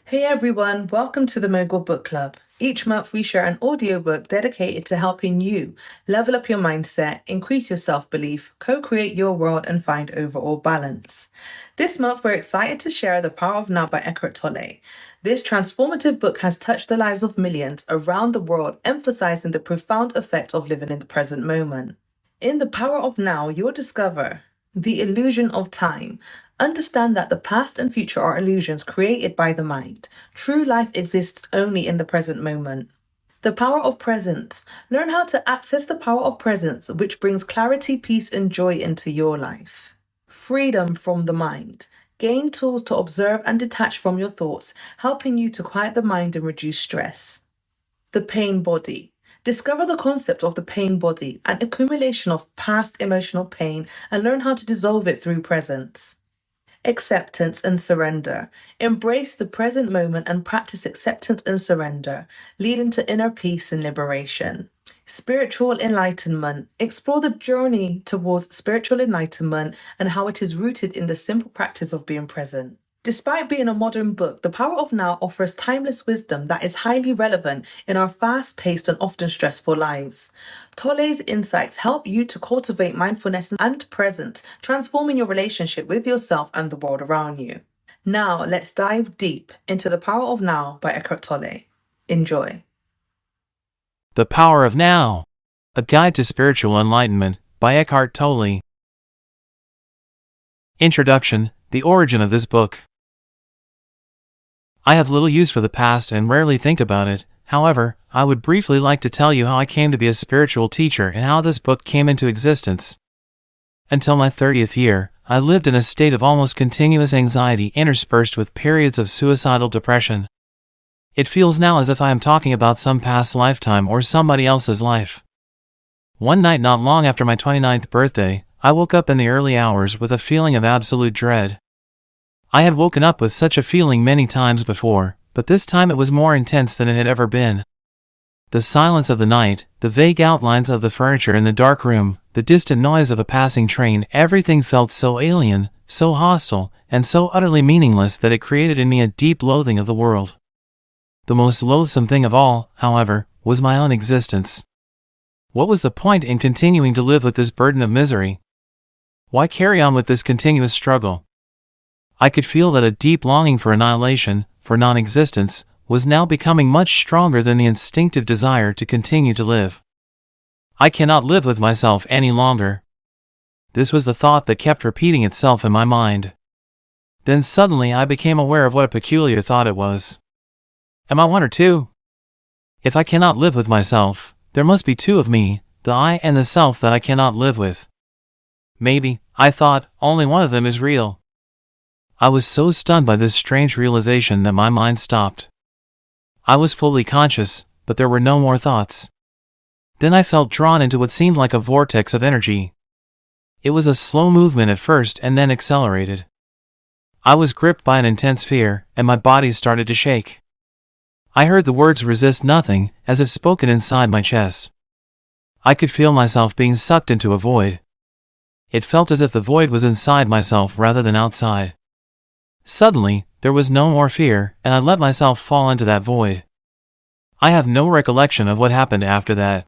Hey everyone, welcome to the Mogul Book Club. Each month we share an audiobook dedicated to helping you level up your mindset, increase your self-belief, co-create your world and find overall balance. This month we're excited to share The Power of Now by Eckhart Tolle. This transformative book has touched the lives of millions around the world, emphasizing the profound effect of living in the present moment. In The Power of Now, you'll discover the illusion of time. Understand that the past and future are illusions created by the mind. True life exists only in the present moment. The power of presence. Learn how to access the power of presence, which brings clarity, peace, and joy into your life. Freedom from the mind. Gain tools to observe and detach from your thoughts, helping you to quiet the mind and reduce stress. The pain body. Discover the concept of the pain body, an accumulation of past emotional pain, and learn how to dissolve it through presence. Acceptance and surrender. Embrace the present moment and practice acceptance and surrender, leading to inner peace and liberation. Spiritual enlightenment. Explore the journey towards spiritual enlightenment and how it is rooted in the simple practice of being present. Despite being a modern book, The Power of Now offers timeless wisdom that is highly relevant in our fast-paced and often stressful lives. Tolle's insights help you to cultivate mindfulness and presence, transforming your relationship with yourself and the world around you. Now, let's dive deep into The Power of Now by Eckhart Tolle. Enjoy. The Power of Now, A Guide to Spiritual Enlightenment by Eckhart Tolle. Introduction, the origin of this book. I have little use for the past and rarely think about it. However, I would briefly like to tell you how I came to be a spiritual teacher and how this book came into existence. Until my 30th year, I lived in a state of almost continuous anxiety interspersed with periods of suicidal depression. It feels now as if I am talking about some past lifetime or somebody else's life. One night not long after my 29th birthday, I woke up in the early hours with a feeling of absolute dread. I had woken up with such a feeling many times before, but this time it was more intense than it had ever been. The silence of the night, the vague outlines of the furniture in the dark room, the distant noise of a passing train, everything felt so alien, so hostile, and so utterly meaningless that it created in me a deep loathing of the world. The most loathsome thing of all, however, was my own existence. What was the point in continuing to live with this burden of misery? Why carry on with this continuous struggle? I could feel that a deep longing for annihilation, for non-existence, was now becoming much stronger than the instinctive desire to continue to live. I cannot live with myself any longer. This was the thought that kept repeating itself in my mind. Then suddenly I became aware of what a peculiar thought it was. Am I one or two? If I cannot live with myself, there must be two of me, the I and the self that I cannot live with. Maybe, I thought, only one of them is real. I was so stunned by this strange realization that my mind stopped. I was fully conscious, but there were no more thoughts. Then I felt drawn into what seemed like a vortex of energy. It was a slow movement at first and then accelerated. I was gripped by an intense fear, and my body started to shake. I heard the words "resist nothing" as if spoken inside my chest. I could feel myself being sucked into a void. It felt as if the void was inside myself rather than outside. Suddenly, there was no more fear, and I let myself fall into that void. I have no recollection of what happened after that.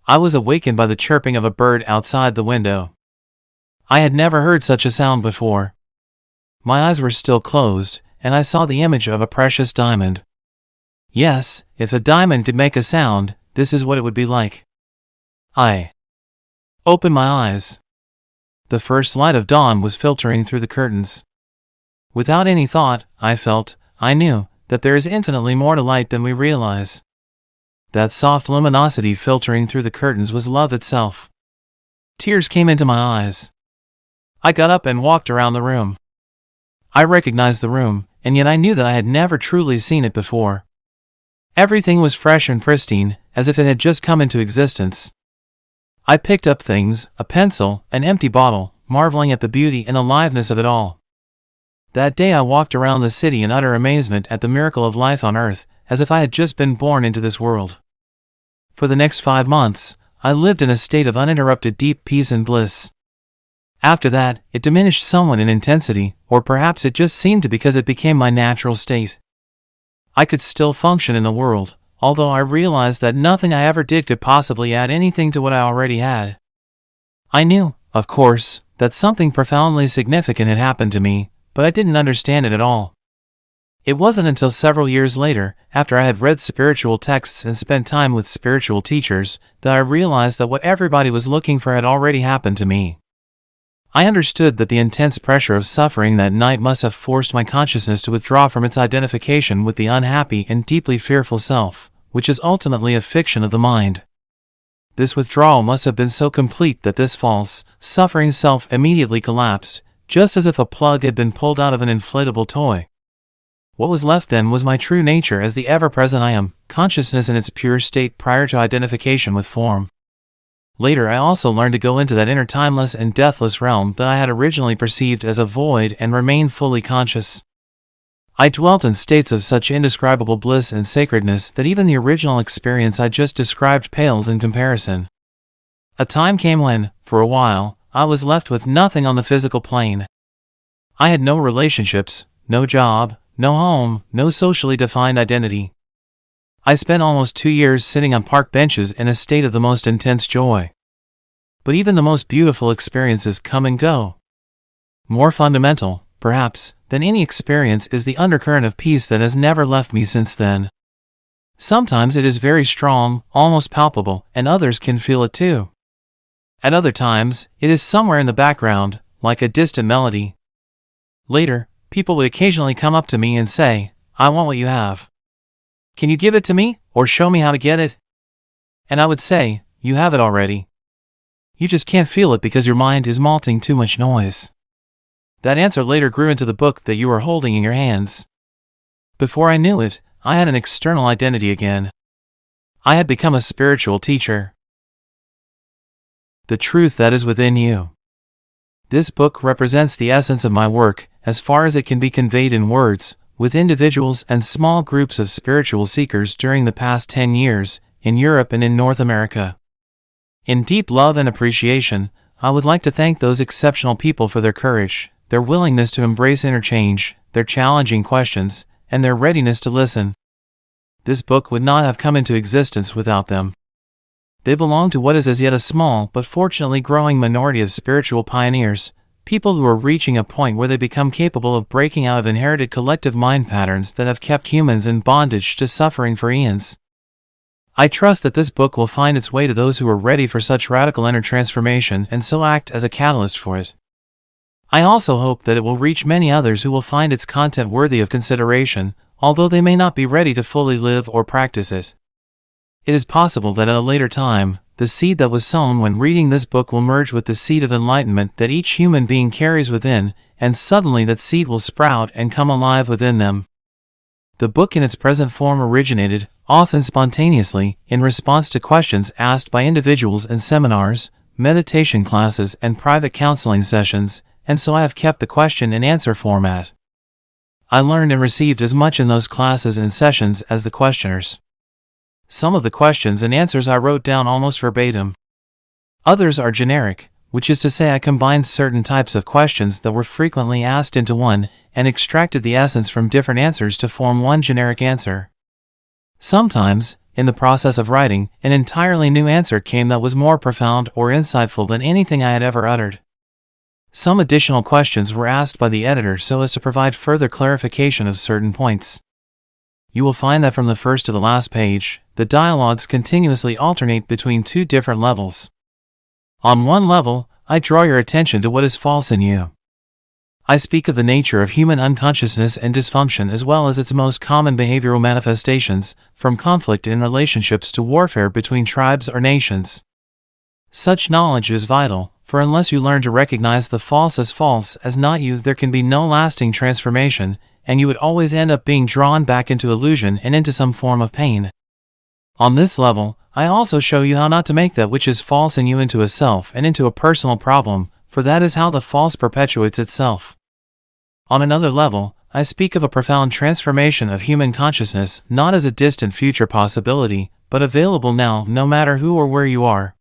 I was awakened by the chirping of a bird outside the window. I had never heard such a sound before. My eyes were still closed, and I saw the image of a precious diamond. Yes, if a diamond could make a sound, this is what it would be like. I opened my eyes. The first light of dawn was filtering through the curtains. Without any thought, I knew, that there is infinitely more to light than we realize. That soft luminosity filtering through the curtains was love itself. Tears came into my eyes. I got up and walked around the room. I recognized the room, and yet I knew that I had never truly seen it before. Everything was fresh and pristine, as if it had just come into existence. I picked up things, a pencil, an empty bottle, marveling at the beauty and aliveness of it all. That day I walked around the city in utter amazement at the miracle of life on earth, as if I had just been born into this world. For the next 5 months, I lived in a state of uninterrupted deep peace and bliss. After that, it diminished somewhat in intensity, or perhaps it just seemed to because it became my natural state. I could still function in the world, although I realized that nothing I ever did could possibly add anything to what I already had. I knew, of course, that something profoundly significant had happened to me, but I didn't understand it at all. It wasn't until several years later, after I had read spiritual texts and spent time with spiritual teachers, that I realized that what everybody was looking for had already happened to me. I understood that the intense pressure of suffering that night must have forced my consciousness to withdraw from its identification with the unhappy and deeply fearful self, which is ultimately a fiction of the mind. This withdrawal must have been so complete that this false, suffering self immediately collapsed, just as if a plug had been pulled out of an inflatable toy. What was left then was my true nature as the ever-present I am, consciousness in its pure state prior to identification with form. Later I also learned to go into that inner timeless and deathless realm that I had originally perceived as a void and remain fully conscious. I dwelt in states of such indescribable bliss and sacredness that even the original experience I just described pales in comparison. A time came when, for a while, I was left with nothing on the physical plane. I had no relationships, no job, no home, no socially defined identity. I spent almost 2 years sitting on park benches in a state of the most intense joy. But even the most beautiful experiences come and go. More fundamental, perhaps, than any experience is the undercurrent of peace that has never left me since then. Sometimes it is very strong, almost palpable, and others can feel it too. At other times, it is somewhere in the background, like a distant melody. Later, people would occasionally come up to me and say, "I want what you have. Can you give it to me, or show me how to get it?" And I would say, "You have it already. You just can't feel it because your mind is malting too much noise." That answer later grew into the book that you are holding in your hands. Before I knew it, I had an external identity again. I had become a spiritual teacher. The truth that is within you. This book represents the essence of my work, as far as it can be conveyed in words, with individuals and small groups of spiritual seekers during the past 10 years, in Europe and in North America. In deep love and appreciation, I would like to thank those exceptional people for their courage, their willingness to embrace interchange, their challenging questions, and their readiness to listen. This book would not have come into existence without them. They belong to what is as yet a small but fortunately growing minority of spiritual pioneers, people who are reaching a point where they become capable of breaking out of inherited collective mind patterns that have kept humans in bondage to suffering for eons. I trust that this book will find its way to those who are ready for such radical inner transformation and so act as a catalyst for it. I also hope that it will reach many others who will find its content worthy of consideration, although they may not be ready to fully live or practice it. It is possible that at a later time, the seed that was sown when reading this book will merge with the seed of enlightenment that each human being carries within, and suddenly that seed will sprout and come alive within them. The book in its present form originated, often spontaneously, in response to questions asked by individuals in seminars, meditation classes, and private counseling sessions, and so I have kept the question and answer format. I learned and received as much in those classes and sessions as the questioners. Some of the questions and answers I wrote down almost verbatim. Others are generic, which is to say I combined certain types of questions that were frequently asked into one, and extracted the essence from different answers to form one generic answer. Sometimes, in the process of writing, an entirely new answer came that was more profound or insightful than anything I had ever uttered. Some additional questions were asked by the editor so as to provide further clarification of certain points. You will find that from the first to the last page, the dialogues continuously alternate between two different levels. On one level, I draw your attention to what is false in you. I speak of the nature of human unconsciousness and dysfunction as well as its most common behavioral manifestations, from conflict in relationships to warfare between tribes or nations. Such knowledge is vital, for unless you learn to recognize the false as not you, there can be no lasting transformation, and you would always end up being drawn back into illusion and into some form of pain. On this level, I also show you how not to make that which is false in you into a self and into a personal problem, for that is how the false perpetuates itself. On another level, I speak of a profound transformation of human consciousness not as a distant future possibility, but available now no matter who or where you are.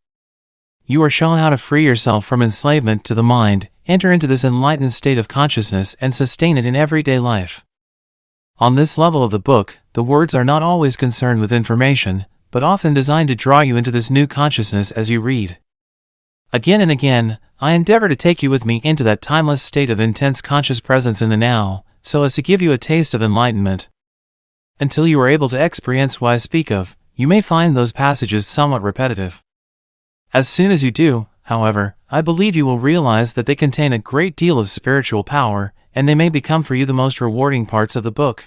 You are shown how to free yourself from enslavement to the mind, enter into this enlightened state of consciousness and sustain it in everyday life. On this level of the book, the words are not always concerned with information, but often designed to draw you into this new consciousness as you read. Again and again, I endeavor to take you with me into that timeless state of intense conscious presence in the now, so as to give you a taste of enlightenment. Until you are able to experience what I speak of, you may find those passages somewhat repetitive. As soon as you do, however, I believe you will realize that they contain a great deal of spiritual power, and they may become for you the most rewarding parts of the book.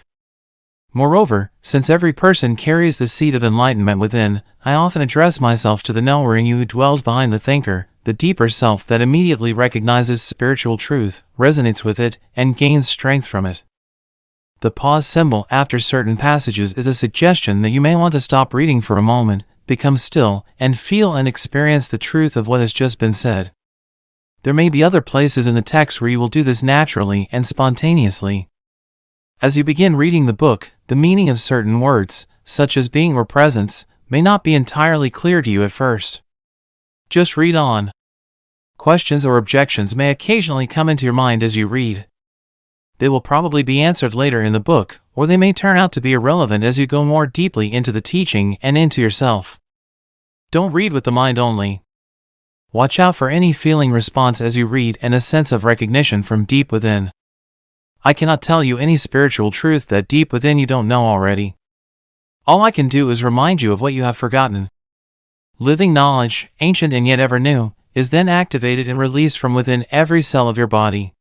Moreover, since every person carries the seed of enlightenment within, I often address myself to the knower in you who dwells behind the thinker, the deeper self that immediately recognizes spiritual truth, resonates with it, and gains strength from it. The pause symbol after certain passages is a suggestion that you may want to stop reading for a moment, become still, and feel and experience the truth of what has just been said. There may be other places in the text where you will do this naturally and spontaneously. As you begin reading the book, the meaning of certain words, such as being or presence, may not be entirely clear to you at first. Just read on. Questions or objections may occasionally come into your mind as you read. They will probably be answered later in the book, or they may turn out to be irrelevant as you go more deeply into the teaching and into yourself. Don't read with the mind only. Watch out for any feeling response as you read and a sense of recognition from deep within. I cannot tell you any spiritual truth that deep within you don't know already. All I can do is remind you of what you have forgotten. Living knowledge, ancient and yet ever new, is then activated and released from within every cell of your body.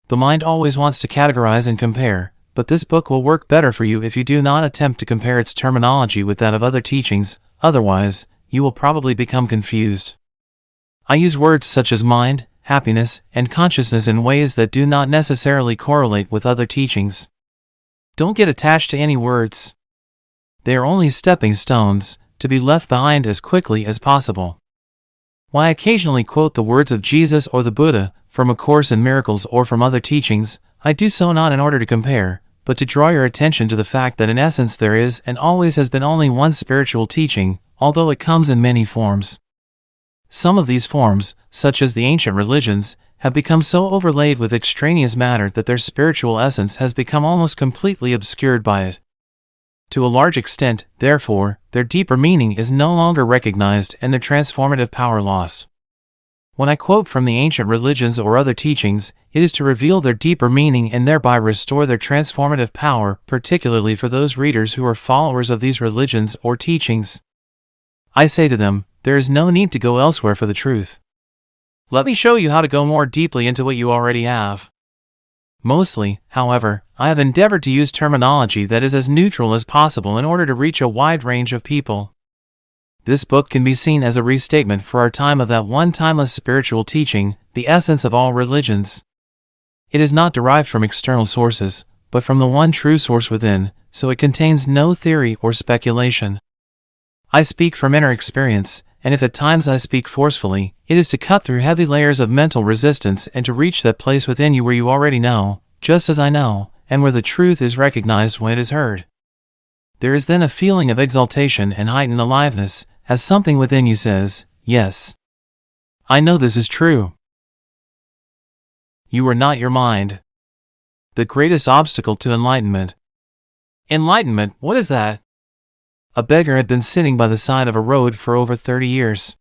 The mind always wants to categorize and compare, but this book will work better for you if you do not attempt to compare its terminology with that of other teachings, otherwise, you will probably become confused. I use words such as mind, happiness, and consciousness in ways that do not necessarily correlate with other teachings. Don't get attached to any words. They are only stepping stones, to be left behind as quickly as possible. When I occasionally quote the words of Jesus or the Buddha, from A Course in Miracles or from other teachings, I do so not in order to compare, but to draw your attention to the fact that in essence there is and always has been only one spiritual teaching, although it comes in many forms. Some of these forms, such as the ancient religions, have become so overlaid with extraneous matter that their spiritual essence has become almost completely obscured by it. To a large extent, therefore, their deeper meaning is no longer recognized and their transformative power lost. When I quote from the ancient religions or other teachings, it is to reveal their deeper meaning and thereby restore their transformative power, particularly for those readers who are followers of these religions or teachings. I say to them, there is no need to go elsewhere for the truth. Let me show you how to go more deeply into what you already have. Mostly, however, I have endeavored to use terminology that is as neutral as possible in order to reach a wide range of people. This book can be seen as a restatement for our time of that one timeless spiritual teaching, the essence of all religions. It is not derived from external sources, but from the one true source within, so it contains no theory or speculation. I speak from inner experience, and if at times I speak forcefully, it is to cut through heavy layers of mental resistance and to reach that place within you where you already know, just as I know, and where the truth is recognized when it is heard. There is then a feeling of exaltation and heightened aliveness, as something within you says, yes, I know this is true. You are not your mind. The greatest obstacle to enlightenment. Enlightenment, what is that? A beggar had been sitting by the side of a road for over 30 years.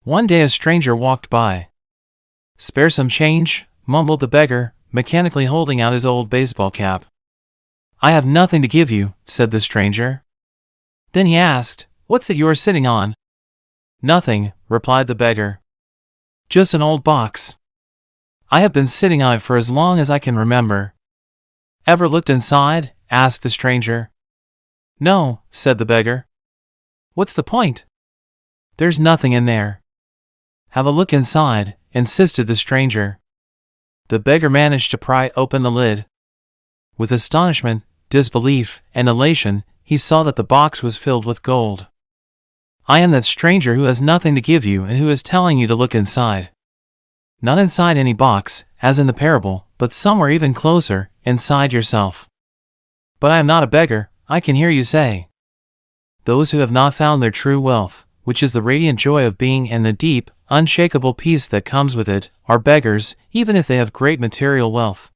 One day a stranger walked by. "Spare some change," mumbled the beggar, mechanically holding out his old baseball cap. "I have nothing to give you," said the stranger. Then he asked, "What's that you are sitting on?" "Nothing," replied the beggar. "Just an old box. I have been sitting on it for as long as I can remember." "Ever looked inside?" asked the stranger. "No," said the beggar. "What's the point?" "There's nothing in there." "Have a look inside," insisted the stranger. The beggar managed to pry open the lid. With astonishment, disbelief, and elation, he saw that the box was filled with gold. "I am that stranger who has nothing to give you and who is telling you to look inside." Not inside any box, as in the parable, but somewhere even closer, inside yourself. "But I am not a beggar," I can hear you say. Those who have not found their true wealth, which is the radiant joy of being and the deep, unshakable peace that comes with it, are beggars, even if they have great material wealth.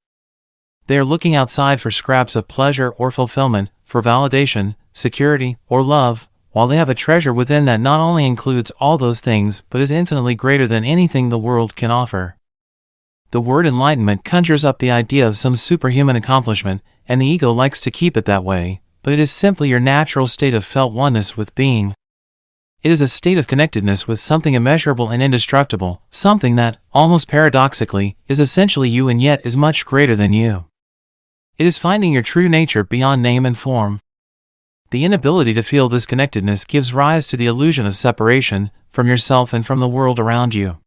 They are looking outside for scraps of pleasure or fulfillment, for validation, security, or love, while they have a treasure within that not only includes all those things but is infinitely greater than anything the world can offer. The word enlightenment conjures up the idea of some superhuman accomplishment, and the ego likes to keep it that way, but it is simply your natural state of felt oneness with being. It is a state of connectedness with something immeasurable and indestructible, something that, almost paradoxically, is essentially you and yet is much greater than you. It is finding your true nature beyond name and form. The inability to feel this connectedness gives rise to the illusion of separation from yourself and from the world around you.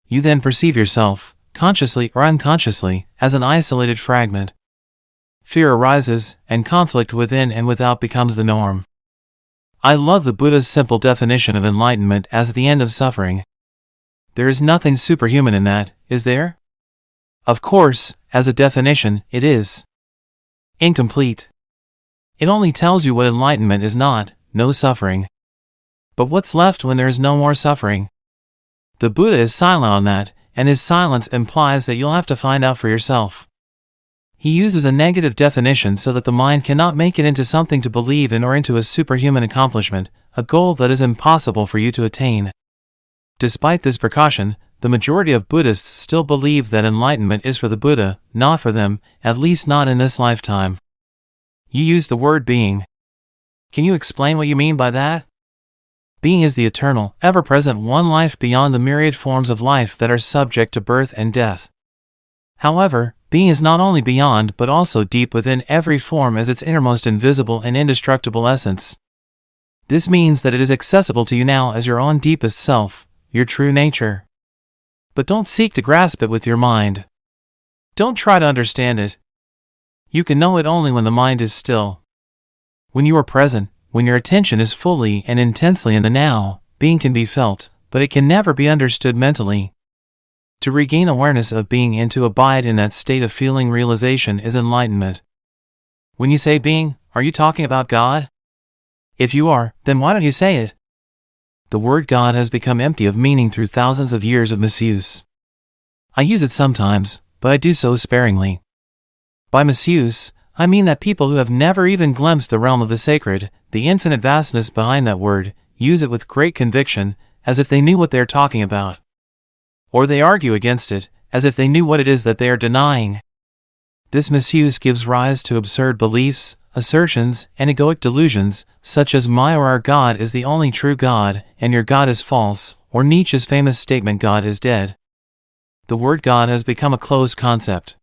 You then perceive yourself, consciously or unconsciously, as an isolated fragment. Fear arises, and conflict within and without becomes the norm. I love the Buddha's simple definition of enlightenment as the end of suffering. There is nothing superhuman in that, is there? Of course, as a definition, it is incomplete. It only tells you what enlightenment is not, no suffering. But what's left when there is no more suffering? The Buddha is silent on that, and his silence implies that you'll have to find out for yourself. He uses a negative definition so that the mind cannot make it into something to believe in or into a superhuman accomplishment, a goal that is impossible for you to attain. Despite this precaution, the majority of Buddhists still believe that enlightenment is for the Buddha, not for them, at least not in this lifetime. You use the word being. Can you explain what you mean by that? Being is the eternal, ever-present one life beyond the myriad forms of life that are subject to birth and death. However, being is not only beyond but also deep within every form as its innermost invisible and indestructible essence. This means that it is accessible to you now as your own deepest self, your true nature. But don't seek to grasp it with your mind. Don't try to understand it. You can know it only when the mind is still. When you are present, when your attention is fully and intensely in the now, being can be felt, but it can never be understood mentally. To regain awareness of being and to abide in that state of feeling realization is enlightenment. When you say being, are you talking about God? If you are, then why don't you say it? The word God has become empty of meaning through thousands of years of misuse. I use it sometimes, but I do so sparingly. By misuse, I mean that people who have never even glimpsed the realm of the sacred, the infinite vastness behind that word, use it with great conviction, as if they knew what they are talking about. Or they argue against it, as if they knew what it is that they are denying. This misuse gives rise to absurd beliefs, assertions, and egoic delusions, such as my or our God is the only true God, and your God is false, or Nietzsche's famous statement God is dead. The word God has become a closed concept.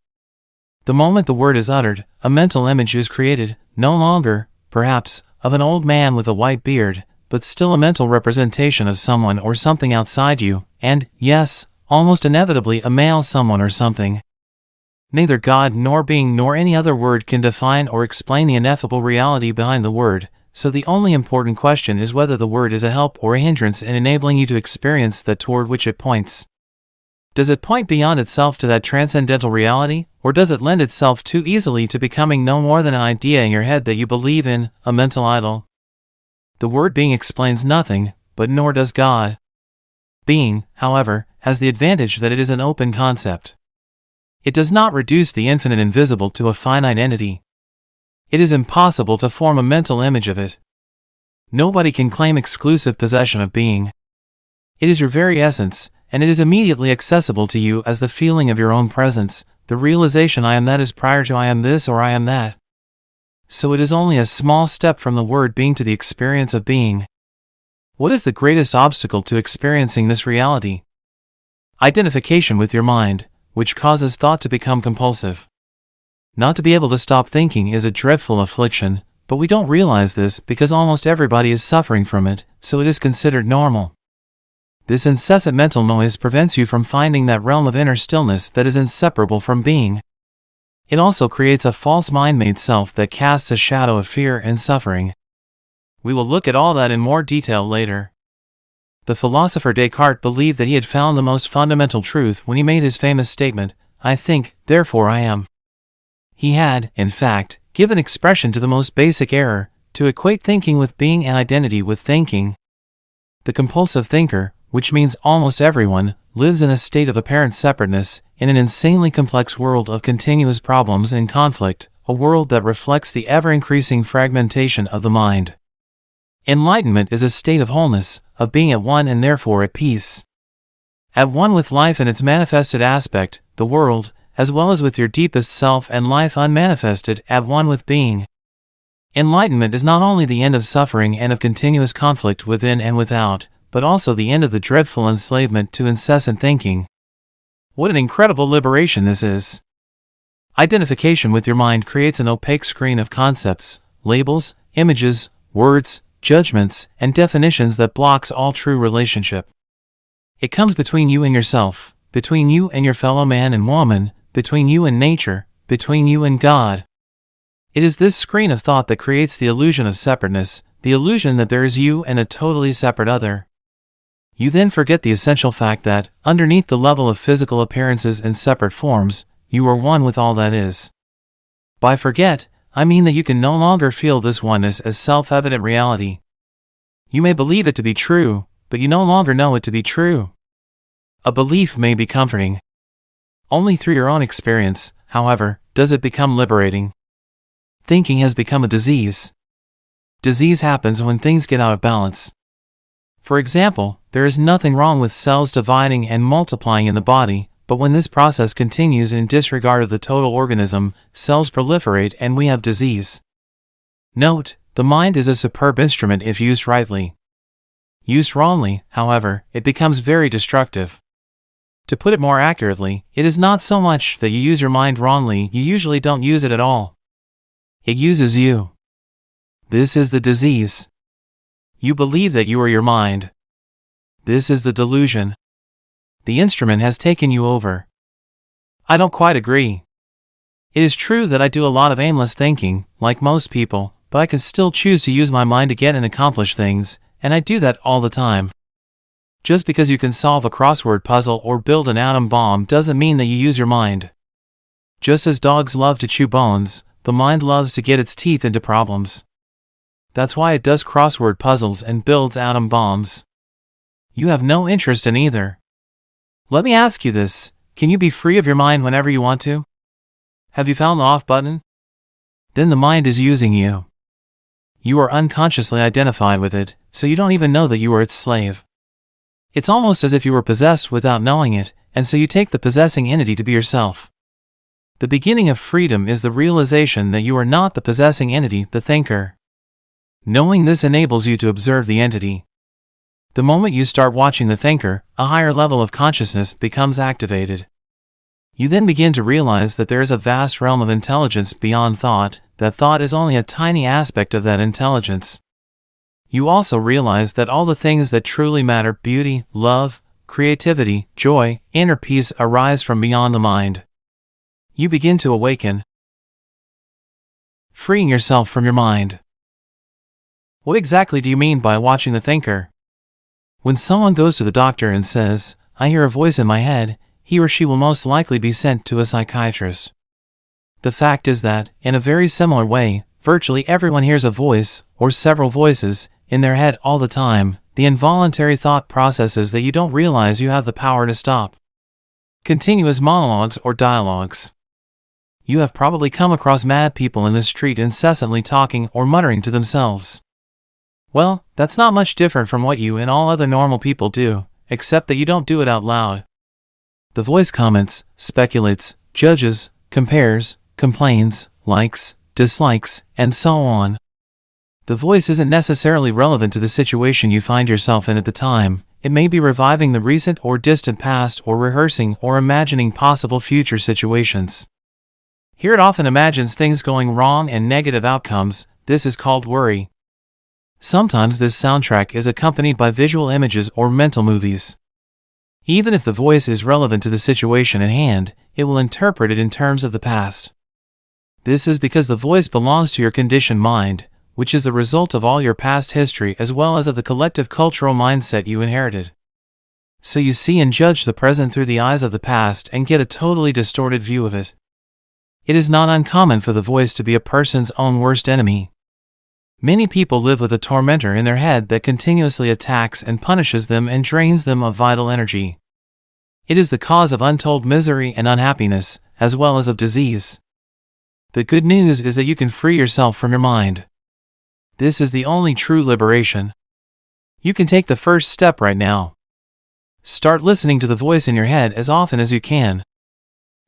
The moment the word is uttered, a mental image is created, no longer, perhaps, of an old man with a white beard, but still a mental representation of someone or something outside you, and, yes, almost inevitably a male someone or something. Neither God nor being nor any other word can define or explain the ineffable reality behind the word, so the only important question is whether the word is a help or a hindrance in enabling you to experience that toward which it points. Does it point beyond itself to that transcendental reality, or does it lend itself too easily to becoming no more than an idea in your head that you believe in, a mental idol? The word being explains nothing, but nor does God. Being, however, has the advantage that it is an open concept. It does not reduce the infinite invisible to a finite entity. It is impossible to form a mental image of it. Nobody can claim exclusive possession of being. It is your very essence, and it is immediately accessible to you as the feeling of your own presence, the realization I am that is prior to I am this or I am that. So it is only a small step from the word being to the experience of being. What is the greatest obstacle to experiencing this reality? Identification with your mind, which causes thought to become compulsive. Not to be able to stop thinking is a dreadful affliction, but we don't realize this because almost everybody is suffering from it, so it is considered normal. This incessant mental noise prevents you from finding that realm of inner stillness that is inseparable from being. It also creates a false mind-made self that casts a shadow of fear and suffering. We will look at all that in more detail later. The philosopher Descartes believed that he had found the most fundamental truth when he made his famous statement, I think, therefore I am. He had, in fact, given expression to the most basic error, to equate thinking with being and identity with thinking. The compulsive thinker, which means almost everyone, lives in a state of apparent separateness, in an insanely complex world of continuous problems and conflict, a world that reflects the ever-increasing fragmentation of the mind. Enlightenment is a state of wholeness, of being at one and therefore at peace. At one with life in its manifested aspect, the world, as well as with your deepest self and life unmanifested, at one with being. Enlightenment is not only the end of suffering and of continuous conflict within and without, but also the end of the dreadful enslavement to incessant thinking. What an incredible liberation this is! Identification with your mind creates an opaque screen of concepts, labels, images, words, judgments, and definitions that blocks all true relationship. It comes between you and yourself, between you and your fellow man and woman, between you and nature, between you and God. It is this screen of thought that creates the illusion of separateness, the illusion that there is you and a totally separate other. You then forget the essential fact that, underneath the level of physical appearances and separate forms, you are one with all that is. By forget, I mean that you can no longer feel this oneness as self-evident reality. You may believe it to be true, but you no longer know it to be true. A belief may be comforting. Only through your own experience, however, does it become liberating. Thinking has become a disease. Disease happens when things get out of balance. For example, there is nothing wrong with cells dividing and multiplying in the body, but when this process continues in disregard of the total organism, cells proliferate and we have disease. Note, the mind is a superb instrument if used rightly. Used wrongly, however, it becomes very destructive. To put it more accurately, it is not so much that you use your mind wrongly, you usually don't use it at all. It uses you. This is the disease. You believe that you are your mind. This is the delusion. The instrument has taken you over. I don't quite agree. It is true that I do a lot of aimless thinking, like most people, but I can still choose to use my mind to get and accomplish things, and I do that all the time. Just because you can solve a crossword puzzle or build an atom bomb doesn't mean that you use your mind. Just as dogs love to chew bones, the mind loves to get its teeth into problems. That's why it does crossword puzzles and builds atom bombs. You have no interest in either. Let me ask you this, can you be free of your mind whenever you want to? Have you found the off button? Then the mind is using you. You are unconsciously identified with it, so you don't even know that you are its slave. It's almost as if you were possessed without knowing it, and so you take the possessing entity to be yourself. The beginning of freedom is the realization that you are not the possessing entity, the thinker. Knowing this enables you to observe the entity. The moment you start watching the thinker, a higher level of consciousness becomes activated. You then begin to realize that there is a vast realm of intelligence beyond thought, that thought is only a tiny aspect of that intelligence. You also realize that all the things that truly matter, beauty, love, creativity, joy, inner peace, arise from beyond the mind. You begin to awaken, freeing yourself from your mind. What exactly do you mean by watching the thinker? When someone goes to the doctor and says, "I hear a voice in my head," he or she will most likely be sent to a psychiatrist. The fact is that, in a very similar way, virtually everyone hears a voice, or several voices, in their head all the time, the involuntary thought processes that you don't realize you have the power to stop. Continuous monologues or dialogues. You have probably come across mad people in the street incessantly talking or muttering to themselves. Well, that's not much different from what you and all other normal people do, except that you don't do it out loud. The voice comments, speculates, judges, compares, complains, likes, dislikes, and so on. The voice isn't necessarily relevant to the situation you find yourself in at the time. It may be reviving the recent or distant past or rehearsing or imagining possible future situations. Here it often imagines things going wrong and negative outcomes. This is called worry. Sometimes this soundtrack is accompanied by visual images or mental movies. Even if the voice is relevant to the situation at hand, it will interpret it in terms of the past. This is because the voice belongs to your conditioned mind, which is the result of all your past history as well as of the collective cultural mindset you inherited. So you see and judge the present through the eyes of the past and get a totally distorted view of it. It is not uncommon for the voice to be a person's own worst enemy. Many people live with a tormentor in their head that continuously attacks and punishes them and drains them of vital energy. It is the cause of untold misery and unhappiness, as well as of disease. The good news is that you can free yourself from your mind. This is the only true liberation. You can take the first step right now. Start listening to the voice in your head as often as you can.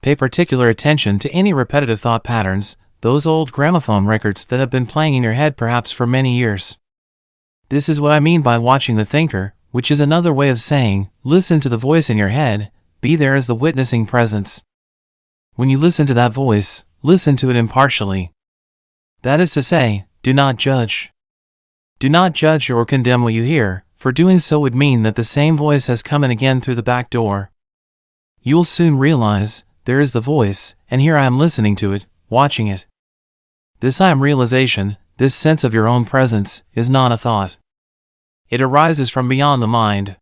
Pay particular attention to any repetitive thought patterns, those old gramophone records that have been playing in your head perhaps for many years. This is what I mean by watching the thinker, which is another way of saying, listen to the voice in your head, be there as the witnessing presence. When you listen to that voice, listen to it impartially. That is to say, do not judge. Do not judge or condemn what you hear, for doing so would mean that the same voice has come in again through the back door. You will soon realize, there is the voice, and here I am listening to it, watching it. This I am realization, this sense of your own presence, is not a thought. It arises from beyond the mind.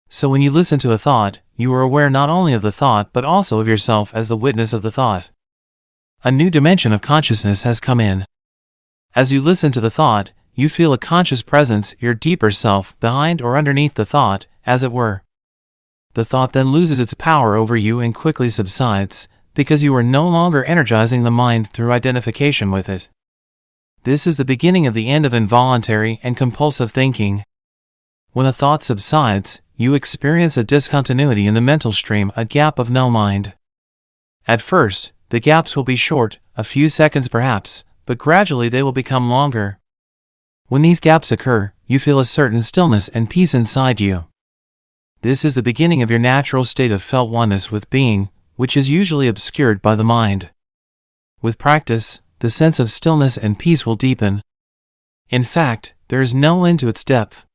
So when you listen to a thought, you are aware not only of the thought but also of yourself as the witness of the thought. A new dimension of consciousness has come in. As you listen to the thought, you feel a conscious presence, your deeper self, behind or underneath the thought, as it were. The thought then loses its power over you and quickly subsides, because you are no longer energizing the mind through identification with it. This is the beginning of the end of involuntary and compulsive thinking. When a thought subsides, you experience a discontinuity in the mental stream, a gap of no mind. At first, the gaps will be short, a few seconds perhaps, but gradually they will become longer. When these gaps occur, you feel a certain stillness and peace inside you. This is the beginning of your natural state of felt oneness with being, which is usually obscured by the mind. With practice, the sense of stillness and peace will deepen. In fact, there is no end to its depth.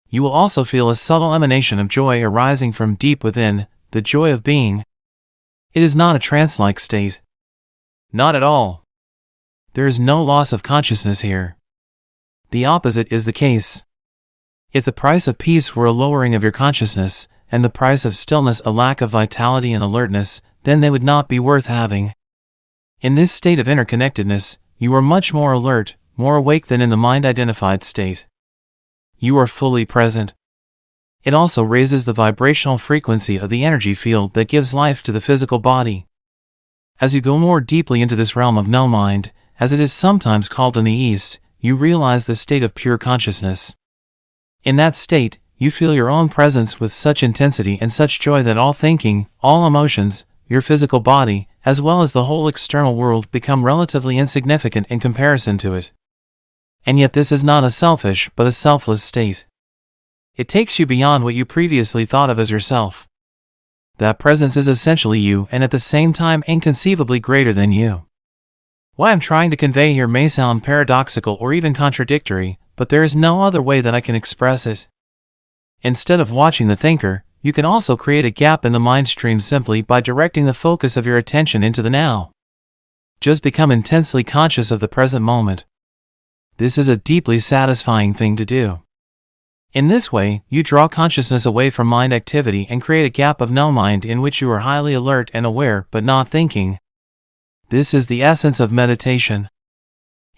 You will also feel a subtle emanation of joy arising from deep within, the joy of being. It is not a trance-like state. Not at all. There is no loss of consciousness here. The opposite is the case. If the price of peace were a lowering of your consciousness, and the price of stillness a lack of vitality and alertness, then they would not be worth having. In this state of interconnectedness, you are much more alert, more awake than in the mind-identified state. You are fully present. It also raises the vibrational frequency of the energy field that gives life to the physical body. As you go more deeply into this realm of no mind, as it is sometimes called in the East, you realize the state of pure consciousness. In that state, you feel your own presence with such intensity and such joy that all thinking, all emotions, your physical body, as well as the whole external world become relatively insignificant in comparison to it. And yet this is not a selfish but a selfless state. It takes you beyond what you previously thought of as yourself. That presence is essentially you and at the same time inconceivably greater than you. What I'm trying to convey here may sound paradoxical or even contradictory, but there is no other way that I can express it. Instead of watching the thinker, you can also create a gap in the mind stream simply by directing the focus of your attention into the now. Just become intensely conscious of the present moment. This is a deeply satisfying thing to do. In this way, you draw consciousness away from mind activity and create a gap of no mind in which you are highly alert and aware but not thinking. This is the essence of meditation.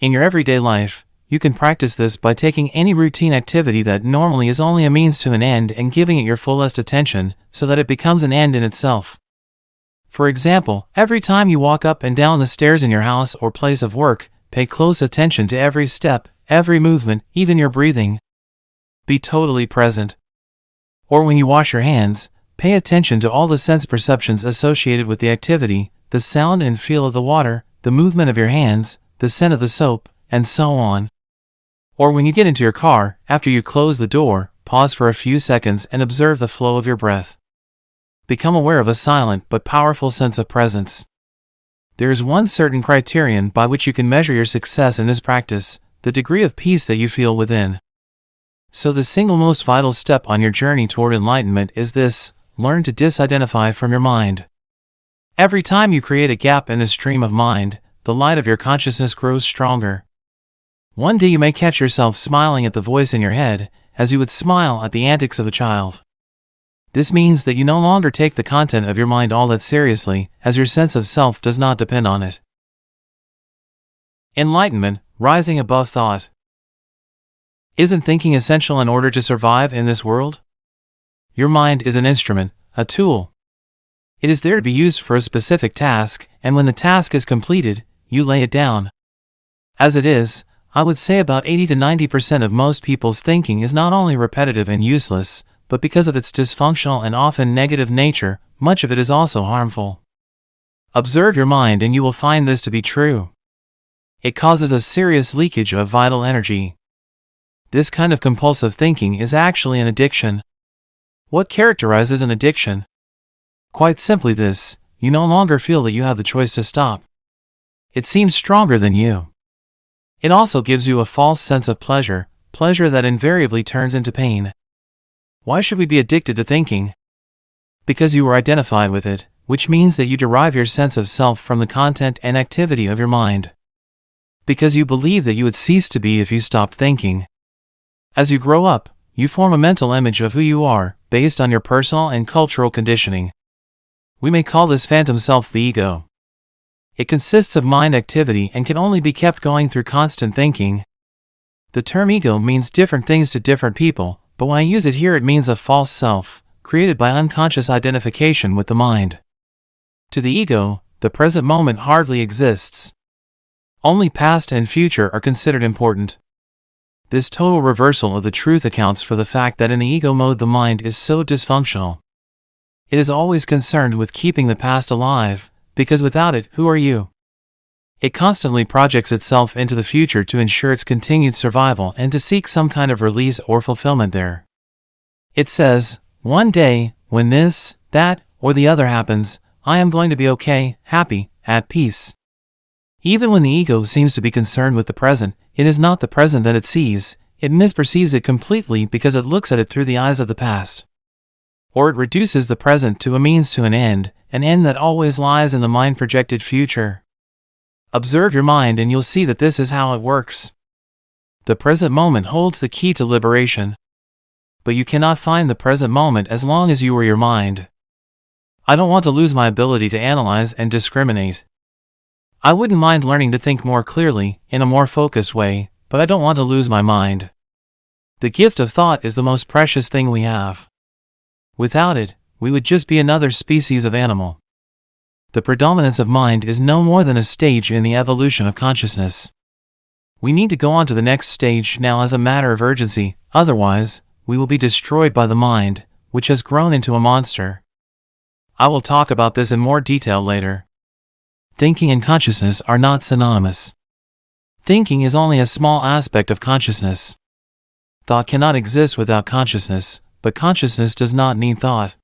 In your everyday life, you can practice this by taking any routine activity that normally is only a means to an end and giving it your fullest attention, so that it becomes an end in itself. For example, every time you walk up and down the stairs in your house or place of work, pay close attention to every step, every movement, even your breathing. Be totally present. Or when you wash your hands, pay attention to all the sense perceptions associated with the activity, the sound and feel of the water, the movement of your hands, the scent of the soap, and so on. Or when you get into your car, after you close the door, pause for a few seconds and observe the flow of your breath. Become aware of a silent but powerful sense of presence. There is one certain criterion by which you can measure your success in this practice, the degree of peace that you feel within. So the single most vital step on your journey toward enlightenment is this: learn to disidentify from your mind. Every time you create a gap in the stream of mind, the light of your consciousness grows stronger. One day you may catch yourself smiling at the voice in your head, as you would smile at the antics of a child. This means that you no longer take the content of your mind all that seriously, as your sense of self does not depend on it. Enlightenment, rising above thought. Isn't thinking essential in order to survive in this world? Your mind is an instrument, a tool. It is there to be used for a specific task, and when the task is completed, you lay it down. As it is, I would say about 80 to 90% of most people's thinking is not only repetitive and useless, but because of its dysfunctional and often negative nature, much of it is also harmful. Observe your mind and you will find this to be true. It causes a serious leakage of vital energy. This kind of compulsive thinking is actually an addiction. What characterizes an addiction? Quite simply this: you no longer feel that you have the choice to stop. It seems stronger than you. It also gives you a false sense of pleasure that invariably turns into pain. Why should we be addicted to thinking? Because you are identified with it, which means that you derive your sense of self from the content and activity of your mind. Because you believe that you would cease to be if you stopped thinking. As you grow up, you form a mental image of who you are, based on your personal and cultural conditioning. We may call this phantom self the ego. It consists of mind activity and can only be kept going through constant thinking. The term ego means different things to different people, but when I use it here it means a false self, created by unconscious identification with the mind. To the ego, the present moment hardly exists. Only past and future are considered important. This total reversal of the truth accounts for the fact that in the ego mode the mind is so dysfunctional. It is always concerned with keeping the past alive, because without it, who are you? It constantly projects itself into the future to ensure its continued survival and to seek some kind of release or fulfillment there. It says, one day, when this, that, or the other happens, I am going to be okay, happy, at peace. Even when the ego seems to be concerned with the present, it is not the present that it sees, it misperceives it completely because it looks at it through the eyes of the past. Or it reduces the present to a means to an end that always lies in the mind-projected future. Observe your mind and you'll see that this is how it works. The present moment holds the key to liberation. But you cannot find the present moment as long as you are your mind. I don't want to lose my ability to analyze and discriminate. I wouldn't mind learning to think more clearly, in a more focused way, but I don't want to lose my mind. The gift of thought is the most precious thing we have. Without it, we would just be another species of animal. The predominance of mind is no more than a stage in the evolution of consciousness. We need to go on to the next stage now as a matter of urgency, otherwise, we will be destroyed by the mind, which has grown into a monster. I will talk about this in more detail later. Thinking and consciousness are not synonymous. Thinking is only a small aspect of consciousness. Thought cannot exist without consciousness, but consciousness does not need thought.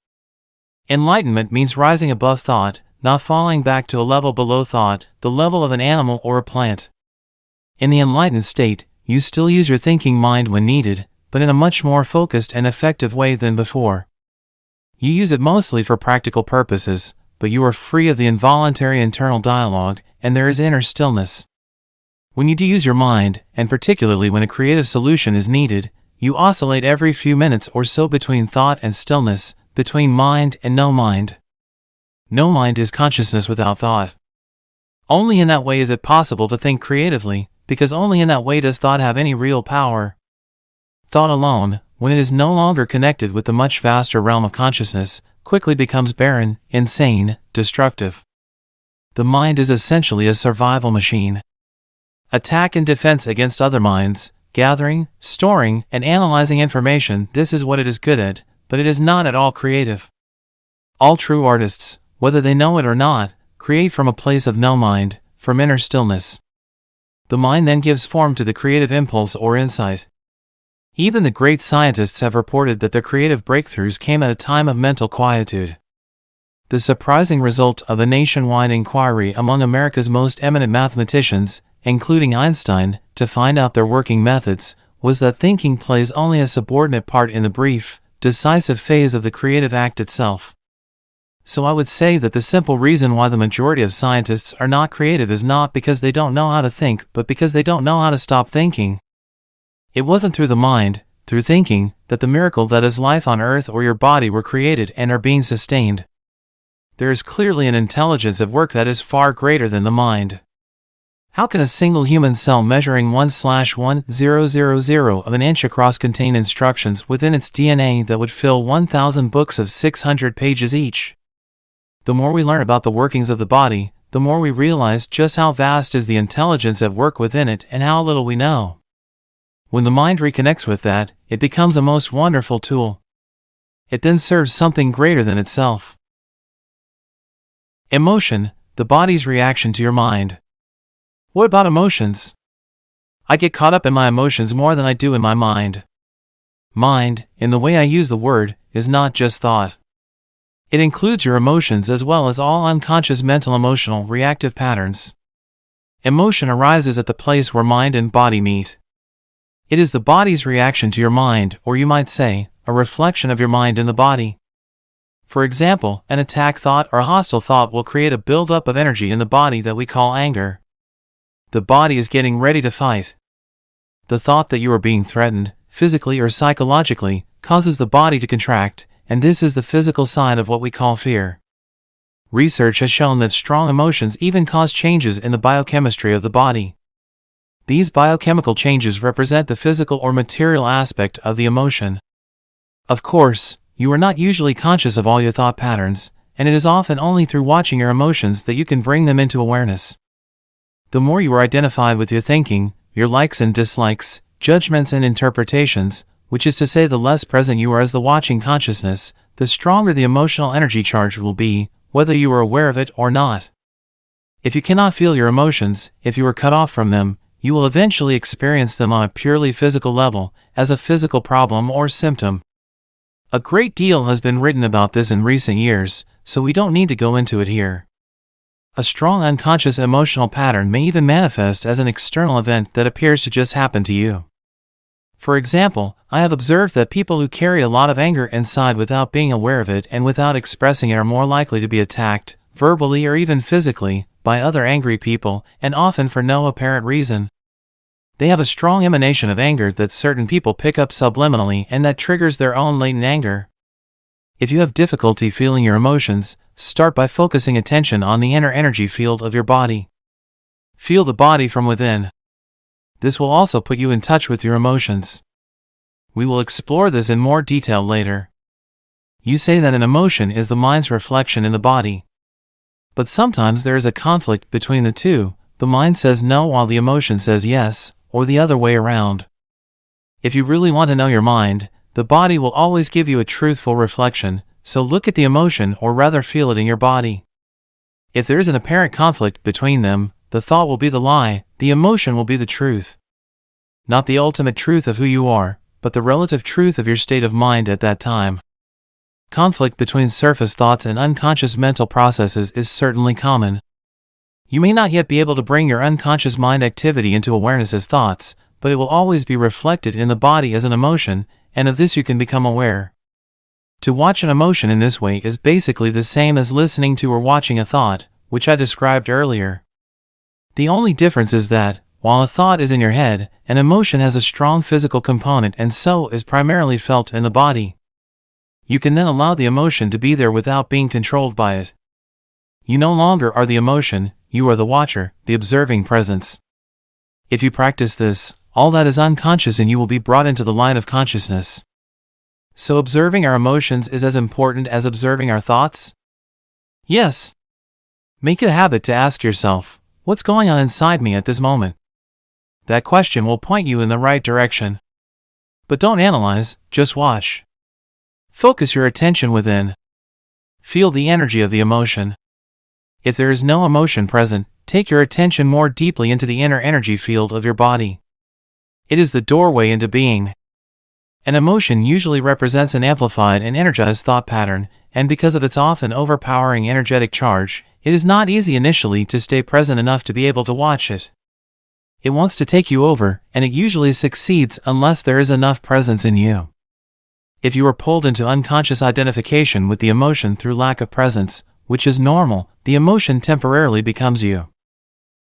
Enlightenment means rising above thought, not falling back to a level below thought, the level of an animal or a plant. In the enlightened state, you still use your thinking mind when needed, but in a much more focused and effective way than before. You use it mostly for practical purposes, but you are free of the involuntary internal dialogue, and there is inner stillness. When you do use your mind, and particularly when a creative solution is needed, you oscillate every few minutes or so between thought and stillness, between mind and no mind. No mind is consciousness without thought. Only in that way is it possible to think creatively, because only in that way does thought have any real power. Thought alone, when it is no longer connected with the much vaster realm of consciousness, quickly becomes barren, insane, destructive. The mind is essentially a survival machine. Attack and defense against other minds, gathering, storing, and analyzing information, this is what it is good at, but it is not at all creative. All true artists, whether they know it or not, create from a place of no mind, from inner stillness. The mind then gives form to the creative impulse or insight. Even the great scientists have reported that their creative breakthroughs came at a time of mental quietude. The surprising result of a nationwide inquiry among America's most eminent mathematicians, including Einstein, to find out their working methods, was that thinking plays only a subordinate part in the brief, decisive phase of the creative act itself. So I would say that the simple reason why the majority of scientists are not creative is not because they don't know how to think, but because they don't know how to stop thinking. It wasn't through the mind, through thinking, that the miracle that is life on earth or your body were created and are being sustained. There is clearly an intelligence at work that is far greater than the mind. How can a single human cell measuring 1/1000 of an inch across contain instructions within its DNA that would fill 1,000 books of 600 pages each? The more we learn about the workings of the body, the more we realize just how vast is the intelligence at work within it and how little we know. When the mind reconnects with that, it becomes a most wonderful tool. It then serves something greater than itself. Emotion, the body's reaction to your mind. What about emotions? I get caught up in my emotions more than I do in my mind. Mind, in the way I use the word, is not just thought. It includes your emotions as well as all unconscious mental emotional reactive patterns. Emotion arises at the place where mind and body meet. It is the body's reaction to your mind, or you might say, a reflection of your mind in the body. For example, an attack thought or a hostile thought will create a buildup of energy in the body that we call anger. The body is getting ready to fight. The thought that you are being threatened, physically or psychologically, causes the body to contract, and this is the physical side of what we call fear. Research has shown that strong emotions even cause changes in the biochemistry of the body. These biochemical changes represent the physical or material aspect of the emotion. Of course, you are not usually conscious of all your thought patterns, and it is often only through watching your emotions that you can bring them into awareness. The more you are identified with your thinking, your likes and dislikes, judgments and interpretations, which is to say the less present you are as the watching consciousness, the stronger the emotional energy charge will be, whether you are aware of it or not. If you cannot feel your emotions, if you are cut off from them, you will eventually experience them on a purely physical level, as a physical problem or symptom. A great deal has been written about this in recent years, so we don't need to go into it here. A strong unconscious emotional pattern may even manifest as an external event that appears to just happen to you. For example, I have observed that people who carry a lot of anger inside without being aware of it and without expressing it are more likely to be attacked, verbally or even physically, by other angry people, and often for no apparent reason. They have a strong emanation of anger that certain people pick up subliminally and that triggers their own latent anger. If you have difficulty feeling your emotions, start by focusing attention on the inner energy field of your body. Feel the body from within. This will also put you in touch with your emotions. We will explore this in more detail later. You say that an emotion is the mind's reflection in the body. But sometimes there is a conflict between the two. The mind says no while the emotion says yes, or the other way around. If you really want to know your mind, the body will always give you a truthful reflection, so look at the emotion or rather feel it in your body. If there is an apparent conflict between them, the thought will be the lie, the emotion will be the truth. Not the ultimate truth of who you are, but the relative truth of your state of mind at that time. Conflict between surface thoughts and unconscious mental processes is certainly common. You may not yet be able to bring your unconscious mind activity into awareness as thoughts, but it will always be reflected in the body as an emotion, and of this you can become aware. To watch an emotion in this way is basically the same as listening to or watching a thought, which I described earlier. The only difference is that, while a thought is in your head, an emotion has a strong physical component and so is primarily felt in the body. You can then allow the emotion to be there without being controlled by it. You no longer are the emotion, you are the watcher, the observing presence. If you practice this, all that is unconscious in you will be brought into the light of consciousness. So observing our emotions is as important as observing our thoughts? Yes. Make it a habit to ask yourself, what's going on inside me at this moment? That question will point you in the right direction. But don't analyze, just watch. Focus your attention within. Feel the energy of the emotion. If there is no emotion present, take your attention more deeply into the inner energy field of your body. It is the doorway into being. An emotion usually represents an amplified and energized thought pattern, and because of its often overpowering energetic charge, it is not easy initially to stay present enough to be able to watch it. It wants to take you over, and it usually succeeds unless there is enough presence in you. If you are pulled into unconscious identification with the emotion through lack of presence, which is normal, the emotion temporarily becomes you.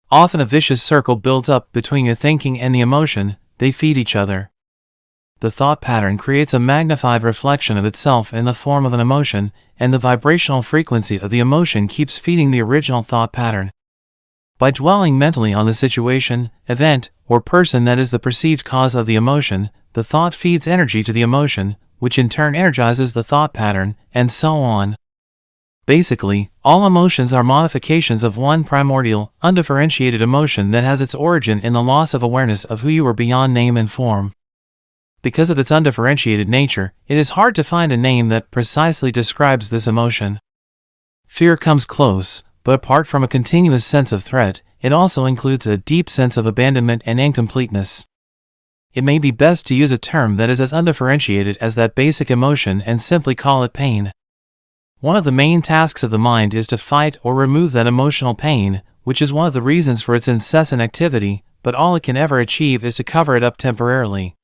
Often a vicious circle builds up between your thinking and the emotion, they feed each other. The thought pattern creates a magnified reflection of itself in the form of an emotion, and the vibrational frequency of the emotion keeps feeding the original thought pattern. By dwelling mentally on the situation, event, or person that is the perceived cause of the emotion, the thought feeds energy to the emotion, which in turn energizes the thought pattern, and so on. Basically, all emotions are modifications of one primordial, undifferentiated emotion that has its origin in the loss of awareness of who you are beyond name and form. Because of its undifferentiated nature, it is hard to find a name that precisely describes this emotion. Fear comes close, but apart from a continuous sense of threat, it also includes a deep sense of abandonment and incompleteness. It may be best to use a term that is as undifferentiated as that basic emotion and simply call it pain. One of the main tasks of the mind is to fight or remove that emotional pain, which is one of the reasons for its incessant activity, but all it can ever achieve is to cover it up temporarily.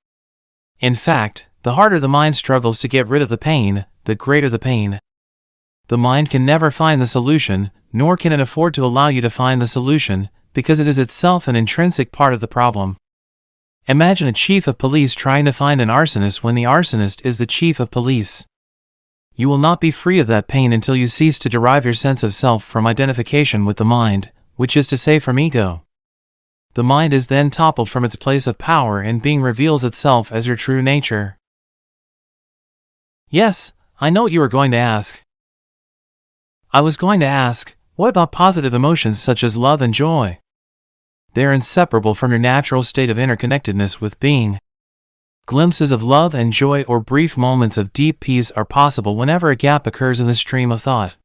In fact, the harder the mind struggles to get rid of the pain, the greater the pain. The mind can never find the solution, nor can it afford to allow you to find the solution, because it is itself an intrinsic part of the problem. Imagine a chief of police trying to find an arsonist when the arsonist is the chief of police. You will not be free of that pain until you cease to derive your sense of self from identification with the mind, which is to say from ego. The mind is then toppled from its place of power and being reveals itself as your true nature. Yes, I know what you were going to ask. I was going to ask, what about positive emotions such as love and joy? They are inseparable from your natural state of interconnectedness with being. Glimpses of love and joy or brief moments of deep peace are possible whenever a gap occurs in the stream of thought.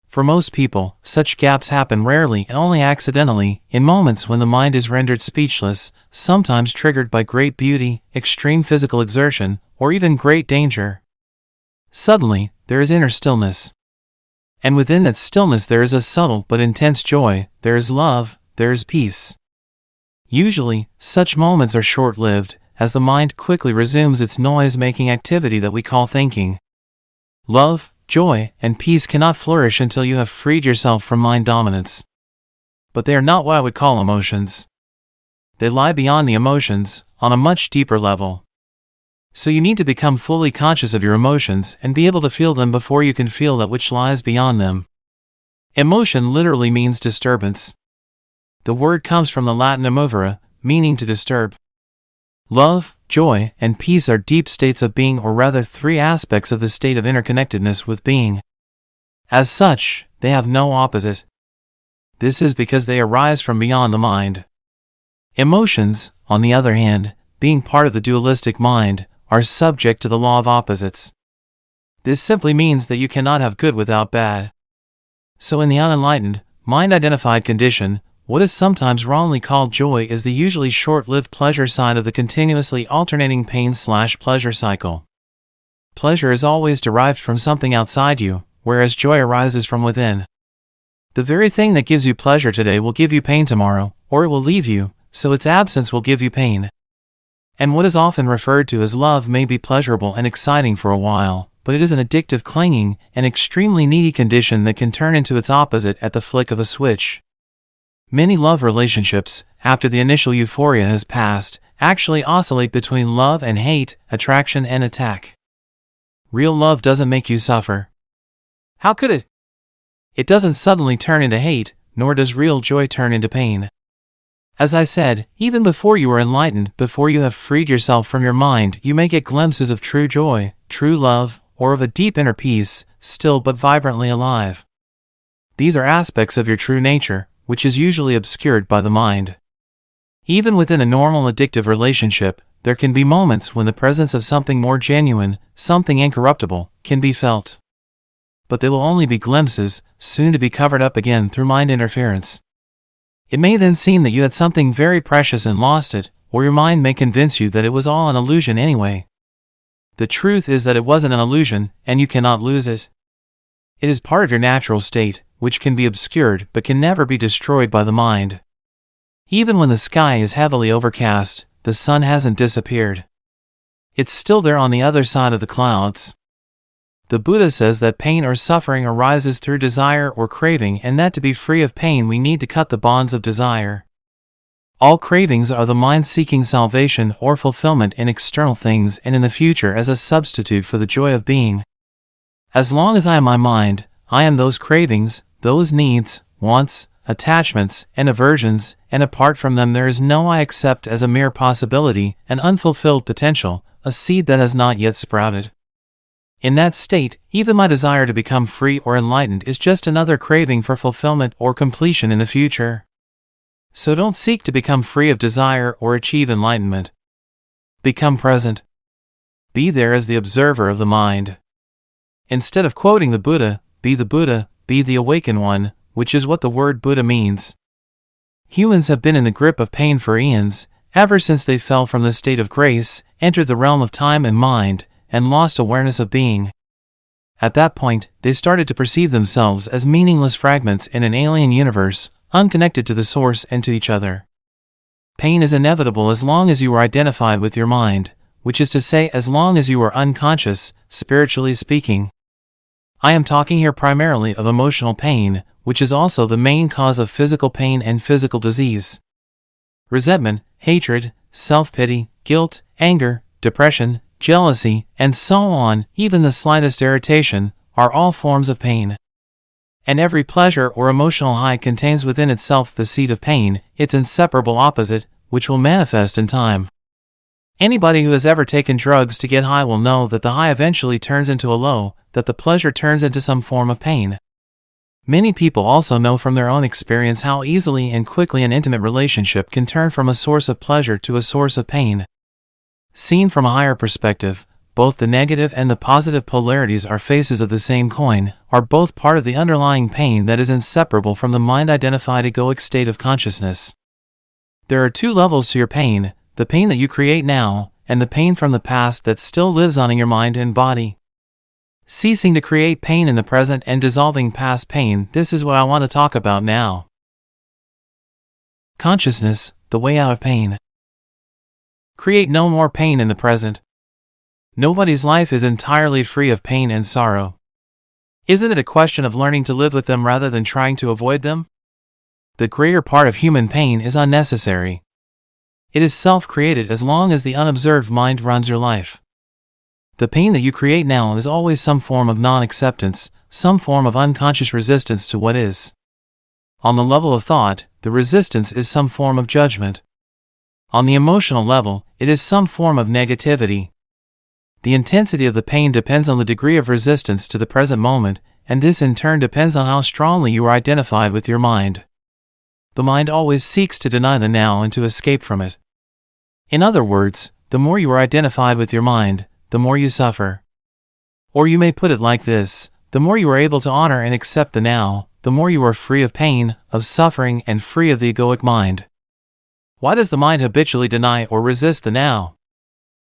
For most people, such gaps happen rarely and only accidentally, in moments when the mind is rendered speechless, sometimes triggered by great beauty, extreme physical exertion, or even great danger. Suddenly, there is inner stillness. And within that stillness there is a subtle but intense joy, there is love, there is peace. Usually, such moments are short-lived, as the mind quickly resumes its noise-making activity that we call thinking. Love, joy, and peace cannot flourish until you have freed yourself from mind dominance. But they are not what I would call emotions. They lie beyond the emotions, on a much deeper level. So you need to become fully conscious of your emotions and be able to feel them before you can feel that which lies beyond them. Emotion literally means disturbance. The word comes from the Latin emovere, meaning to disturb. Love, joy, and peace are deep states of being, or rather three aspects of the state of interconnectedness with being. As such, they have no opposite. This is because they arise from beyond the mind. Emotions, on the other hand, being part of the dualistic mind, are subject to the law of opposites. This simply means that you cannot have good without bad. So in the unenlightened, mind-identified condition, what is sometimes wrongly called joy is the usually short-lived pleasure side of the continuously alternating pain/pleasure cycle. Pleasure is always derived from something outside you, whereas joy arises from within. The very thing that gives you pleasure today will give you pain tomorrow, or it will leave you, so its absence will give you pain. And what is often referred to as love may be pleasurable and exciting for a while, but it is an addictive clinging, an extremely needy condition that can turn into its opposite at the flick of a switch. Many love relationships, after the initial euphoria has passed, actually oscillate between love and hate, attraction and attack. Real love doesn't make you suffer. How could it? It doesn't suddenly turn into hate, nor does real joy turn into pain. As I said, even before you are enlightened, before you have freed yourself from your mind, you may get glimpses of true joy, true love, or of a deep inner peace, still but vibrantly alive. These are aspects of your true nature, which is usually obscured by the mind. Even within a normal addictive relationship, there can be moments when the presence of something more genuine, something incorruptible, can be felt. But they will only be glimpses, soon to be covered up again through mind interference. It may then seem that you had something very precious and lost it, or your mind may convince you that it was all an illusion anyway. The truth is that it wasn't an illusion, and you cannot lose it. It is part of your natural state, which can be obscured but can never be destroyed by the mind. Even when the sky is heavily overcast, the sun hasn't disappeared. It's still there on the other side of the clouds. The Buddha says that pain or suffering arises through desire or craving, and that to be free of pain we need to cut the bonds of desire. All cravings are the mind seeking salvation or fulfillment in external things and in the future as a substitute for the joy of being. As long as I am my mind, I am those cravings, those needs, wants, attachments, and aversions, and apart from them there is no I except as a mere possibility, an unfulfilled potential, a seed that has not yet sprouted. In that state, even my desire to become free or enlightened is just another craving for fulfillment or completion in the future. So don't seek to become free of desire or achieve enlightenment. Become present. Be there as the observer of the mind. Instead of quoting the Buddha, be the awakened one, which is what the word Buddha means. Humans have been in the grip of pain for eons, ever since they fell from the state of grace, entered the realm of time and mind, and lost awareness of being. At that point, they started to perceive themselves as meaningless fragments in an alien universe, unconnected to the source and to each other. Pain is inevitable as long as you are identified with your mind, which is to say as long as you are unconscious, spiritually speaking. I am talking here primarily of emotional pain, which is also the main cause of physical pain and physical disease. Resentment, hatred, self-pity, guilt, anger, depression, jealousy, and so on, even the slightest irritation, are all forms of pain. And every pleasure or emotional high contains within itself the seed of pain, its inseparable opposite, which will manifest in time. Anybody who has ever taken drugs to get high will know that the high eventually turns into a low, that the pleasure turns into some form of pain. Many people also know from their own experience how easily and quickly an intimate relationship can turn from a source of pleasure to a source of pain. Seen from a higher perspective, both the negative and the positive polarities are faces of the same coin, are both part of the underlying pain that is inseparable from the mind-identified egoic state of consciousness. There are two levels to your pain, the pain that you create now, and the pain from the past that still lives on in your mind and body. Ceasing to create pain in the present and dissolving past pain, this is what I want to talk about now. Consciousness, the way out of pain. Create no more pain in the present. Nobody's life is entirely free of pain and sorrow. Isn't it a question of learning to live with them rather than trying to avoid them? The greater part of human pain is unnecessary. It is self-created as long as the unobserved mind runs your life. The pain that you create now is always some form of non-acceptance, some form of unconscious resistance to what is. On the level of thought, the resistance is some form of judgment. On the emotional level, it is some form of negativity. The intensity of the pain depends on the degree of resistance to the present moment, and this in turn depends on how strongly you are identified with your mind. The mind always seeks to deny the now and to escape from it. In other words, the more you are identified with your mind, the more you suffer. Or you may put it like this, the more you are able to honor and accept the now, the more you are free of pain, of suffering, and free of the egoic mind. Why does the mind habitually deny or resist the now?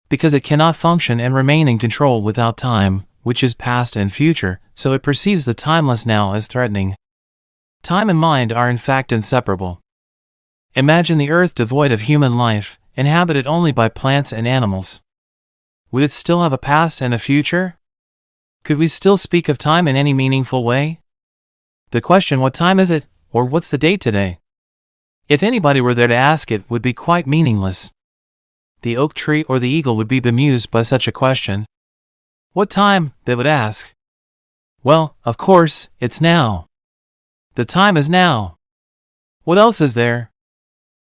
Because it cannot function and remain in control without time, which is past and future, so it perceives the timeless now as threatening. Time and mind are in fact inseparable. Imagine the earth devoid of human life, inhabited only by plants and animals. Would it still have a past and a future? Could we still speak of time in any meaningful way? The question, what time is it, or what's the date today? If anybody were there to ask it, would be quite meaningless. The oak tree or the eagle would be bemused by such a question. What time, they would ask. Well, of course, it's now. The time is now. What else is there?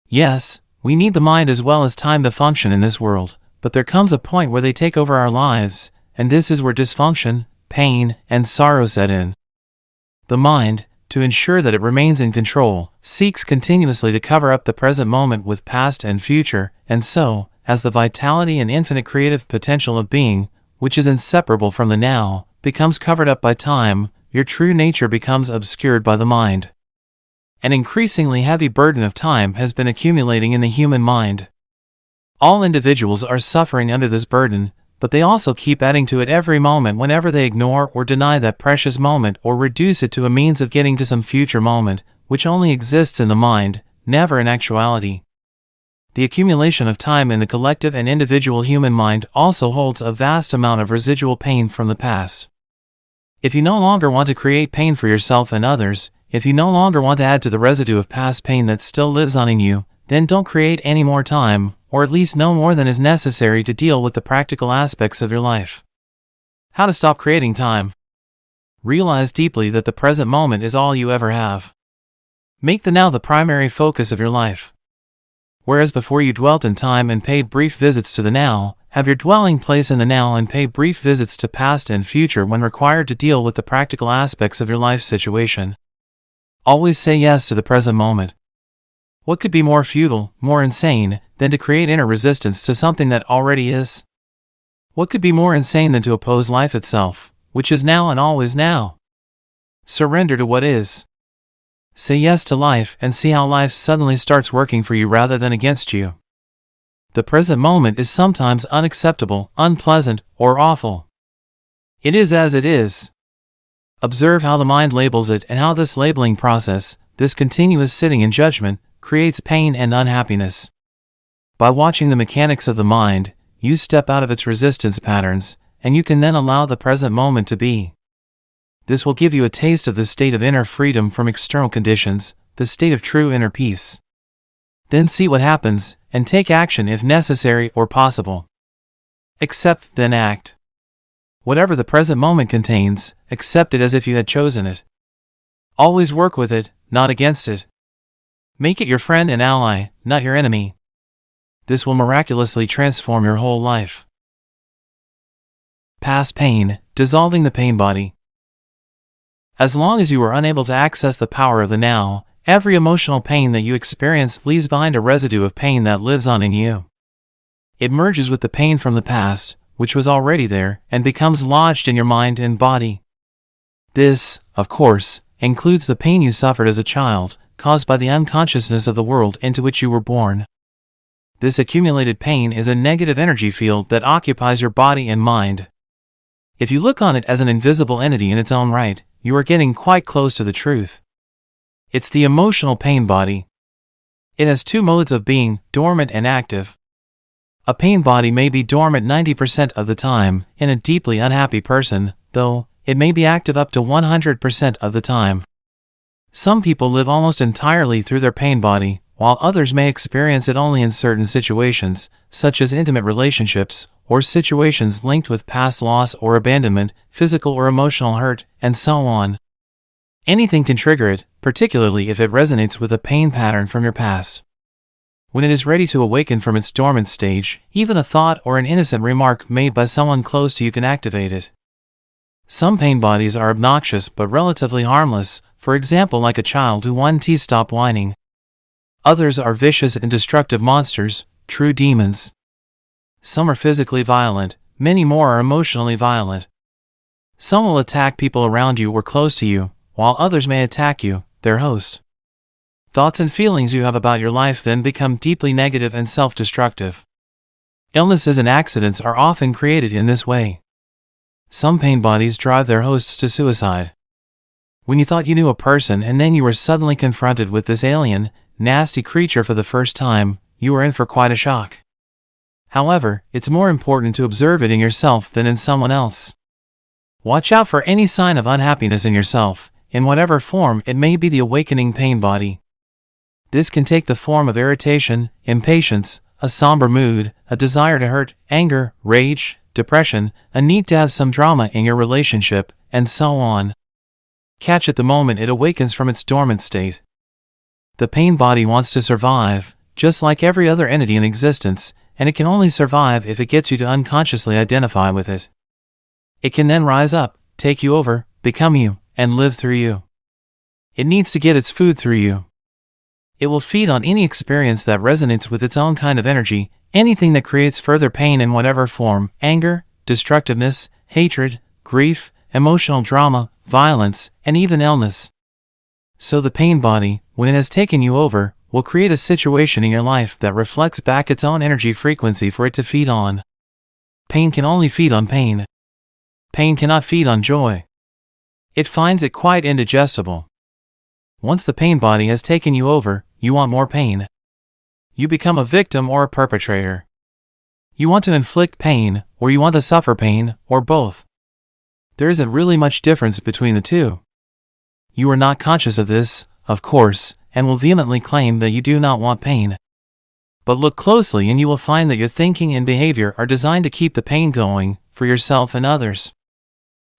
Yes, we need the mind as well as time to function in this world, but there comes a point where they take over our lives, and this is where dysfunction, pain, and sorrow set in. The mind, to ensure that it remains in control, seeks continuously to cover up the present moment with past and future, and so, as the vitality and infinite creative potential of being, which is inseparable from the now, becomes covered up by time, your true nature becomes obscured by the mind. An increasingly heavy burden of time has been accumulating in the human mind. All individuals are suffering under this burden, but they also keep adding to it every moment whenever they ignore or deny that precious moment or reduce it to a means of getting to some future moment, which only exists in the mind, never in actuality. The accumulation of time in the collective and individual human mind also holds a vast amount of residual pain from the past. If you no longer want to create pain for yourself and others, if you no longer want to add to the residue of past pain that still lives on in you, then don't create any more time, or at least no more than is necessary to deal with the practical aspects of your life. How to stop creating time? Realize deeply that the present moment is all you ever have. Make the now the primary focus of your life. Whereas before you dwelt in time and paid brief visits to the now, Have your dwelling place in the now and pay brief visits to past and future when required to deal with the practical aspects of your life situation. Always say yes to the present moment. What could be more futile, more insane, than to create inner resistance to something that already is? What could be more insane than to oppose life itself, which is now and always now? Surrender to what is. Say yes to life and see how life suddenly starts working for you rather than against you. The present moment is sometimes unacceptable, unpleasant, or awful. It is as it is. Observe how the mind labels it and how this labeling process, this continuous sitting in judgment, creates pain and unhappiness. By watching the mechanics of the mind, you step out of its resistance patterns, and you can then allow the present moment to be. This will give you a taste of the state of inner freedom from external conditions, the state of true inner peace. Then see what happens, and take action if necessary or possible. Accept, then act. Whatever the present moment contains, accept it as if you had chosen it. Always work with it, not against it. Make it your friend and ally, not your enemy. This will miraculously transform your whole life. Past pain, dissolving the pain body. As long as you are unable to access the power of the now, every emotional pain that you experience leaves behind a residue of pain that lives on in you. It merges with the pain from the past, which was already there, and becomes lodged in your mind and body. This, of course, includes the pain you suffered as a child, caused by the unconsciousness of the world into which you were born. This accumulated pain is a negative energy field that occupies your body and mind. If you look on it as an invisible entity in its own right, you are getting quite close to the truth. It's the emotional pain body. It has two modes of being, dormant and active. A pain body may be dormant 90% of the time in a deeply unhappy person, though it may be active up to 100% of the time. Some people live almost entirely through their pain body, while others may experience it only in certain situations, such as intimate relationships, or situations linked with past loss or abandonment, physical or emotional hurt, and so on. Anything can trigger it, particularly if it resonates with a pain pattern from your past. When it is ready to awaken from its dormant stage, even a thought or an innocent remark made by someone close to you can activate it. Some pain bodies are obnoxious but relatively harmless, for example like a child who won't stop whining. Others are vicious and destructive monsters, true demons. Some are physically violent, many more are emotionally violent. Some will attack people around you or close to you, while others may attack you, their host. Thoughts and feelings you have about your life then become deeply negative and self-destructive. Illnesses and accidents are often created in this way. Some pain bodies drive their hosts to suicide. When you thought you knew a person and then you were suddenly confronted with this alien, nasty creature for the first time, you were in for quite a shock. However, it's more important to observe it in yourself than in someone else. Watch out for any sign of unhappiness in yourself, in whatever form it may be the awakening pain body. This can take the form of irritation, impatience, a somber mood, a desire to hurt, anger, rage, depression, a need to have some drama in your relationship, and so on. Catch it the moment it awakens from its dormant state. The pain body wants to survive, just like every other entity in existence, and it can only survive if it gets you to unconsciously identify with it. It can then rise up, take you over, become you, and live through you. It needs to get its food through you. It will feed on any experience that resonates with its own kind of energy, anything that creates further pain in whatever form, anger, destructiveness, hatred, grief, emotional drama, violence, and even illness. So the pain body, when it has taken you over, will create a situation in your life that reflects back its own energy frequency for it to feed on. Pain can only feed on pain. Pain cannot feed on joy. It finds it quite indigestible. Once the pain body has taken you over, you want more pain. You become a victim or a perpetrator. You want to inflict pain, or you want to suffer pain, or both. There isn't really much difference between the two. You are not conscious of this, of course, and will vehemently claim that you do not want pain. But look closely and you will find that your thinking and behavior are designed to keep the pain going, for yourself and others.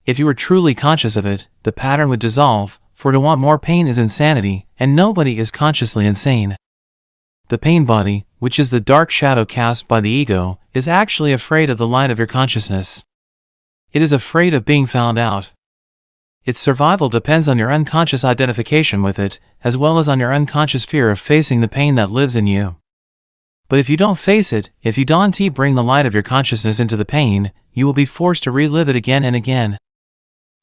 If you were truly conscious of it, the pattern would dissolve, for to want more pain is insanity, and nobody is consciously insane. The pain body, which is the dark shadow cast by the ego, is actually afraid of the light of your consciousness. It is afraid of being found out. Its survival depends on your unconscious identification with it, as well as on your unconscious fear of facing the pain that lives in you. But if you don't face it, if you don't bring the light of your consciousness into the pain, you will be forced to relive it again and again.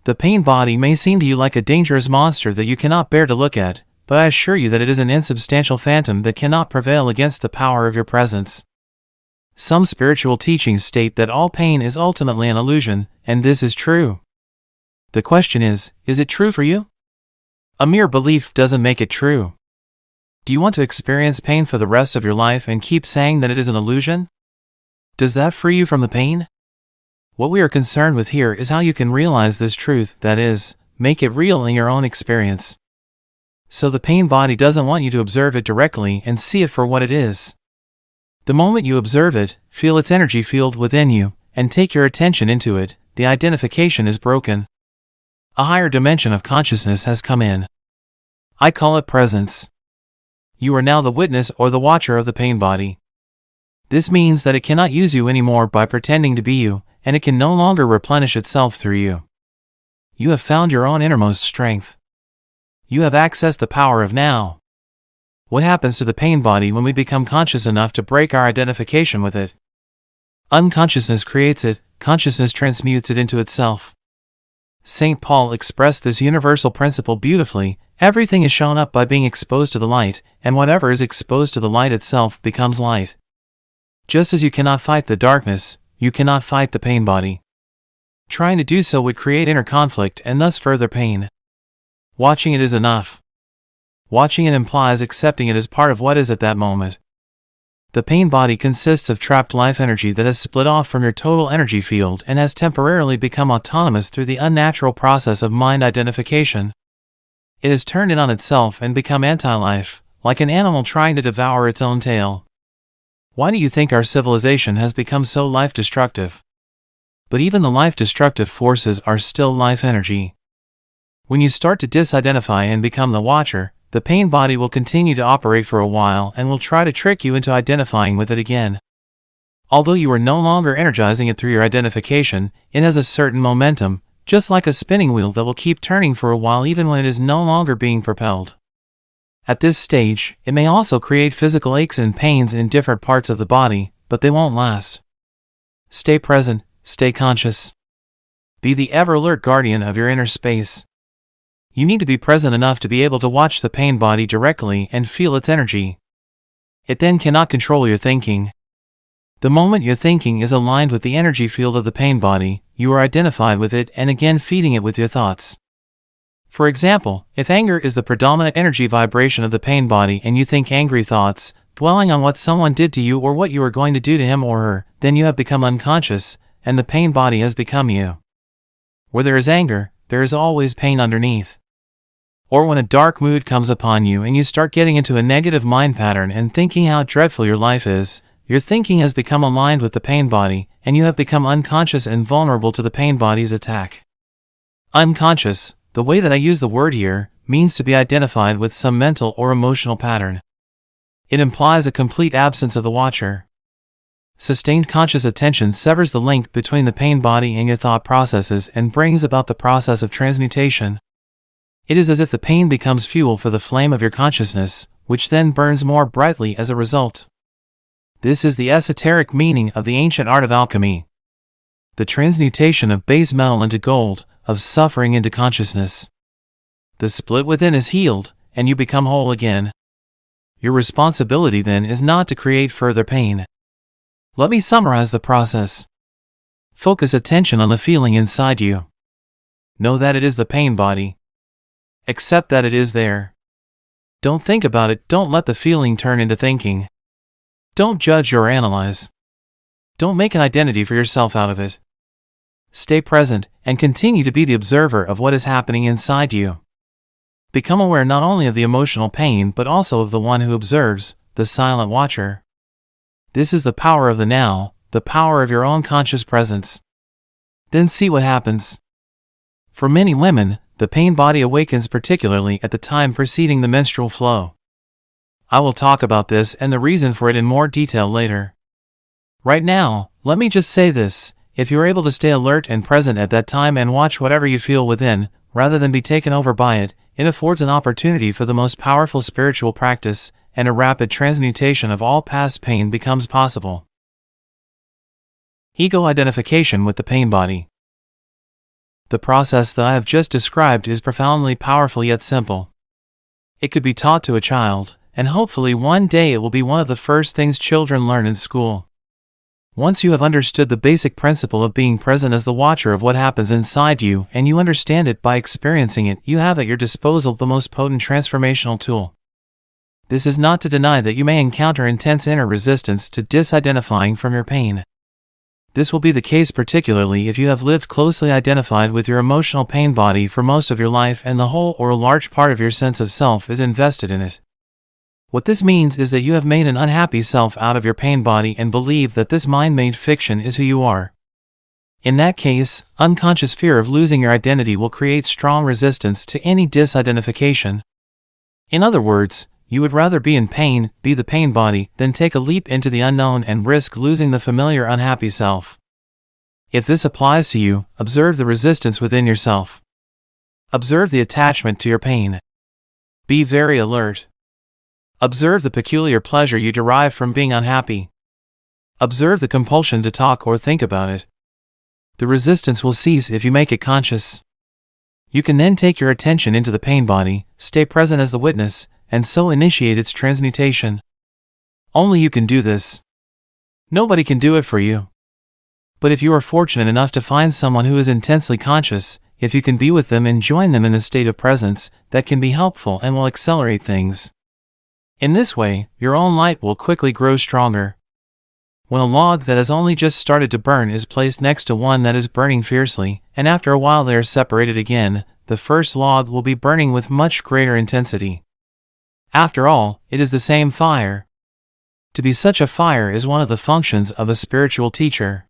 The pain body may seem to you like a dangerous monster that you cannot bear to look at, but I assure you that it is an insubstantial phantom that cannot prevail against the power of your presence. Some spiritual teachings state that all pain is ultimately an illusion, and this is true. The question is it true for you? A mere belief doesn't make it true. Do you want to experience pain for the rest of your life and keep saying that it is an illusion? Does that free you from the pain? What we are concerned with here is how you can realize this truth, that is, make it real in your own experience. So the pain body doesn't want you to observe it directly and see it for what it is. The moment you observe it, feel its energy field within you, and take your attention into it, the identification is broken. A higher dimension of consciousness has come in. I call it presence. You are now the witness or the watcher of the pain body. This means that it cannot use you anymore by pretending to be you, and it can no longer replenish itself through you. You have found your own innermost strength. You have accessed the power of now. What happens to the pain body when we become conscious enough to break our identification with it? Unconsciousness creates it, consciousness transmutes it into itself. St. Paul expressed this universal principle beautifully: everything is shown up by being exposed to the light, and whatever is exposed to the light itself becomes light. Just as you cannot fight the darkness, you cannot fight the pain body. Trying to do so would create inner conflict and thus further pain. Watching it is enough. Watching it implies accepting it as part of what is at that moment. The pain body consists of trapped life energy that has split off from your total energy field and has temporarily become autonomous through the unnatural process of mind identification. It has turned in on itself and become anti-life, like an animal trying to devour its own tail. Why do you think our civilization has become so life-destructive? But even the life-destructive forces are still life energy. When you start to disidentify and become the watcher, the pain body will continue to operate for a while and will try to trick you into identifying with it again. Although you are no longer energizing it through your identification, it has a certain momentum, just like a spinning wheel that will keep turning for a while even when it is no longer being propelled. At this stage, it may also create physical aches and pains in different parts of the body, but they won't last. Stay present, stay conscious. Be the ever-alert guardian of your inner space. You need to be present enough to be able to watch the pain body directly and feel its energy. It then cannot control your thinking. The moment your thinking is aligned with the energy field of the pain body, you are identified with it and again feeding it with your thoughts. For example, if anger is the predominant energy vibration of the pain body and you think angry thoughts, dwelling on what someone did to you or what you are going to do to him or her, then you have become unconscious, and the pain body has become you. Where there is anger, there is always pain underneath. Or when a dark mood comes upon you and you start getting into a negative mind pattern and thinking how dreadful your life is, your thinking has become aligned with the pain body, and you have become unconscious and vulnerable to the pain body's attack. Unconscious, the way that I use the word here, means to be identified with some mental or emotional pattern. It implies a complete absence of the watcher. Sustained conscious attention severs the link between the pain body and your thought processes and brings about the process of transmutation. It is as if the pain becomes fuel for the flame of your consciousness, which then burns more brightly as a result. This is the esoteric meaning of the ancient art of alchemy. The transmutation of base metal into gold, of suffering into consciousness. The split within is healed, and you become whole again. Your responsibility then is not to create further pain. Let me summarize the process. Focus attention on the feeling inside you. Know that it is the pain body. Accept that it is there. Don't think about it, don't let the feeling turn into thinking. Don't judge or analyze. Don't make an identity for yourself out of it. Stay present, and continue to be the observer of what is happening inside you. Become aware not only of the emotional pain but also of the one who observes, the silent watcher. This is the power of the now, the power of your own conscious presence. Then see what happens. For many women, the pain body awakens particularly at the time preceding the menstrual flow. I will talk about this and the reason for it in more detail later. Right now, let me just say this: if you are able to stay alert and present at that time and watch whatever you feel within, rather than be taken over by it, it affords an opportunity for the most powerful spiritual practice, and a rapid transmutation of all past pain becomes possible. Ego identification with the pain body. The process that I have just described is profoundly powerful yet simple. It could be taught to a child, and hopefully one day it will be one of the first things children learn in school. Once you have understood the basic principle of being present as the watcher of what happens inside you, and you understand it by experiencing it, you have at your disposal the most potent transformational tool. This is not to deny that you may encounter intense inner resistance to disidentifying from your pain. This will be the case particularly if you have lived closely identified with your emotional pain body for most of your life and the whole or a large part of your sense of self is invested in it. What this means is that you have made an unhappy self out of your pain body and believe that this mind-made fiction is who you are. In that case, unconscious fear of losing your identity will create strong resistance to any disidentification. In other words, you would rather be in pain, be the pain body, than take a leap into the unknown and risk losing the familiar unhappy self. If this applies to you, observe the resistance within yourself. Observe the attachment to your pain. Be very alert. Observe the peculiar pleasure you derive from being unhappy. Observe the compulsion to talk or think about it. The resistance will cease if you make it conscious. You can then take your attention into the pain body, stay present as the witness, and so initiate its transmutation. Only you can do this. Nobody can do it for you. But if you are fortunate enough to find someone who is intensely conscious, if you can be with them and join them in a state of presence, that can be helpful and will accelerate things. In this way, your own light will quickly grow stronger. When a log that has only just started to burn is placed next to one that is burning fiercely, and after a while they are separated again, the first log will be burning with much greater intensity. After all, it is the same fire. To be such a fire is one of the functions of a spiritual teacher.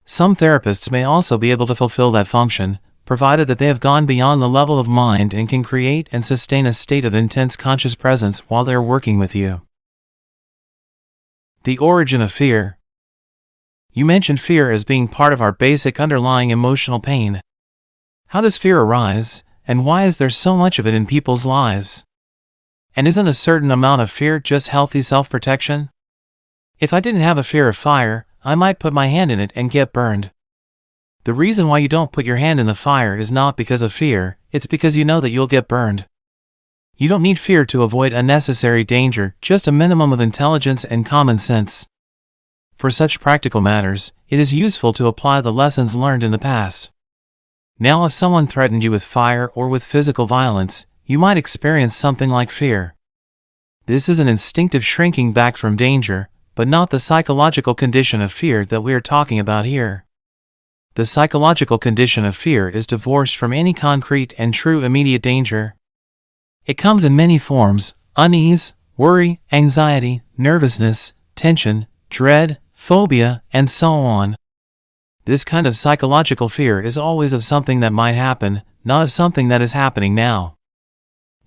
Some therapists may also be able to fulfill that function, provided that they have gone beyond the level of mind and can create and sustain a state of intense conscious presence while they are working with you. The origin of fear. You mentioned fear as being part of our basic underlying emotional pain. How does fear arise, and why is there so much of it in people's lives? And isn't a certain amount of fear just healthy self-protection? If I didn't have a fear of fire, I might put my hand in it and get burned. The reason why you don't put your hand in the fire is not because of fear, it's because you know that you'll get burned. You don't need fear to avoid unnecessary danger, just a minimum of intelligence and common sense. For such practical matters, it is useful to apply the lessons learned in the past. Now, if someone threatened you with fire or with physical violence, you might experience something like fear. This is an instinctive shrinking back from danger, but not the psychological condition of fear that we are talking about here. The psychological condition of fear is divorced from any concrete and true immediate danger. It comes in many forms: unease, worry, anxiety, nervousness, tension, dread, phobia, and so on. This kind of psychological fear is always of something that might happen, not of something that is happening now.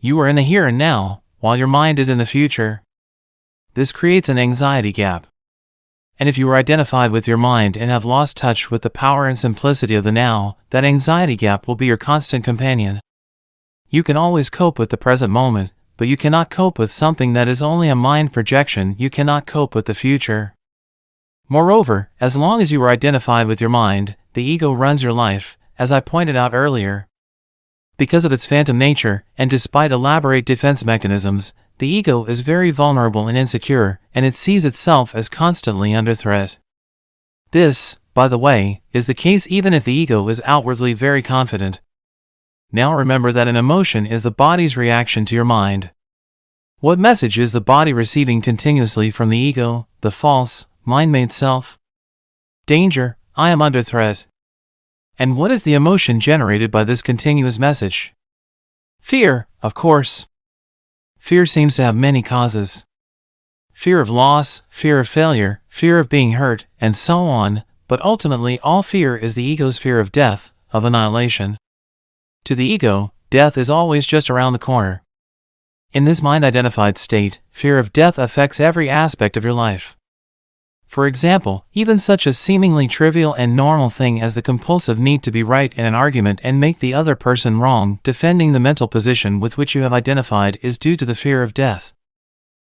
You are in the here and now, while your mind is in the future. This creates an anxiety gap. And if you are identified with your mind and have lost touch with the power and simplicity of the now, that anxiety gap will be your constant companion. You can always cope with the present moment, but you cannot cope with something that is only a mind projection. You cannot cope with the future. Moreover, as long as you are identified with your mind, the ego runs your life, as I pointed out earlier. Because of its phantom nature, and despite elaborate defense mechanisms, the ego is very vulnerable and insecure, and it sees itself as constantly under threat. This, by the way, is the case even if the ego is outwardly very confident. Now remember that an emotion is the body's reaction to your mind. What message is the body receiving continuously from the ego, the false, mind-made self? Danger, I am under threat. And what is the emotion generated by this continuous message? Fear, of course. Fear seems to have many causes. Fear of loss, fear of failure, fear of being hurt, and so on, but ultimately all fear is the ego's fear of death, of annihilation. To the ego, death is always just around the corner. In this mind-identified state, fear of death affects every aspect of your life. For example, even such a seemingly trivial and normal thing as the compulsive need to be right in an argument and make the other person wrong, defending the mental position with which you have identified, is due to the fear of death.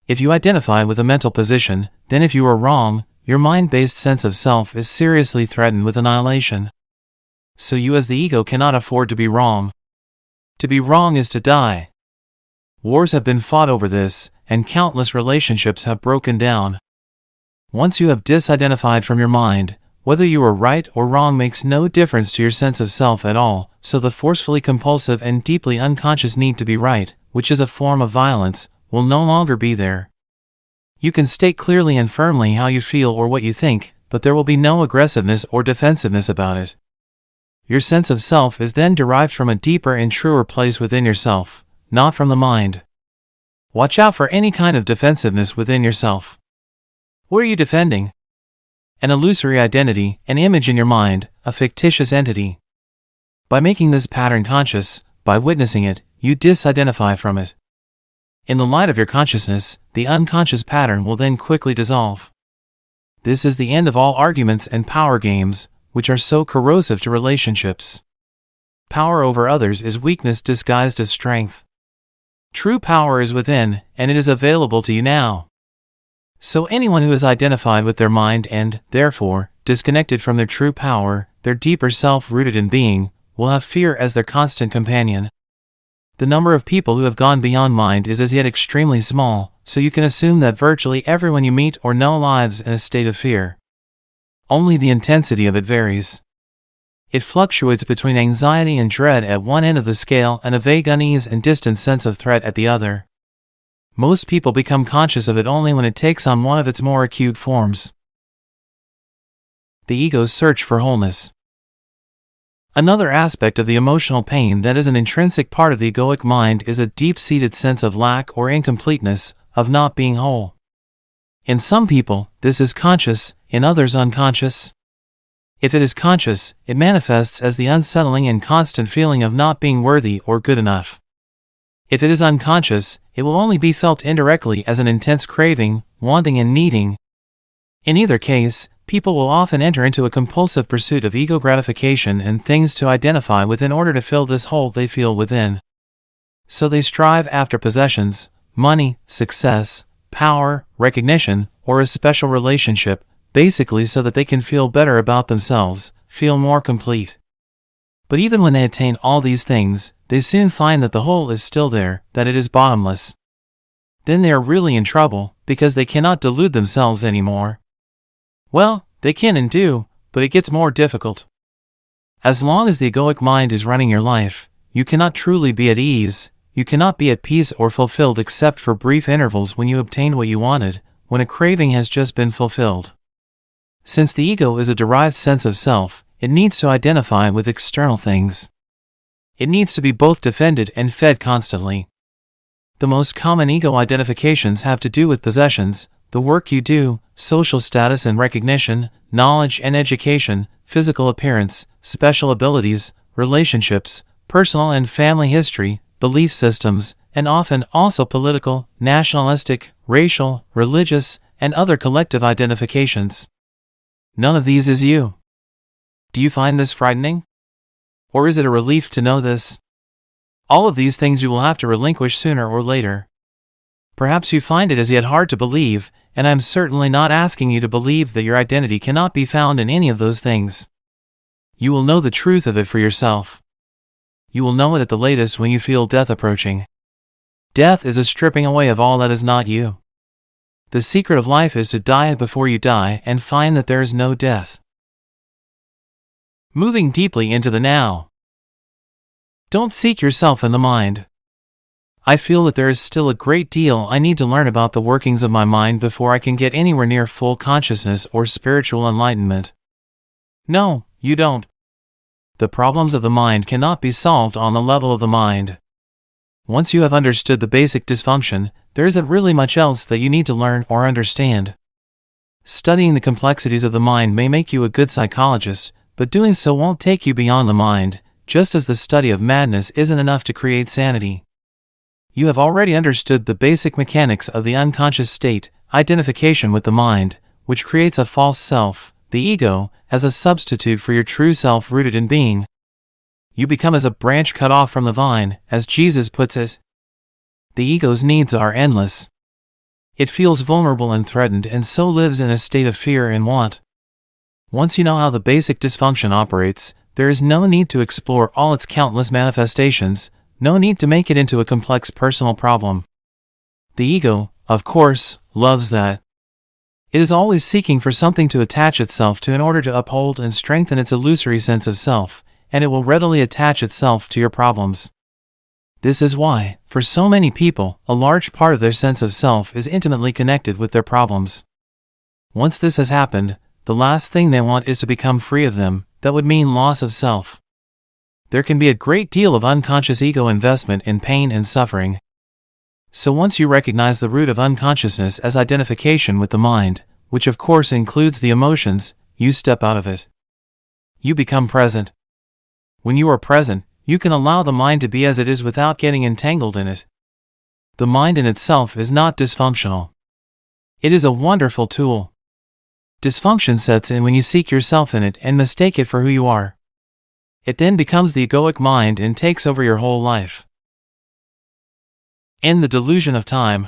If you identify with a mental position, then if you are wrong, your mind-based sense of self is seriously threatened with annihilation. So you as the ego cannot afford to be wrong. To be wrong is to die. Wars have been fought over this, and countless relationships have broken down. Once you have disidentified from your mind, whether you are right or wrong makes no difference to your sense of self at all, so the forcefully compulsive and deeply unconscious need to be right, which is a form of violence, will no longer be there. You can state clearly and firmly how you feel or what you think, but there will be no aggressiveness or defensiveness about it. Your sense of self is then derived from a deeper and truer place within yourself, not from the mind. Watch out for any kind of defensiveness within yourself. What are you defending? An illusory identity, an image in your mind, a fictitious entity. By making this pattern conscious, by witnessing it, you disidentify from it. In the light of your consciousness, the unconscious pattern will then quickly dissolve. This is the end of all arguments and power games, which are so corrosive to relationships. Power over others is weakness disguised as strength. True power is within, and it is available to you now. So anyone who is identified with their mind and, therefore, disconnected from their true power, their deeper self rooted in being, will have fear as their constant companion. The number of people who have gone beyond mind is as yet extremely small, so you can assume that virtually everyone you meet or know lives in a state of fear. Only the intensity of it varies. It fluctuates between anxiety and dread at one end of the scale and a vague unease and distant sense of threat at the other. Most people become conscious of it only when it takes on one of its more acute forms. The ego's search for wholeness. Another aspect of the emotional pain that is an intrinsic part of the egoic mind is a deep-seated sense of lack or incompleteness, of not being whole. In some people, this is conscious, in others unconscious. If it is conscious, it manifests as the unsettling and constant feeling of not being worthy or good enough. If it is unconscious, it will only be felt indirectly as an intense craving, wanting and needing. In either case, people will often enter into a compulsive pursuit of ego gratification and things to identify with in order to fill this hole they feel within. So they strive after possessions, money, success, power, recognition, or a special relationship, basically so that they can feel better about themselves, feel more complete. But even when they attain all these things, they soon find that the hole is still there, that it is bottomless. Then they are really in trouble, because they cannot delude themselves anymore. Well, they can and do, but it gets more difficult. As long as the egoic mind is running your life, you cannot truly be at ease, you cannot be at peace or fulfilled except for brief intervals when you obtained what you wanted, when a craving has just been fulfilled. Since the ego is a derived sense of self, it needs to identify with external things. It needs to be both defended and fed constantly. The most common ego identifications have to do with possessions, the work you do, social status and recognition, knowledge and education, physical appearance, special abilities, relationships, personal and family history, belief systems, and often also political, nationalistic, racial, religious, and other collective identifications. None of these is you. Do you find this frightening? Or is it a relief to know this? All of these things you will have to relinquish sooner or later. Perhaps you find it as yet hard to believe, and I am certainly not asking you to believe that your identity cannot be found in any of those things. You will know the truth of it for yourself. You will know it at the latest when you feel death approaching. Death is a stripping away of all that is not you. The secret of life is to die before you die and find that there is no death. Moving deeply into the now. Don't seek yourself in the mind. I feel that there is still a great deal I need to learn about the workings of my mind before I can get anywhere near full consciousness or spiritual enlightenment. No, you don't. The problems of the mind cannot be solved on the level of the mind. Once you have understood the basic dysfunction, there isn't really much else that you need to learn or understand. Studying the complexities of the mind may make you a good psychologist, but doing so won't take you beyond the mind, just as the study of madness isn't enough to create sanity. you have already understood the basic mechanics of the unconscious state, identification with the mind, which creates a false self, the ego, as a substitute for your true self rooted in being. You become as a branch cut off from the vine, as Jesus puts it. The ego's needs are endless. It feels vulnerable and threatened and so lives in a state of fear and want. Once you know how the basic dysfunction operates, there is no need to explore all its countless manifestations, no need to make it into a complex personal problem. The ego, of course, loves that. It is always seeking for something to attach itself to in order to uphold and strengthen its illusory sense of self, and it will readily attach itself to your problems. This is why, for so many people, a large part of their sense of self is intimately connected with their problems. Once this has happened, the last thing they want is to become free of them. That would mean loss of self. There can be a great deal of unconscious ego investment in pain and suffering. So once you recognize the root of unconsciousness as identification with the mind, which of course includes the emotions, you step out of it. You become present. When you are present, you can allow the mind to be as it is without getting entangled in it. The mind in itself is not dysfunctional. It is a wonderful tool. Dysfunction sets in when you seek yourself in it and mistake it for who you are. It then becomes the egoic mind and takes over your whole life. In the delusion of time,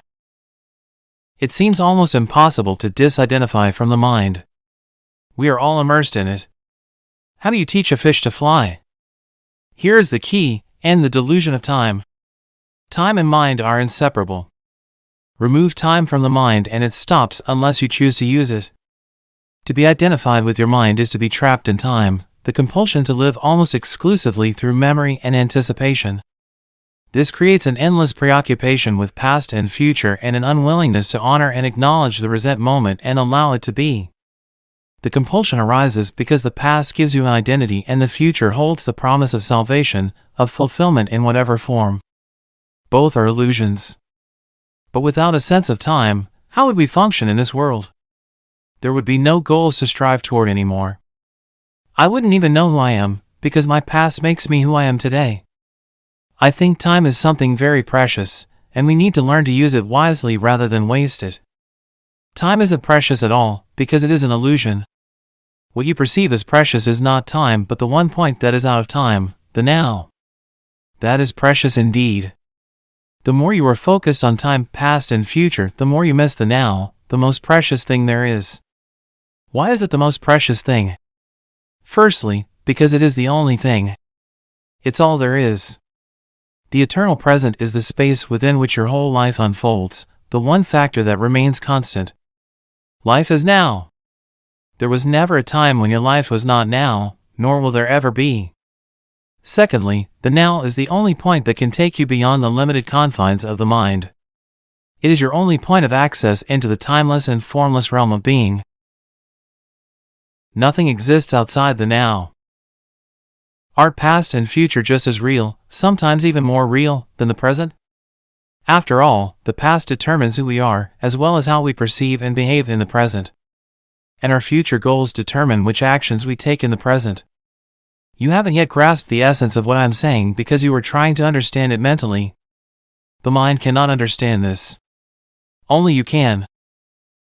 it seems almost impossible to disidentify from the mind. We are all immersed in it. How do you teach a fish to fly? Here is the key, in the delusion of time. Time and mind are inseparable. Remove time from the mind and it stops unless you choose to use it. To be identified with your mind is to be trapped in time, the compulsion to live almost exclusively through memory and anticipation. This creates an endless preoccupation with past and future and an unwillingness to honor and acknowledge the present moment and allow it to be. The compulsion arises because the past gives you an identity and the future holds the promise of salvation, of fulfillment in whatever form. Both are illusions. But without a sense of time, how would we function in this world? There would be no goals to strive toward anymore. I wouldn't even know who I am, because my past makes me who I am today. I think time is something very precious, and we need to learn to use it wisely rather than waste it. Time isn't precious at all, because it is an illusion. What you perceive as precious is not time but the one point that is out of time, the now. That is precious indeed. The more you are focused on time past and future, the more you miss the now, the most precious thing there is. Why is it the most precious thing? Firstly, because it is the only thing. It's all there is. The eternal present is the space within which your whole life unfolds, the one factor that remains constant. Life is now. There was never a time when your life was not now, nor will there ever be. Secondly, the now is the only point that can take you beyond the limited confines of the mind. It is your only point of access into the timeless and formless realm of being. Nothing exists outside the now. Are past and future just as real, sometimes even more real, than the present? After all, the past determines who we are, as well as how we perceive and behave in the present. And our future goals determine which actions we take in the present. You haven't yet grasped the essence of what I'm saying because you are trying to understand it mentally. The mind cannot understand this. Only you can.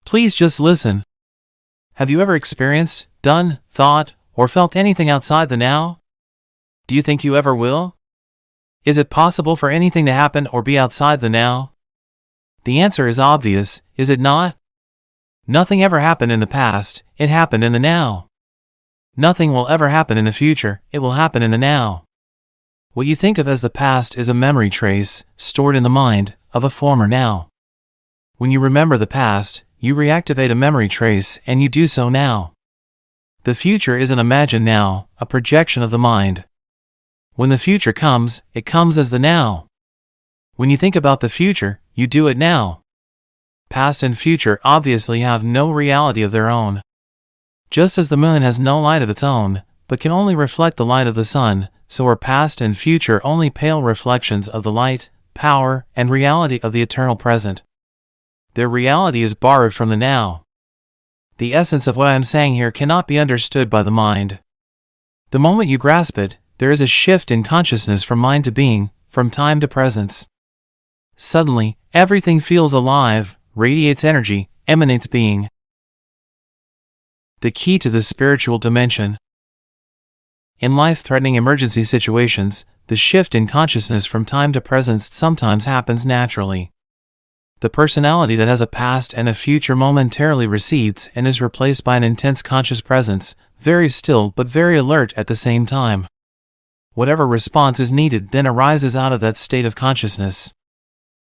Please just listen. Have you ever experienced, done, thought, or felt anything outside the now? Do you think you ever will? Is it possible for anything to happen or be outside the now? The answer is obvious, is it not? Nothing ever happened in the past, it happened in the now. Nothing will ever happen in the future, it will happen in the now. What you think of as the past is a memory trace, stored in the mind, of a former now. When you remember the past, you reactivate a memory trace and you do so now. The future is an imagined now, a projection of the mind. When the future comes, it comes as the now. When you think about the future, you do it now. Past and future obviously have no reality of their own. Just as the moon has no light of its own, but can only reflect the light of the sun, so are past and future only pale reflections of the light, power, and reality of the eternal present. Their reality is borrowed from the now. The essence of what I am saying here cannot be understood by the mind. The moment you grasp it, there is a shift in consciousness from mind to being, from time to presence. Suddenly, everything feels alive, radiates energy, emanates being. The key to the spiritual dimension. In life-threatening emergency situations, the shift in consciousness from time to presence sometimes happens naturally. The personality that has a past and a future momentarily recedes and is replaced by an intense conscious presence, very still but very alert at the same time. Whatever response is needed then arises out of that state of consciousness.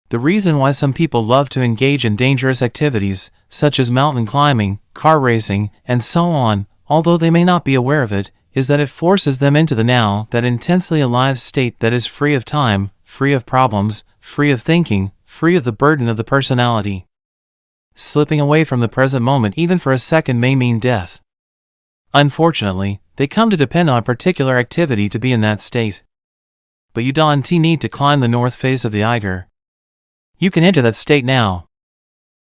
The reason why some people love to engage in dangerous activities, such as mountain climbing, car racing, and so on, although they may not be aware of it, is that it forces them into the now, that intensely alive state that is free of time, free of problems, free of thinking, free of the burden of the personality. Slipping away from the present moment even for a second may mean death. Unfortunately, they come to depend on a particular activity to be in that state. But you don't need to climb the north face of the Eiger. You can enter that state now.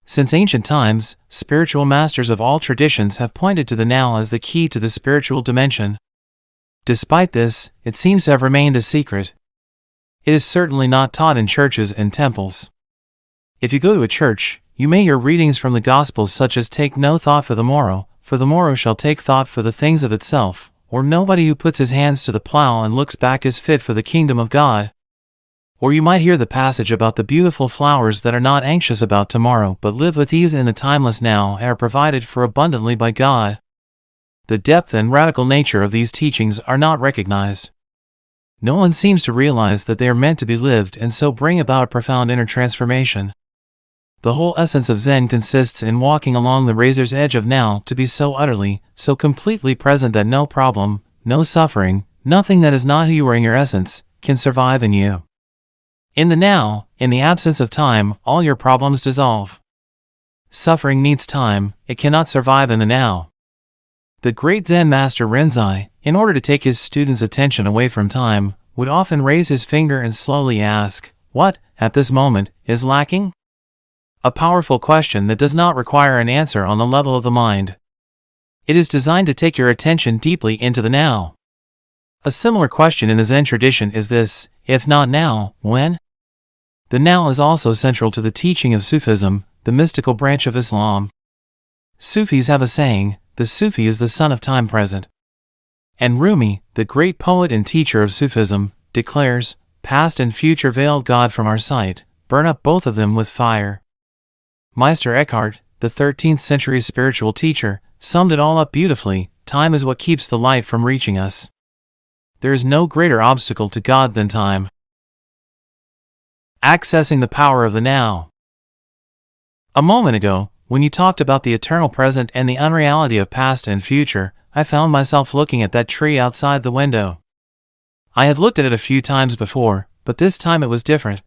Since ancient times, spiritual masters of all traditions have pointed to the now as the key to the spiritual dimension. Despite this, it seems to have remained a secret. It is certainly not taught in churches and temples. If you go to a church, you may hear readings from the Gospels such as "Take no thought for the morrow shall take thought for the things of itself," or "Nobody who puts his hands to the plow and looks back is fit for the kingdom of God." Or you might hear the passage about the beautiful flowers that are not anxious about tomorrow but live with ease in the timeless now and are provided for abundantly by God. The depth and radical nature of these teachings are not recognized. No one seems to realize that they are meant to be lived and so bring about a profound inner transformation. The whole essence of Zen consists in walking along the razor's edge of now, to be so utterly, so completely present that no problem, no suffering, nothing that is not who you are in your essence, can survive in you. In the now, in the absence of time, all your problems dissolve. Suffering needs time, it cannot survive in the now. The great Zen master Rinzai, in order to take his students' attention away from time, would often raise his finger and slowly ask, "What, at this moment, is lacking?" A powerful question that does not require an answer on the level of the mind. It is designed to take your attention deeply into the now. A similar question in the Zen tradition is this: if not now, when? The now is also central to the teaching of Sufism, the mystical branch of Islam. Sufis have a saying, "The Sufi is the son of time present." And Rumi, the great poet and teacher of Sufism, declares, "Past and future veiled God from our sight, burn up both of them with fire." Meister Eckhart, the 13th century spiritual teacher, summed it all up beautifully: time is what keeps the light from reaching us. There is no greater obstacle to God than time. Accessing the power of the now. A moment ago, when you talked about the eternal present and the unreality of past and future, I found myself looking at that tree outside the window. I had looked at it a few times before, but this time it was different.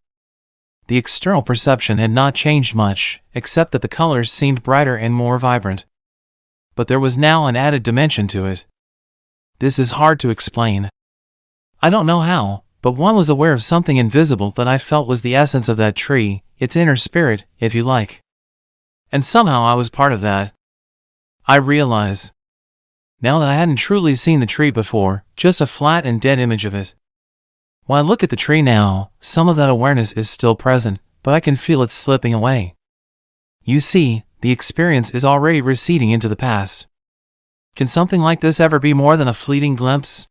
The external perception had not changed much, except that the colors seemed brighter and more vibrant. But there was now an added dimension to it. This is hard to explain. I don't know how, but one was aware of something invisible that I felt was the essence of that tree, its inner spirit, if you like. And somehow I was part of that. I realize now that I hadn't truly seen the tree before, just a flat and dead image of it. When I look at the tree now, some of that awareness is still present, but I can feel it slipping away. You see, the experience is already receding into the past. Can something like this ever be more than a fleeting glimpse?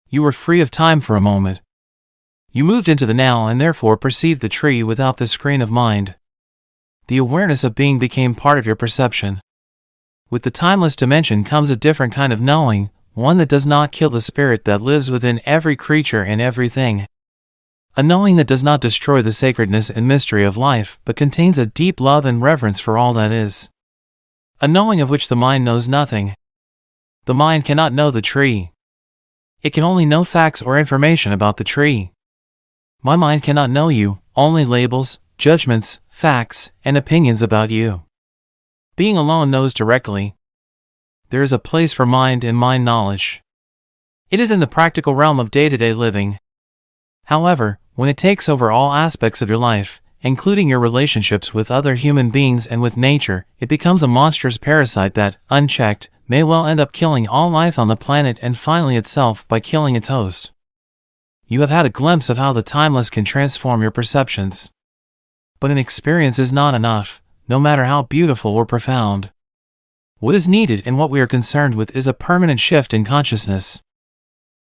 You were free of time for a moment. You moved into the now and therefore perceived the tree without the screen of mind. The awareness of being became part of your perception. With the timeless dimension comes a different kind of knowing, one that does not kill the spirit that lives within every creature and everything. A knowing that does not destroy the sacredness and mystery of life, but contains a deep love and reverence for all that is. A knowing of which the mind knows nothing. The mind cannot know the tree. It can only know facts or information about the tree. My mind cannot know you, only labels, judgments, facts, and opinions about you. Being alone knows directly. There is a place for mind and mind knowledge. It is in the practical realm of day-to-day living. However, when it takes over all aspects of your life, including your relationships with other human beings and with nature, it becomes a monstrous parasite that, unchecked, may well end up killing all life on the planet and finally itself by killing its host. You have had a glimpse of how the timeless can transform your perceptions. But an experience is not enough, no matter how beautiful or profound. What is needed and what we are concerned with is a permanent shift in consciousness.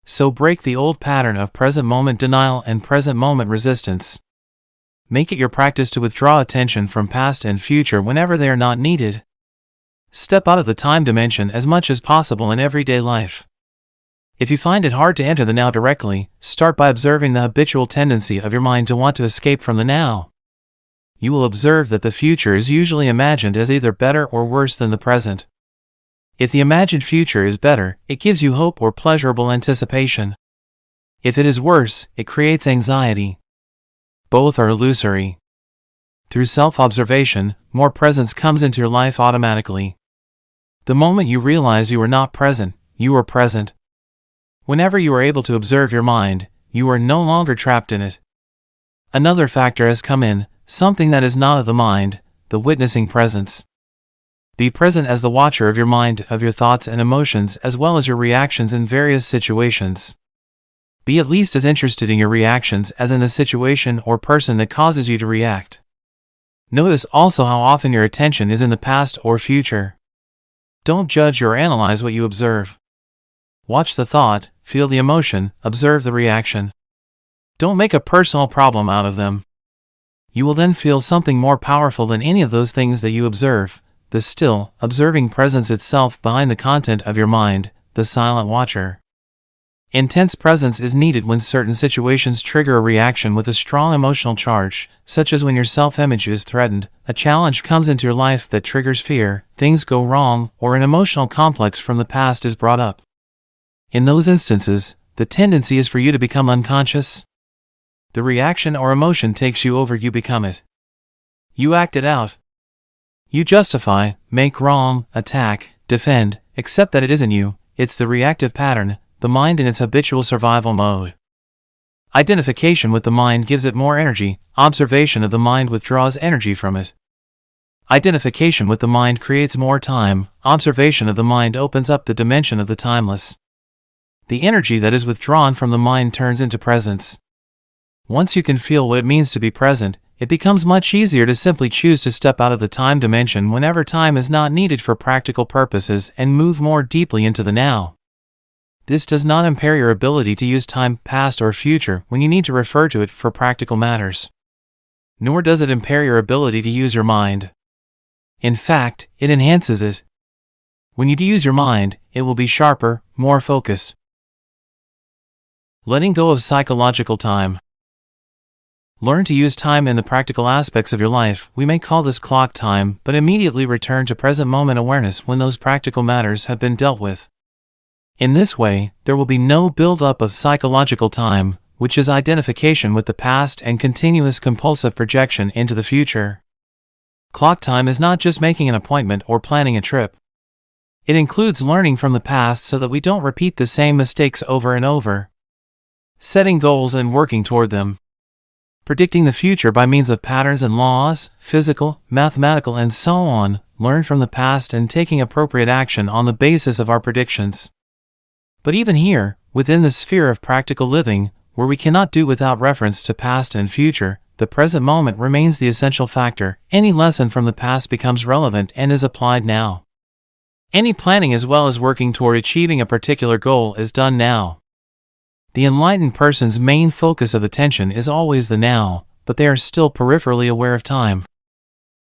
So break the old pattern of present moment denial and present moment resistance. Make it your practice to withdraw attention from past and future whenever they are not needed. Step out of the time dimension as much as possible in everyday life. If you find it hard to enter the now directly, start by observing the habitual tendency of your mind to want to escape from the now. You will observe that the future is usually imagined as either better or worse than the present. If the imagined future is better, it gives you hope or pleasurable anticipation. If it is worse, it creates anxiety. Both are illusory. Through self-observation, more presence comes into your life automatically. The moment you realize you are not present, you are present. Whenever you are able to observe your mind, you are no longer trapped in it. Another factor has come in, something that is not of the mind, the witnessing presence. Be present as the watcher of your mind, of your thoughts and emotions, as well as your reactions in various situations. Be at least as interested in your reactions as in the situation or person that causes you to react. Notice also how often your attention is in the past or future. Don't judge or analyze what you observe. Watch the thought, feel the emotion, observe the reaction. Don't make a personal problem out of them. You will then feel something more powerful than any of those things that you observe, the still, observing presence itself behind the content of your mind, the silent watcher. Intense presence is needed when certain situations trigger a reaction with a strong emotional charge, such as when your self-image is threatened, a challenge comes into your life that triggers fear, things go wrong, or an emotional complex from the past is brought up. In those instances, the tendency is for you to become unconscious. The reaction or emotion takes you over, you become it. You act it out. You justify, make wrong, attack, defend, except that it isn't you, it's the reactive pattern, the mind in its habitual survival mode. Identification with the mind gives it more energy, observation of the mind withdraws energy from it. Identification with the mind creates more time, observation of the mind opens up the dimension of the timeless. The energy that is withdrawn from the mind turns into presence. Once you can feel what it means to be present, it becomes much easier to simply choose to step out of the time dimension whenever time is not needed for practical purposes and move more deeply into the now. This does not impair your ability to use time, past or future, when you need to refer to it for practical matters. Nor does it impair your ability to use your mind. In fact, it enhances it. When you use your mind, it will be sharper, more focused. Letting go of psychological time. Learn to use time in the practical aspects of your life. We may call this clock time, but immediately return to present moment awareness when those practical matters have been dealt with. In this way, there will be no build-up of psychological time, which is identification with the past and continuous compulsive projection into the future. Clock time is not just making an appointment or planning a trip. It includes learning from the past so that we don't repeat the same mistakes over and over. Setting goals and working toward them. Predicting the future by means of patterns and laws, physical, mathematical, and so on, learn from the past and taking appropriate action on the basis of our predictions. But even here, within the sphere of practical living, where we cannot do without reference to past and future, the present moment remains the essential factor. Any lesson from the past becomes relevant and is applied now. Any planning as well as working toward achieving a particular goal is done now. The enlightened person's main focus of attention is always the now, but they are still peripherally aware of time.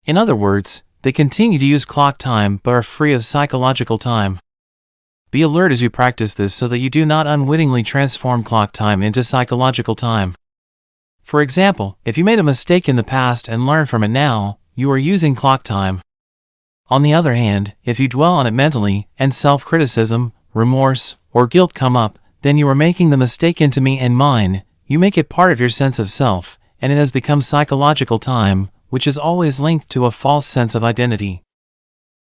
In other words, they continue to use clock time but are free of psychological time. Be alert as you practice this so that you do not unwittingly transform clock time into psychological time. For example, if you made a mistake in the past and learn from it now, you are using clock time. On the other hand, if you dwell on it mentally, and self-criticism, remorse, or guilt come up, then you are making the mistake into me and mine, you make it part of your sense of self, and it has become psychological time, which is always linked to a false sense of identity.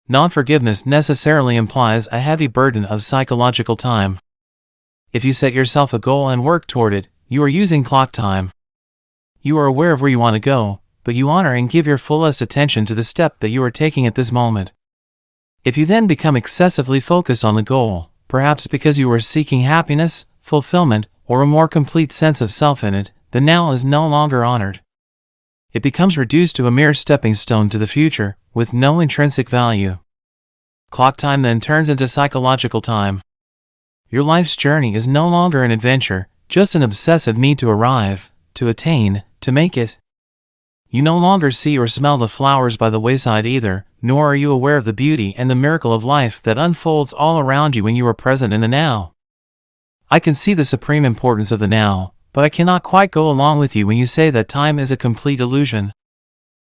Non-forgiveness necessarily implies a heavy burden of psychological time. If you set yourself a goal and work toward it, you are using clock time. You are aware of where you want to go, but you honor and give your fullest attention to the step that you are taking at this moment. If you then become excessively focused on the goal, perhaps because you are seeking happiness, fulfillment, or a more complete sense of self in it, the now is no longer honored. It becomes reduced to a mere stepping stone to the future, with no intrinsic value. Clock time then turns into psychological time. Your life's journey is no longer an adventure, just an obsessive need to arrive, to attain, to make it. You no longer see or smell the flowers by the wayside either, nor are you aware of the beauty and the miracle of life that unfolds all around you when you are present in the now. I can see the supreme importance of the now, but I cannot quite go along with you when you say that time is a complete illusion.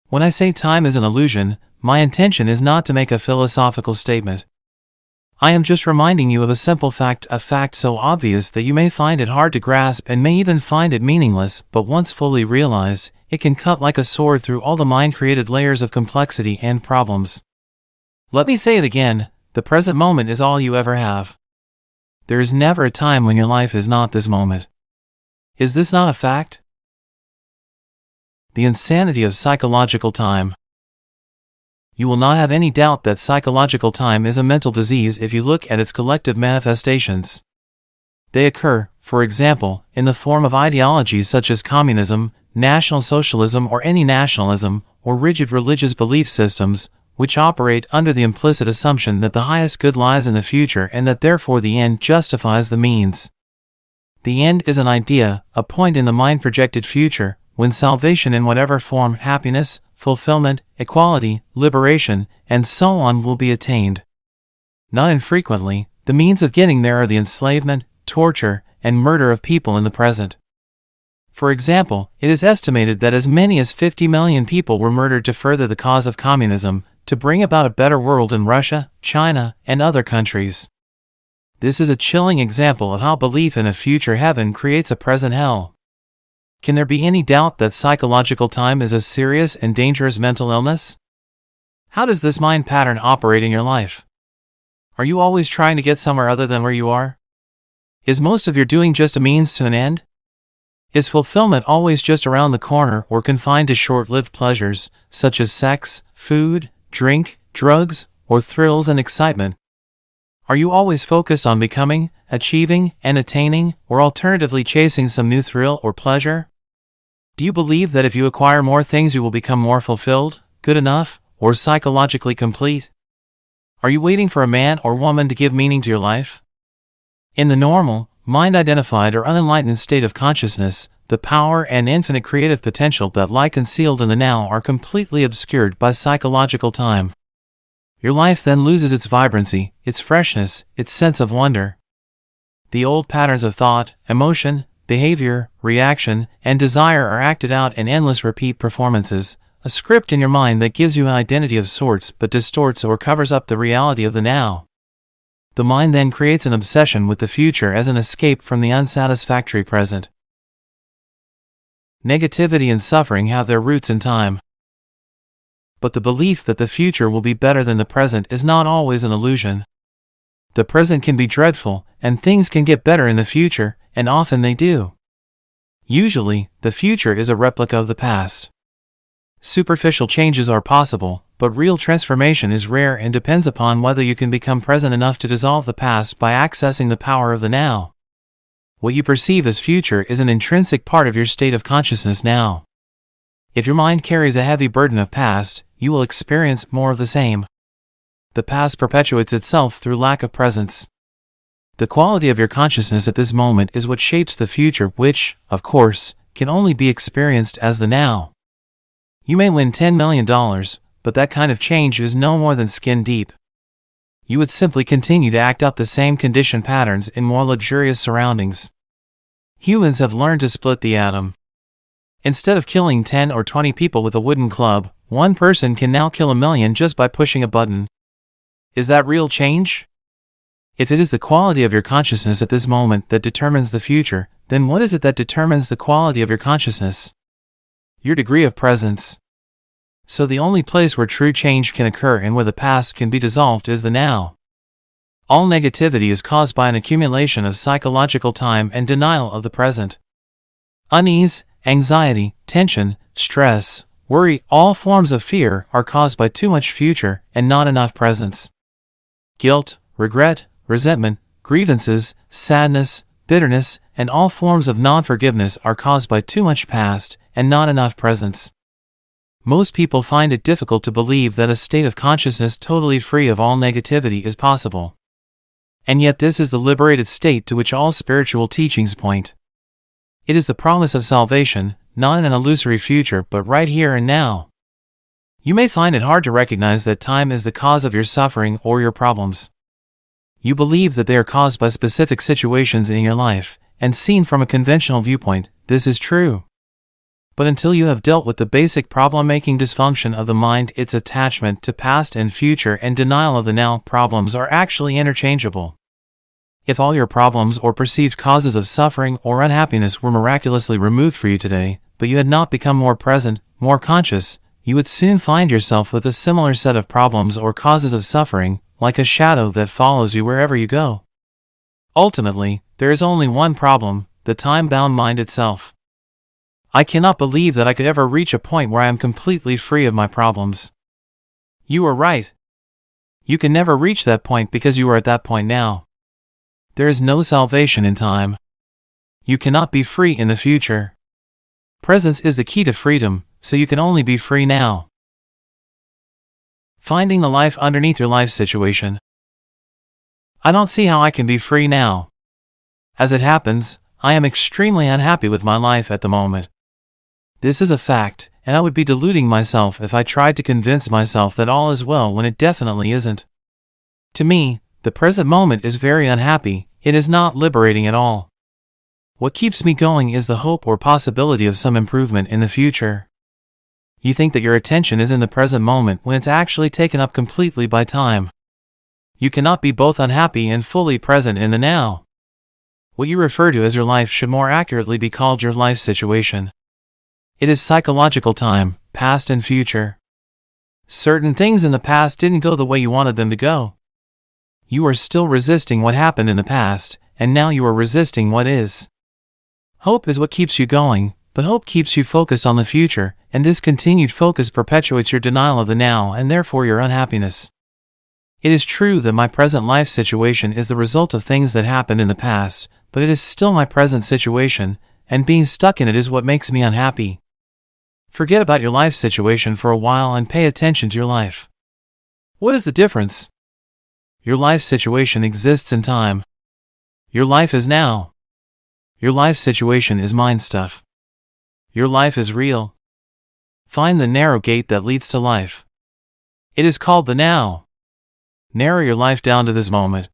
When I say time is an illusion, my intention is not to make a philosophical statement. I am just reminding you of a simple fact, a fact so obvious that you may find it hard to grasp and may even find it meaningless, but once fully realized, it can cut like a sword through all the mind-created layers of complexity and problems. Let me say it again, the present moment is all you ever have. There is never a time when your life is not this moment. Is this not a fact? The insanity of psychological time. You will not have any doubt that psychological time is a mental disease if you look at its collective manifestations. They occur, for example, in the form of ideologies such as communism, National Socialism or any nationalism, or rigid religious belief systems, which operate under the implicit assumption that the highest good lies in the future and that therefore the end justifies the means. The end is an idea, a point in the mind-projected future, when salvation in whatever form, happiness, fulfillment, equality, liberation, and so on will be attained. Not infrequently, the means of getting there are the enslavement, torture, and murder of people in the present. For example, it is estimated that as many as 50 million people were murdered to further the cause of communism, to bring about a better world in Russia, China, and other countries. This is a chilling example of how belief in a future heaven creates a present hell. Can there be any doubt that psychological time is a serious and dangerous mental illness? How does this mind pattern operate in your life? Are you always trying to get somewhere other than where you are? Is most of your doing just a means to an end? Is fulfillment always just around the corner or confined to short-lived pleasures, such as sex, food, drink, drugs, or thrills and excitement? Are you always focused on becoming, achieving, and attaining, or alternatively chasing some new thrill or pleasure? Do you believe that if you acquire more things you will become more fulfilled, good enough, or psychologically complete? Are you waiting for a man or woman to give meaning to your life? In the normal, mind-identified or unenlightened state of consciousness, the power and infinite creative potential that lie concealed in the now are completely obscured by psychological time. Your life then loses its vibrancy, its freshness, its sense of wonder. The old patterns of thought, emotion, behavior, reaction, and desire are acted out in endless repeat performances, a script in your mind that gives you an identity of sorts but distorts or covers up the reality of the now. The mind then creates an obsession with the future as an escape from the unsatisfactory present. Negativity and suffering have their roots in time. But the belief that the future will be better than the present is not always an illusion. The present can be dreadful, and things can get better in the future, and often they do. Usually, the future is a replica of the past. Superficial changes are possible, but real transformation is rare and depends upon whether you can become present enough to dissolve the past by accessing the power of the now. What you perceive as future is an intrinsic part of your state of consciousness now. If your mind carries a heavy burden of past, you will experience more of the same. The past perpetuates itself through lack of presence. The quality of your consciousness at this moment is what shapes the future, which, of course, can only be experienced as the now. You may win $10 million, but that kind of change is no more than skin deep. You would simply continue to act out the same conditioned patterns in more luxurious surroundings. Humans have learned to split the atom. Instead of killing 10 or 20 people with a wooden club, one person can now kill 1,000,000 just by pushing a button. Is that real change? If it is the quality of your consciousness at this moment that determines the future, then what is it that determines the quality of your consciousness? Your degree of presence. So the only place where true change can occur and where the past can be dissolved is the now. All negativity is caused by an accumulation of psychological time and denial of the present. Unease, anxiety, tension, stress, worry, all forms of fear are caused by too much future and not enough presence. Guilt, regret, resentment, grievances, sadness, bitterness, and all forms of non-forgiveness are caused by too much past and not enough presence. Most people find it difficult to believe that a state of consciousness totally free of all negativity is possible. And yet this is the liberated state to which all spiritual teachings point. It is the promise of salvation, not in an illusory future but right here and now. You may find it hard to recognize that time is the cause of your suffering or your problems. You believe that they are caused by specific situations in your life, and seen from a conventional viewpoint, this is true. But until you have dealt with the basic problem-making dysfunction of the mind, its attachment to past and future and denial of the now, problems are actually interchangeable. If all your problems or perceived causes of suffering or unhappiness were miraculously removed for you today, but you had not become more present, more conscious, you would soon find yourself with a similar set of problems or causes of suffering, like a shadow that follows you wherever you go. Ultimately, there is only one problem, the time-bound mind itself. I cannot believe that I could ever reach a point where I am completely free of my problems. You are right. You can never reach that point because you are at that point now. There is no salvation in time. You cannot be free in the future. Presence is the key to freedom, so you can only be free now. Finding the life underneath your life situation. I don't see how I can be free now. As it happens, I am extremely unhappy with my life at the moment. This is a fact, and I would be deluding myself if I tried to convince myself that all is well when it definitely isn't. To me, the present moment is very unhappy, it is not liberating at all. What keeps me going is the hope or possibility of some improvement in the future. You think that your attention is in the present moment when it's actually taken up completely by time. You cannot be both unhappy and fully present in the now. What you refer to as your life should more accurately be called your life situation. It is psychological time, past and future. Certain things in the past didn't go the way you wanted them to go. You are still resisting what happened in the past, and now you are resisting what is. Hope is what keeps you going, but hope keeps you focused on the future, and this continued focus perpetuates your denial of the now and therefore your unhappiness. It is true that my present life situation is the result of things that happened in the past, but it is still my present situation, and being stuck in it is what makes me unhappy. Forget about your life situation for a while and pay attention to your life. What is the difference? Your life situation exists in time. Your life is now. Your life situation is mind stuff. Your life is real. Find the narrow gate that leads to life. It is called the now. Narrow your life down to this moment.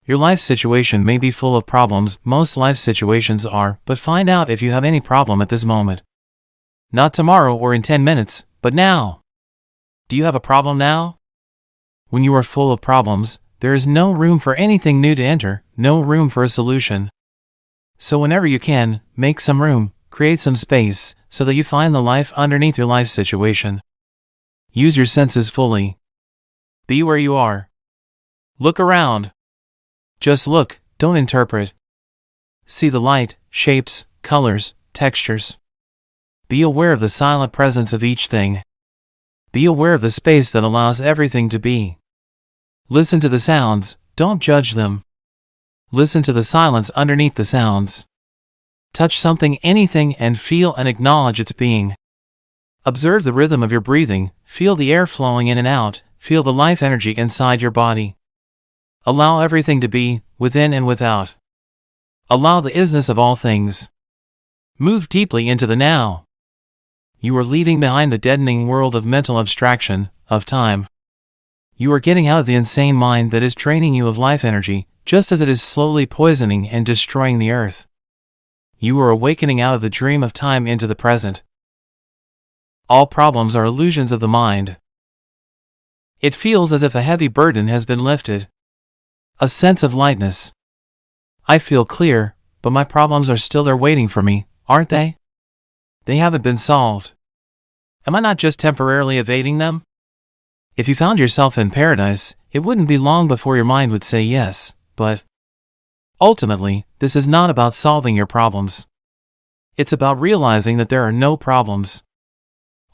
Your life situation may be full of problems, most life situations are, but find out if you have any problem at this moment. Not tomorrow or in 10 minutes, but now. Do you have a problem now? When you are full of problems, there is no room for anything new to enter, no room for a solution. So whenever you can, make some room, create some space, so that you find the life underneath your life situation. Use your senses fully. Be where you are. Look around. Just look, don't interpret. See the light, shapes, colors, textures. Be aware of the silent presence of each thing. Be aware of the space that allows everything to be. Listen to the sounds, don't judge them. Listen to the silence underneath the sounds. Touch something, anything, and feel and acknowledge its being. Observe the rhythm of your breathing, feel the air flowing in and out, feel the life energy inside your body. Allow everything to be, within and without. Allow the isness of all things. Move deeply into the now. You are leaving behind the deadening world of mental abstraction, of time. You are getting out of the insane mind that is draining you of life energy, just as it is slowly poisoning and destroying the earth. You are awakening out of the dream of time into the present. All problems are illusions of the mind. It feels as if a heavy burden has been lifted. A sense of lightness. I feel clear, but my problems are still there waiting for me, aren't they? They haven't been solved. Am I not just temporarily evading them? If you found yourself in paradise, it wouldn't be long before your mind would say yes, but ultimately, this is not about solving your problems. It's about realizing that there are no problems.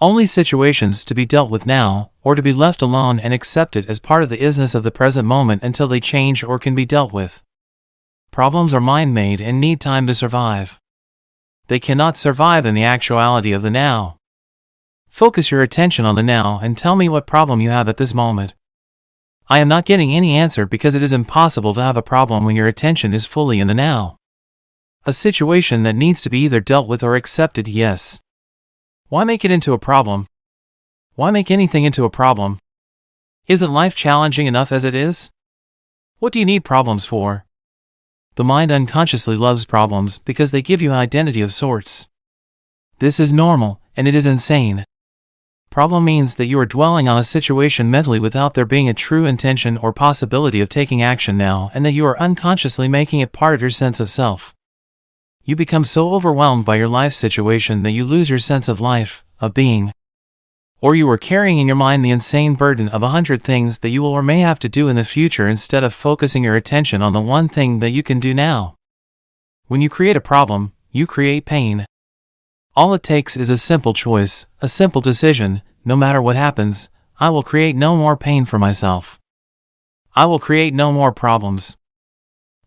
Only situations to be dealt with now, or to be left alone and accepted as part of the isness of the present moment until they change or can be dealt with. Problems are mind-made and need time to survive. They cannot survive in the actuality of the now. Focus your attention on the now and tell me what problem you have at this moment. I am not getting any answer because it is impossible to have a problem when your attention is fully in the now. A situation that needs to be either dealt with or accepted, yes. Why make it into a problem? Why make anything into a problem? Isn't life challenging enough as it is? What do you need problems for? The mind unconsciously loves problems because they give you an identity of sorts. This is normal, and it is insane. Problem means that you are dwelling on a situation mentally without there being a true intention or possibility of taking action now, and that you are unconsciously making it part of your sense of self. You become so overwhelmed by your life situation that you lose your sense of life, of being. Or you are carrying in your mind the insane burden of 100 things that you will or may have to do in the future instead of focusing your attention on the one thing that you can do now. When you create a problem, you create pain. All it takes is a simple choice, a simple decision. No matter what happens, I will create no more pain for myself. I will create no more problems.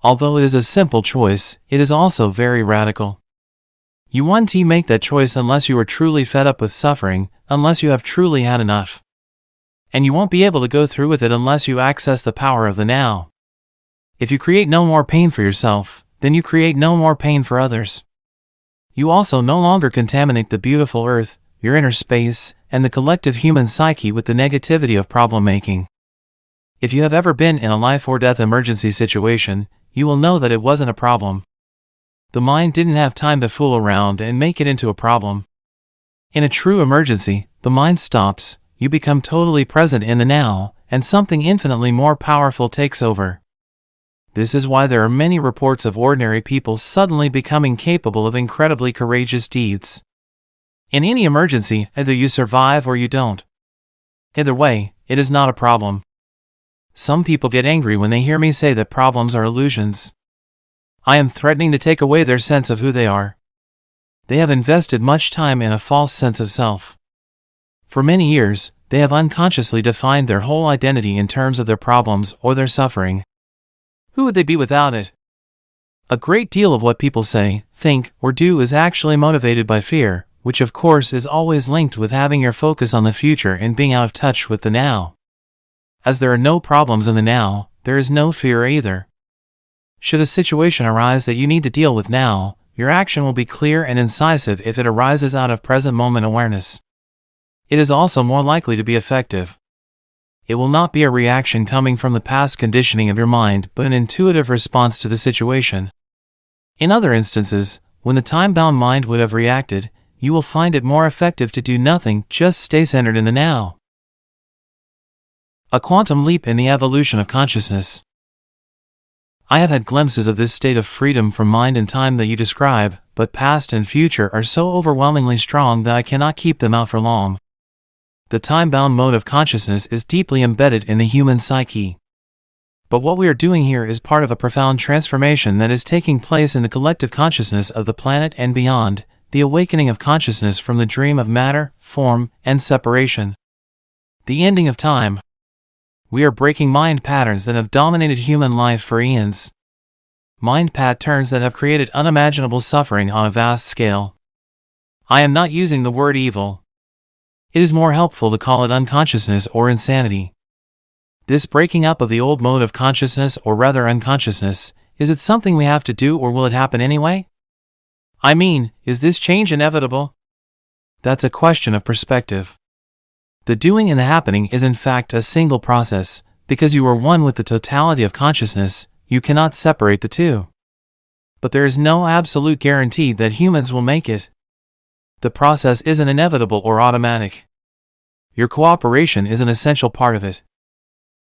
Although it is a simple choice, it is also very radical. You won't make that choice unless you are truly fed up with suffering, unless you have truly had enough. And you won't be able to go through with it unless you access the power of the now. If you create no more pain for yourself, then you create no more pain for others. You also no longer contaminate the beautiful earth, your inner space, and the collective human psyche with the negativity of problem making. If you have ever been in a life or death emergency situation, you will know that it wasn't a problem. The mind didn't have time to fool around and make it into a problem. In a true emergency, the mind stops, you become totally present in the now, and something infinitely more powerful takes over. This is why there are many reports of ordinary people suddenly becoming capable of incredibly courageous deeds. In any emergency, either you survive or you don't. Either way, it is not a problem. Some people get angry when they hear me say that problems are illusions. I am threatening to take away their sense of who they are. They have invested much time in a false sense of self. For many years, they have unconsciously defined their whole identity in terms of their problems or their suffering. Who would they be without it? A great deal of what people say, think, or do is actually motivated by fear, which of course is always linked with having your focus on the future and being out of touch with the now. As there are no problems in the now, there is no fear either. Should a situation arise that you need to deal with now, your action will be clear and incisive if it arises out of present moment awareness. It is also more likely to be effective. It will not be a reaction coming from the past conditioning of your mind, but an intuitive response to the situation. In other instances, when the time-bound mind would have reacted, you will find it more effective to do nothing, just stay centered in the now. A quantum leap in the evolution of consciousness. I have had glimpses of this state of freedom from mind and time that you describe, but past and future are so overwhelmingly strong that I cannot keep them out for long. The time-bound mode of consciousness is deeply embedded in the human psyche. But what we are doing here is part of a profound transformation that is taking place in the collective consciousness of the planet and beyond, the awakening of consciousness from the dream of matter, form, and separation. The ending of time. We are breaking mind patterns that have dominated human life for eons. Mind patterns that have created unimaginable suffering on a vast scale. I am not using the word evil. It is more helpful to call it unconsciousness or insanity. This breaking up of the old mode of consciousness, or rather unconsciousness, is it something we have to do or will it happen anyway? I mean, is this change inevitable? That's a question of perspective. The doing and the happening is in fact a single process, because you are one with the totality of consciousness, you cannot separate the two. But there is no absolute guarantee that humans will make it. The process isn't inevitable or automatic. Your cooperation is an essential part of it.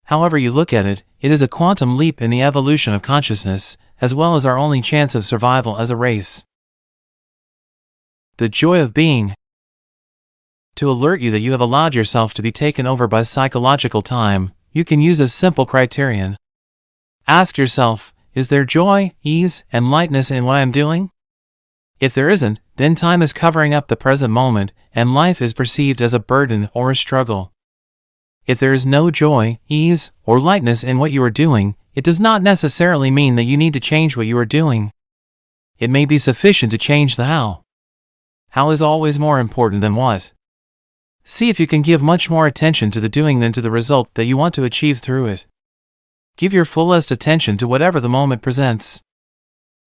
However you look at it, it is a quantum leap in the evolution of consciousness, as well as our only chance of survival as a race. The joy of being. To alert you that you have allowed yourself to be taken over by psychological time, you can use a simple criterion. Ask yourself, is there joy, ease, and lightness in what I am doing? If there isn't, then time is covering up the present moment, and life is perceived as a burden or a struggle. If there is no joy, ease, or lightness in what you are doing, it does not necessarily mean that you need to change what you are doing. It may be sufficient to change the how. How is always more important than what. See if you can give much more attention to the doing than to the result that you want to achieve through it. Give your fullest attention to whatever the moment presents.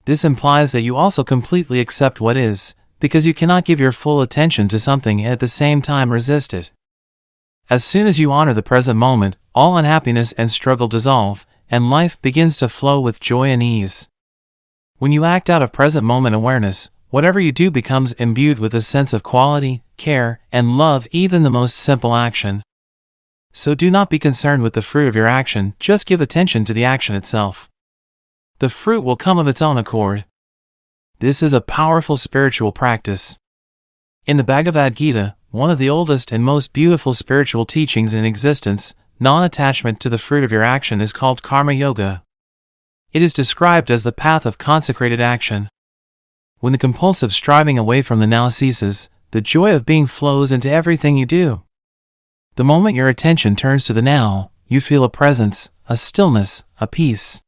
This implies that you also completely accept what is, because you cannot give your full attention to something and at the same time resist it. As soon as you honor the present moment, all unhappiness and struggle dissolve, and life begins to flow with joy and ease. When you act out of present moment awareness, whatever you do becomes imbued with a sense of quality, care, and love, even the most simple action. So do not be concerned with the fruit of your action, just give attention to the action itself. The fruit will come of its own accord. This is a powerful spiritual practice. In the Bhagavad Gita, one of the oldest and most beautiful spiritual teachings in existence, non-attachment to the fruit of your action is called karma yoga. It is described as the path of consecrated action. When the compulsive striving away from the now ceases, the joy of being flows into everything you do. The moment your attention turns to the now, you feel a presence, a stillness, a peace.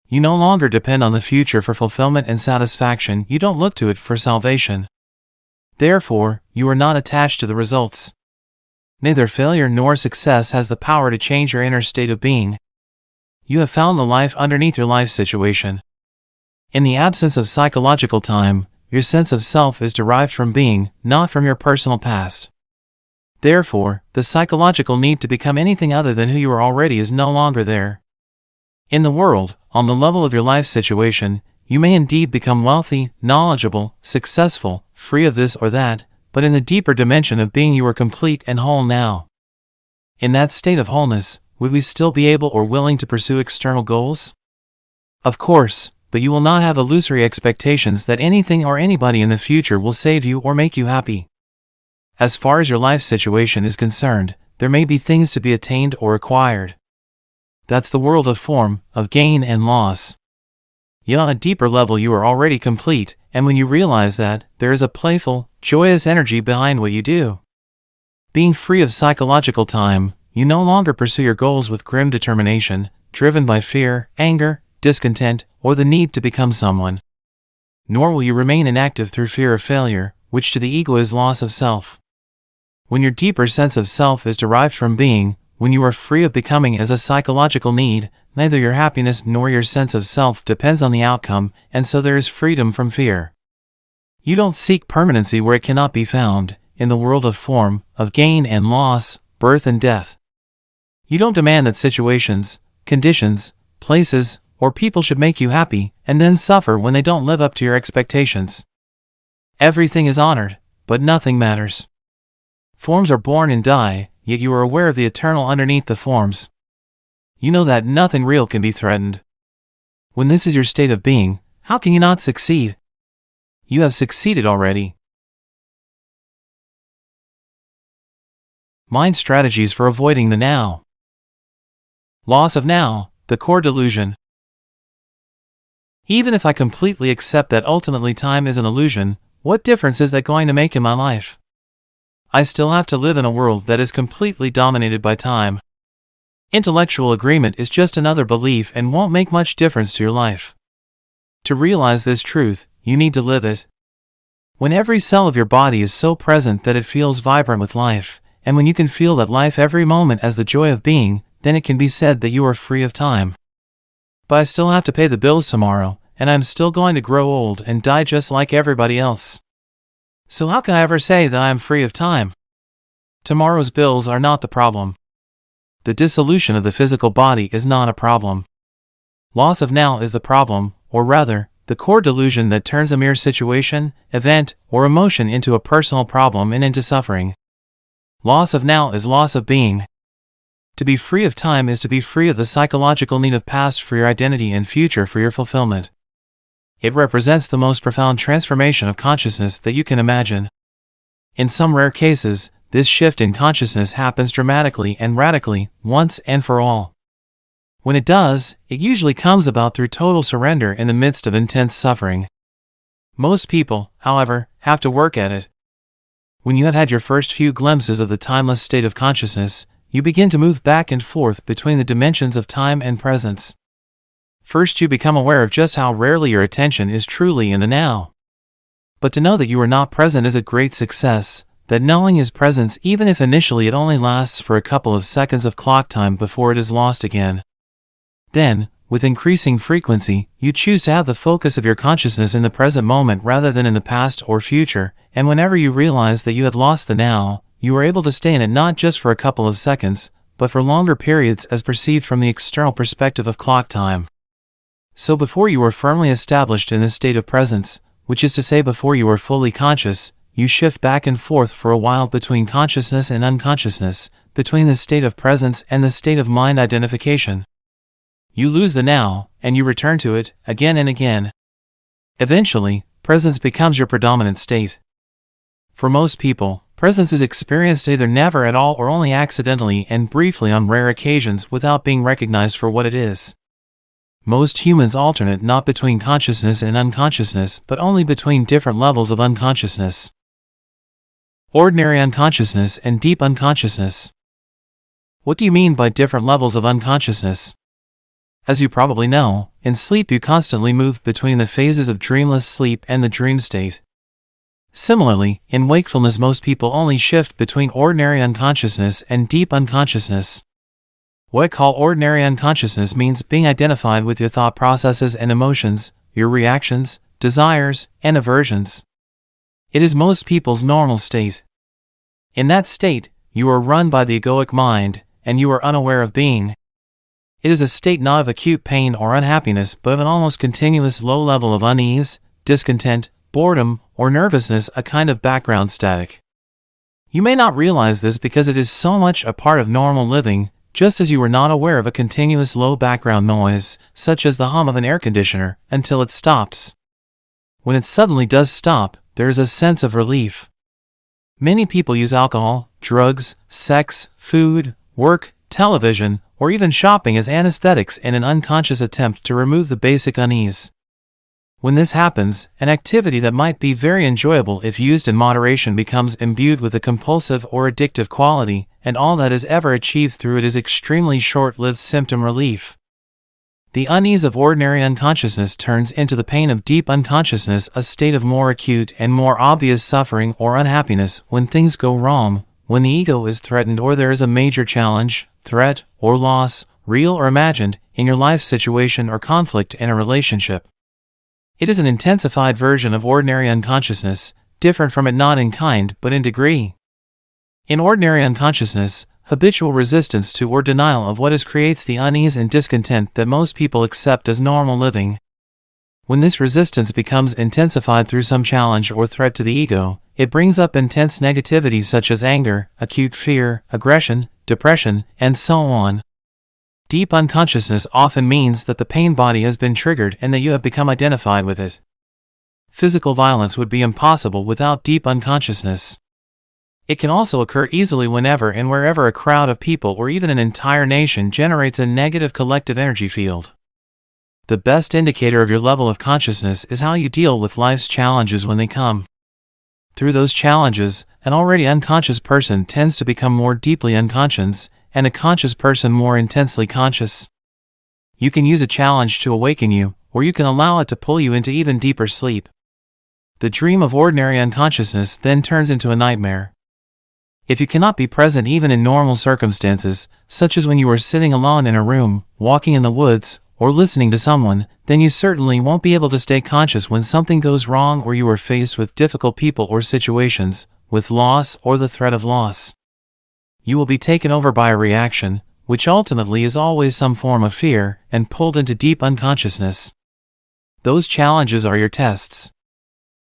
You no longer depend on the future for fulfillment and satisfaction, you don't look to it for salvation. Therefore, you are not attached to the results. Neither failure nor success has the power to change your inner state of being. You have found the life underneath your life situation. In the absence of psychological time, your sense of self is derived from being, not from your personal past. Therefore, the psychological need to become anything other than who you are already is no longer there. In the world, on the level of your life situation, you may indeed become wealthy, knowledgeable, successful, free of this or that, but in the deeper dimension of being you are complete and whole now. In that state of wholeness, would we still be able or willing to pursue external goals? Of course, but you will not have illusory expectations that anything or anybody in the future will save you or make you happy. As far as your life situation is concerned, there may be things to be attained or acquired. That's the world of form, of gain and loss. Yet on a deeper level you are already complete, and when you realize that, there is a playful, joyous energy behind what you do. Being free of psychological time, you no longer pursue your goals with grim determination, driven by fear, anger, discontent, or the need to become someone. Nor will you remain inactive through fear of failure, which to the ego is loss of self. When your deeper sense of self is derived from being, when you are free of becoming as a psychological need, neither your happiness nor your sense of self depends on the outcome, and so there is freedom from fear. You don't seek permanency where it cannot be found, in the world of form, of gain and loss, birth and death. You don't demand that situations, conditions, places, or people should make you happy, and then suffer when they don't live up to your expectations. Everything is honored, but nothing matters. Forms are born and die, yet you are aware of the eternal underneath the forms. You know that nothing real can be threatened. When this is your state of being, how can you not succeed? You have succeeded already. Mind strategies for avoiding the now. Loss of now, the core delusion. Even if I completely accept that ultimately time is an illusion, what difference is that going to make in my life? I still have to live in a world that is completely dominated by time. Intellectual agreement is just another belief and won't make much difference to your life. To realize this truth, you need to live it. When every cell of your body is so present that it feels vibrant with life, and when you can feel that life every moment as the joy of being, then it can be said that you are free of time. But I still have to pay the bills tomorrow, and I'm still going to grow old and die just like everybody else. So how can I ever say that I am free of time? Tomorrow's bills are not the problem. The dissolution of the physical body is not a problem. Loss of now is the problem, or rather, the core delusion that turns a mere situation, event, or emotion into a personal problem and into suffering. Loss of now is loss of being. To be free of time is to be free of the psychological need of past for your identity and future for your fulfillment. It represents the most profound transformation of consciousness that you can imagine. In some rare cases, this shift in consciousness happens dramatically and radically, once and for all. When it does, it usually comes about through total surrender in the midst of intense suffering. Most people, however, have to work at it. When you have had your first few glimpses of the timeless state of consciousness, you begin to move back and forth between the dimensions of time and presence. First, you become aware of just how rarely your attention is truly in the now. But to know that you are not present is a great success, that knowing is presence even if initially it only lasts for a couple of seconds of clock time before it is lost again. Then, with increasing frequency, you choose to have the focus of your consciousness in the present moment rather than in the past or future, and whenever you realize that you had lost the now, you are able to stay in it not just for a couple of seconds, but for longer periods as perceived from the external perspective of clock time. So before you are firmly established in this state of presence, which is to say before you are fully conscious, you shift back and forth for a while between consciousness and unconsciousness, between the state of presence and the state of mind identification. You lose the now, and you return to it, again and again. Eventually, presence becomes your predominant state. For most people, presence is experienced either never at all or only accidentally and briefly on rare occasions without being recognized for what it is. Most humans alternate not between consciousness and unconsciousness, but only between different levels of unconsciousness. Ordinary unconsciousness and deep unconsciousness. What do you mean by different levels of unconsciousness? As you probably know, in sleep you constantly move between the phases of dreamless sleep and the dream state. Similarly, in wakefulness most people only shift between ordinary unconsciousness and deep unconsciousness. What I call ordinary unconsciousness means being identified with your thought processes and emotions, your reactions, desires, and aversions. It is most people's normal state. In that state, you are run by the egoic mind, and you are unaware of being. It is a state not of acute pain or unhappiness but of an almost continuous low level of unease, discontent, boredom, or nervousness, a kind of background static. You may not realize this because it is so much a part of normal living, just as you are not aware of a continuous low background noise, such as the hum of an air conditioner, until it stops. When it suddenly does stop, there is a sense of relief. Many people use alcohol, drugs, sex, food, work, television, or even shopping as anesthetics in an unconscious attempt to remove the basic unease. When this happens, an activity that might be very enjoyable if used in moderation becomes imbued with a compulsive or addictive quality, and all that is ever achieved through it is extremely short-lived symptom relief. The unease of ordinary unconsciousness turns into the pain of deep unconsciousness, a state of more acute and more obvious suffering or unhappiness when things go wrong, when the ego is threatened or there is a major challenge, threat, or loss, real or imagined, in your life situation or conflict in a relationship. It is an intensified version of ordinary unconsciousness, different from it not in kind but in degree. In ordinary unconsciousness, habitual resistance to or denial of what is creates the unease and discontent that most people accept as normal living. When this resistance becomes intensified through some challenge or threat to the ego, it brings up intense negativity such as anger, acute fear, aggression, depression, and so on. Deep unconsciousness often means that the pain body has been triggered and that you have become identified with it. Physical violence would be impossible without deep unconsciousness. It can also occur easily whenever and wherever a crowd of people or even an entire nation generates a negative collective energy field. The best indicator of your level of consciousness is how you deal with life's challenges when they come. Through those challenges, an already unconscious person tends to become more deeply unconscious, and a conscious person more intensely conscious. You can use a challenge to awaken you, or you can allow it to pull you into even deeper sleep. The dream of ordinary unconsciousness then turns into a nightmare. If you cannot be present even in normal circumstances, such as when you are sitting alone in a room, walking in the woods, or listening to someone, then you certainly won't be able to stay conscious when something goes wrong or you are faced with difficult people or situations, with loss or the threat of loss. You will be taken over by a reaction, which ultimately is always some form of fear, and pulled into deep unconsciousness. Those challenges are your tests.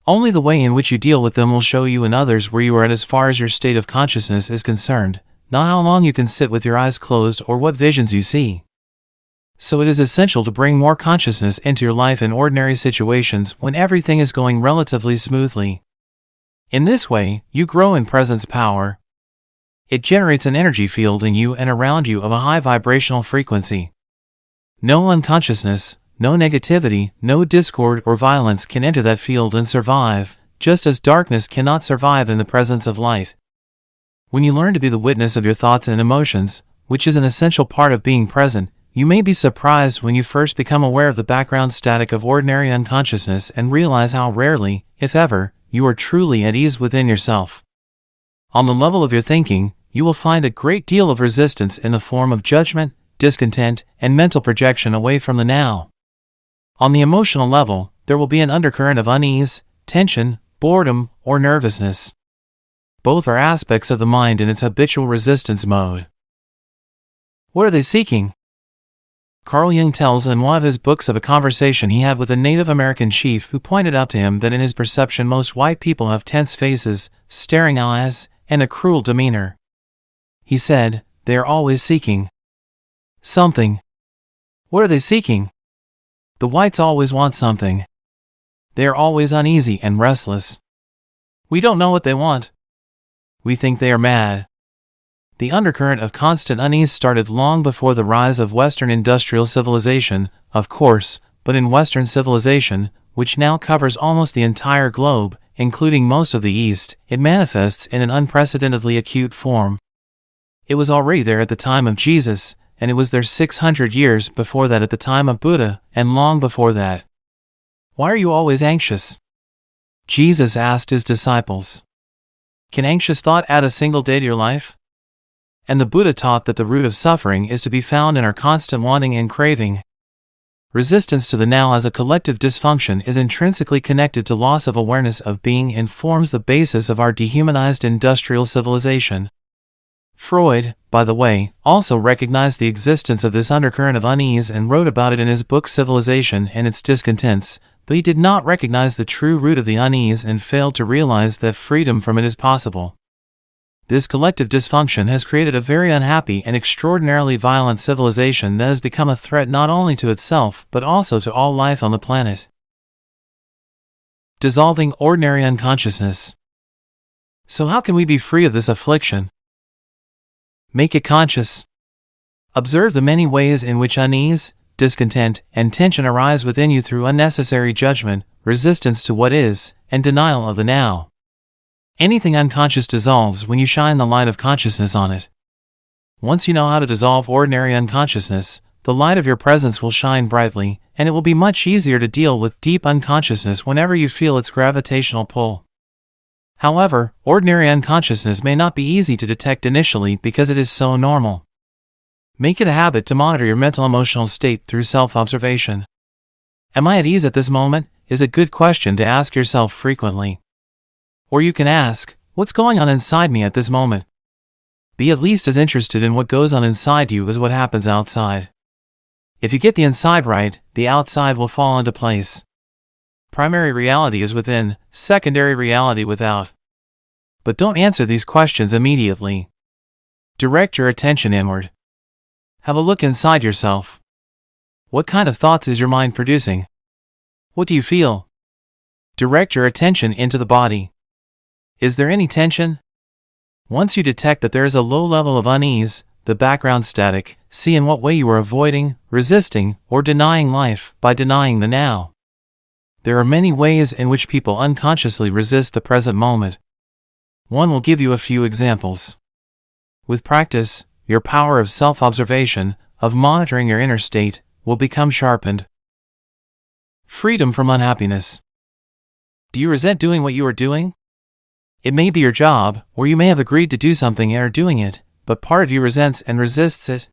Only the way in which you deal with them will show you and others where you are at as far as your state of consciousness is concerned, not how long you can sit with your eyes closed or what visions you see. So it is essential to bring more consciousness into your life in ordinary situations when everything is going relatively smoothly. In this way, you grow in presence power. It generates an energy field in you and around you of a high vibrational frequency. No unconsciousness, no negativity, no discord or violence can enter that field and survive, just as darkness cannot survive in the presence of light. When you learn to be the witness of your thoughts and emotions, which is an essential part of being present, you may be surprised when you first become aware of the background static of ordinary unconsciousness and realize how rarely, if ever, you are truly at ease within yourself. On the level of your thinking, you will find a great deal of resistance in the form of judgment, discontent, and mental projection away from the now. On the emotional level, there will be an undercurrent of unease, tension, boredom, or nervousness. Both are aspects of the mind in its habitual resistance mode. What are they seeking? Carl Jung tells in one of his books of a conversation he had with a Native American chief who pointed out to him that in his perception most white people have tense faces, staring eyes, and a cruel demeanor. He said, "They are always seeking something." What are they seeking? The whites always want something. They are always uneasy and restless. We don't know what they want. We think they are mad. The undercurrent of constant unease started long before the rise of Western industrial civilization, of course, but in Western civilization, which now covers almost the entire globe, including most of the East, it manifests in an unprecedentedly acute form. It was already there at the time of Jesus, and it was there 600 years before that at the time of Buddha, and long before that. Why are you always anxious? Jesus asked his disciples. Can anxious thought add a single day to your life? And the Buddha taught that the root of suffering is to be found in our constant wanting and craving. Resistance to the now as a collective dysfunction is intrinsically connected to loss of awareness of being and forms the basis of our dehumanized industrial civilization. Freud, by the way, also recognized the existence of this undercurrent of unease and wrote about it in his book Civilization and Its Discontents, but he did not recognize the true root of the unease and failed to realize that freedom from it is possible. This collective dysfunction has created a very unhappy and extraordinarily violent civilization that has become a threat not only to itself but also to all life on the planet. Dissolving ordinary unconsciousness. So how can we be free of this affliction? Make it conscious. Observe the many ways in which unease, discontent, and tension arise within you through unnecessary judgment, resistance to what is, and denial of the now. Anything unconscious dissolves when you shine the light of consciousness on it. Once you know how to dissolve ordinary unconsciousness, the light of your presence will shine brightly, and it will be much easier to deal with deep unconsciousness whenever you feel its gravitational pull. However, ordinary unconsciousness may not be easy to detect initially because it is so normal. Make it a habit to monitor your mental-emotional state through self-observation. Am I at ease at this moment? Is a good question to ask yourself frequently. Or you can ask, what's going on inside me at this moment? Be at least as interested in what goes on inside you as what happens outside. If you get the inside right, the outside will fall into place. Primary reality is within, secondary reality without. But don't answer these questions immediately. Direct your attention inward. Have a look inside yourself. What kind of thoughts is your mind producing? What do you feel? Direct your attention into the body. Is there any tension? Once you detect that there is a low level of unease, the background static, see in what way you are avoiding, resisting, or denying life by denying the now. There are many ways in which people unconsciously resist the present moment. One will give you a few examples. With practice, your power of self-observation, of monitoring your inner state, will become sharpened. Freedom from unhappiness. Do you resent doing what you are doing? It may be your job, or you may have agreed to do something and are doing it, but part of you resents and resists it.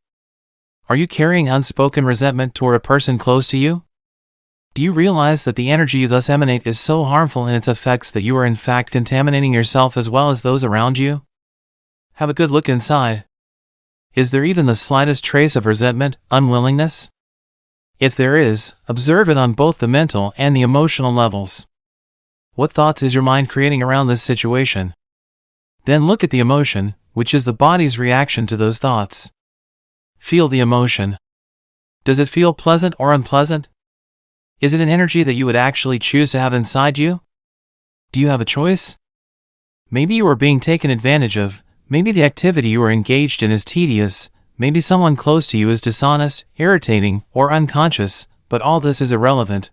Are you carrying unspoken resentment toward a person close to you? Do you realize that the energy you thus emanate is so harmful in its effects that you are in fact contaminating yourself as well as those around you? Have a good look inside. Is there even the slightest trace of resentment, unwillingness? If there is, observe it on both the mental and the emotional levels. What thoughts is your mind creating around this situation? Then look at the emotion, which is the body's reaction to those thoughts. Feel the emotion. Does it feel pleasant or unpleasant? Is it an energy that you would actually choose to have inside you? Do you have a choice? Maybe you are being taken advantage of, maybe the activity you are engaged in is tedious, maybe someone close to you is dishonest, irritating, or unconscious, but all this is irrelevant.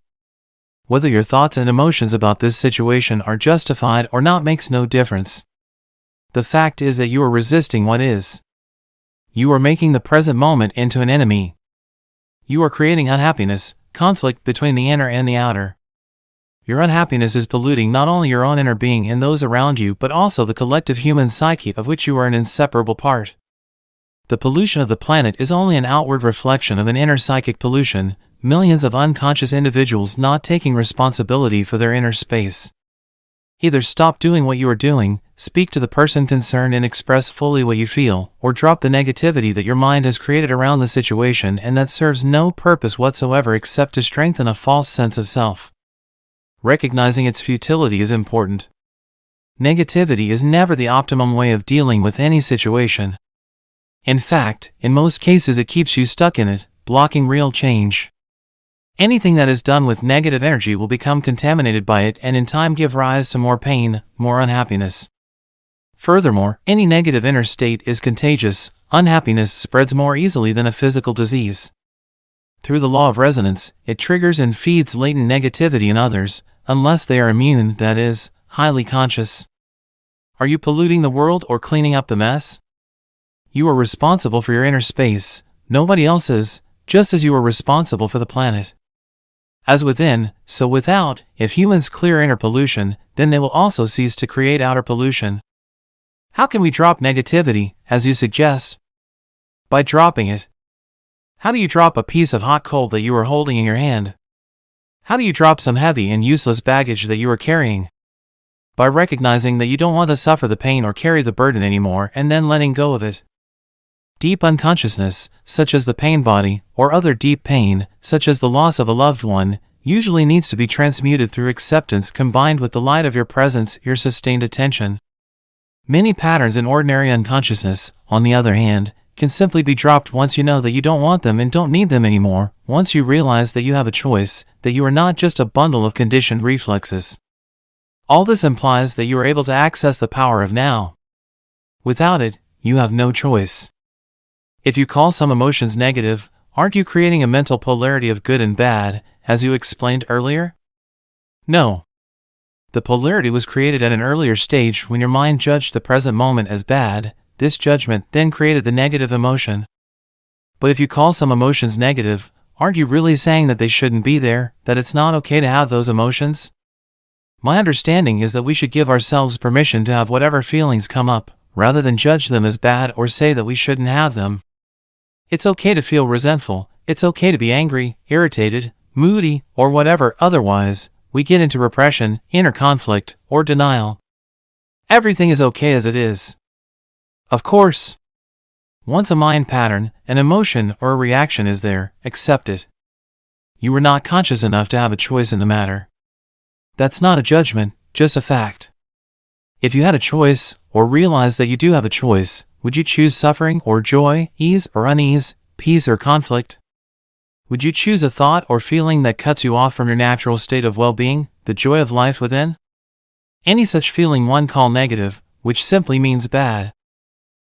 Whether your thoughts and emotions about this situation are justified or not makes no difference. The fact is that you are resisting what is. You are making the present moment into an enemy. You are creating unhappiness, conflict between the inner and the outer. Your unhappiness is polluting not only your own inner being and those around you but also the collective human psyche of which you are an inseparable part. The pollution of the planet is only an outward reflection of an inner psychic pollution, millions of unconscious individuals not taking responsibility for their inner space. Either stop doing what you are doing, speak to the person concerned and express fully what you feel, or drop the negativity that your mind has created around the situation and that serves no purpose whatsoever except to strengthen a false sense of self. Recognizing its futility is important. Negativity is never the optimum way of dealing with any situation. In fact, in most cases it keeps you stuck in it, blocking real change. Anything that is done with negative energy will become contaminated by it and in time give rise to more pain, more unhappiness. Furthermore, any negative inner state is contagious. Unhappiness spreads more easily than a physical disease. Through the law of resonance, it triggers and feeds latent negativity in others, unless they are immune, that is, highly conscious. Are you polluting the world or cleaning up the mess? You are responsible for your inner space, nobody else is, just as you are responsible for the planet. As within, so without. If humans clear inner pollution, then they will also cease to create outer pollution. How can we drop negativity, as you suggest? By dropping it. How do you drop a piece of hot coal that you are holding in your hand? How do you drop some heavy and useless baggage that you are carrying? By recognizing that you don't want to suffer the pain or carry the burden anymore and then letting go of it. Deep unconsciousness, such as the pain body, or other deep pain, such as the loss of a loved one, usually needs to be transmuted through acceptance combined with the light of your presence, your sustained attention. Many patterns in ordinary unconsciousness, on the other hand, can simply be dropped once you know that you don't want them and don't need them anymore, once you realize that you have a choice, that you are not just a bundle of conditioned reflexes. All this implies that you are able to access the power of now. Without it, you have no choice. If you call some emotions negative, aren't you creating a mental polarity of good and bad, as you explained earlier? No. The polarity was created at an earlier stage when your mind judged the present moment as bad. This judgment then created the negative emotion. But if you call some emotions negative, aren't you really saying that they shouldn't be there, that it's not okay to have those emotions? My understanding is that we should give ourselves permission to have whatever feelings come up, rather than judge them as bad or say that we shouldn't have them. It's okay to feel resentful, it's okay to be angry, irritated, moody, or whatever. Otherwise, we get into repression, inner conflict, or denial. Everything is okay as it is. Of course. Once a mind pattern, an emotion, or a reaction is there, accept it. You were not conscious enough to have a choice in the matter. That's not a judgment, just a fact. If you had a choice, or realized that you do have a choice, would you choose suffering or joy, ease or unease, peace or conflict? Would you choose a thought or feeling that cuts you off from your natural state of well-being, the joy of life within? Any such feeling one call negative, which simply means bad.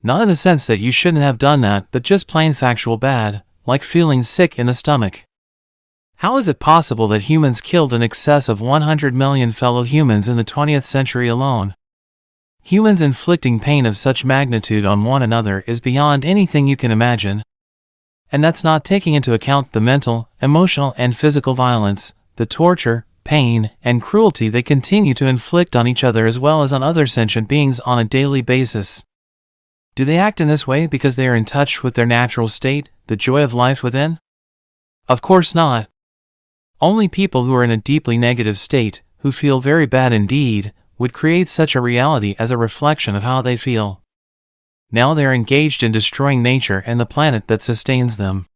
Not in the sense that you shouldn't have done that, but just plain factual bad, like feeling sick in the stomach. How is it possible that humans killed in excess of 100 million fellow humans in the 20th century alone? Humans inflicting pain of such magnitude on one another is beyond anything you can imagine. And that's not taking into account the mental, emotional, and physical violence, the torture, pain, and cruelty they continue to inflict on each other as well as on other sentient beings on a daily basis. Do they act in this way because they are in touch with their natural state, the joy of life within? Of course not. Only people who are in a deeply negative state, who feel very bad indeed, would create such a reality as a reflection of how they feel. Now they are engaged in destroying nature and the planet that sustains them.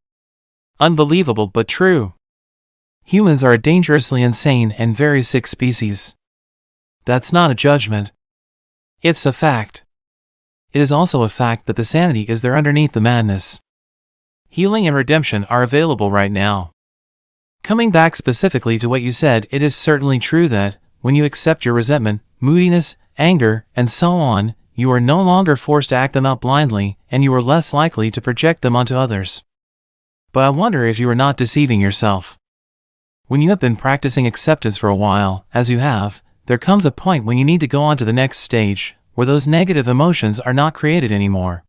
Unbelievable but true. Humans are a dangerously insane and very sick species. That's not a judgment. It's a fact. It is also a fact that the sanity is there underneath the madness. Healing and redemption are available right now. Coming back specifically to what you said, it is certainly true that, when you accept your resentment, moodiness, anger, and so on, you are no longer forced to act them out blindly, and you are less likely to project them onto others. But I wonder if you are not deceiving yourself. When you have been practicing acceptance for a while, as you have, there comes a point when you need to go on to the next stage, where those negative emotions are not created anymore.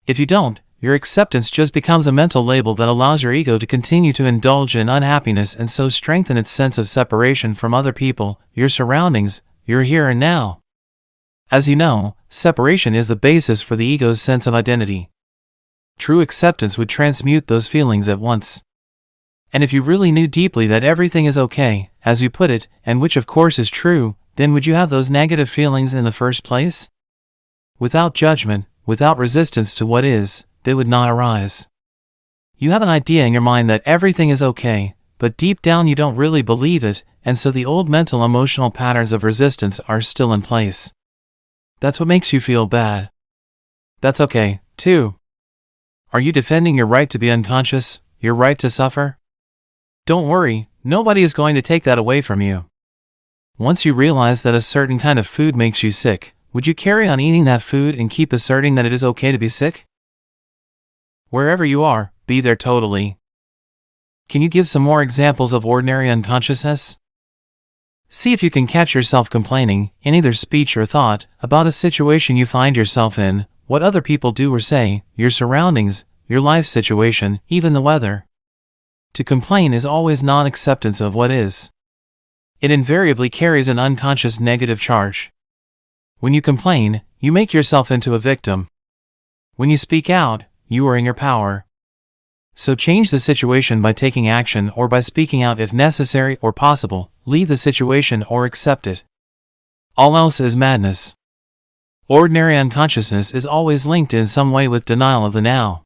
If you don't, your acceptance just becomes a mental label that allows your ego to continue to indulge in unhappiness and so strengthen its sense of separation from other people, your surroundings, your here and now. As you know, separation is the basis for the ego's sense of identity. True acceptance would transmute those feelings at once. And if you really knew deeply that everything is okay, as you put it, and which of course is true, then would you have those negative feelings in the first place? Without judgment, without resistance to what is, they would not arise. You have an idea in your mind that everything is okay, but deep down you don't really believe it, and so the old mental emotional patterns of resistance are still in place. That's what makes you feel bad. That's okay, too. Are you defending your right to be unconscious, your right to suffer? Don't worry, nobody is going to take that away from you. Once you realize that a certain kind of food makes you sick, would you carry on eating that food and keep asserting that it is okay to be sick? Wherever you are, be there totally. Can you give some more examples of ordinary unconsciousness? See if you can catch yourself complaining, in either speech or thought, about a situation you find yourself in, what other people do or say, your surroundings, your life situation, even the weather. To complain is always non-acceptance of what is. It invariably carries an unconscious negative charge. When you complain, you make yourself into a victim. When you speak out, you are in your power. So change the situation by taking action or by speaking out if necessary or possible, leave the situation or accept it. All else is madness. Ordinary unconsciousness is always linked in some way with denial of the now.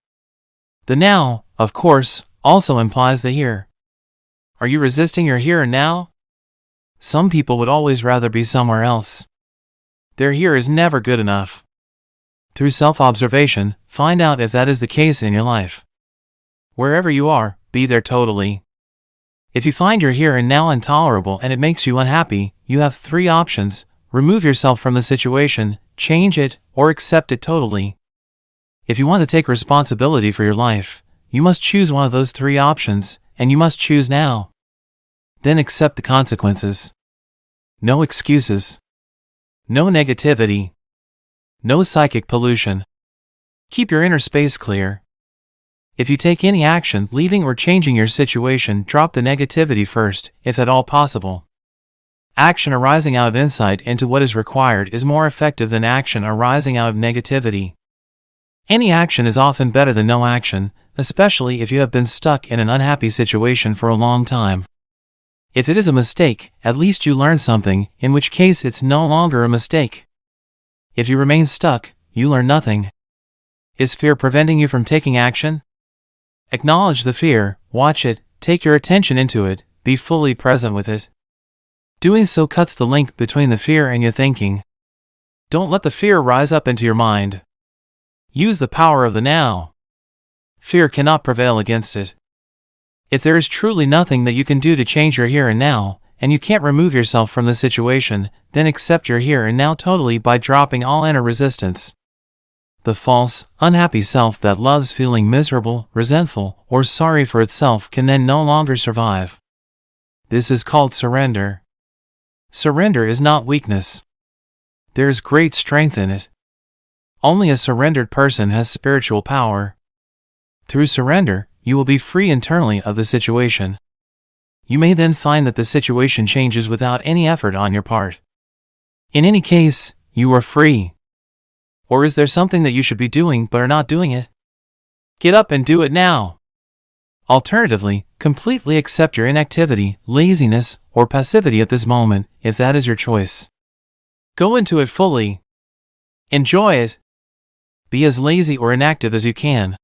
The now, of course, also implies the here. Are you resisting your here and now? Some people would always rather be somewhere else. Their here is never good enough. Through self-observation, find out if that is the case in your life. Wherever you are, be there totally. If you find your here and now intolerable and it makes you unhappy, you have 3 options: remove yourself from the situation, change it, or accept it totally. If you want to take responsibility for your life, you must choose one of those 3 options, and you must choose now. Then accept the consequences. No excuses. No negativity. No psychic pollution. Keep your inner space clear. If you take any action, leaving or changing your situation, drop the negativity first, if at all possible. Action arising out of insight into what is required is more effective than action arising out of negativity. Any action is often better than no action, especially if you have been stuck in an unhappy situation for a long time. If it is a mistake, at least you learn something, in which case it's no longer a mistake. If you remain stuck, you learn nothing. Is fear preventing you from taking action? Acknowledge the fear, watch it, take your attention into it, be fully present with it. Doing so cuts the link between the fear and your thinking. Don't let the fear rise up into your mind. Use the power of the now. Fear cannot prevail against it. If there is truly nothing that you can do to change your here and now, and you can't remove yourself from the situation, then accept your here and now totally by dropping all inner resistance. The false, unhappy self that loves feeling miserable, resentful, or sorry for itself can then no longer survive. This is called surrender. Surrender is not weakness. There is great strength in it. Only a surrendered person has spiritual power. Through surrender, you will be free internally of the situation. You may then find that the situation changes without any effort on your part. In any case, you are free. Or is there something that you should be doing but are not doing it? Get up and do it now. Alternatively, completely accept your inactivity, laziness, or passivity at this moment, if that is your choice. Go into it fully. Enjoy it. Be as lazy or inactive as you can.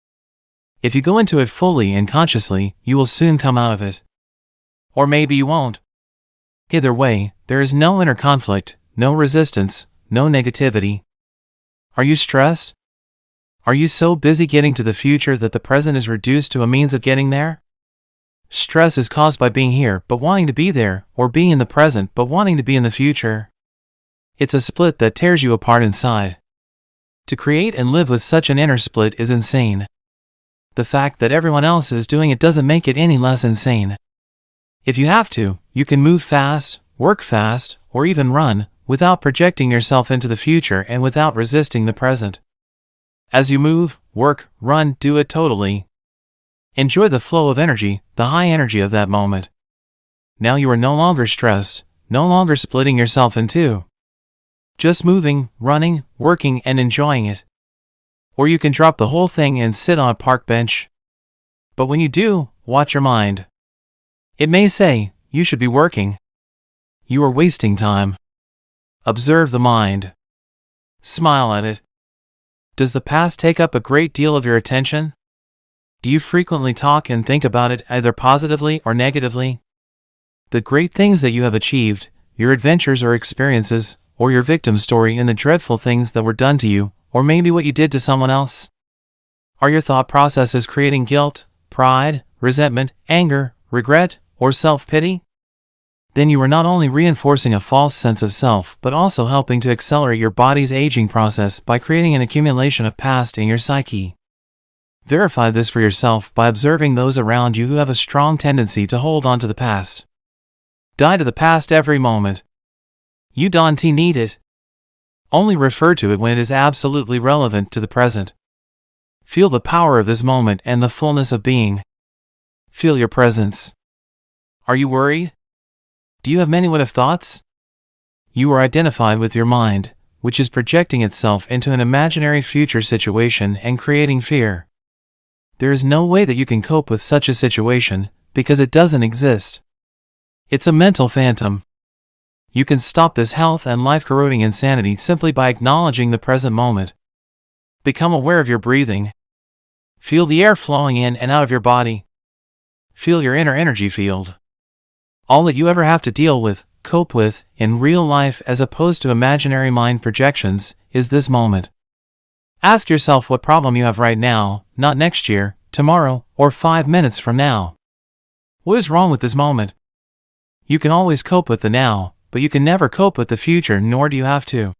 If you go into it fully and consciously, you will soon come out of it. Or maybe you won't. Either way, there is no inner conflict, no resistance, no negativity. Are you stressed? Are you so busy getting to the future that the present is reduced to a means of getting there? Stress is caused by being here but wanting to be there, or being in the present but wanting to be in the future. It's a split that tears you apart inside. To create and live with such an inner split is insane. The fact that everyone else is doing it doesn't make it any less insane. If you have to, you can move fast, work fast, or even run, without projecting yourself into the future and without resisting the present. As you move, work, run, do it totally. Enjoy the flow of energy, the high energy of that moment. Now you are no longer stressed, no longer splitting yourself in two. Just moving, running, working, and enjoying it. Or you can drop the whole thing and sit on a park bench. But when you do, watch your mind. It may say, you should be working. You are wasting time. Observe the mind. Smile at it. Does the past take up a great deal of your attention? Do you frequently talk and think about it either positively or negatively? The great things that you have achieved, your adventures or experiences, or your victim story and the dreadful things that were done to you, or maybe what you did to someone else? Are your thought processes creating guilt, pride, resentment, anger, regret, or self-pity? Then you are not only reinforcing a false sense of self but also helping to accelerate your body's aging process by creating an accumulation of past in your psyche. Verify this for yourself by observing those around you who have a strong tendency to hold on to the past. Die to the past every moment. You don't need it. Only refer to it when it is absolutely relevant to the present. Feel the power of this moment and the fullness of being. Feel your presence. Are you worried? Do you have many what-if thoughts? You are identified with your mind, which is projecting itself into an imaginary future situation and creating fear. There is no way that you can cope with such a situation, because it doesn't exist. It's a mental phantom. You can stop this health and life-corroding insanity simply by acknowledging the present moment. Become aware of your breathing. Feel the air flowing in and out of your body. Feel your inner energy field. All that you ever have to deal with, cope with, in real life as opposed to imaginary mind projections, is this moment. Ask yourself what problem you have right now, not next year, tomorrow, or 5 minutes from now. What is wrong with this moment? You can always cope with the now, but you can never cope with the future, nor do you have to.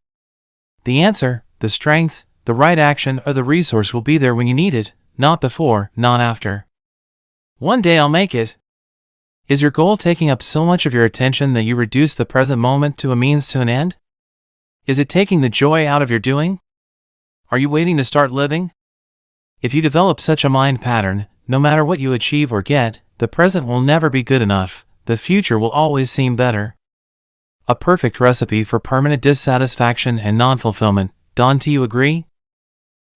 The answer, the strength, the right action, or the resource will be there when you need it, not before, not after. One day I'll make it. Is your goal taking up so much of your attention that you reduce the present moment to a means to an end? Is it taking the joy out of your doing? Are you waiting to start living? If you develop such a mind pattern, no matter what you achieve or get, the present will never be good enough, the future will always seem better. A perfect recipe for permanent dissatisfaction and non-fulfillment, don't you agree?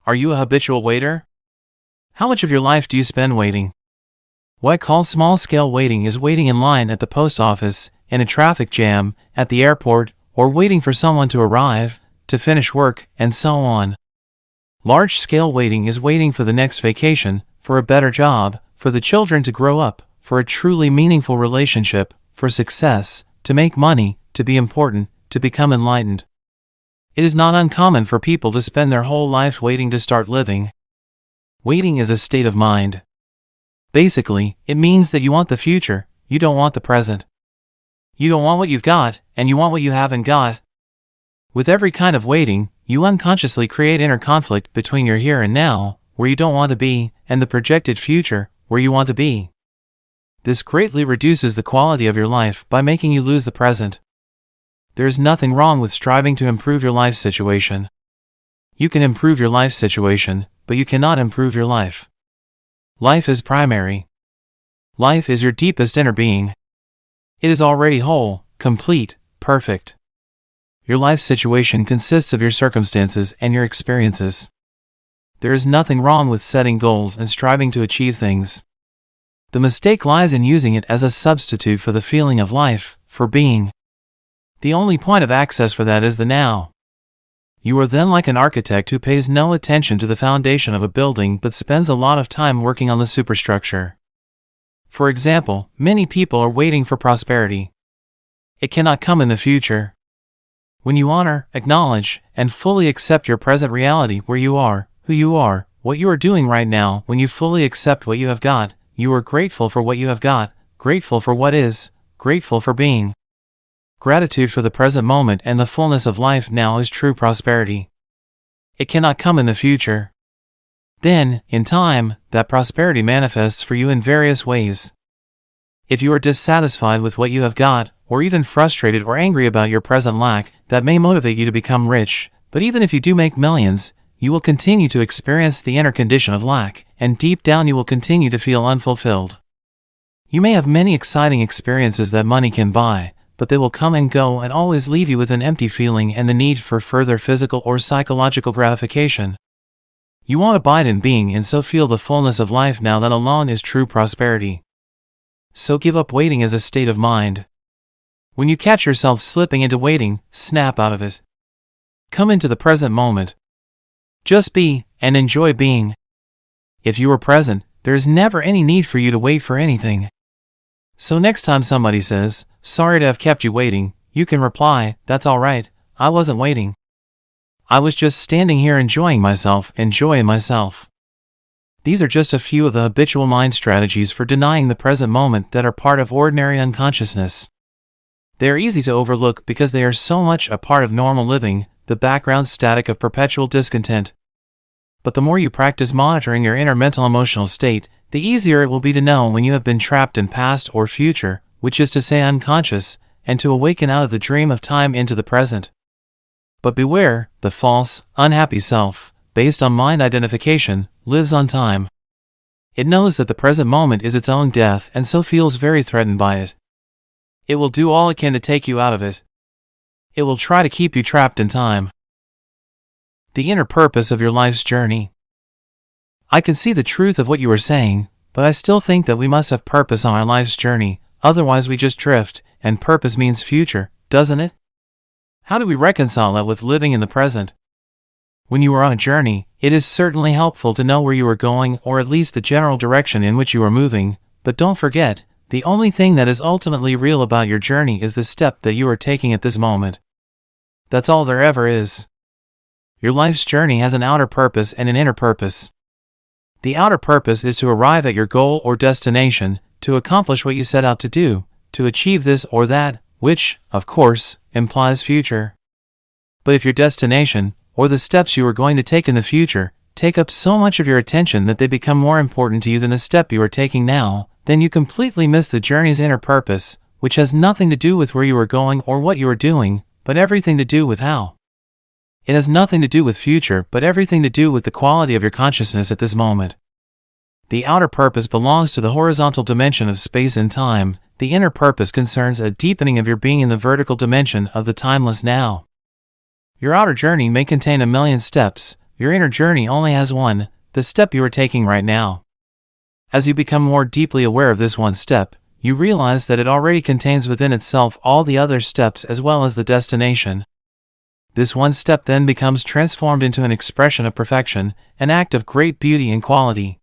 Are you a habitual waiter? How much of your life do you spend waiting? What I call small-scale waiting is waiting in line at the post office, in a traffic jam, at the airport, or waiting for someone to arrive, to finish work, and so on. Large-scale waiting is waiting for the next vacation, for a better job, for the children to grow up, for a truly meaningful relationship, for success, to make money, to be important, to become enlightened. It is not uncommon for people to spend their whole life waiting to start living. Waiting is a state of mind. Basically, it means that you want the future, you don't want the present. You don't want what you've got, and you want what you haven't got. With every kind of waiting, you unconsciously create inner conflict between your here and now, where you don't want to be, and the projected future, where you want to be. This greatly reduces the quality of your life by making you lose the present. There is nothing wrong with striving to improve your life situation. You can improve your life situation, but you cannot improve your life. Life is primary. Life is your deepest inner being. It is already whole, complete, perfect. Your life situation consists of your circumstances and your experiences. There is nothing wrong with setting goals and striving to achieve things. The mistake lies in using it as a substitute for the feeling of life, for being. The only point of access for that is the now. You are then like an architect who pays no attention to the foundation of a building but spends a lot of time working on the superstructure. For example, many people are waiting for prosperity. It cannot come in the future. When you honor, acknowledge, and fully accept your present reality where you are, who you are, what you are doing right now, when you fully accept what you have got, you are grateful for what you have got, grateful for what is, grateful for being. Gratitude for the present moment and the fullness of life now is true prosperity. It cannot come in the future. Then, in time, that prosperity manifests for you in various ways. If you are dissatisfied with what you have got, or even frustrated or angry about your present lack, that may motivate you to become rich, but even if you do make millions, you will continue to experience the inner condition of lack, and deep down you will continue to feel unfulfilled. You may have many exciting experiences that money can buy, but they will come and go and always leave you with an empty feeling and the need for further physical or psychological gratification. You won't abide in being and so feel the fullness of life. Now that alone is true prosperity. So give up waiting as a state of mind. When you catch yourself slipping into waiting, snap out of it. Come into the present moment. Just be, and enjoy being. If you are present, there is never any need for you to wait for anything. So next time somebody says, "Sorry to have kept you waiting," you can reply, "That's all right, I wasn't waiting. I was just standing here enjoying myself, enjoying myself." These are just a few of the habitual mind strategies for denying the present moment that are part of ordinary unconsciousness. They are easy to overlook because they are so much a part of normal living, the background static of perpetual discontent. But the more you practice monitoring your inner mental emotional state, the easier it will be to know when you have been trapped in past or future, which is to say unconscious, and to awaken out of the dream of time into the present. But beware, the false, unhappy self, based on mind identification, lives on time. It knows that the present moment is its own death and so feels very threatened by it. It will do all it can to take you out of it. It will try to keep you trapped in time. The inner purpose of your life's journey. I can see the truth of what you are saying, but I still think that we must have purpose on our life's journey, otherwise we just drift, and purpose means future, doesn't it? How do we reconcile that with living in the present? When you are on a journey, it is certainly helpful to know where you are going or at least the general direction in which you are moving, but don't forget, the only thing that is ultimately real about your journey is the step that you are taking at this moment. That's all there ever is. Your life's journey has an outer purpose and an inner purpose. The outer purpose is to arrive at your goal or destination, to accomplish what you set out to do, to achieve this or that, which, of course, implies future. But if your destination, or the steps you are going to take in the future, take up so much of your attention that they become more important to you than the step you are taking now, then you completely miss the journey's inner purpose, which has nothing to do with where you are going or what you are doing, but everything to do with how. It has nothing to do with future, but everything to do with the quality of your consciousness at this moment. The outer purpose belongs to the horizontal dimension of space and time. The inner purpose concerns a deepening of your being in the vertical dimension of the timeless now. Your outer journey may contain 1,000,000 steps, your inner journey only has one, the step you are taking right now. As you become more deeply aware of this one step, you realize that it already contains within itself all the other steps as well as the destination. This one step then becomes transformed into an expression of perfection, an act of great beauty and quality.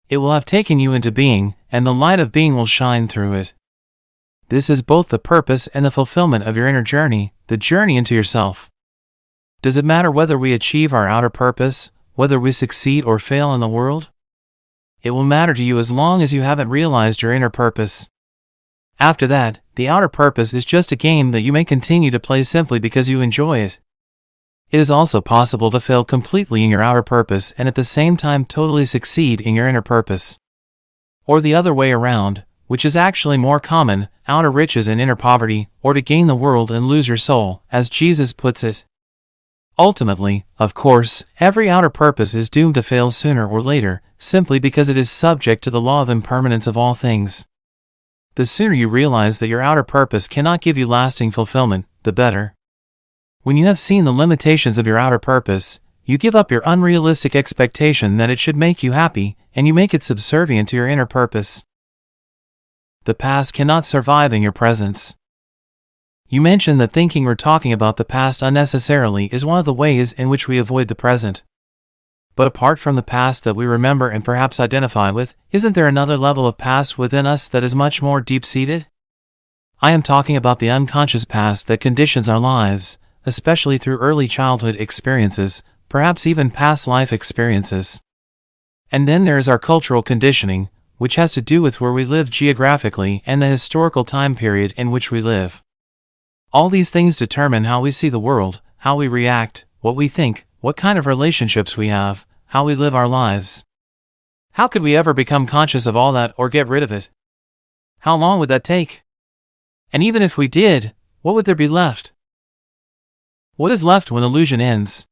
It will have taken you into being, and the light of being will shine through it. This is both the purpose and the fulfillment of your inner journey, the journey into yourself. Does it matter whether we achieve our outer purpose, whether we succeed or fail in the world? It will matter to you as long as you haven't realized your inner purpose. After that, the outer purpose is just a game that you may continue to play simply because you enjoy it. It is also possible to fail completely in your outer purpose and at the same time totally succeed in your inner purpose. Or the other way around, which is actually more common, outer riches and inner poverty, or to gain the world and lose your soul, as Jesus puts it. Ultimately, of course, every outer purpose is doomed to fail sooner or later, simply because it is subject to the law of impermanence of all things. The sooner you realize that your outer purpose cannot give you lasting fulfillment, the better. When you have seen the limitations of your outer purpose, you give up your unrealistic expectation that it should make you happy, and you make it subservient to your inner purpose. The past cannot survive in your presence. You mentioned that thinking or talking about the past unnecessarily is one of the ways in which we avoid the present. But apart from the past that we remember and perhaps identify with, isn't there another level of past within us that is much more deep-seated? I am talking about the unconscious past that conditions our lives, especially through early childhood experiences, perhaps even past life experiences. And then there is our cultural conditioning, which has to do with where we live geographically and the historical time period in which we live. All these things determine how we see the world, how we react, what we think, what kind of relationships we have, how we live our lives. How could we ever become conscious of all that or get rid of it? How long would that take? And even if we did, what would there be left? What is left when illusion ends?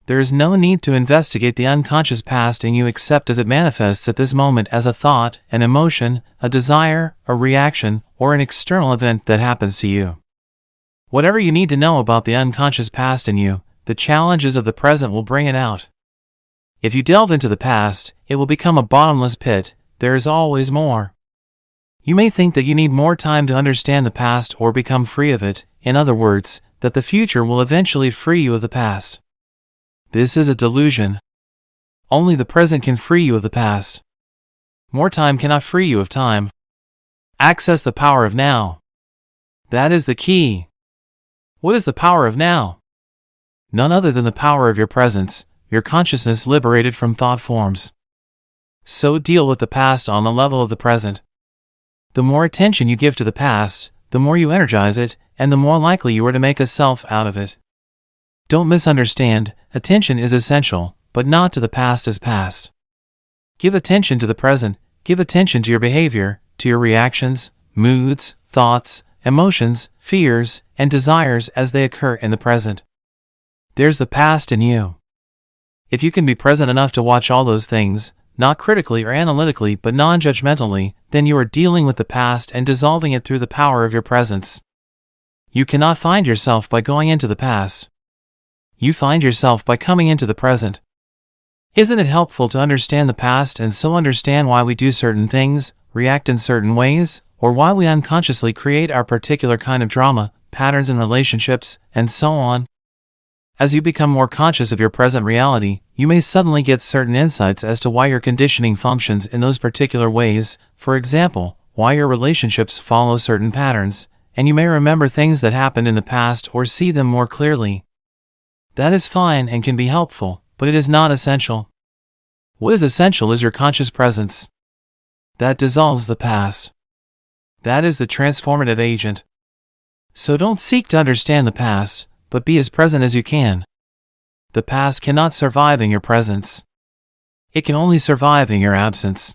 There is no need to investigate the unconscious past in you except as it manifests at this moment as a thought, an emotion, a desire, a reaction, or an external event that happens to you. Whatever you need to know about the unconscious past in you, the challenges of the present will bring it out. If you delve into the past, it will become a bottomless pit. There is always more. You may think that you need more time to understand the past or become free of it, in other words, that the future will eventually free you of the past. This is a delusion. Only the present can free you of the past. More time cannot free you of time. Access the power of now. That is the key. What is the power of now? None other than the power of your presence, your consciousness liberated from thought forms. So deal with the past on the level of the present. The more attention you give to the past, the more you energize it, and the more likely you are to make a self out of it. Don't misunderstand, attention is essential, but not to the past as past. Give attention to the present, give attention to your behavior, to your reactions, moods, thoughts, emotions, fears, and desires as they occur in the present. There's the past in you. If you can be present enough to watch all those things, not critically or analytically but non-judgmentally, then you are dealing with the past and dissolving it through the power of your presence. You cannot find yourself by going into the past. You find yourself by coming into the present. Isn't it helpful to understand the past and so understand why we do certain things, react in certain ways, or why we unconsciously create our particular kind of drama, patterns in relationships, and so on? As you become more conscious of your present reality, you may suddenly get certain insights as to why your conditioning functions in those particular ways, for example, why your relationships follow certain patterns, and you may remember things that happened in the past or see them more clearly. That is fine and can be helpful, but it is not essential. What is essential is your conscious presence. That dissolves the past. That is the transformative agent. So don't seek to understand the past, but be as present as you can. The past cannot survive in your presence. It can only survive in your absence.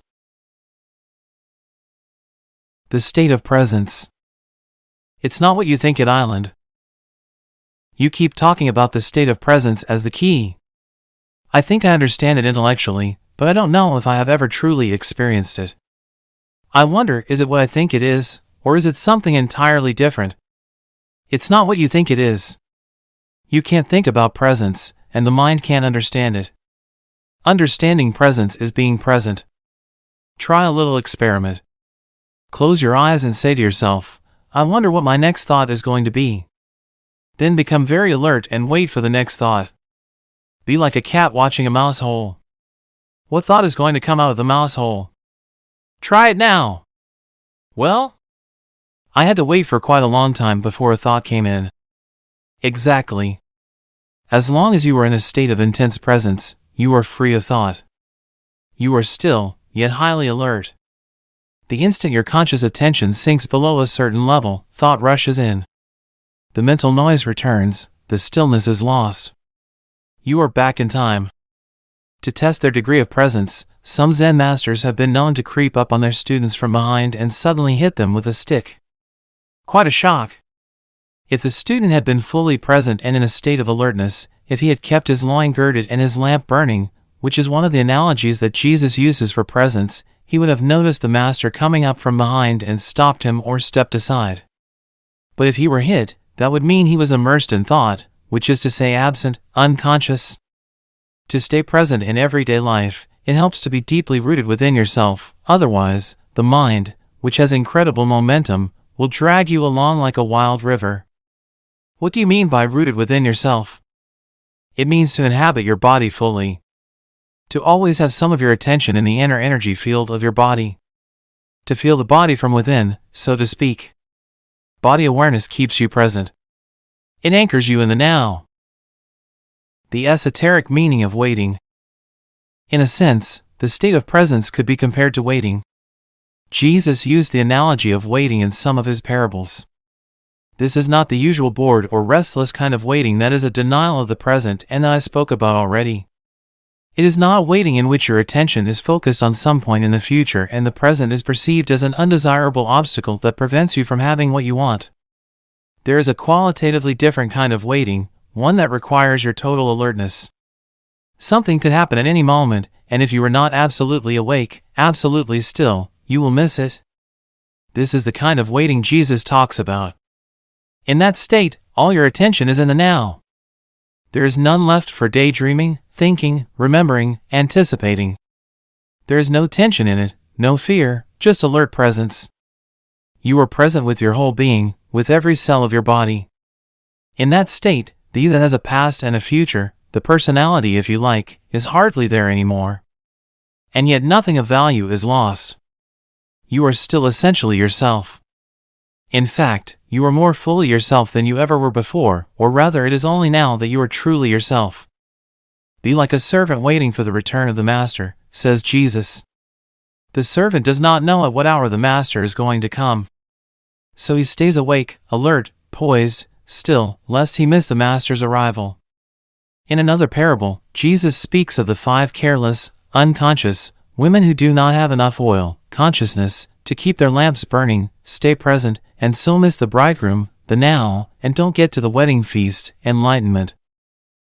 The state of presence. It's not what you think it island. You keep talking about the state of presence as the key. I think I understand it intellectually, but I don't know if I have ever truly experienced it. I wonder, is it what I think it is, or is it something entirely different? It's not what you think it is. You can't think about presence, and the mind can't understand it. Understanding presence is being present. Try a little experiment. Close your eyes and say to yourself, I wonder what my next thought is going to be. Then become very alert and wait for the next thought. Be like a cat watching a mouse hole. What thought is going to come out of the mouse hole? Try it now. Well, I had to wait for quite a long time before a thought came in. Exactly. As long as you are in a state of intense presence, you are free of thought. You are still, yet highly alert. The instant your conscious attention sinks below a certain level, thought rushes in. The mental noise returns, the stillness is lost. You are back in time. To test their degree of presence, some Zen masters have been known to creep up on their students from behind and suddenly hit them with a stick. Quite a shock. If the student had been fully present and in a state of alertness, if he had kept his loin girded and his lamp burning, which is one of the analogies that Jesus uses for presence, he would have noticed the master coming up from behind and stopped him or stepped aside. But if he were hit, that would mean he was immersed in thought, which is to say absent, unconscious. To stay present in everyday life, it helps to be deeply rooted within yourself, otherwise, the mind, which has incredible momentum, will drag you along like a wild river. What do you mean by rooted within yourself? It means to inhabit your body fully. To always have some of your attention in the inner energy field of your body. To feel the body from within, so to speak. Body awareness keeps you present. It anchors you in the now. The esoteric meaning of waiting. In a sense, the state of presence could be compared to waiting. Jesus used the analogy of waiting in some of his parables. This is not the usual bored or restless kind of waiting that is a denial of the present and that I spoke about already. It is not a waiting in which your attention is focused on some point in the future and the present is perceived as an undesirable obstacle that prevents you from having what you want. There is a qualitatively different kind of waiting, one that requires your total alertness. Something could happen at any moment, and if you are not absolutely awake, absolutely still, you will miss it. This is the kind of waiting Jesus talks about. In that state, all your attention is in the now. There is none left for daydreaming, thinking, remembering, anticipating. There is no tension in it, no fear, just alert presence. You are present with your whole being, with every cell of your body. In that state, the you that has a past and a future, the personality if you like, is hardly there anymore. And yet nothing of value is lost. You are still essentially yourself. In fact, you are more fully yourself than you ever were before, or rather it is only now that you are truly yourself. Be like a servant waiting for the return of the master, says Jesus. The servant does not know at what hour the master is going to come. So he stays awake, alert, poised, still, lest he miss the master's arrival. In another parable, Jesus speaks of the 5 careless, unconscious, women who do not have enough oil, consciousness, to keep their lamps burning, stay present, and so miss the bridegroom, the now, and don't get to the wedding feast, enlightenment.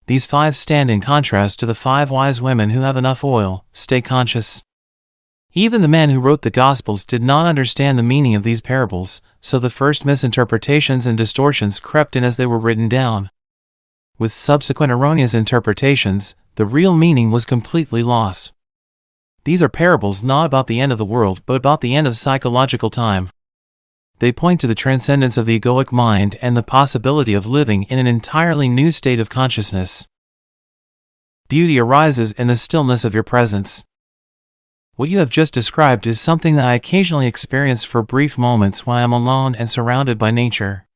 These 5 stand in contrast to the 5 wise women who have enough oil, stay conscious. Even the men who wrote the Gospels did not understand the meaning of these parables, so the first misinterpretations and distortions crept in as they were written down. With subsequent erroneous interpretations, the real meaning was completely lost. These are parables not about the end of the world but about the end of psychological time. They point to the transcendence of the egoic mind and the possibility of living in an entirely new state of consciousness. Beauty arises in the stillness of your presence. What you have just described is something that I occasionally experience for brief moments when I am alone and surrounded by nature.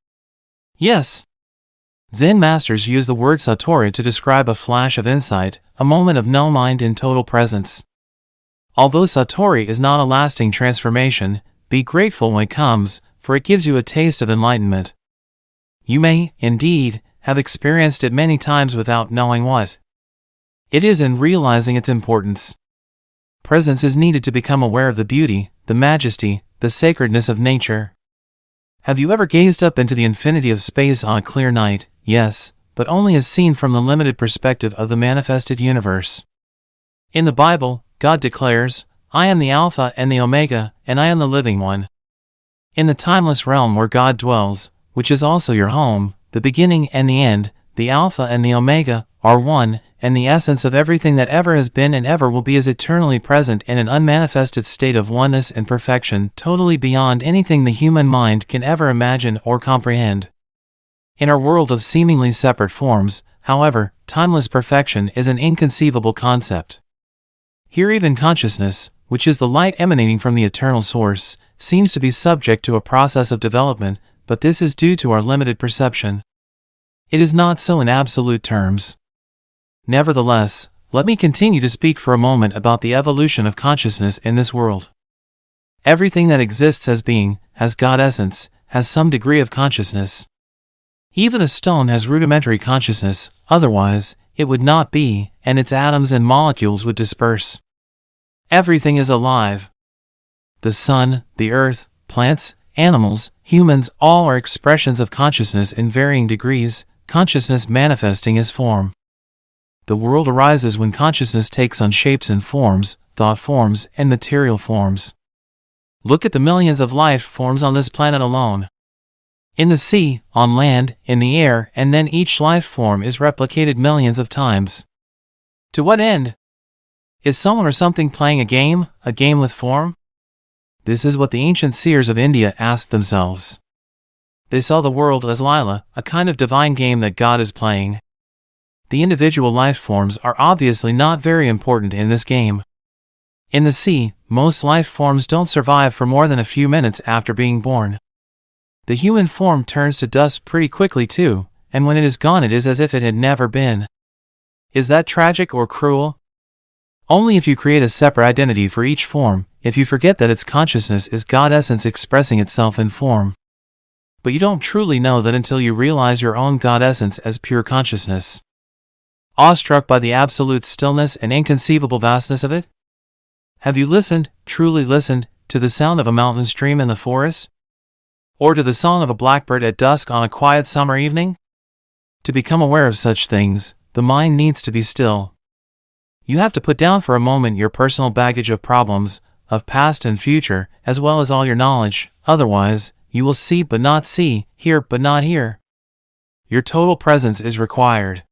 Yes. Zen masters use the word satori to describe a flash of insight, a moment of no mind in total presence. Although satori is not a lasting transformation, be grateful when it comes, for it gives you a taste of enlightenment. You may, indeed, have experienced it many times without knowing what. It is in realizing its importance. Presence is needed to become aware of the beauty, the majesty, the sacredness of nature. Have you ever gazed up into the infinity of space on a clear night? Yes, but only as seen from the limited perspective of the manifested universe. In the Bible, God declares, "I am the Alpha and the Omega, and I am the living one." In the timeless realm where God dwells, which is also your home, the beginning and the end, the Alpha and the Omega, are one, and the essence of everything that ever has been and ever will be is eternally present in an unmanifested state of oneness and perfection totally beyond anything the human mind can ever imagine or comprehend. In our world of seemingly separate forms, however, timeless perfection is an inconceivable concept. Here even consciousness, which is the light emanating from the eternal source, seems to be subject to a process of development, but this is due to our limited perception. It is not so in absolute terms. Nevertheless, let me continue to speak for a moment about the evolution of consciousness in this world. Everything that exists as being, has God essence, has some degree of consciousness. Even a stone has rudimentary consciousness, otherwise, it would not be, and its atoms and molecules would disperse. Everything is alive. The sun, the earth, plants, animals, humans, all are expressions of consciousness in varying degrees, consciousness manifesting as form. The world arises when consciousness takes on shapes and forms, thought forms, and material forms. Look at the millions of life forms on this planet alone. In the sea, on land, in the air, and then each life form is replicated millions of times. To what end? Is someone or something playing a game with form? This is what the ancient seers of India asked themselves. They saw the world as Lila, a kind of divine game that God is playing. The individual life forms are obviously not very important in this game. In the sea, most life forms don't survive for more than a few minutes after being born. The human form turns to dust pretty quickly too, and when it is gone it is as if it had never been. Is that tragic or cruel? Only if you create a separate identity for each form, if you forget that its consciousness is God essence expressing itself in form. But you don't truly know that until you realize your own God essence as pure consciousness. Awestruck by the absolute stillness and inconceivable vastness of it? Have you listened, truly listened, to the sound of a mountain stream in the forest? Or to the song of a blackbird at dusk on a quiet summer evening? To become aware of such things, the mind needs to be still. You have to put down for a moment your personal baggage of problems, of past and future, as well as all your knowledge. Otherwise, you will see but not see, hear but not hear. Your total presence is required.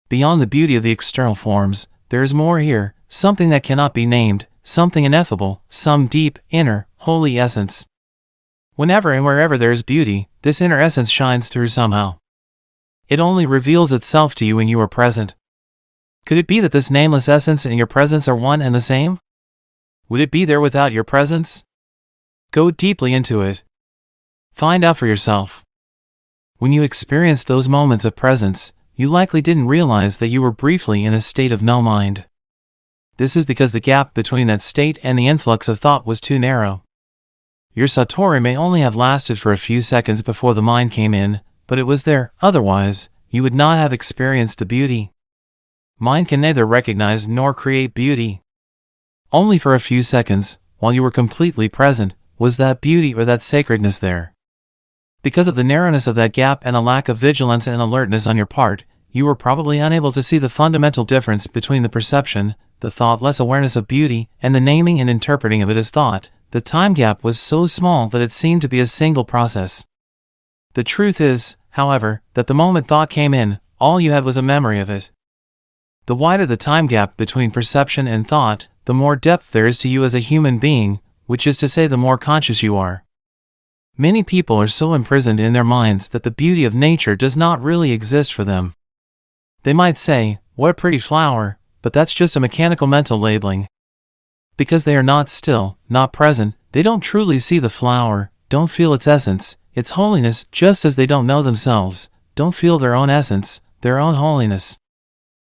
Beyond the beauty of the external forms, there is more here, something that cannot be named, something ineffable, some deep, inner, holy essence. Whenever and wherever there is beauty, this inner essence shines through somehow. It only reveals itself to you when you are present. Could it be that this nameless essence and your presence are one and the same? Would it be there without your presence? Go deeply into it. Find out for yourself. When you experienced those moments of presence, you likely didn't realize that you were briefly in a state of no mind. This is because the gap between that state and the influx of thought was too narrow. Your satori may only have lasted for a few seconds before the mind came in, but it was there. Otherwise, you would not have experienced the beauty. Mind can neither recognize nor create beauty. Only for a few seconds, while you were completely present, was that beauty or that sacredness there. Because of the narrowness of that gap and a lack of vigilance and alertness on your part, you were probably unable to see the fundamental difference between the perception, the thoughtless awareness of beauty, and the naming and interpreting of it as thought. The time gap was so small that it seemed to be a single process. The truth is, however, that the moment thought came in, all you had was a memory of it. The wider the time gap between perception and thought, the more depth there is to you as a human being, which is to say the more conscious you are. Many people are so imprisoned in their minds that the beauty of nature does not really exist for them. They might say, "What a pretty flower," but that's just a mechanical mental labeling. Because they are not still, not present, they don't truly see the flower, don't feel its essence, its holiness, just as they don't know themselves, don't feel their own essence, their own holiness.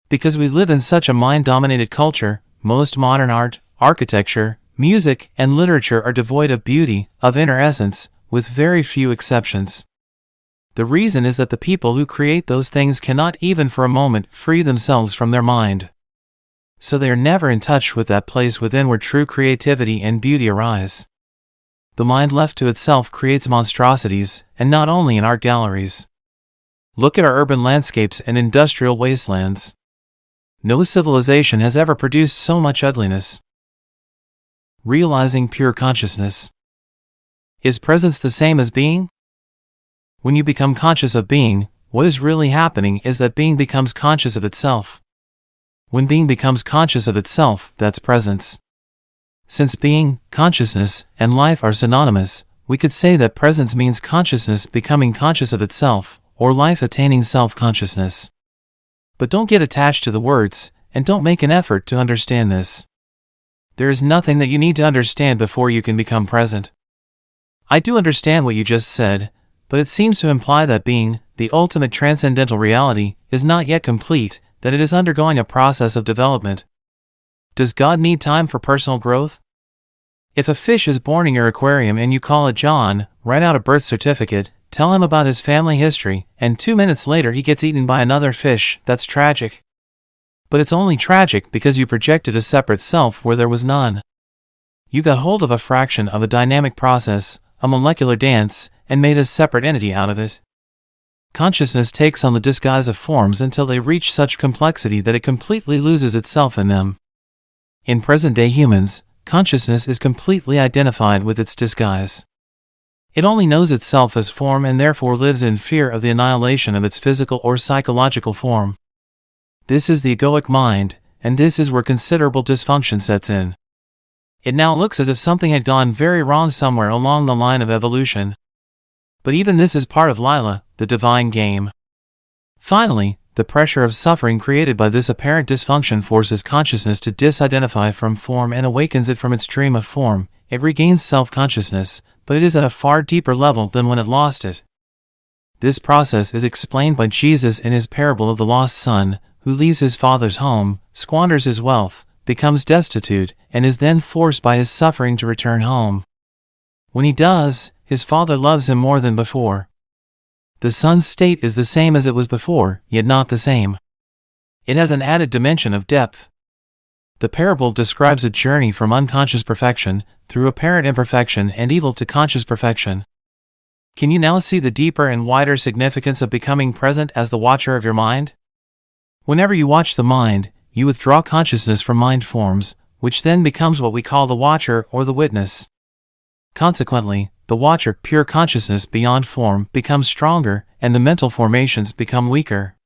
Because we live in such a mind-dominated culture, most modern art, architecture, music, and literature are devoid of beauty, of inner essence, with very few exceptions. The reason is that the people who create those things cannot even for a moment free themselves from their mind. So they are never in touch with that place within where true creativity and beauty arise. The mind left to itself creates monstrosities, and not only in art galleries. Look at our urban landscapes and industrial wastelands. No civilization has ever produced so much ugliness. Realizing pure consciousness. Is presence the same as being? When you become conscious of being, what is really happening is that being becomes conscious of itself. When being becomes conscious of itself, that's presence. Since being, consciousness, and life are synonymous, we could say that presence means consciousness becoming conscious of itself, or life attaining self-consciousness. But don't get attached to the words, and don't make an effort to understand this. There is nothing that you need to understand before you can become present. I do understand what you just said, but it seems to imply that being, the ultimate transcendental reality, is not yet complete, that it is undergoing a process of development. Does God need time for personal growth? If a fish is born in your aquarium and you call it John, write out a birth certificate, tell him about his family history, and 2 minutes later he gets eaten by another fish, that's tragic. But it's only tragic because you projected a separate self where there was none. You got hold of a fraction of a dynamic process, a molecular dance, and made a separate entity out of it. Consciousness takes on the disguise of forms until they reach such complexity that it completely loses itself in them. In present-day humans, consciousness is completely identified with its disguise. It only knows itself as form and therefore lives in fear of the annihilation of its physical or psychological form. This is the egoic mind, and this is where considerable dysfunction sets in. It now looks as if something had gone very wrong somewhere along the line of evolution. But even this is part of Lila, the divine game. Finally, the pressure of suffering created by this apparent dysfunction forces consciousness to disidentify from form and awakens it from its dream of form. It regains self-consciousness, but it is at a far deeper level than when it lost it. This process is explained by Jesus in his parable of the lost son, who leaves his father's home, squanders his wealth, becomes destitute, and is then forced by his suffering to return home. When he does, his father loves him more than before. The son's state is the same as it was before, yet not the same. It has an added dimension of depth. The parable describes a journey from unconscious perfection, through apparent imperfection and evil to conscious perfection. Can you now see the deeper and wider significance of becoming present as the watcher of your mind? Whenever you watch the mind, you withdraw consciousness from mind forms, which then becomes what we call the watcher or the witness. Consequently, the watcher, pure consciousness beyond form, becomes stronger, and the mental formations become weaker.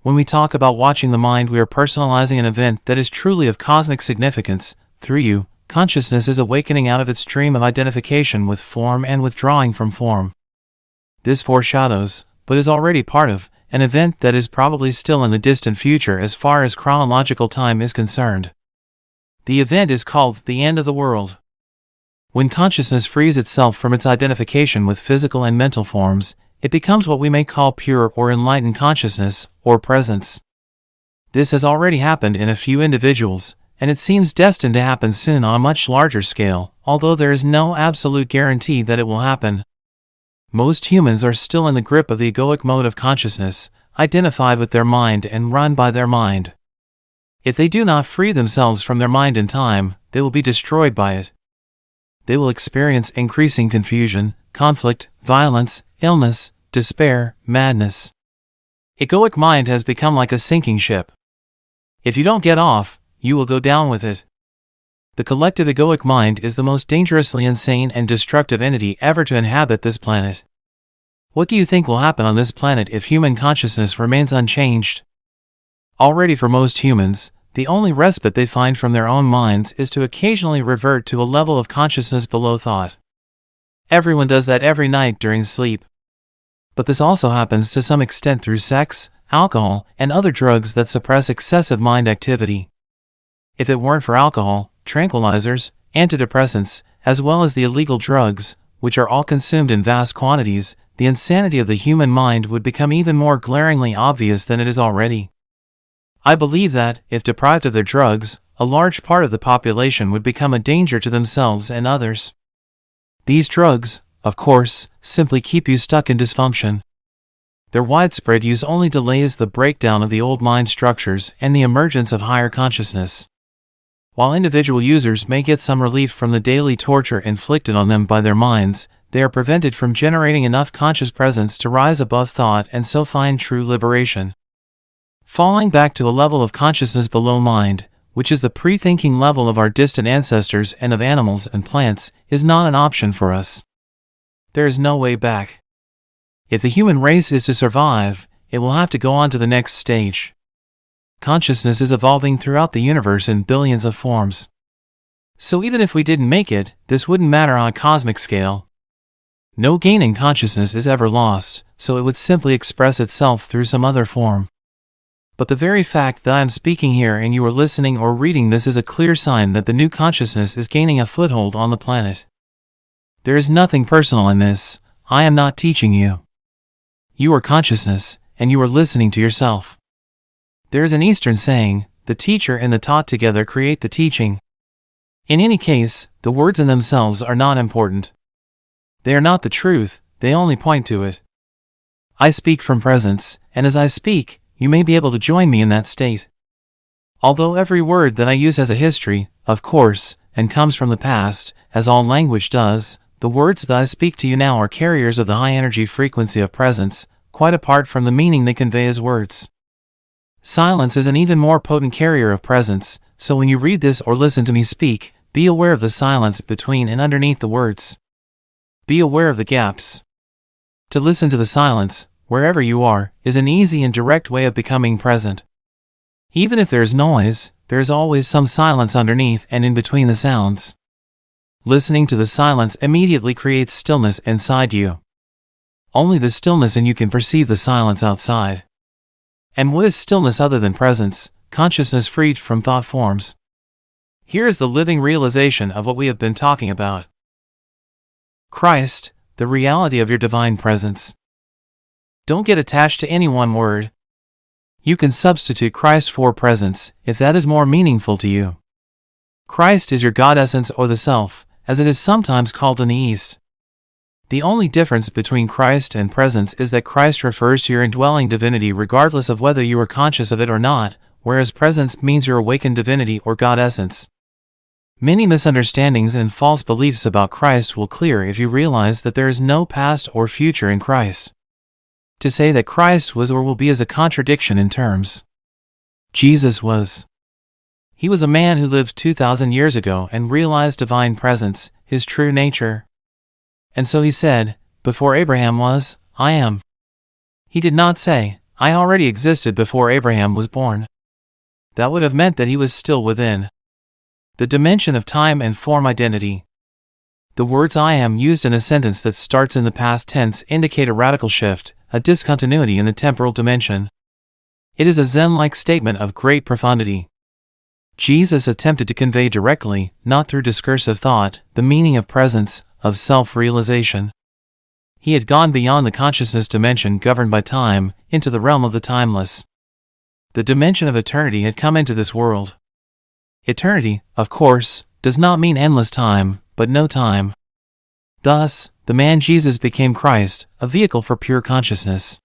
When we talk about watching the mind, we are personalizing an event that is truly of cosmic significance. Through you, consciousness is awakening out of its dream of identification with form and withdrawing from form. This foreshadows, but is already part of, an event that is probably still in the distant future as far as chronological time is concerned. The event is called the end of the world. When consciousness frees itself from its identification with physical and mental forms, it becomes what we may call pure or enlightened consciousness, or presence. This has already happened in a few individuals, and it seems destined to happen soon on a much larger scale, although there is no absolute guarantee that it will happen. Most humans are still in the grip of the egoic mode of consciousness, identified with their mind and run by their mind. If they do not free themselves from their mind in time, they will be destroyed by it. They will experience increasing confusion, conflict, violence, illness, despair, madness. Egoic mind has become like a sinking ship. If you don't get off, you will go down with it. The collective egoic mind is the most dangerously insane and destructive entity ever to inhabit this planet. What do you think will happen on this planet if human consciousness remains unchanged? Already for most humans, the only respite they find from their own minds is to occasionally revert to a level of consciousness below thought. Everyone does that every night during sleep. But this also happens to some extent through sex, alcohol, and other drugs that suppress excessive mind activity. If it weren't for alcohol, tranquilizers, antidepressants, as well as the illegal drugs, which are all consumed in vast quantities, the insanity of the human mind would become even more glaringly obvious than it is already. I believe that, if deprived of their drugs, a large part of the population would become a danger to themselves and others. These drugs, of course, simply keep you stuck in dysfunction. Their widespread use only delays the breakdown of the old mind structures and the emergence of higher consciousness. While individual users may get some relief from the daily torture inflicted on them by their minds, they are prevented from generating enough conscious presence to rise above thought and so find true liberation. Falling back to a level of consciousness below mind, which is the pre-thinking level of our distant ancestors and of animals and plants, is not an option for us. There is no way back. If the human race is to survive, it will have to go on to the next stage. Consciousness is evolving throughout the universe in billions of forms. So even if we didn't make it, this wouldn't matter on a cosmic scale. No gain in consciousness is ever lost, so it would simply express itself through some other form. But the very fact that I am speaking here and you are listening or reading this is a clear sign that the new consciousness is gaining a foothold on the planet. There is nothing personal in this. I am not teaching you. You are consciousness, and you are listening to yourself. There is an Eastern saying, the teacher and the taught together create the teaching. In any case, the words in themselves are not important. They are not the truth, they only point to it. I speak from presence, and as I speak, you may be able to join me in that state. Although every word that I use has a history, of course, and comes from the past, as all language does, the words that I speak to you now are carriers of the high energy frequency of presence, quite apart from the meaning they convey as words. Silence is an even more potent carrier of presence, so when you read this or listen to me speak, be aware of the silence between and underneath the words. Be aware of the gaps. To listen to the silence, wherever you are, is an easy and direct way of becoming present. Even if there is noise, there is always some silence underneath and in between the sounds. Listening to the silence immediately creates stillness inside you. Only the stillness in you can perceive the silence outside. And what is stillness other than presence, consciousness freed from thought forms? Here is the living realization of what we have been talking about. Christ, the reality of your divine presence. Don't get attached to any one word. You can substitute Christ for presence, if that is more meaningful to you. Christ is your God essence or the self, as it is sometimes called in the East. The only difference between Christ and presence is that Christ refers to your indwelling divinity regardless of whether you are conscious of it or not, whereas presence means your awakened divinity or God essence. Many misunderstandings and false beliefs about Christ will clear if you realize that there is no past or future in Christ. To say that Christ was or will be is a contradiction in terms. Jesus was. He was a man who lived 2,000 years ago and realized divine presence, his true nature. And so he said, "Before Abraham was, I am." He did not say, "I already existed before Abraham was born." That would have meant that he was still within the dimension of time and form identity. The words "I am" used in a sentence that starts in the past tense indicate a radical shift, a discontinuity in the temporal dimension. It is a Zen-like statement of great profundity. Jesus attempted to convey directly, not through discursive thought, the meaning of presence, of self-realization. He had gone beyond the consciousness dimension governed by time, into the realm of the timeless. The dimension of eternity had come into this world. Eternity, of course, does not mean endless time, but no time. Thus, the man Jesus became Christ, a vehicle for pure consciousness.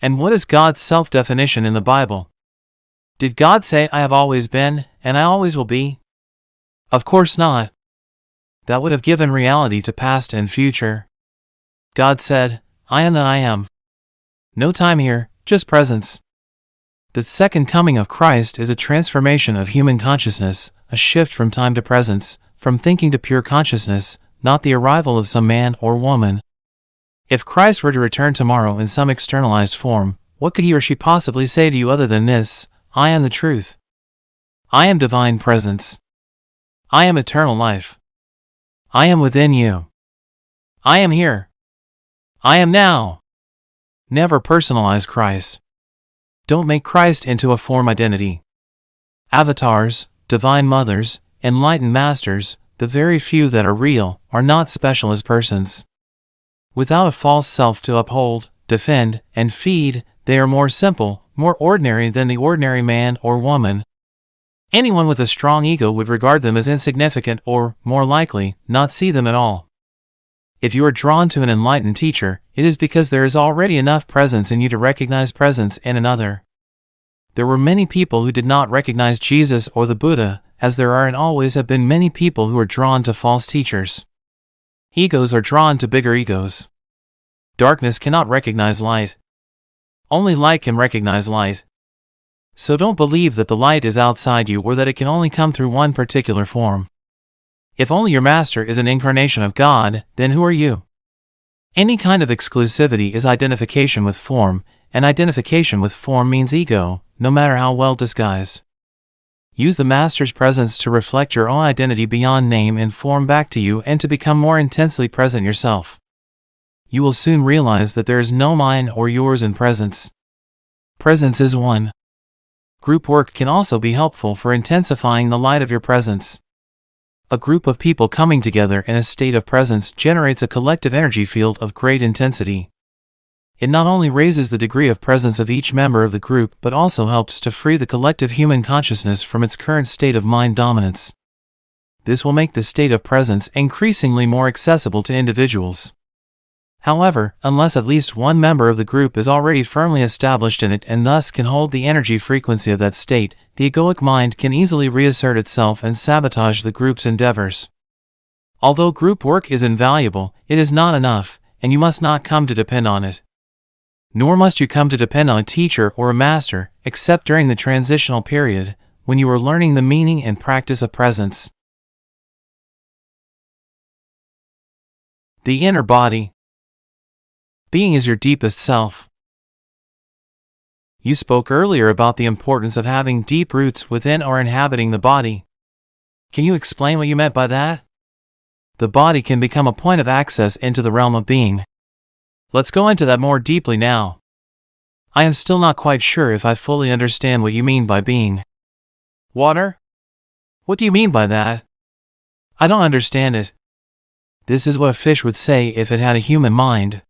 And what is God's self-definition in the Bible? Did God say, "I have always been, and I always will be"? Of course not. That would have given reality to past and future. God said, "I am that I am." No time here, just presence. The second coming of Christ is a transformation of human consciousness, a shift from time to presence, from thinking to pure consciousness, not the arrival of some man or woman. If Christ were to return tomorrow in some externalized form, what could he or she possibly say to you other than this: "I am the truth. I am divine presence. I am eternal life. I am within you. I am here. I am now"? Never personalize Christ. Don't make Christ into a form identity. Avatars, divine mothers, enlightened masters, the very few that are real, are not special as persons. Without a false self to uphold, defend, and feed, they are more simple, more ordinary than the ordinary man or woman. Anyone with a strong ego would regard them as insignificant or, more likely, not see them at all. If you are drawn to an enlightened teacher, it is because there is already enough presence in you to recognize presence in another. There were many people who did not recognize Jesus or the Buddha, as there are and always have been many people who are drawn to false teachers. Egos are drawn to bigger egos. Darkness cannot recognize light. Only light can recognize light. So don't believe that the light is outside you or that it can only come through one particular form. If only your master is an incarnation of God, then who are you? Any kind of exclusivity is identification with form, and identification with form means ego, no matter how well disguised. Use the master's presence to reflect your own identity beyond name and form back to you and to become more intensely present yourself. You will soon realize that there is no mine or yours in presence. Presence is one. Group work can also be helpful for intensifying the light of your presence. A group of people coming together in a state of presence generates a collective energy field of great intensity. It not only raises the degree of presence of each member of the group but also helps to free the collective human consciousness from its current state of mind dominance. This will make the state of presence increasingly more accessible to individuals. However, unless at least one member of the group is already firmly established in it and thus can hold the energy frequency of that state, the egoic mind can easily reassert itself and sabotage the group's endeavors. Although group work is invaluable, it is not enough, and you must not come to depend on it. Nor must you come to depend on a teacher or a master, except during the transitional period, when you are learning the meaning and practice of presence. The inner body. Being is your deepest self. You spoke earlier about the importance of having deep roots within or inhabiting the body. Can you explain what you meant by that? The body can become a point of access into the realm of being. Let's go into that more deeply now. I am still not quite sure if I fully understand what you mean by being. Water? What do you mean by that? I don't understand it. This is what a fish would say if it had a human mind.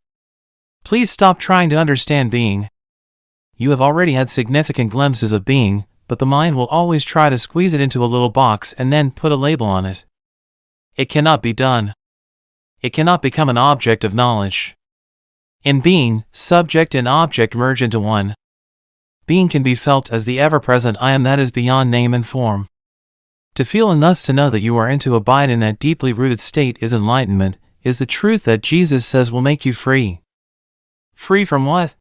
Please stop trying to understand being. You have already had significant glimpses of being, but the mind will always try to squeeze it into a little box and then put a label on it. It cannot be done. It cannot become an object of knowledge. In being, subject and object merge into one. Being can be felt as the ever-present I am that is beyond name and form. To feel and thus to know that you are and to abide in that deeply rooted state is enlightenment, is the truth that Jesus says will make you free. Free from what?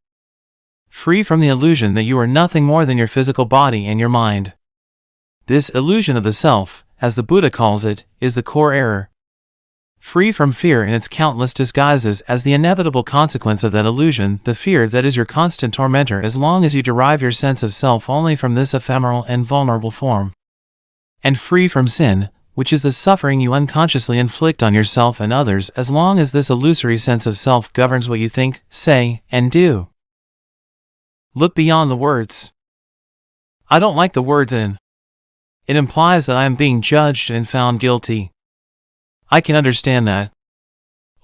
free from the illusion that you are nothing more than your physical body and your mind. This illusion of the self, as the Buddha calls it, is the core error. Free from fear in its countless disguises as the inevitable consequence of that illusion, the fear that is your constant tormentor as long as you derive your sense of self only from this ephemeral and vulnerable form. And free from sin, which is the suffering you unconsciously inflict on yourself and others as long as this illusory sense of self governs what you think, say, and do. Look beyond the words. I don't like the words in. It implies that I am being judged and found guilty. I can understand that.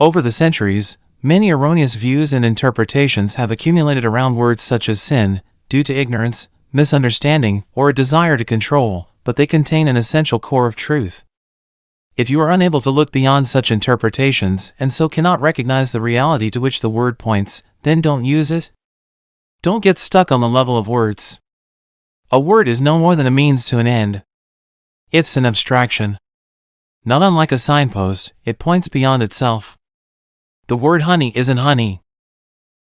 Over the centuries, many erroneous views and interpretations have accumulated around words such as sin, due to ignorance, misunderstanding, or a desire to control, but they contain an essential core of truth. If you are unable to look beyond such interpretations and so cannot recognize the reality to which the word points, then don't use it. Don't get stuck on the level of words. A word is no more than a means to an end. It's an abstraction. Not unlike a signpost, it points beyond itself. The word honey isn't honey.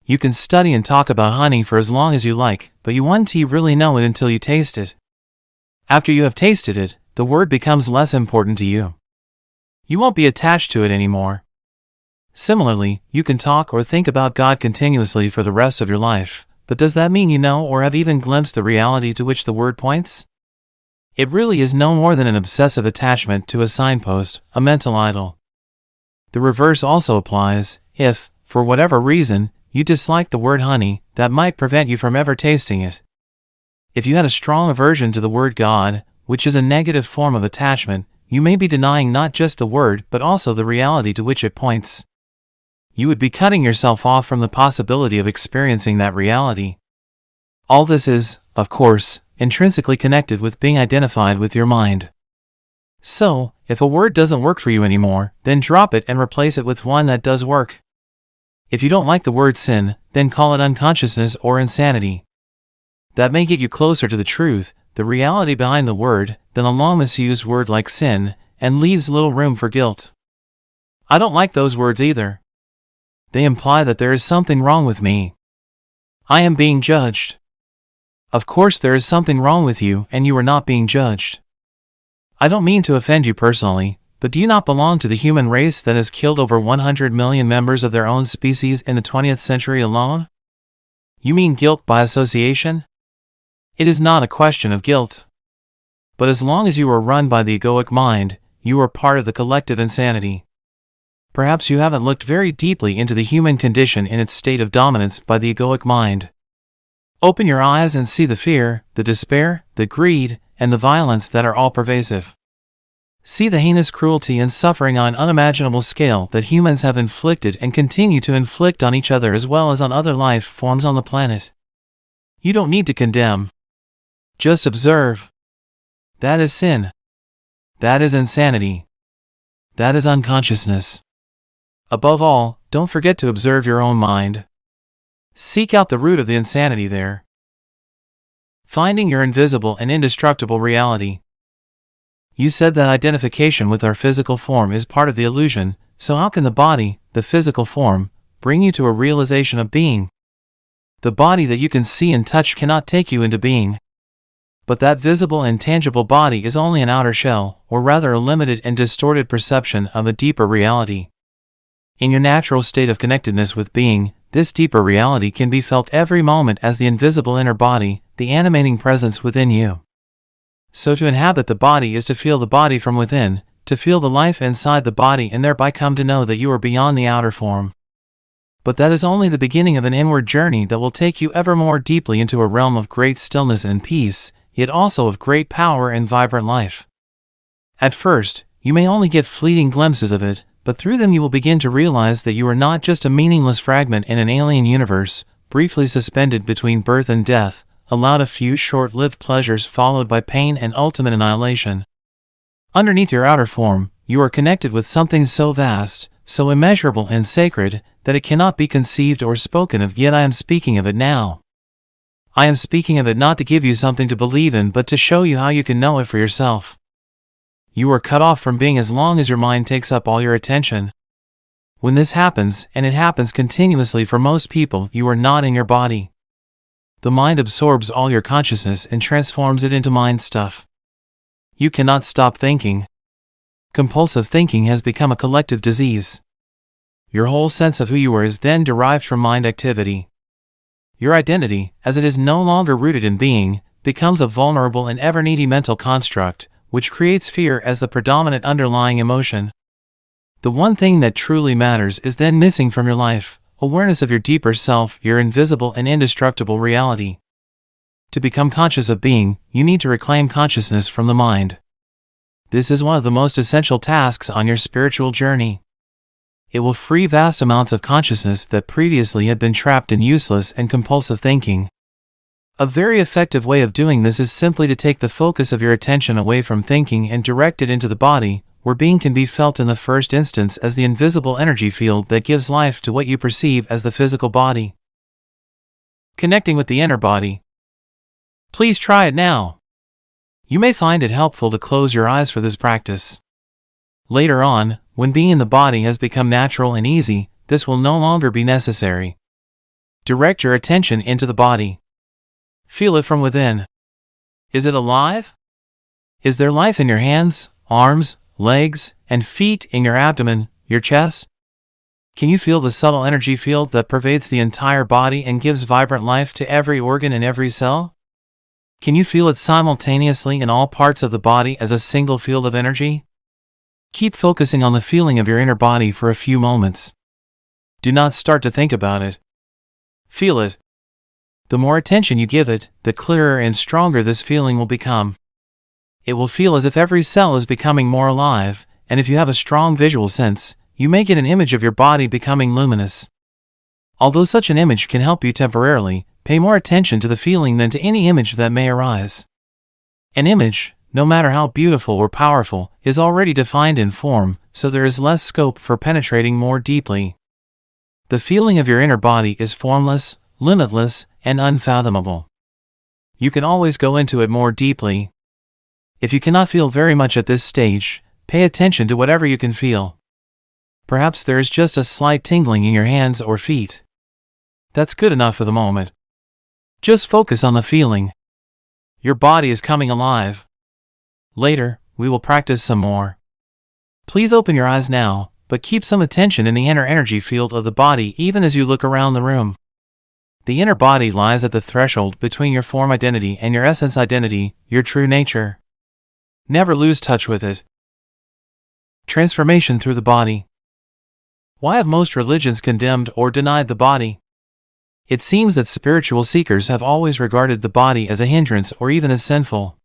You can study and talk about honey for as long as you like, but you won't really know it until you taste it. After you have tasted it, the word becomes less important to you. You won't be attached to it anymore. Similarly, you can talk or think about God continuously for the rest of your life, but does that mean you know or have even glimpsed the reality to which the word points? It really is no more than an obsessive attachment to a signpost, a mental idol. The reverse also applies. If, for whatever reason, you dislike the word honey, that might prevent you from ever tasting it. If you had a strong aversion to the word God, which is a negative form of attachment, you may be denying not just the word but also the reality to which it points. You would be cutting yourself off from the possibility of experiencing that reality. All this is, of course, intrinsically connected with being identified with your mind. So, if a word doesn't work for you anymore, then drop it and replace it with one that does work. If you don't like the word sin, then call it unconsciousness or insanity. That may get you closer to the truth, the reality behind the word, than a long misused word like sin, and leaves little room for guilt. I don't like those words either. They imply that there is something wrong with me. I am being judged. Of course there is something wrong with you and you are not being judged. I don't mean to offend you personally, but do you not belong to the human race that has killed over 100 million members of their own species in the 20th century alone? You mean guilt by association? It is not a question of guilt. But as long as you are run by the egoic mind, you are part of the collective insanity. Perhaps you haven't looked very deeply into the human condition in its state of dominance by the egoic mind. Open your eyes and see the fear, the despair, the greed, and the violence that are all pervasive. See the heinous cruelty and suffering on an unimaginable scale that humans have inflicted and continue to inflict on each other as well as on other life forms on the planet. You don't need to condemn. Just observe. That is sin. That is insanity. That is unconsciousness. Above all, don't forget to observe your own mind. Seek out the root of the insanity there. Finding your invisible and indestructible reality. You said that identification with our physical form is part of the illusion, so how can the body, the physical form, bring you to a realization of being? The body that you can see and touch cannot take you into being. But that visible and tangible body is only an outer shell, or rather a limited and distorted perception of a deeper reality. In your natural state of connectedness with being, this deeper reality can be felt every moment as the invisible inner body, the animating presence within you. So to inhabit the body is to feel the body from within, to feel the life inside the body and thereby come to know that you are beyond the outer form. But that is only the beginning of an inward journey that will take you ever more deeply into a realm of great stillness and peace, yet also of great power and vibrant life. At first, you may only get fleeting glimpses of it, but through them you will begin to realize that you are not just a meaningless fragment in an alien universe, briefly suspended between birth and death, allowed a few short-lived pleasures followed by pain and ultimate annihilation. Underneath your outer form, you are connected with something so vast, so immeasurable and sacred, that it cannot be conceived or spoken of, yet I am speaking of it now. I am speaking of it not to give you something to believe in but to show you how you can know it for yourself. You are cut off from being as long as your mind takes up all your attention. When this happens, and it happens continuously for most people, you are not in your body. The mind absorbs all your consciousness and transforms it into mind stuff. You cannot stop thinking. Compulsive thinking has become a collective disease. Your whole sense of who you are is then derived from mind activity. Your identity, as it is no longer rooted in being, becomes a vulnerable and ever-needy mental construct, which creates fear as the predominant underlying emotion. The one thing that truly matters is then missing from your life: awareness of your deeper self, your invisible and indestructible reality. To become conscious of being, you need to reclaim consciousness from the mind. This is one of the most essential tasks on your spiritual journey. It will free vast amounts of consciousness that previously had been trapped in useless and compulsive thinking. A very effective way of doing this is simply to take the focus of your attention away from thinking and direct it into the body, where being can be felt in the first instance as the invisible energy field that gives life to what you perceive as the physical body. Connecting with the inner body. Please try it now. You may find it helpful to close your eyes for this practice. Later on, when being in the body has become natural and easy, this will no longer be necessary. Direct your attention into the body. Feel it from within. Is it alive? Is there life in your hands, arms, legs, and feet, in your abdomen, your chest? Can you feel the subtle energy field that pervades the entire body and gives vibrant life to every organ and every cell? Can you feel it simultaneously in all parts of the body as a single field of energy? Keep focusing on the feeling of your inner body for a few moments. Do not start to think about it. Feel it. The more attention you give it, the clearer and stronger this feeling will become. It will feel as if every cell is becoming more alive, and if you have a strong visual sense, you may get an image of your body becoming luminous. Although such an image can help you temporarily, pay more attention to the feeling than to any image that may arise. An image, no matter how beautiful or powerful, is already defined in form, so there is less scope for penetrating more deeply. The feeling of your inner body is formless, limitless, and unfathomable. You can always go into it more deeply. If you cannot feel very much at this stage, pay attention to whatever you can feel. Perhaps there is just a slight tingling in your hands or feet. That's good enough for the moment. Just focus on the feeling. Your body is coming alive. Later, we will practice some more. Please open your eyes now, but keep some attention in the inner energy field of the body even as you look around the room. The inner body lies at the threshold between your form identity and your essence identity, your true nature. Never lose touch with it. Transformation through the body. Why have most religions condemned or denied the body? It seems that spiritual seekers have always regarded the body as a hindrance or even as sinful.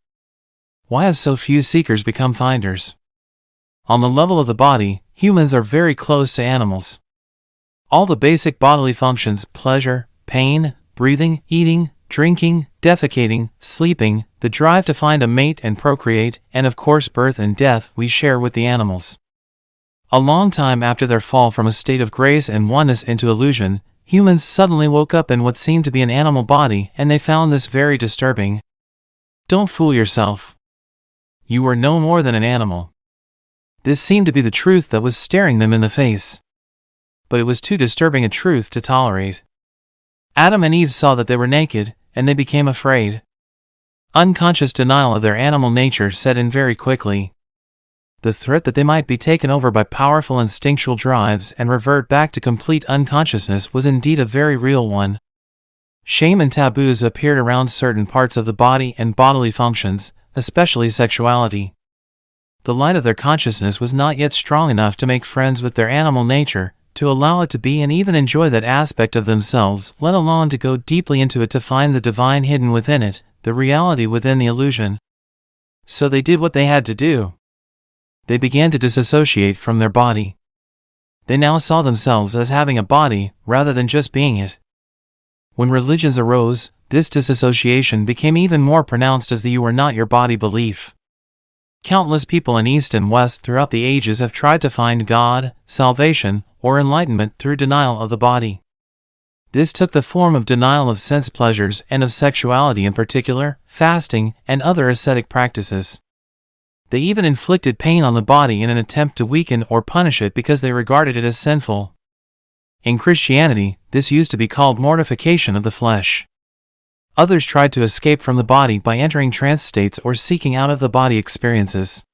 Why have so few seekers become finders? On the level of the body, humans are very close to animals. All the basic bodily functions, pleasure, pain, breathing, eating, drinking, defecating, sleeping, the drive to find a mate and procreate, and of course birth and death, we share with the animals. A long time after their fall from a state of grace and oneness into illusion, humans suddenly woke up in what seemed to be an animal body, and they found this very disturbing. Don't fool yourself. You were no more than an animal. This seemed to be the truth that was staring them in the face. But it was too disturbing a truth to tolerate. Adam and Eve saw that they were naked, and they became afraid. Unconscious denial of their animal nature set in very quickly. The threat that they might be taken over by powerful instinctual drives and revert back to complete unconsciousness was indeed a very real one. Shame and taboos appeared around certain parts of the body and bodily functions, especially sexuality. The light of their consciousness was not yet strong enough to make friends with their animal nature, to allow it to be and even enjoy that aspect of themselves, let alone to go deeply into it to find the divine hidden within it, the reality within the illusion. So they did what they had to do. They began to disassociate from their body. They now saw themselves as having a body, rather than just being it. When religions arose, this disassociation became even more pronounced as the you are not your body belief. Countless people in East and West throughout the ages have tried to find God, salvation, or enlightenment through denial of the body. This took the form of denial of sense pleasures and of sexuality in particular, fasting, and other ascetic practices. They even inflicted pain on the body in an attempt to weaken or punish it because they regarded it as sinful. In Christianity, this used to be called mortification of the flesh. Others tried to escape from the body by entering trance states or seeking out-of-the-body experiences.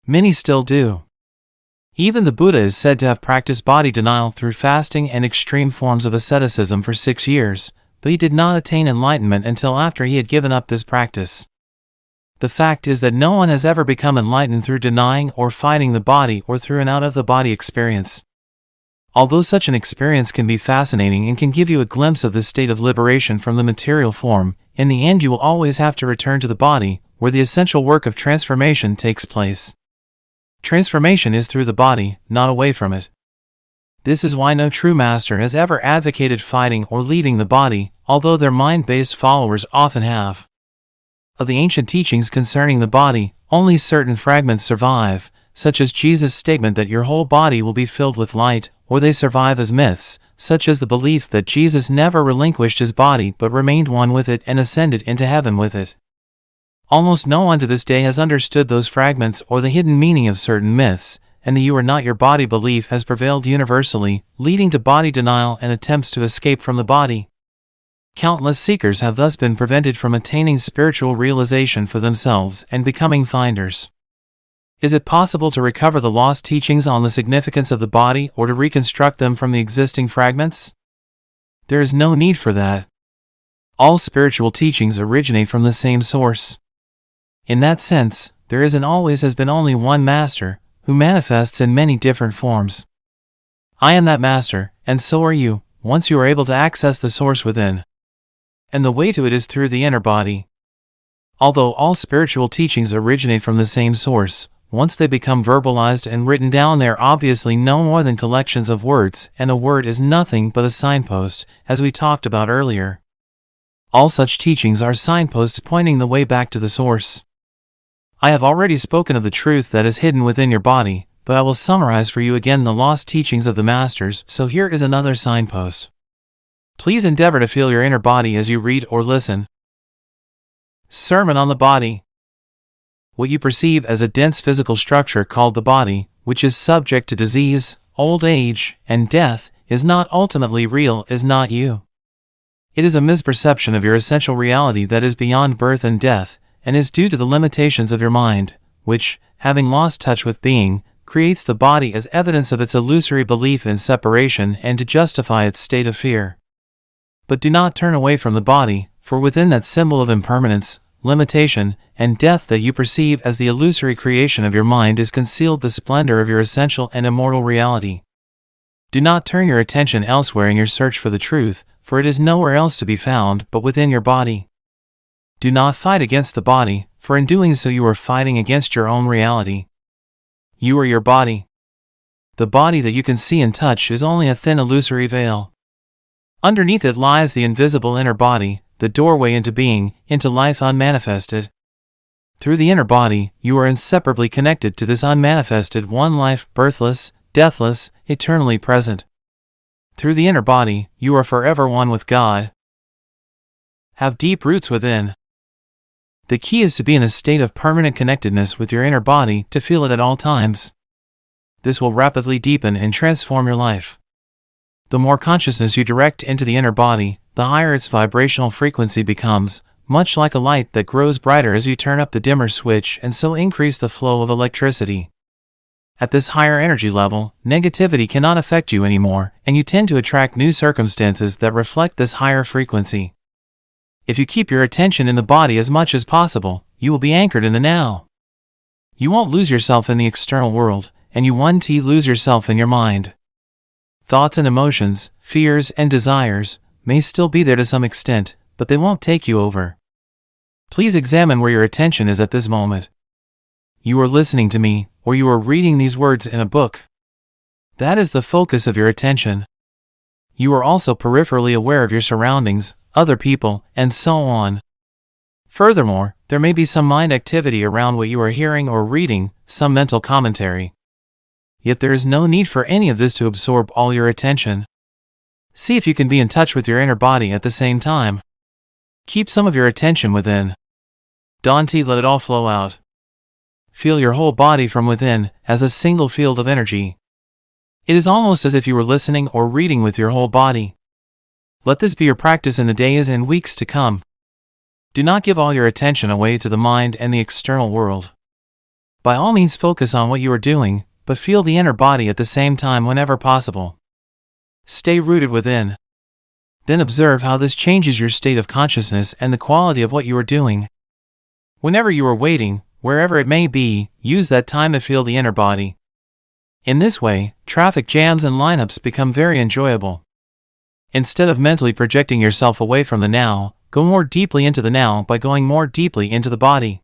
Many still do. Even the Buddha is said to have practiced body denial through fasting and extreme forms of asceticism for 6 years, but he did not attain enlightenment until after he had given up this practice. The fact is that no one has ever become enlightened through denying or fighting the body or through an out-of-the-body experience. Although such an experience can be fascinating and can give you a glimpse of this state of liberation from the material form, in the end you will always have to return to the body, where the essential work of transformation takes place. Transformation is through the body, not away from it. This is why no true master has ever advocated fighting or leaving the body, although their mind-based followers often have. Of the ancient teachings concerning the body, only certain fragments survive, such as Jesus' statement that your whole body will be filled with light, or they survive as myths, such as the belief that Jesus never relinquished his body but remained one with it and ascended into heaven with it. Almost no one to this day has understood those fragments or the hidden meaning of certain myths, and the you are not your body belief has prevailed universally, leading to body denial and attempts to escape from the body. Countless seekers have thus been prevented from attaining spiritual realization for themselves and becoming finders. Is it possible to recover the lost teachings on the significance of the body or to reconstruct them from the existing fragments? There is no need for that. All spiritual teachings originate from the same source. In that sense, there is and always has been only one master, who manifests in many different forms. I am that master, and so are you, once you are able to access the source within. And the way to it is through the inner body. Although all spiritual teachings originate from the same source, once they become verbalized and written down, they are obviously no more than collections of words, and a word is nothing but a signpost, as we talked about earlier. All such teachings are signposts pointing the way back to the source. I have already spoken of the truth that is hidden within your body, but I will summarize for you again the lost teachings of the masters, so here is another signpost. Please endeavor to feel your inner body as you read or listen. Sermon on the Body. What you perceive as a dense physical structure called the body, which is subject to disease, old age, and death, is not ultimately real, is not you. It is a misperception of your essential reality that is beyond birth and death, and is due to the limitations of your mind, which, having lost touch with being, creates the body as evidence of its illusory belief in separation and to justify its state of fear. But do not turn away from the body, for within that symbol of impermanence, limitation, and death that you perceive as the illusory creation of your mind is concealed the splendor of your essential and immortal reality. Do not turn your attention elsewhere in your search for the truth, for it is nowhere else to be found but within your body. Do not fight against the body, for in doing so you are fighting against your own reality. You are your body. The body that you can see and touch is only a thin illusory veil. Underneath it lies the invisible inner body, the doorway into being, into life unmanifested. Through the inner body, you are inseparably connected to this unmanifested one life, birthless, deathless, eternally present. Through the inner body, you are forever one with God. Have deep roots within. The key is to be in a state of permanent connectedness with your inner body, to feel it at all times. This will rapidly deepen and transform your life. The more consciousness you direct into the inner body, the higher its vibrational frequency becomes, much like a light that grows brighter as you turn up the dimmer switch and so increase the flow of electricity. At this higher energy level, negativity cannot affect you anymore, and you tend to attract new circumstances that reflect this higher frequency. If you keep your attention in the body as much as possible, you will be anchored in the now. You won't lose yourself in the external world, and you won't lose yourself in your mind. Thoughts and emotions, fears and desires, may still be there to some extent, but they won't take you over. Please examine where your attention is at this moment. You are listening to me, or you are reading these words in a book. That is the focus of your attention. You are also peripherally aware of your surroundings, other people, and so on. Furthermore, there may be some mind activity around what you are hearing or reading, some mental commentary. Yet there is no need for any of this to absorb all your attention. See if you can be in touch with your inner body at the same time. Keep some of your attention within. Don't let it all flow out. Feel your whole body from within, as a single field of energy. It is almost as if you were listening or reading with your whole body. Let this be your practice in the days and weeks to come. Do not give all your attention away to the mind and the external world. By all means focus on what you are doing, but feel the inner body at the same time whenever possible. Stay rooted within. Then observe how this changes your state of consciousness and the quality of what you are doing. Whenever you are waiting, wherever it may be, use that time to feel the inner body. In this way, traffic jams and lineups become very enjoyable. Instead of mentally projecting yourself away from the now, go more deeply into the now by going more deeply into the body.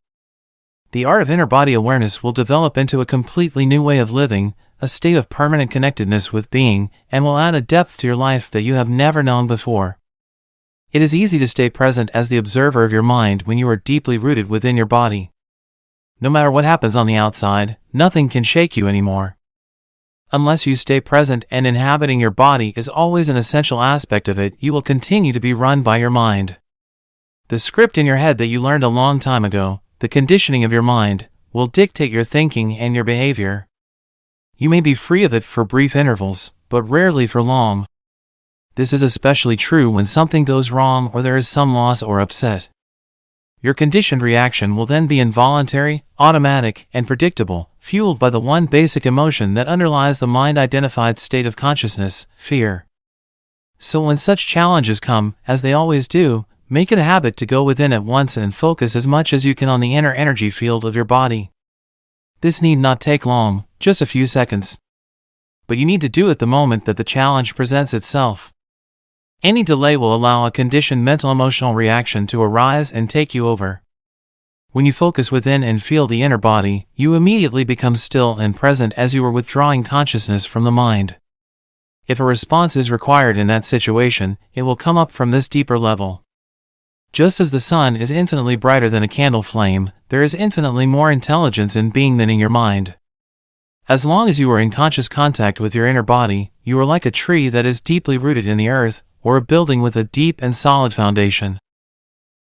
The art of inner body awareness will develop into a completely new way of living, a state of permanent connectedness with being, and will add a depth to your life that you have never known before. It is easy to stay present as the observer of your mind when you are deeply rooted within your body. No matter what happens on the outside, nothing can shake you anymore. Unless you stay present and inhabiting your body is always an essential aspect of it, you will continue to be run by your mind. The script in your head that you learned a long time ago, the conditioning of your mind, will dictate your thinking and your behavior. You may be free of it for brief intervals, but rarely for long. This is especially true when something goes wrong or there is some loss or upset. Your conditioned reaction will then be involuntary, automatic, and predictable, fueled by the one basic emotion that underlies the mind-identified state of consciousness, fear. So when such challenges come, as they always do, make it a habit to go within at once and focus as much as you can on the inner energy field of your body. This need not take long, just a few seconds. But you need to do it the moment that the challenge presents itself. Any delay will allow a conditioned mental-emotional reaction to arise and take you over. When you focus within and feel the inner body, you immediately become still and present as you are withdrawing consciousness from the mind. If a response is required in that situation, it will come up from this deeper level. Just as the sun is infinitely brighter than a candle flame, there is infinitely more intelligence in being than in your mind. As long as you are in conscious contact with your inner body, you are like a tree that is deeply rooted in the earth, or a building with a deep and solid foundation.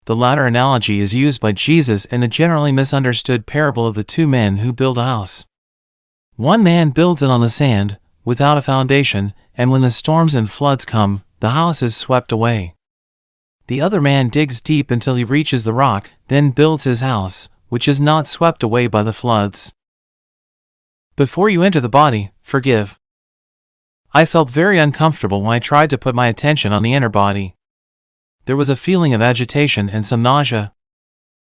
The latter analogy is used by Jesus in the generally misunderstood parable of the two men who build a house. One man builds it on the sand, without a foundation, and when the storms and floods come, the house is swept away. The other man digs deep until he reaches the rock, then builds his house, which is not swept away by the floods. Before you enter the body, forgive. I felt very uncomfortable when I tried to put my attention on the inner body. There was a feeling of agitation and some nausea.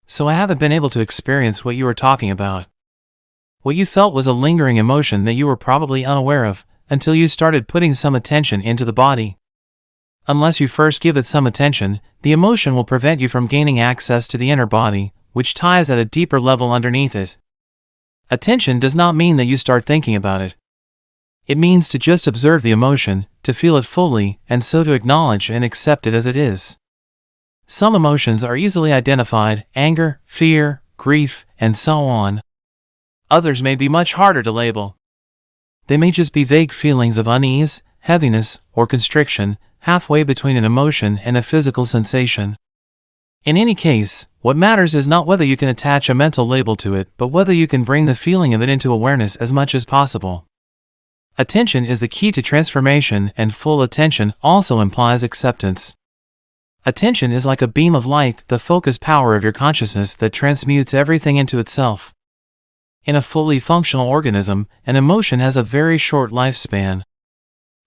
So I haven't been able to experience what you were talking about. What you felt was a lingering emotion that you were probably unaware of, until you started putting some attention into the body. Unless you first give it some attention, the emotion will prevent you from gaining access to the inner body, which ties at a deeper level underneath it. Attention does not mean that you start thinking about it. It means to just observe the emotion, to feel it fully, and so to acknowledge and accept it as it is. Some emotions are easily identified: anger, fear, grief, and so on. Others may be much harder to label. They may just be vague feelings of unease, heaviness, or constriction, halfway between an emotion and a physical sensation. In any case, what matters is not whether you can attach a mental label to it, but whether you can bring the feeling of it into awareness as much as possible. Attention is the key to transformation, and full attention also implies acceptance. Attention is like a beam of light, the focus power of your consciousness that transmutes everything into itself. In a fully functional organism, an emotion has a very short lifespan.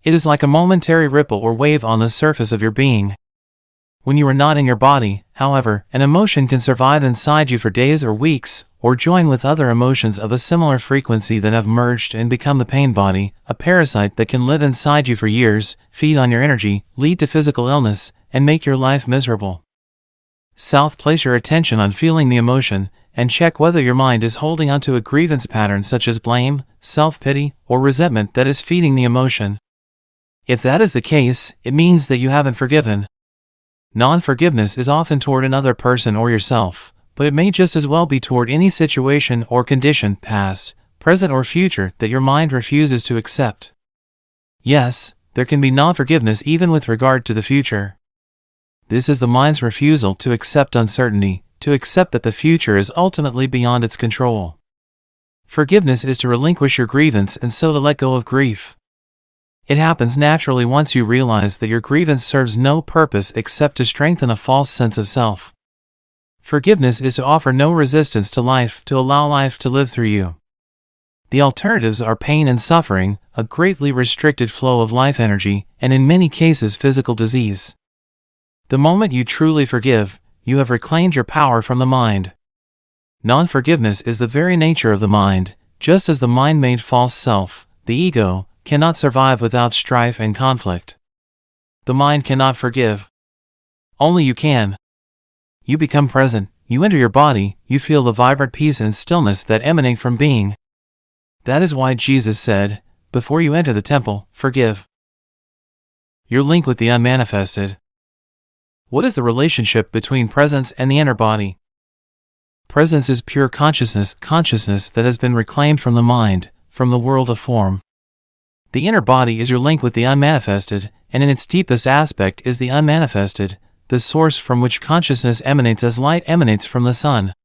It is like a momentary ripple or wave on the surface of your being. When you are not in your body, however, an emotion can survive inside you for days or weeks, or join with other emotions of a similar frequency that have merged and become the pain body, a parasite that can live inside you for years, feed on your energy, lead to physical illness, and make your life miserable. Place your attention on feeling the emotion, and check whether your mind is holding onto a grievance pattern such as blame, self-pity, or resentment that is feeding the emotion. If that is the case, it means that you haven't forgiven. Non-forgiveness is often toward another person or yourself, but it may just as well be toward any situation or condition, past, present, or future, that your mind refuses to accept. Yes, there can be non-forgiveness even with regard to the future. This is the mind's refusal to accept uncertainty, to accept that the future is ultimately beyond its control. Forgiveness is to relinquish your grievance and so to let go of grief. It happens naturally once you realize that your grievance serves no purpose except to strengthen a false sense of self. Forgiveness is to offer no resistance to life, to allow life to live through you. The alternatives are pain and suffering, a greatly restricted flow of life energy, and in many cases physical disease. The moment you truly forgive, you have reclaimed your power from the mind. Non-forgiveness is the very nature of the mind, just as the mind-made false self, the ego, cannot survive without strife and conflict. The mind cannot forgive. Only you can. You become present, you enter your body, you feel the vibrant peace and stillness that emanate from being. That is why Jesus said, before you enter the temple, forgive. Your link with the unmanifested. What is the relationship between presence and the inner body? Presence is pure consciousness, consciousness that has been reclaimed from the mind, from the world of form. The inner body is your link with the unmanifested, and in its deepest aspect is the unmanifested, the source from which consciousness emanates as light emanates from the sun.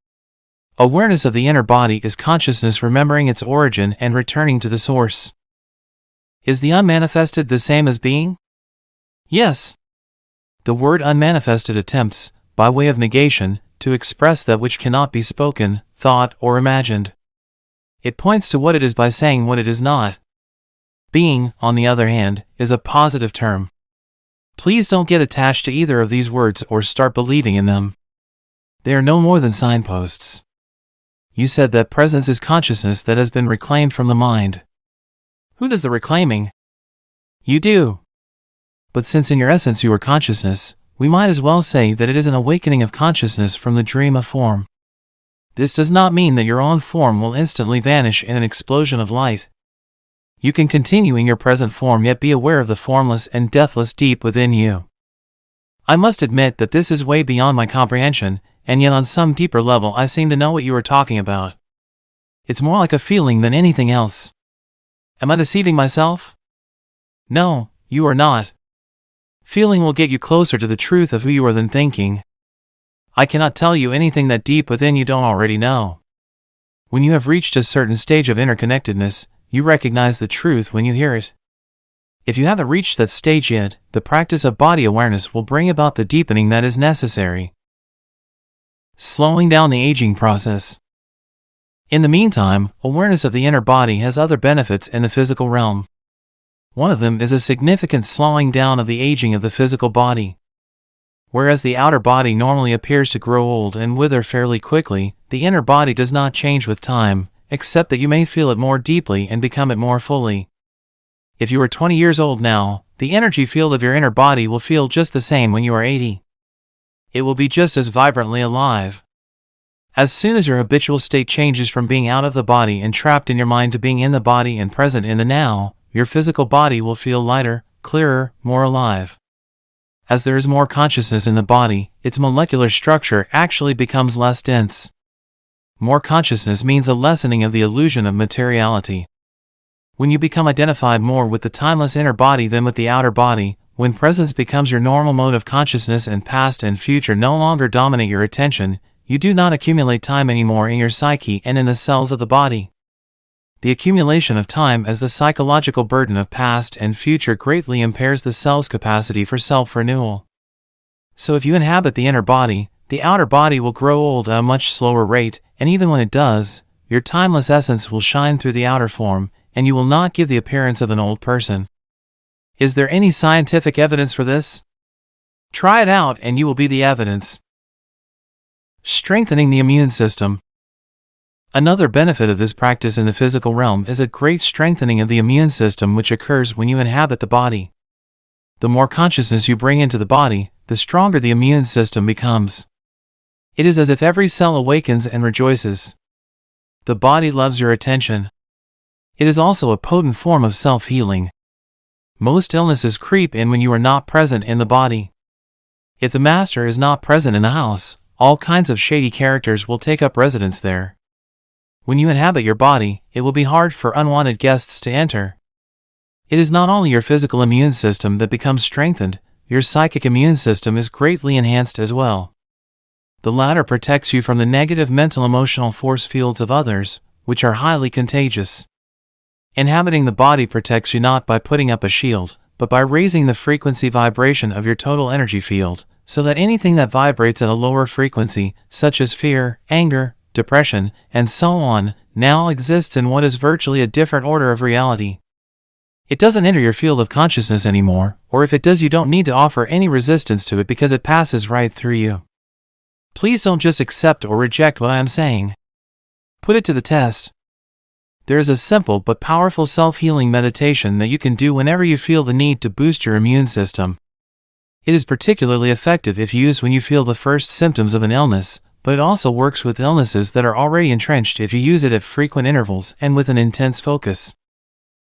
Awareness of the inner body is consciousness remembering its origin and returning to the source. Is the unmanifested the same as being? Yes. The word unmanifested attempts, by way of negation, to express that which cannot be spoken, thought, or imagined. It points to what it is by saying what it is not. Being, on the other hand, is a positive term. Please don't get attached to either of these words or start believing in them. They are no more than signposts. You said that presence is consciousness that has been reclaimed from the mind. Who does the reclaiming? You do. But since in your essence you are consciousness, we might as well say that it is an awakening of consciousness from the dream of form. This does not mean that your own form will instantly vanish in an explosion of light. You can continue in your present form yet be aware of the formless and deathless deep within you. I must admit that this is way beyond my comprehension, and yet on some deeper level I seem to know what you are talking about. It's more like a feeling than anything else. Am I deceiving myself? No, you are not. Feeling will get you closer to the truth of who you are than thinking. I cannot tell you anything that deep within you don't already know. When you have reached a certain stage of interconnectedness, you recognize the truth when you hear it. If you haven't reached that stage yet, the practice of body awareness will bring about the deepening that is necessary. Slowing down the aging process. In the meantime, awareness of the inner body has other benefits in the physical realm. One of them is a significant slowing down of the aging of the physical body. Whereas the outer body normally appears to grow old and wither fairly quickly, the inner body does not change with time, except that you may feel it more deeply and become it more fully. If you are 20 years old now, the energy field of your inner body will feel just the same when you are 80. It will be just as vibrantly alive. As soon as your habitual state changes from being out of the body and trapped in your mind to being in the body and present in the now, your physical body will feel lighter, clearer, more alive. As there is more consciousness in the body, its molecular structure actually becomes less dense. More consciousness means a lessening of the illusion of materiality. When you become identified more with the timeless inner body than with the outer body, when presence becomes your normal mode of consciousness and past and future no longer dominate your attention, you do not accumulate time anymore in your psyche and in the cells of the body. The accumulation of time as the psychological burden of past and future greatly impairs the cell's capacity for self-renewal. So if you inhabit the inner body, the outer body will grow old at a much slower rate, and even when it does, your timeless essence will shine through the outer form, and you will not give the appearance of an old person. Is there any scientific evidence for this? Try it out and you will be the evidence. Strengthening the immune system. Another benefit of this practice in the physical realm is a great strengthening of the immune system which occurs when you inhabit the body. The more consciousness you bring into the body, the stronger the immune system becomes. It is as if every cell awakens and rejoices. The body loves your attention. It is also a potent form of self-healing. Most illnesses creep in when you are not present in the body. If the master is not present in the house, all kinds of shady characters will take up residence there. When you inhabit your body, it will be hard for unwanted guests to enter. It is not only your physical immune system that becomes strengthened, your psychic immune system is greatly enhanced as well. The latter protects you from the negative mental-emotional force fields of others, which are highly contagious. Inhabiting the body protects you not by putting up a shield, but by raising the frequency vibration of your total energy field, so that anything that vibrates at a lower frequency, such as fear, anger, depression, and so on, now exists in what is virtually a different order of reality. It doesn't enter your field of consciousness anymore, or if it does, you don't need to offer any resistance to it because it passes right through you. Please don't just accept or reject what I am saying. Put it to the test. There is a simple but powerful self-healing meditation that you can do whenever you feel the need to boost your immune system. It is particularly effective if used when you feel the first symptoms of an illness, but it also works with illnesses that are already entrenched if you use it at frequent intervals and with an intense focus.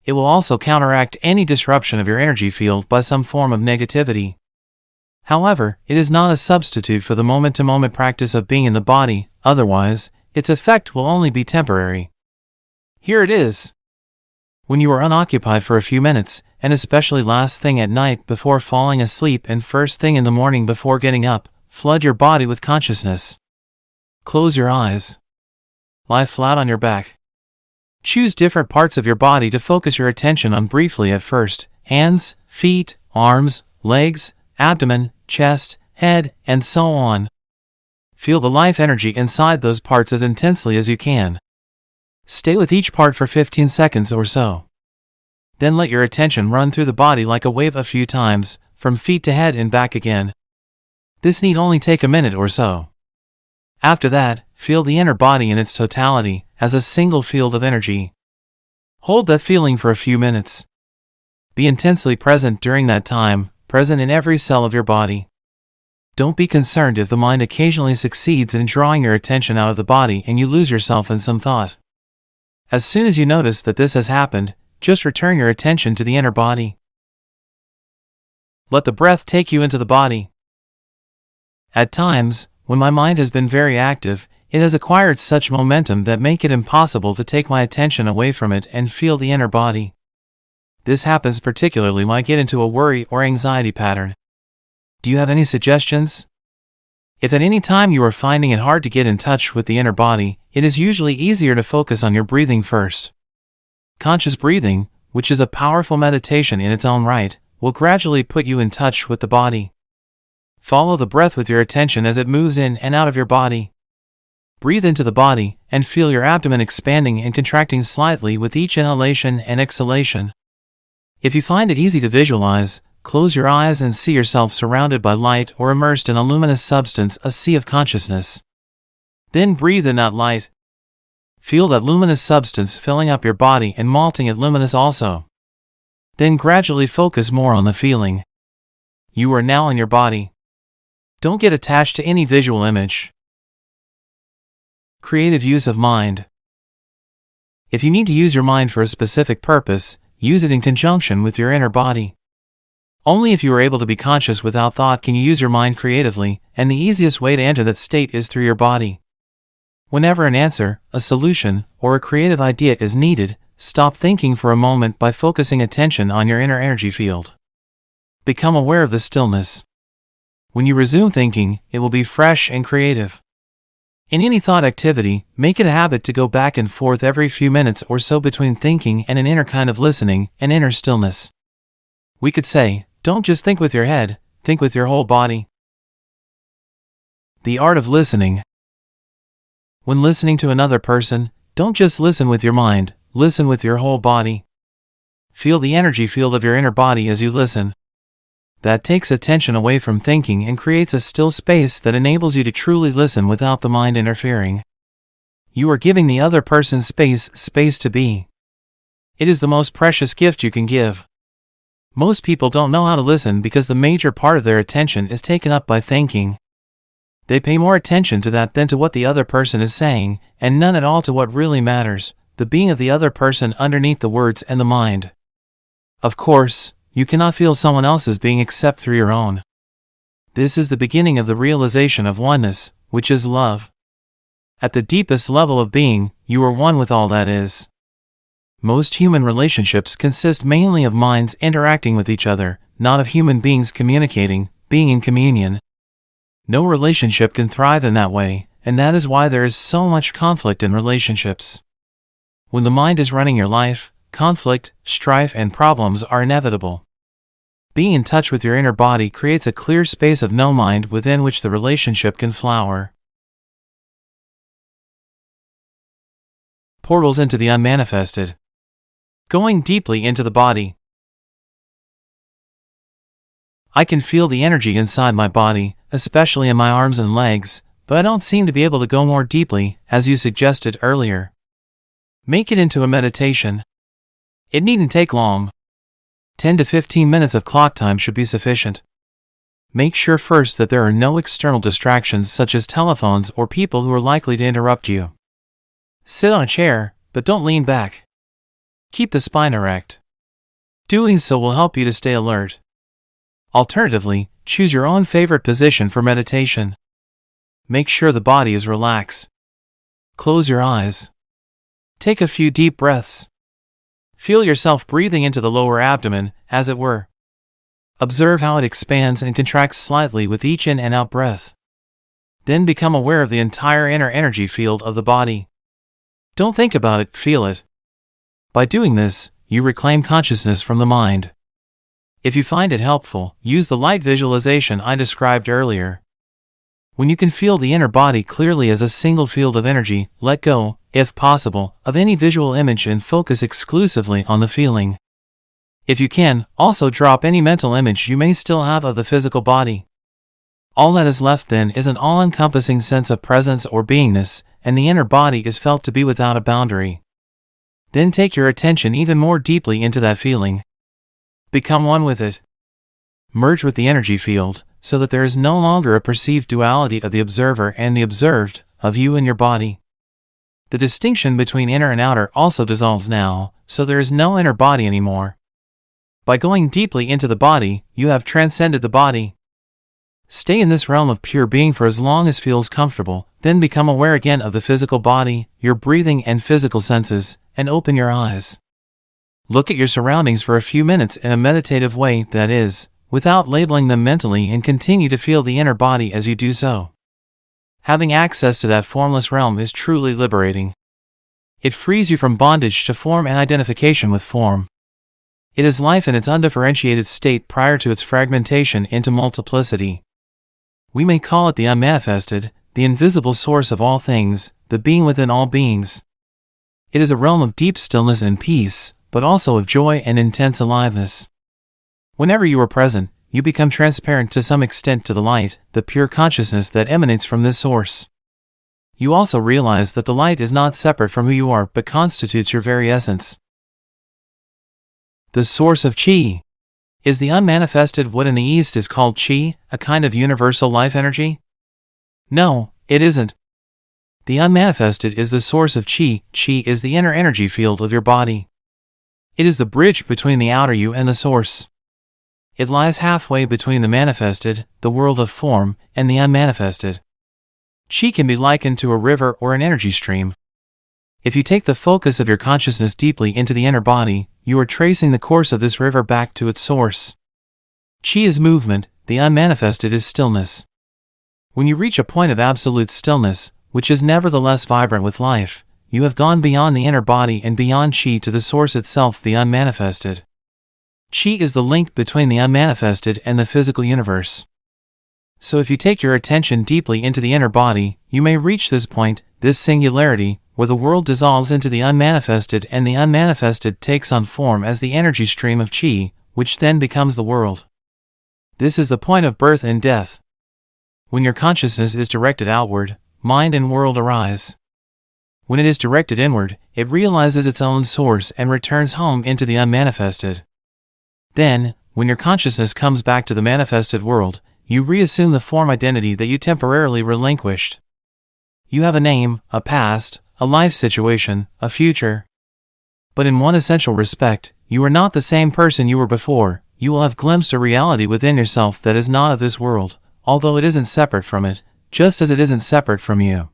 It will also counteract any disruption of your energy field by some form of negativity. However, it is not a substitute for the moment-to-moment practice of being in the body, otherwise, its effect will only be temporary. Here it is. When you are unoccupied for a few minutes, and especially last thing at night before falling asleep and first thing in the morning before getting up, flood your body with consciousness. Close your eyes. Lie flat on your back. Choose different parts of your body to focus your attention on briefly at first: hands, feet, arms, legs, abdomen, chest, head, and so on. Feel the life energy inside those parts as intensely as you can. Stay with each part for 15 seconds or so. Then let your attention run through the body like a wave a few times, from feet to head and back again. This need only take a minute or so. After that, feel the inner body in its totality, as a single field of energy. Hold that feeling for a few minutes. Be intensely present during that time, present in every cell of your body. Don't be concerned if the mind occasionally succeeds in drawing your attention out of the body and you lose yourself in some thought. As soon as you notice that this has happened, just return your attention to the inner body. Let the breath take you into the body. At times, when my mind has been very active, it has acquired such momentum that make it impossible to take my attention away from it and feel the inner body. This happens particularly when I get into a worry or anxiety pattern. Do you have any suggestions? If at any time you are finding it hard to get in touch with the inner body, it is usually easier to focus on your breathing first. Conscious breathing, which is a powerful meditation in its own right, will gradually put you in touch with the body. Follow the breath with your attention as it moves in and out of your body. Breathe into the body, and feel your abdomen expanding and contracting slightly with each inhalation and exhalation. If you find it easy to visualize, close your eyes and see yourself surrounded by light or immersed in a luminous substance, a sea of consciousness. Then breathe in that light. Feel that luminous substance filling up your body and malting it luminous also. Then gradually focus more on the feeling. You are now in your body. Don't get attached to any visual image. Creative use of mind. If you need to use your mind for a specific purpose, use it in conjunction with your inner body. Only if you are able to be conscious without thought can you use your mind creatively, and the easiest way to enter that state is through your body. Whenever an answer, a solution, or a creative idea is needed, stop thinking for a moment by focusing attention on your inner energy field. Become aware of the stillness. When you resume thinking, it will be fresh and creative. In any thought activity, make it a habit to go back and forth every few minutes or so between thinking and an inner kind of listening, an inner stillness. We could say, don't just think with your head, think with your whole body. The art of listening. When listening to another person, don't just listen with your mind, listen with your whole body. Feel the energy field of your inner body as you listen. That takes attention away from thinking and creates a still space that enables you to truly listen without the mind interfering. You are giving the other person space to be. It is the most precious gift you can give. Most people don't know how to listen because the major part of their attention is taken up by thinking. They pay more attention to that than to what the other person is saying, and none at all to what really matters, the being of the other person underneath the words and the mind. Of course, you cannot feel someone else's being except through your own. This is the beginning of the realization of oneness, which is love. At the deepest level of being, you are one with all that is. Most human relationships consist mainly of minds interacting with each other, not of human beings communicating, being in communion. No relationship can thrive in that way, and that is why there is so much conflict in relationships. When the mind is running your life, conflict, strife, and problems are inevitable. Being in touch with your inner body creates a clear space of no mind within which the relationship can flower. Portals into the unmanifested. Going deeply into the body. I can feel the energy inside my body, especially in my arms and legs, but I don't seem to be able to go more deeply, as you suggested earlier. Make it into a meditation. It needn't take long. 10 to 15 minutes of clock time should be sufficient. Make sure first that there are no external distractions such as telephones or people who are likely to interrupt you. Sit on a chair, but don't lean back. Keep the spine erect. Doing so will help you to stay alert. Alternatively, choose your own favorite position for meditation. Make sure the body is relaxed. Close your eyes. Take a few deep breaths. Feel yourself breathing into the lower abdomen, as it were. Observe how it expands and contracts slightly with each in and out breath. Then become aware of the entire inner energy field of the body. Don't think about it, feel it. By doing this, you reclaim consciousness from the mind. If you find it helpful, use the light visualization I described earlier. When you can feel the inner body clearly as a single field of energy, let go, if possible, of any visual image and focus exclusively on the feeling. If you can, also drop any mental image you may still have of the physical body. All that is left then is an all-encompassing sense of presence or beingness, and the inner body is felt to be without a boundary. Then take your attention even more deeply into that feeling. Become one with it. Merge with the energy field, so that there is no longer a perceived duality of the observer and the observed, of you and your body. The distinction between inner and outer also dissolves now, so there is no inner body anymore. By going deeply into the body, you have transcended the body. Stay in this realm of pure being for as long as feels comfortable, then become aware again of the physical body, your breathing and physical senses, and open your eyes. Look at your surroundings for a few minutes in a meditative way, that is, without labeling them mentally, and continue to feel the inner body as you do so. Having access to that formless realm is truly liberating. It frees you from bondage to form and identification with form. It is life in its undifferentiated state prior to its fragmentation into multiplicity. We may call it the unmanifested, the invisible source of all things, the being within all beings. It is a realm of deep stillness and peace, but also of joy and intense aliveness. Whenever you are present, you become transparent to some extent to the light, the pure consciousness that emanates from this source. You also realize that the light is not separate from who you are but constitutes your very essence. The source of Qi. Is the unmanifested what in the East is called Qi, a kind of universal life energy? No, it isn't. The unmanifested is the source of Qi. Qi is the inner energy field of your body. It is the bridge between the outer you and the source. It lies halfway between the manifested, the world of form, and the unmanifested. Qi can be likened to a river or an energy stream. If you take the focus of your consciousness deeply into the inner body, you are tracing the course of this river back to its source. Qi is movement, the unmanifested is stillness. When you reach a point of absolute stillness, which is nevertheless vibrant with life, you have gone beyond the inner body and beyond Qi to the source itself, the unmanifested. Qi is the link between the unmanifested and the physical universe. So if you take your attention deeply into the inner body, you may reach this point, this singularity, where the world dissolves into the unmanifested and the unmanifested takes on form as the energy stream of Qi, which then becomes the world. This is the point of birth and death. When your consciousness is directed outward, mind and world arise. When it is directed inward, it realizes its own source and returns home into the unmanifested. Then, when your consciousness comes back to the manifested world, you reassume the form identity that you temporarily relinquished. You have a name, a past, a life situation, a future. But in one essential respect, you are not the same person you were before. You will have glimpsed a reality within yourself that is not of this world, although it isn't separate from it, just as it isn't separate from you.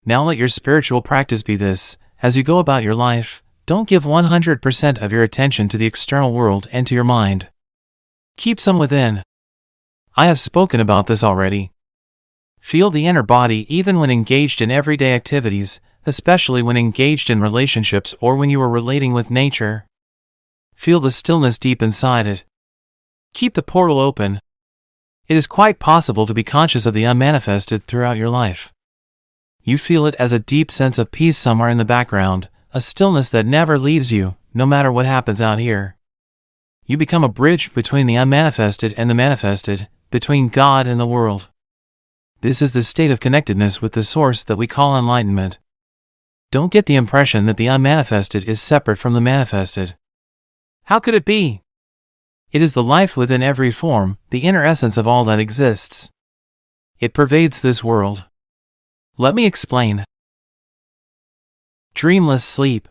Now let your spiritual practice be this: as you go about your life, don't give 100% of your attention to the external world and to your mind. Keep some within. I have spoken about this already. Feel the inner body even when engaged in everyday activities, especially when engaged in relationships or when you are relating with nature. Feel the stillness deep inside it. Keep the portal open. It is quite possible to be conscious of the unmanifested throughout your life. You feel it as a deep sense of peace somewhere in the background, a stillness that never leaves you, no matter what happens out here. You become a bridge between the unmanifested and the manifested, between God and the world. This is the state of connectedness with the source that we call enlightenment. Don't get the impression that the unmanifested is separate from the manifested. How could it be? It is the life within every form, the inner essence of all that exists. It pervades this world. Let me explain. Dreamless sleep.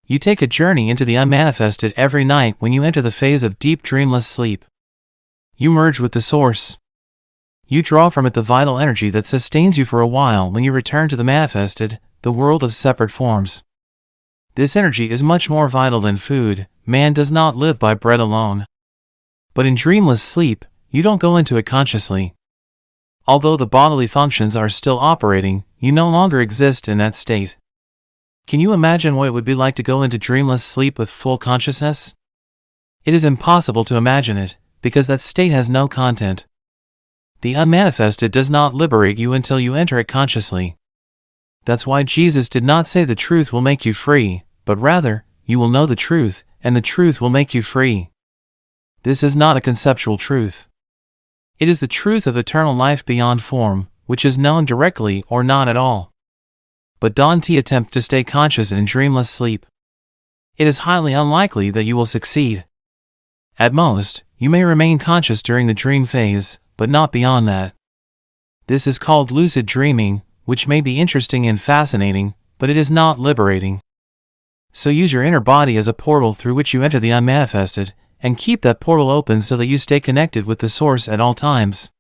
You take a journey into the unmanifested every night when you enter the phase of deep dreamless sleep. You merge with the source. You draw from it the vital energy that sustains you for a while when you return to the manifested, the world of separate forms. This energy is much more vital than food. Man does not live by bread alone. But in dreamless sleep, you don't go into it consciously. Although the bodily functions are still operating, you no longer exist in that state. Can you imagine what it would be like to go into dreamless sleep with full consciousness? It is impossible to imagine it, because that state has no content. The unmanifested does not liberate you until you enter it consciously. That's why Jesus did not say the truth will make you free, but rather, you will know the truth, and the truth will make you free. This is not a conceptual truth. It is the truth of eternal life beyond form, which is known directly or not at all. But don't attempt to stay conscious in dreamless sleep. It is highly unlikely that you will succeed. At most, you may remain conscious during the dream phase, but not beyond that. This is called lucid dreaming, which may be interesting and fascinating, but it is not liberating. So use your inner body as a portal through which you enter the unmanifested, and keep that portal open so that you stay connected with the source at all times.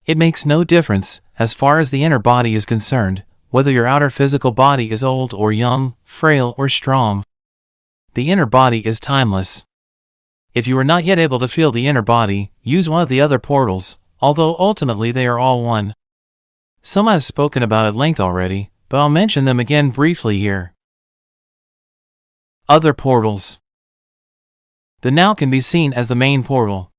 It makes no difference, as far as the inner body is concerned, whether your outer physical body is old or young, frail or strong. The inner body is timeless. If you are not yet able to feel the inner body, use one of the other portals, although ultimately they are all one. Some I have spoken about at length already, but I'll mention them again briefly here. Other portals. The now can be seen as the main portal.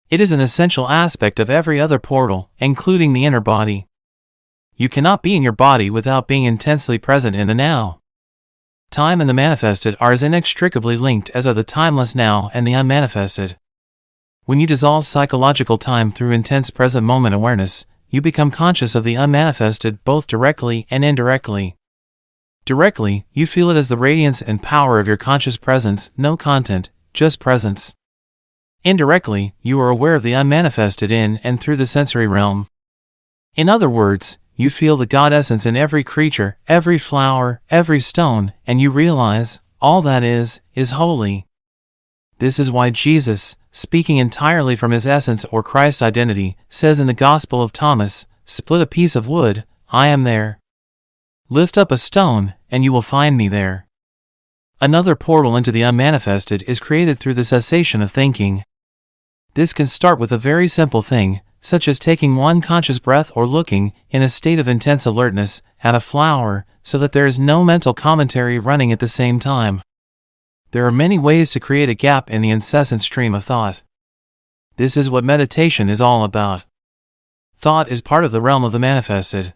It is an essential aspect of every other portal, including the inner body. You cannot be in your body without being intensely present in the now. Time and the manifested are as inextricably linked as are the timeless now and the unmanifested. When you dissolve psychological time through intense present moment awareness, you become conscious of the unmanifested both directly and indirectly. Directly, you feel it as the radiance and power of your conscious presence, no content, just presence. Indirectly, you are aware of the unmanifested in and through the sensory realm. In other words, you feel the God essence in every creature, every flower, every stone, and you realize, all that is holy. This is why Jesus, speaking entirely from his essence or Christ's identity, says in the Gospel of Thomas, "Split a piece of wood, I am there. Lift up a stone, and you will find me there." Another portal into the unmanifested is created through the cessation of thinking. This can start with a very simple thing, such as taking one conscious breath or looking, in a state of intense alertness, at a flower, so that there is no mental commentary running at the same time. There are many ways to create a gap in the incessant stream of thought. This is what meditation is all about. Thought is part of the realm of the manifested.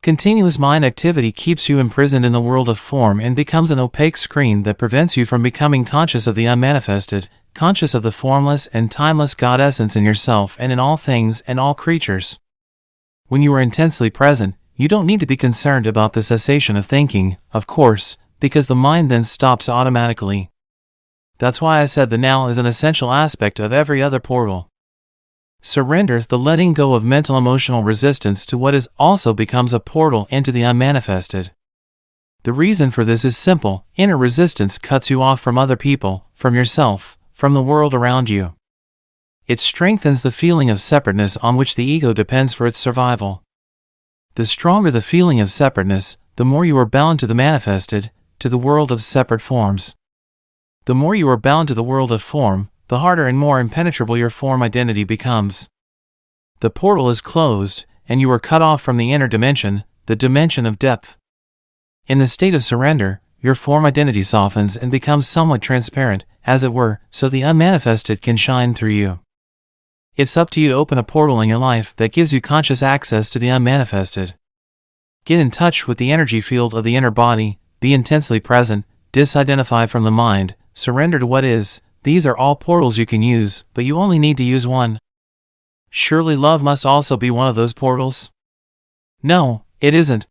Continuous mind activity keeps you imprisoned in the world of form and becomes an opaque screen that prevents you from becoming conscious of the unmanifested, conscious of the formless and timeless God essence in yourself and in all things and all creatures. When you are intensely present, you don't need to be concerned about the cessation of thinking, of course, because the mind then stops automatically. That's why I said the now is an essential aspect of every other portal. Surrender the letting go of mental emotional resistance to what is also becomes a portal into the unmanifested. The reason for this is simple: inner resistance cuts you off from other people, from yourself, from the world around you. It strengthens the feeling of separateness on which the ego depends for its survival. The stronger the feeling of separateness, the more you are bound to the manifested, to the world of separate forms. The more you are bound to the world of form, the harder and more impenetrable your form identity becomes. The portal is closed, and you are cut off from the inner dimension, the dimension of depth. In the state of surrender, your form identity softens and becomes somewhat transparent, as it were, so the unmanifested can shine through you. It's up to you to open a portal in your life that gives you conscious access to the unmanifested. Get in touch with the energy field of the inner body, be intensely present, disidentify from the mind, surrender to what is. These are all portals you can use, but you only need to use one. Surely love must also be one of those portals? No, it isn't.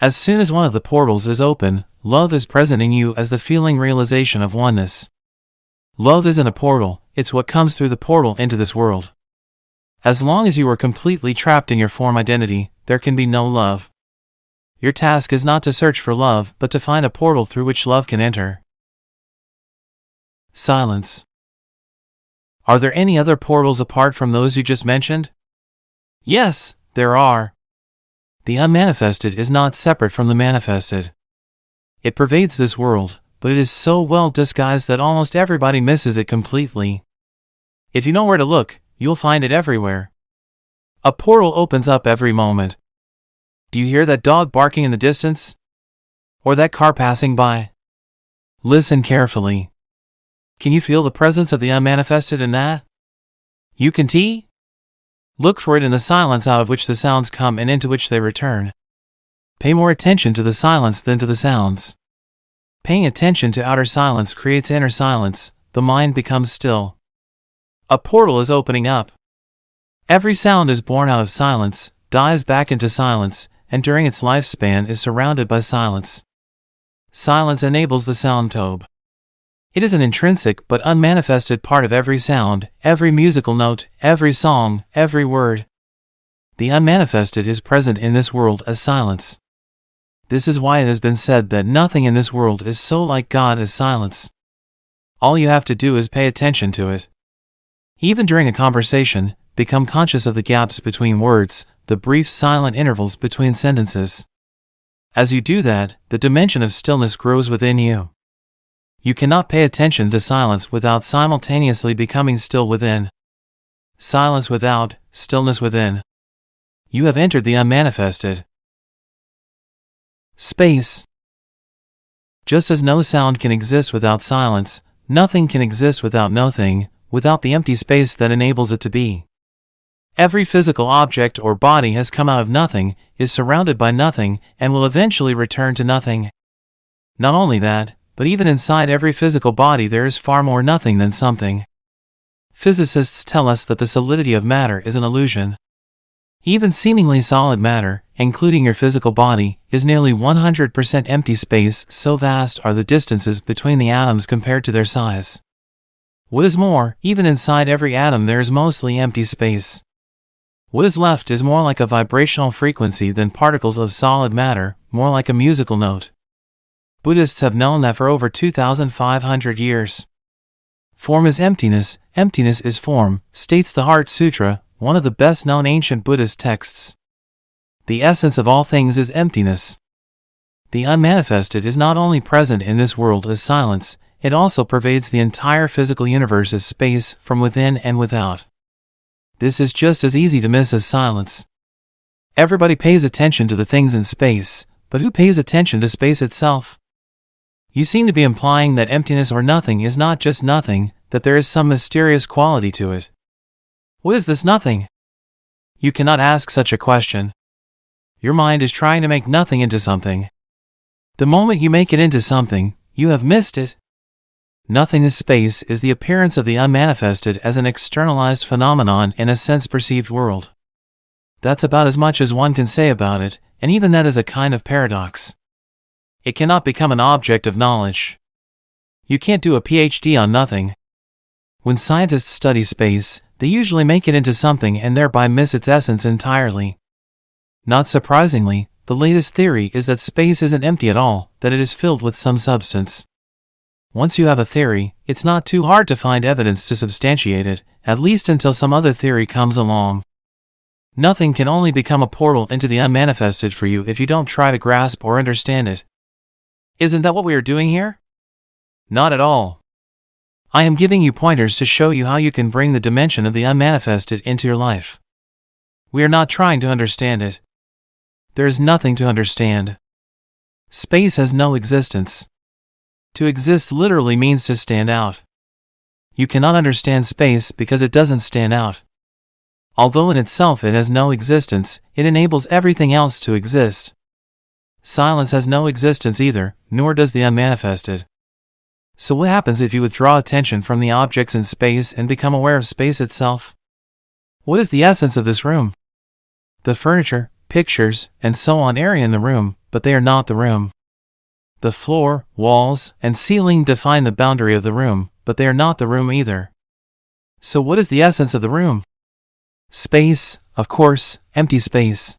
As soon as one of the portals is open, love is present in you as the feeling realization of oneness. Love isn't a portal, it's what comes through the portal into this world. As long as you are completely trapped in your form identity, there can be no love. Your task is not to search for love, but to find a portal through which love can enter. Silence. Are there any other portals apart from those you just mentioned? Yes, there are. The unmanifested is not separate from the manifested. It pervades this world, but it is so well disguised that almost everybody misses it completely. If you know where to look, you'll find it everywhere. A portal opens up every moment. Do you hear that dog barking in the distance? Or that car passing by? Listen carefully. Can you feel the presence of the unmanifested in that? You can too? Look for it in the silence out of which the sounds come and into which they return. Pay more attention to the silence than to the sounds. Paying attention to outer silence creates inner silence, the mind becomes still. A portal is opening up. Every sound is born out of silence, dies back into silence, and during its lifespan is surrounded by silence. Silence enables the sound tobe. It is an intrinsic but unmanifested part of every sound, every musical note, every song, every word. The unmanifested is present in this world as silence. This is why it has been said that nothing in this world is so like God as silence. All you have to do is pay attention to it. Even during a conversation, become conscious of the gaps between words, the brief silent intervals between sentences. As you do that, the dimension of stillness grows within you. You cannot pay attention to silence without simultaneously becoming still within. Silence without, stillness within. You have entered the unmanifested. Space. Just as no sound can exist without silence, nothing can exist without nothing, without the empty space that enables it to be. Every physical object or body has come out of nothing, is surrounded by nothing, and will eventually return to nothing. Not only that, but even inside every physical body there is far more nothing than something. Physicists tell us that the solidity of matter is an illusion. Even seemingly solid matter, including your physical body, is nearly 100% empty space, so vast are the distances between the atoms compared to their size. What is more, even inside every atom there is mostly empty space. What is left is more like a vibrational frequency than particles of solid matter, more like a musical note. Buddhists have known that for over 2,500 years. Form is emptiness, emptiness is form, states the Heart Sutra, one of the best-known ancient Buddhist texts. The essence of all things is emptiness. The unmanifested is not only present in this world as silence, it also pervades the entire physical universe as space, from within and without. This is just as easy to miss as silence. Everybody pays attention to the things in space, but who pays attention to space itself? You seem to be implying that emptiness or nothing is not just nothing, that there is some mysterious quality to it. What is this nothing? You cannot ask such a question. Your mind is trying to make nothing into something. The moment you make it into something, you have missed it. Nothingness space is the appearance of the unmanifested as an externalized phenomenon in a sense-perceived world. That's about as much as one can say about it, and even that is a kind of paradox. It cannot become an object of knowledge. You can't do a PhD on nothing. When scientists study space, they usually make it into something and thereby miss its essence entirely. Not surprisingly, the latest theory is that space isn't empty at all, that it is filled with some substance. Once you have a theory, it's not too hard to find evidence to substantiate it, at least until some other theory comes along. Nothing can only become a portal into the unmanifested for you if you don't try to grasp or understand it. Isn't that what we are doing here? Not at all. I am giving you pointers to show you how you can bring the dimension of the unmanifested into your life. We are not trying to understand it. There is nothing to understand. Space has no existence. To exist literally means to stand out. You cannot understand space because it doesn't stand out. Although in itself it has no existence, it enables everything else to exist. Silence has no existence either, nor does the unmanifested. So what happens if you withdraw attention from the objects in space and become aware of space itself? What is the essence of this room? The furniture, pictures, and so on are in the room, but they are not the room. The floor, walls, and ceiling define the boundary of the room, but they are not the room either. So what is the essence of the room? Space, of course, empty space.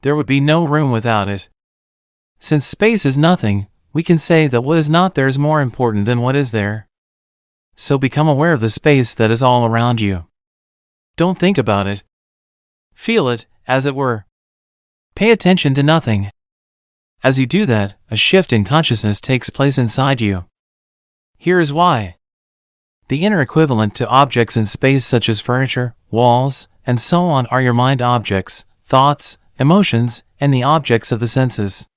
There would be no room without it. Since space is nothing, we can say that what is not there is more important than what is there. So become aware of the space that is all around you. Don't think about it. Feel it, as it were. Pay attention to nothing. As you do that, a shift in consciousness takes place inside you. Here is why. The inner equivalent to objects in space such as furniture, walls, and so on are your mind objects, thoughts, emotions, and the objects of the senses.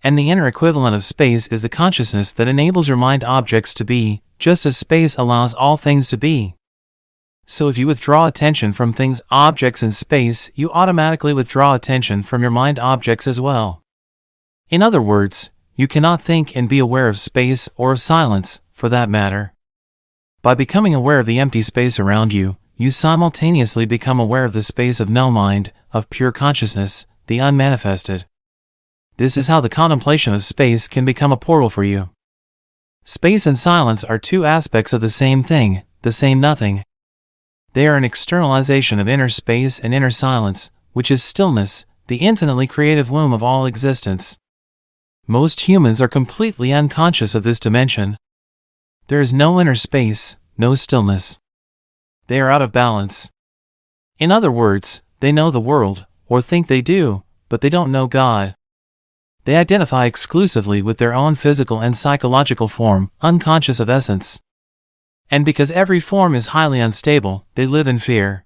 And the inner equivalent of space is the consciousness that enables your mind objects to be, just as space allows all things to be. So if you withdraw attention from things objects in space, you automatically withdraw attention from your mind objects as well. In other words, you cannot think and be aware of space or of silence, for that matter. By becoming aware of the empty space around you, you simultaneously become aware of the space of no mind, of pure consciousness, the unmanifested. This is how the contemplation of space can become a portal for you. Space and silence are two aspects of the same thing, the same nothing. They are an externalization of inner space and inner silence, which is stillness, the infinitely creative womb of all existence. Most humans are completely unconscious of this dimension. There is no inner space, no stillness. They are out of balance. In other words, they know the world, or think they do, but they don't know God. They identify exclusively with their own physical and psychological form, unconscious of essence. And because every form is highly unstable, they live in fear.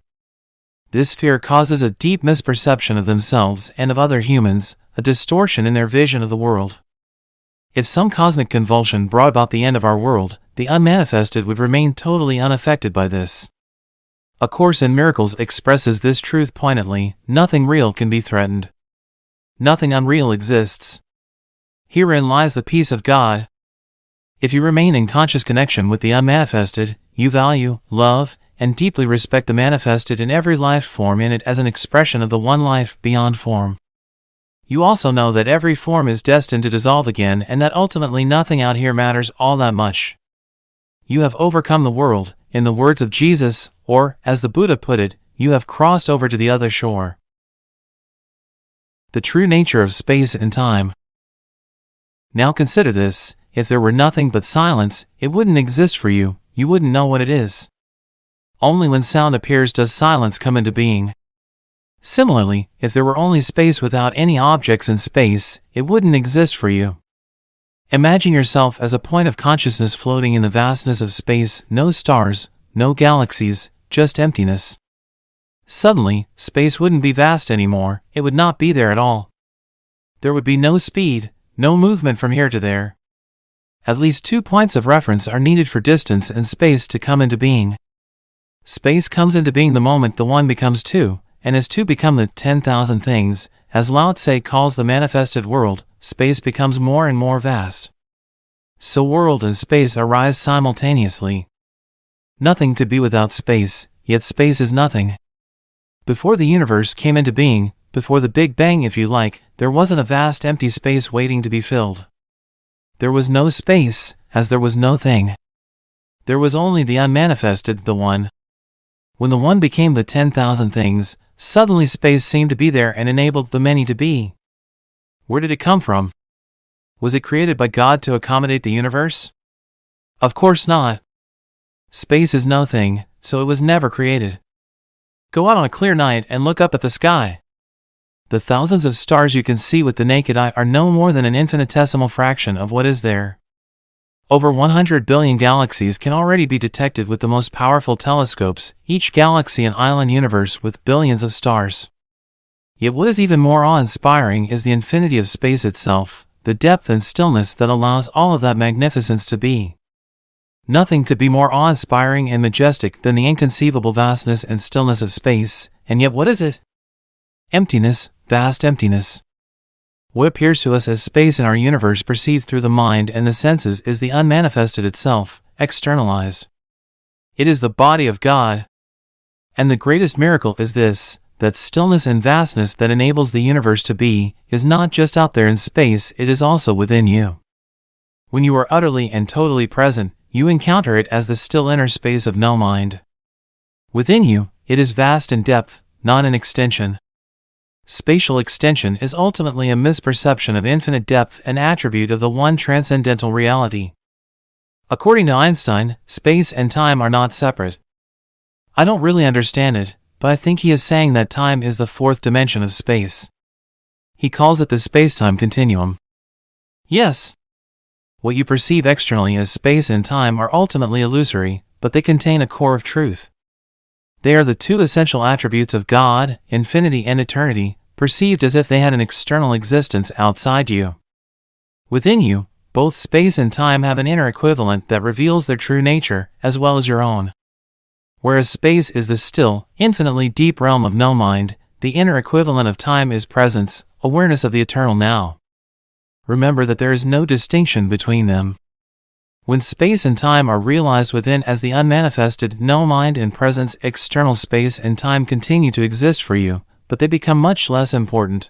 This fear causes a deep misperception of themselves and of other humans, a distortion in their vision of the world. If some cosmic convulsion brought about the end of our world, the unmanifested would remain totally unaffected by this. A Course in Miracles expresses this truth poignantly: nothing real can be threatened. Nothing unreal exists. Herein lies the peace of God. If you remain in conscious connection with the unmanifested, you value, love, and deeply respect the manifested in every life form in it as an expression of the one life beyond form. You also know that every form is destined to dissolve again and that ultimately nothing out here matters all that much. You have overcome the world, in the words of Jesus, or, as the Buddha put it, you have crossed over to the other shore. The true nature of space and time. Now consider this: if there were nothing but silence, it wouldn't exist for you, you wouldn't know what it is. Only when sound appears does silence come into being. Similarly, if there were only space without any objects in space, it wouldn't exist for you. Imagine yourself as a point of consciousness floating in the vastness of space, no stars, no galaxies, just emptiness. Suddenly, space wouldn't be vast anymore, it would not be there at all. There would be no speed, no movement from here to there. At least 2 points of reference are needed for distance and space to come into being. Space comes into being the moment the one becomes two, and as two become the 10,000 things, as Lao Tse calls the manifested world, space becomes more and more vast. So world and space arise simultaneously. Nothing could be without space, yet space is nothing. Before the universe came into being, before the Big Bang if you like, there wasn't a vast empty space waiting to be filled. There was no space, as there was no thing. There was only the unmanifested, the one. When the one became the 10,000 things, suddenly space seemed to be there and enabled the many to be. Where did it come from? Was it created by God to accommodate the universe? Of course not. Space is no thing, so it was never created. Go out on a clear night and look up at the sky. The thousands of stars you can see with the naked eye are no more than an infinitesimal fraction of what is there. Over 100 billion galaxies can already be detected with the most powerful telescopes, each galaxy an island universe with billions of stars. Yet what is even more awe-inspiring is the infinity of space itself, the depth and stillness that allows all of that magnificence to be. Nothing could be more awe-inspiring and majestic than the inconceivable vastness and stillness of space, and yet what is it? Emptiness, vast emptiness. What appears to us as space in our universe perceived through the mind and the senses is the unmanifested itself, externalized. It is the body of God. And the greatest miracle is this, that stillness and vastness that enables the universe to be, is not just out there in space, it is also within you. When you are utterly and totally present, you encounter it as the still inner space of no mind. Within you, it is vast in depth, not an extension. Spatial extension is ultimately a misperception of infinite depth, an attribute of the one transcendental reality. According to Einstein, space and time are not separate. I don't really understand it, but I think he is saying that time is the fourth dimension of space. He calls it the space-time continuum. Yes. What you perceive externally as space and time are ultimately illusory, but they contain a core of truth. They are the two essential attributes of God, infinity and eternity, perceived as if they had an external existence outside you. Within you, both space and time have an inner equivalent that reveals their true nature, as well as your own. Whereas space is the still, infinitely deep realm of no mind, the inner equivalent of time is presence, awareness of the eternal now. Remember that there is no distinction between them. When space and time are realized within as the unmanifested no mind and presence, external space and time continue to exist for you, but they become much less important.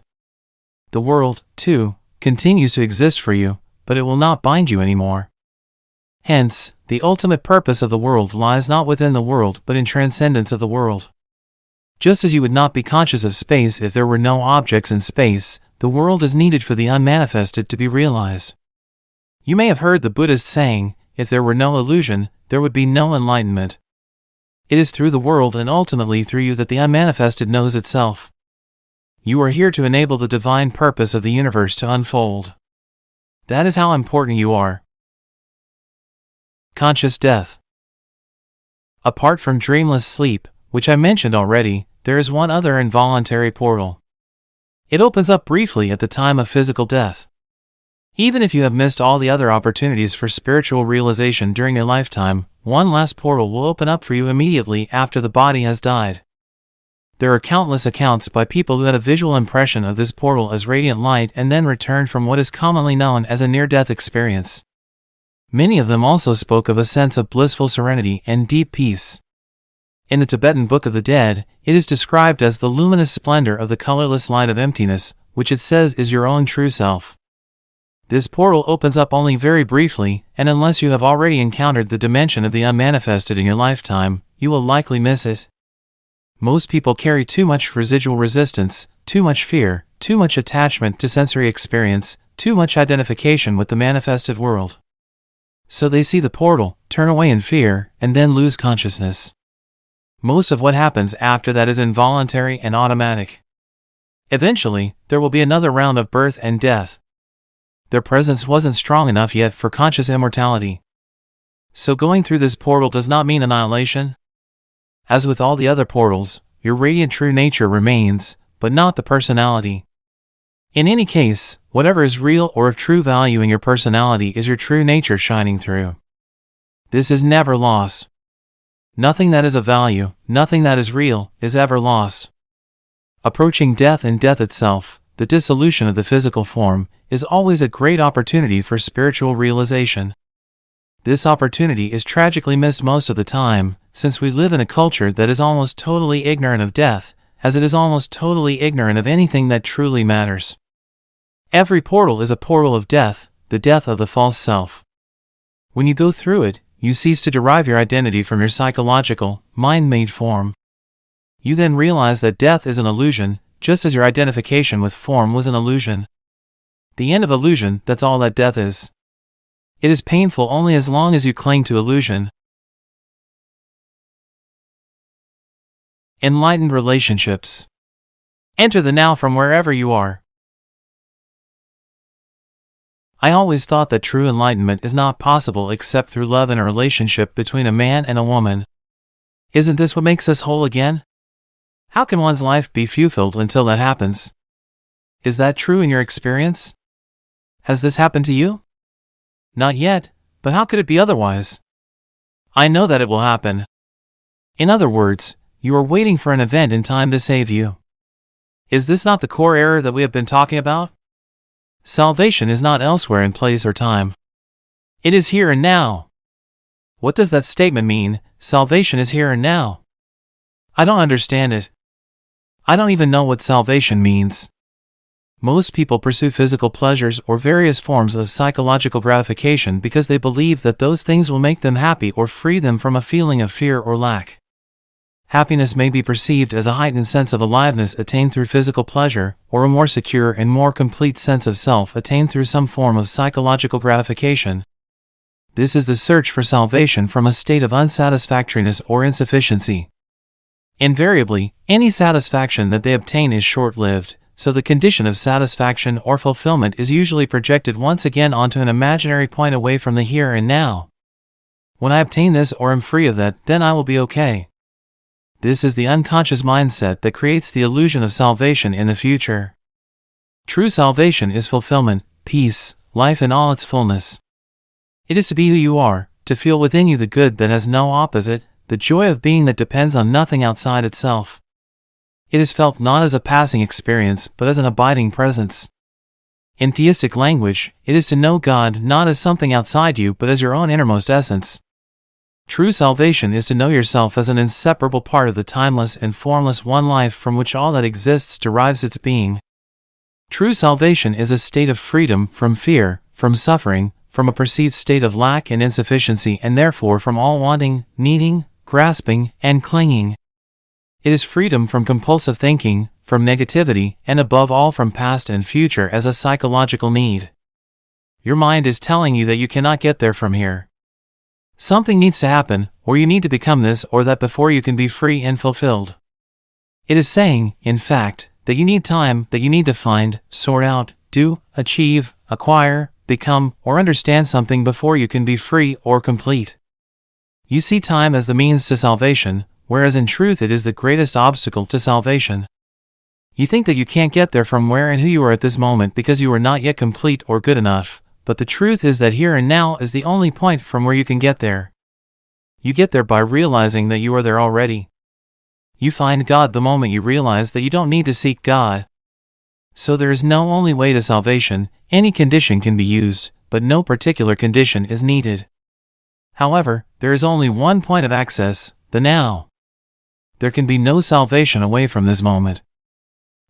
The world, too, continues to exist for you, but it will not bind you anymore. Hence, the ultimate purpose of the world lies not within the world but in transcendence of the world. Just as you would not be conscious of space if there were no objects in space, the world is needed for the unmanifested to be realized. You may have heard the Buddhist saying, if there were no illusion, there would be no enlightenment. It is through the world and ultimately through you that the unmanifested knows itself. You are here to enable the divine purpose of the universe to unfold. That is how important you are. Conscious death. Apart from dreamless sleep, which I mentioned already, there is one other involuntary portal. It opens up briefly at the time of physical death. Even if you have missed all the other opportunities for spiritual realization during your lifetime, one last portal will open up for you immediately after the body has died. There are countless accounts by people who had a visual impression of this portal as radiant light and then returned from what is commonly known as a near-death experience. Many of them also spoke of a sense of blissful serenity and deep peace. In the Tibetan Book of the Dead, it is described as the luminous splendor of the colorless light of emptiness, which it says is your own true self. This portal opens up only very briefly, and unless you have already encountered the dimension of the unmanifested in your lifetime, you will likely miss it. Most people carry too much residual resistance, too much fear, too much attachment to sensory experience, too much identification with the manifested world. So they see the portal, turn away in fear, and then lose consciousness. Most of what happens after that is involuntary and automatic. Eventually, there will be another round of birth and death. Their presence wasn't strong enough yet for conscious immortality. So going through this portal does not mean annihilation. As with all the other portals, your radiant true nature remains, but not the personality. In any case, whatever is real or of true value in your personality is your true nature shining through. This is never lost. Nothing that is of value, nothing that is real, is ever lost. Approaching death and death itself, the dissolution of the physical form, is always a great opportunity for spiritual realization. This opportunity is tragically missed most of the time, since we live in a culture that is almost totally ignorant of death, as it is almost totally ignorant of anything that truly matters. Every portal is a portal of death, the death of the false self. When you go through it, you cease to derive your identity from your psychological, mind-made form. You then realize that death is an illusion, just as your identification with form was an illusion. The end of illusion, that's all that death is. It is painful only as long as you cling to illusion. Enlightened relationships. Enter the now from wherever you are. I always thought that true enlightenment is not possible except through love in a relationship between a man and a woman. Isn't this what makes us whole again? How can one's life be fulfilled until that happens? Is that true in your experience? Has this happened to you? Not yet, but how could it be otherwise? I know that it will happen. In other words, you are waiting for an event in time to save you. Is this not the core error that we have been talking about? Salvation is not elsewhere in place or time. It is here and now. What does that statement mean? Salvation is here and now. I don't understand it. I don't even know what salvation means. Most people pursue physical pleasures or various forms of psychological gratification because they believe that those things will make them happy or free them from a feeling of fear or lack. Happiness may be perceived as a heightened sense of aliveness attained through physical pleasure, or a more secure and more complete sense of self attained through some form of psychological gratification. This is the search for salvation from a state of unsatisfactoriness or insufficiency. Invariably, any satisfaction that they obtain is short-lived, so the condition of satisfaction or fulfillment is usually projected once again onto an imaginary point away from the here and now. When I obtain this or am free of that, then I will be okay. This is the unconscious mindset that creates the illusion of salvation in the future. True salvation is fulfillment, peace, life in all its fullness. It is to be who you are, to feel within you the good that has no opposite, the joy of being that depends on nothing outside itself. It is felt not as a passing experience but as an abiding presence. In theistic language, it is to know God not as something outside you but as your own innermost essence. True salvation is to know yourself as an inseparable part of the timeless and formless one life from which all that exists derives its being. True salvation is a state of freedom from fear, from suffering, from a perceived state of lack and insufficiency, and therefore from all wanting, needing, grasping, and clinging. It is freedom from compulsive thinking, from negativity, and above all from past and future as a psychological need. Your mind is telling you that you cannot get there from here. Something needs to happen, or you need to become this or that before you can be free and fulfilled. It is saying, in fact, that you need time, that you need to find, sort out, do, achieve, acquire, become, or understand something before you can be free or complete. You see time as the means to salvation, whereas in truth it is the greatest obstacle to salvation. You think that you can't get there from where and who you are at this moment because you are not yet complete or good enough, but the truth is that here and now is the only point from where you can get there. You get there by realizing that you are there already. You find God the moment you realize that you don't need to seek God. So there is no only way to salvation. Any condition can be used, but no particular condition is needed. However, there is only one point of access, the now. There can be no salvation away from this moment.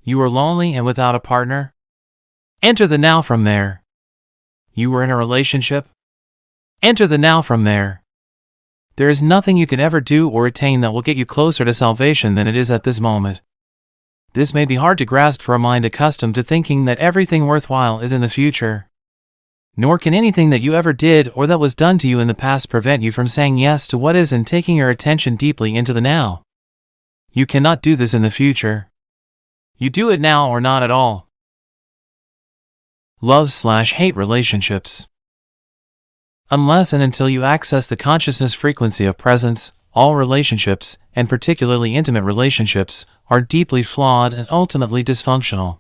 You are lonely and without a partner? Enter the now from there. You are in a relationship? Enter the now from there. There is nothing you can ever do or attain that will get you closer to salvation than it is at this moment. This may be hard to grasp for a mind accustomed to thinking that everything worthwhile is in the future. Nor can anything that you ever did or that was done to you in the past prevent you from saying yes to what is and taking your attention deeply into the now. You cannot do this in the future. You do it now or not at all. Love/hate relationships. Unless and until you access the consciousness frequency of presence, all relationships, and particularly intimate relationships, are deeply flawed and ultimately dysfunctional.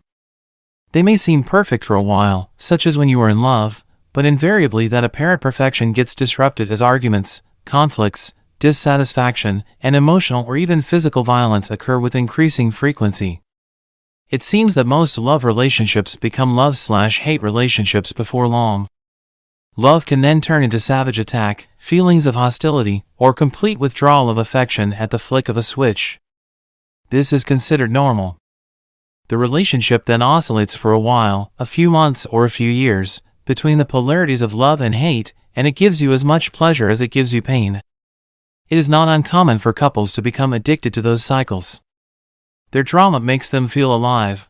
They may seem perfect for a while, such as when you are in love, but invariably that apparent perfection gets disrupted as arguments, conflicts, dissatisfaction, and emotional or even physical violence occur with increasing frequency. It seems that most love relationships become love/hate relationships before long. Love can then turn into savage attack, feelings of hostility, or complete withdrawal of affection at the flick of a switch. This is considered normal. The relationship then oscillates for a while, a few months or a few years, between the polarities of love and hate, and it gives you as much pleasure as it gives you pain. It is not uncommon for couples to become addicted to those cycles. Their drama makes them feel alive.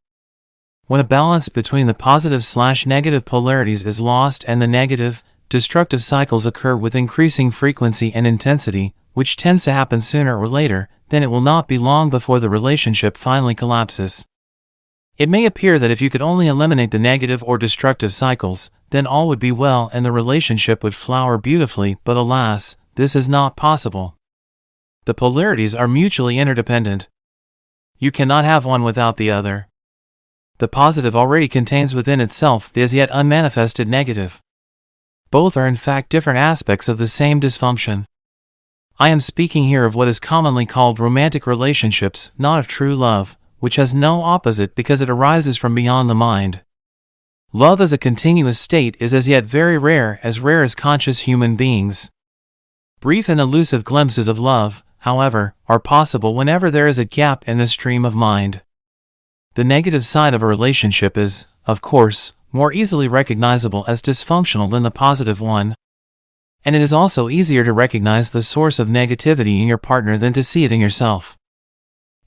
When a balance between the positive/negative polarities is lost and the negative, destructive cycles occur with increasing frequency and intensity, which tends to happen sooner or later, then it will not be long before the relationship finally collapses. It may appear that if you could only eliminate the negative or destructive cycles, then all would be well and the relationship would flower beautifully, but alas, this is not possible. The polarities are mutually interdependent. You cannot have one without the other. The positive already contains within itself the as yet unmanifested negative. Both are in fact different aspects of the same dysfunction. I am speaking here of what is commonly called romantic relationships, not of true love, which has no opposite because it arises from beyond the mind. Love as a continuous state is as yet very rare as conscious human beings. Brief and elusive glimpses of love, however, are possible whenever there is a gap in the stream of mind. The negative side of a relationship is, of course, more easily recognizable as dysfunctional than the positive one. And it is also easier to recognize the source of negativity in your partner than to see it in yourself.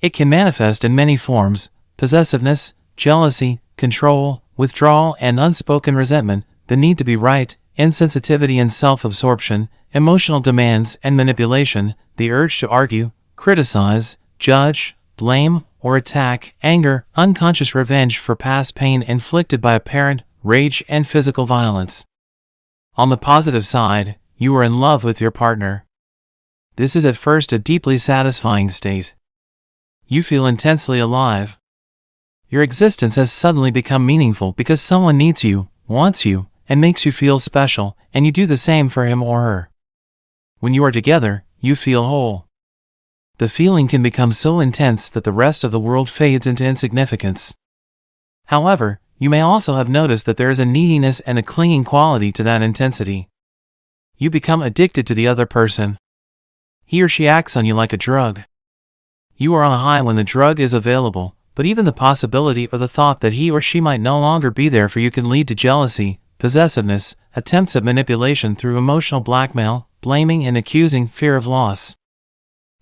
It can manifest in many forms: possessiveness, jealousy, control, withdrawal and unspoken resentment, the need to be right, insensitivity and self-absorption, emotional demands and manipulation, the urge to argue, criticize, judge, blame, or attack, anger, unconscious revenge for past pain inflicted by a parent, rage and physical violence. On the positive side, you are in love with your partner. This is at first a deeply satisfying state. You feel intensely alive. Your existence has suddenly become meaningful because someone needs you, wants you, and makes you feel special, and you do the same for him or her. When you are together, you feel whole. The feeling can become so intense that the rest of the world fades into insignificance. However, you may also have noticed that there is a neediness and a clinging quality to that intensity. You become addicted to the other person. He or she acts on you like a drug. You are on a high when the drug is available, but even the possibility or the thought that he or she might no longer be there for you can lead to jealousy, possessiveness, attempts at manipulation through emotional blackmail, blaming and accusing, fear of loss.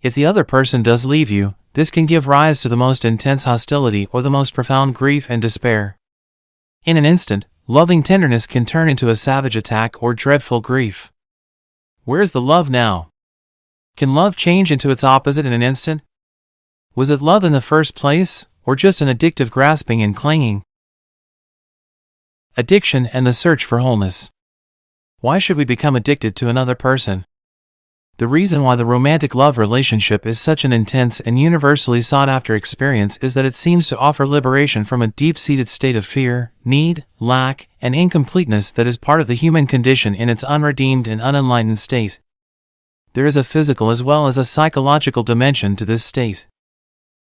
If the other person does leave you, this can give rise to the most intense hostility or the most profound grief and despair. In an instant, loving tenderness can turn into a savage attack or dreadful grief. Where is the love now? Can love change into its opposite in an instant? Was it love in the first place, or just an addictive grasping and clinging? Addiction and the search for wholeness. Why should we become addicted to another person? The reason why the romantic love relationship is such an intense and universally sought-after experience is that it seems to offer liberation from a deep-seated state of fear, need, lack, and incompleteness that is part of the human condition in its unredeemed and unenlightened state. There is a physical as well as a psychological dimension to this state.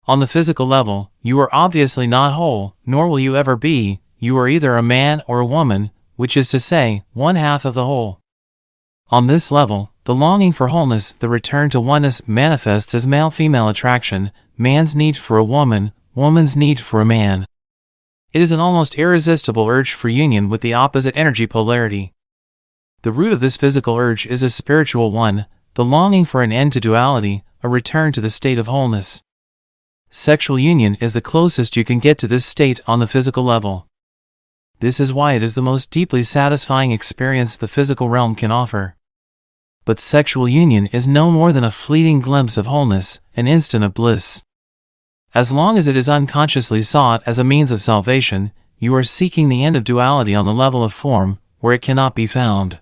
On the physical level, you are obviously not whole, nor will you ever be. You are either a man or a woman, which is to say, one half of the whole. On this level, the longing for wholeness, the return to oneness, manifests as male-female attraction, man's need for a woman, woman's need for a man. It is an almost irresistible urge for union with the opposite energy polarity. The root of this physical urge is a spiritual one, the longing for an end to duality, a return to the state of wholeness. Sexual union is the closest you can get to this state on the physical level. This is why it is the most deeply satisfying experience the physical realm can offer. But sexual union is no more than a fleeting glimpse of wholeness, an instant of bliss. As long as it is unconsciously sought as a means of salvation, you are seeking the end of duality on the level of form, where it cannot be found.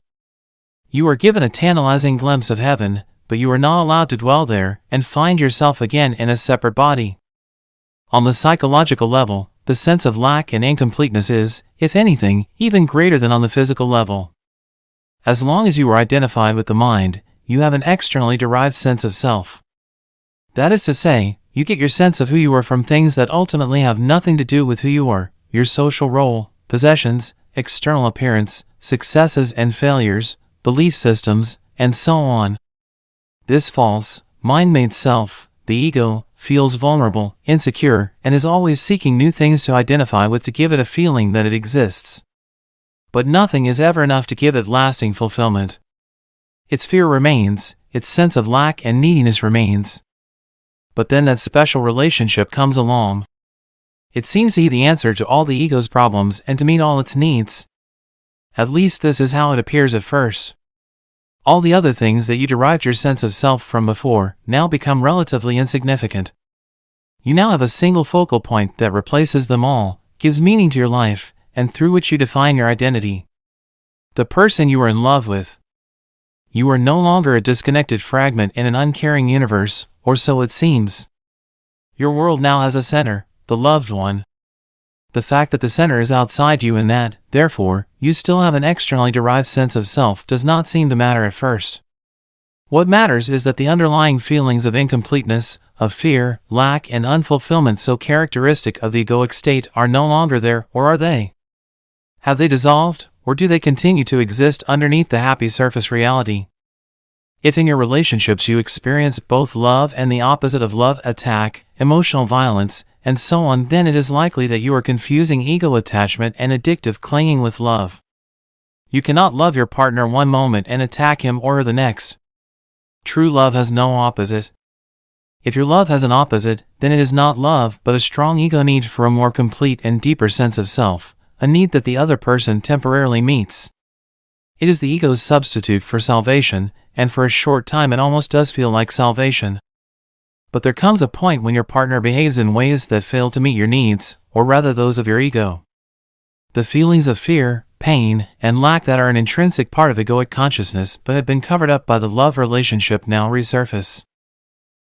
You are given a tantalizing glimpse of heaven, but you are not allowed to dwell there and find yourself again in a separate body. On the psychological level, the sense of lack and incompleteness is, if anything, even greater than on the physical level. As long as you are identified with the mind, you have an externally derived sense of self. That is to say, you get your sense of who you are from things that ultimately have nothing to do with who you are: your social role, possessions, external appearance, successes and failures, belief systems, and so on. This false, mind-made self, the ego, feels vulnerable, insecure, and is always seeking new things to identify with to give it a feeling that it exists. But nothing is ever enough to give it lasting fulfillment. Its fear remains, its sense of lack and neediness remains. But then that special relationship comes along. It seems to be the answer to all the ego's problems and to meet all its needs. At least this is how it appears at first. All the other things that you derived your sense of self from before now become relatively insignificant. You now have a single focal point that replaces them all, gives meaning to your life, and through which you define your identity. The person you are in love with. You are no longer a disconnected fragment in an uncaring universe, or so it seems. Your world now has a center, the loved one. The fact that the center is outside you and that, therefore, you still have an externally derived sense of self does not seem to matter at first. What matters is that the underlying feelings of incompleteness, of fear, lack, and unfulfillment so characteristic of the egoic state are no longer there, or are they? Have they dissolved, or do they continue to exist underneath the happy surface reality? If in your relationships you experience both love and the opposite of love, attack, emotional violence, and so on, then it is likely that you are confusing ego attachment and addictive clinging with love. You cannot love your partner one moment and attack him or her the next. True love has no opposite. If your love has an opposite, then it is not love but a strong ego need for a more complete and deeper sense of self, a need that the other person temporarily meets. It is the ego's substitute for salvation, and for a short time it almost does feel like salvation. But there comes a point when your partner behaves in ways that fail to meet your needs, or rather those of your ego. The feelings of fear, pain, and lack that are an intrinsic part of egoic consciousness but have been covered up by the love relationship now resurface.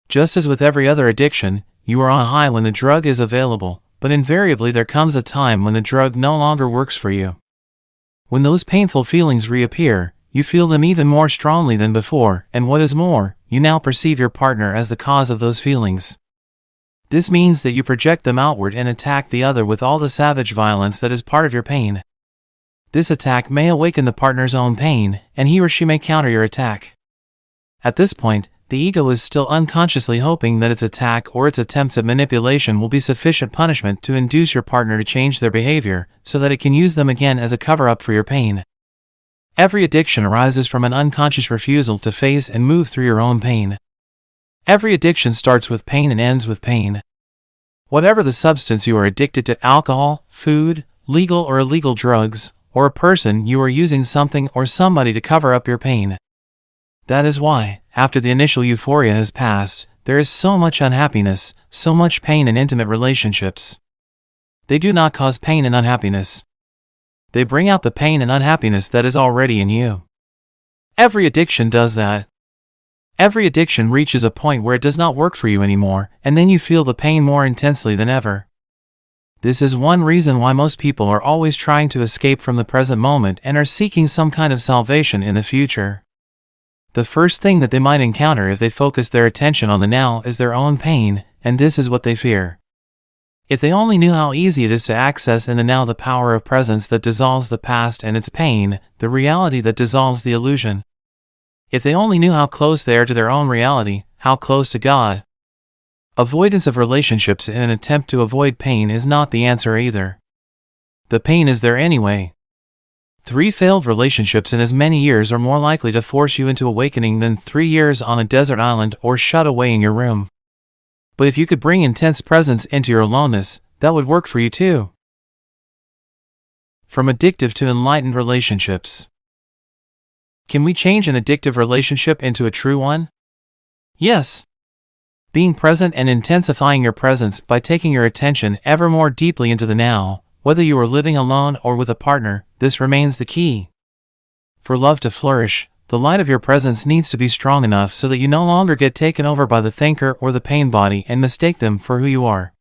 Just as with every other addiction, you are on a high when the drug is available, but invariably there comes a time when the drug no longer works for you. When those painful feelings reappear, you feel them even more strongly than before, and what is more, you now perceive your partner as the cause of those feelings. This means that you project them outward and attack the other with all the savage violence that is part of your pain. This attack may awaken the partner's own pain, and he or she may counter your attack. At this point, the ego is still unconsciously hoping that its attack or its attempts at manipulation will be sufficient punishment to induce your partner to change their behavior, so that it can use them again as a cover-up for your pain. Every addiction arises from an unconscious refusal to face and move through your own pain. Every addiction starts with pain and ends with pain. Whatever the substance you are addicted to, alcohol, food, legal or illegal drugs, or a person, you are using something or somebody to cover up your pain. That is why, after the initial euphoria has passed, there is so much unhappiness, so much pain in intimate relationships. They do not cause pain and unhappiness. They bring out the pain and unhappiness that is already in you. Every addiction does that. Every addiction reaches a point where it does not work for you anymore, and then you feel the pain more intensely than ever. This is one reason why most people are always trying to escape from the present moment and are seeking some kind of salvation in the future. The first thing that they might encounter if they focus their attention on the now is their own pain, and this is what they fear. If they only knew how easy it is to access in the now the power of presence that dissolves the past and its pain, the reality that dissolves the illusion. If they only knew how close they are to their own reality, how close to God. Avoidance of relationships in an attempt to avoid pain is not the answer either. The pain is there anyway. 3 failed relationships in as many years are more likely to force you into awakening than 3 years on a desert island or shut away in your room. But if you could bring intense presence into your aloneness, that would work for you too. From addictive to enlightened relationships. Can we change an addictive relationship into a true one? Yes. Being present and intensifying your presence by taking your attention ever more deeply into the now, whether you are living alone or with a partner, this remains the key. For love to flourish, the light of your presence needs to be strong enough so that you no longer get taken over by the thinker or the pain body and mistake them for who you are.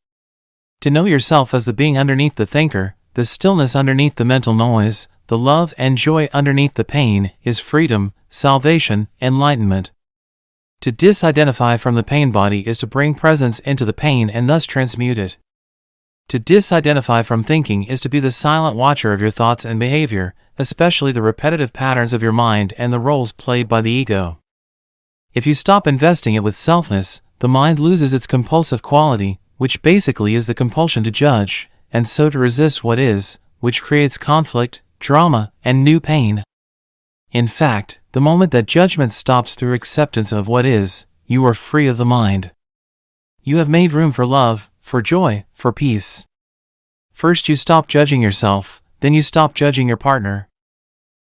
To know yourself as the being underneath the thinker, the stillness underneath the mental noise, the love and joy underneath the pain, is freedom, salvation, enlightenment. To disidentify from the pain body is to bring presence into the pain and thus transmute it. To disidentify from thinking is to be the silent watcher of your thoughts and behavior, especially the repetitive patterns of your mind and the roles played by the ego. If you stop investing it with selfness, the mind loses its compulsive quality, which basically is the compulsion to judge, and so to resist what is, which creates conflict, drama, and new pain. In fact, the moment that judgment stops through acceptance of what is, you are free of the mind. You have made room for love, for joy, for peace. First you stop judging yourself, then you stop judging your partner.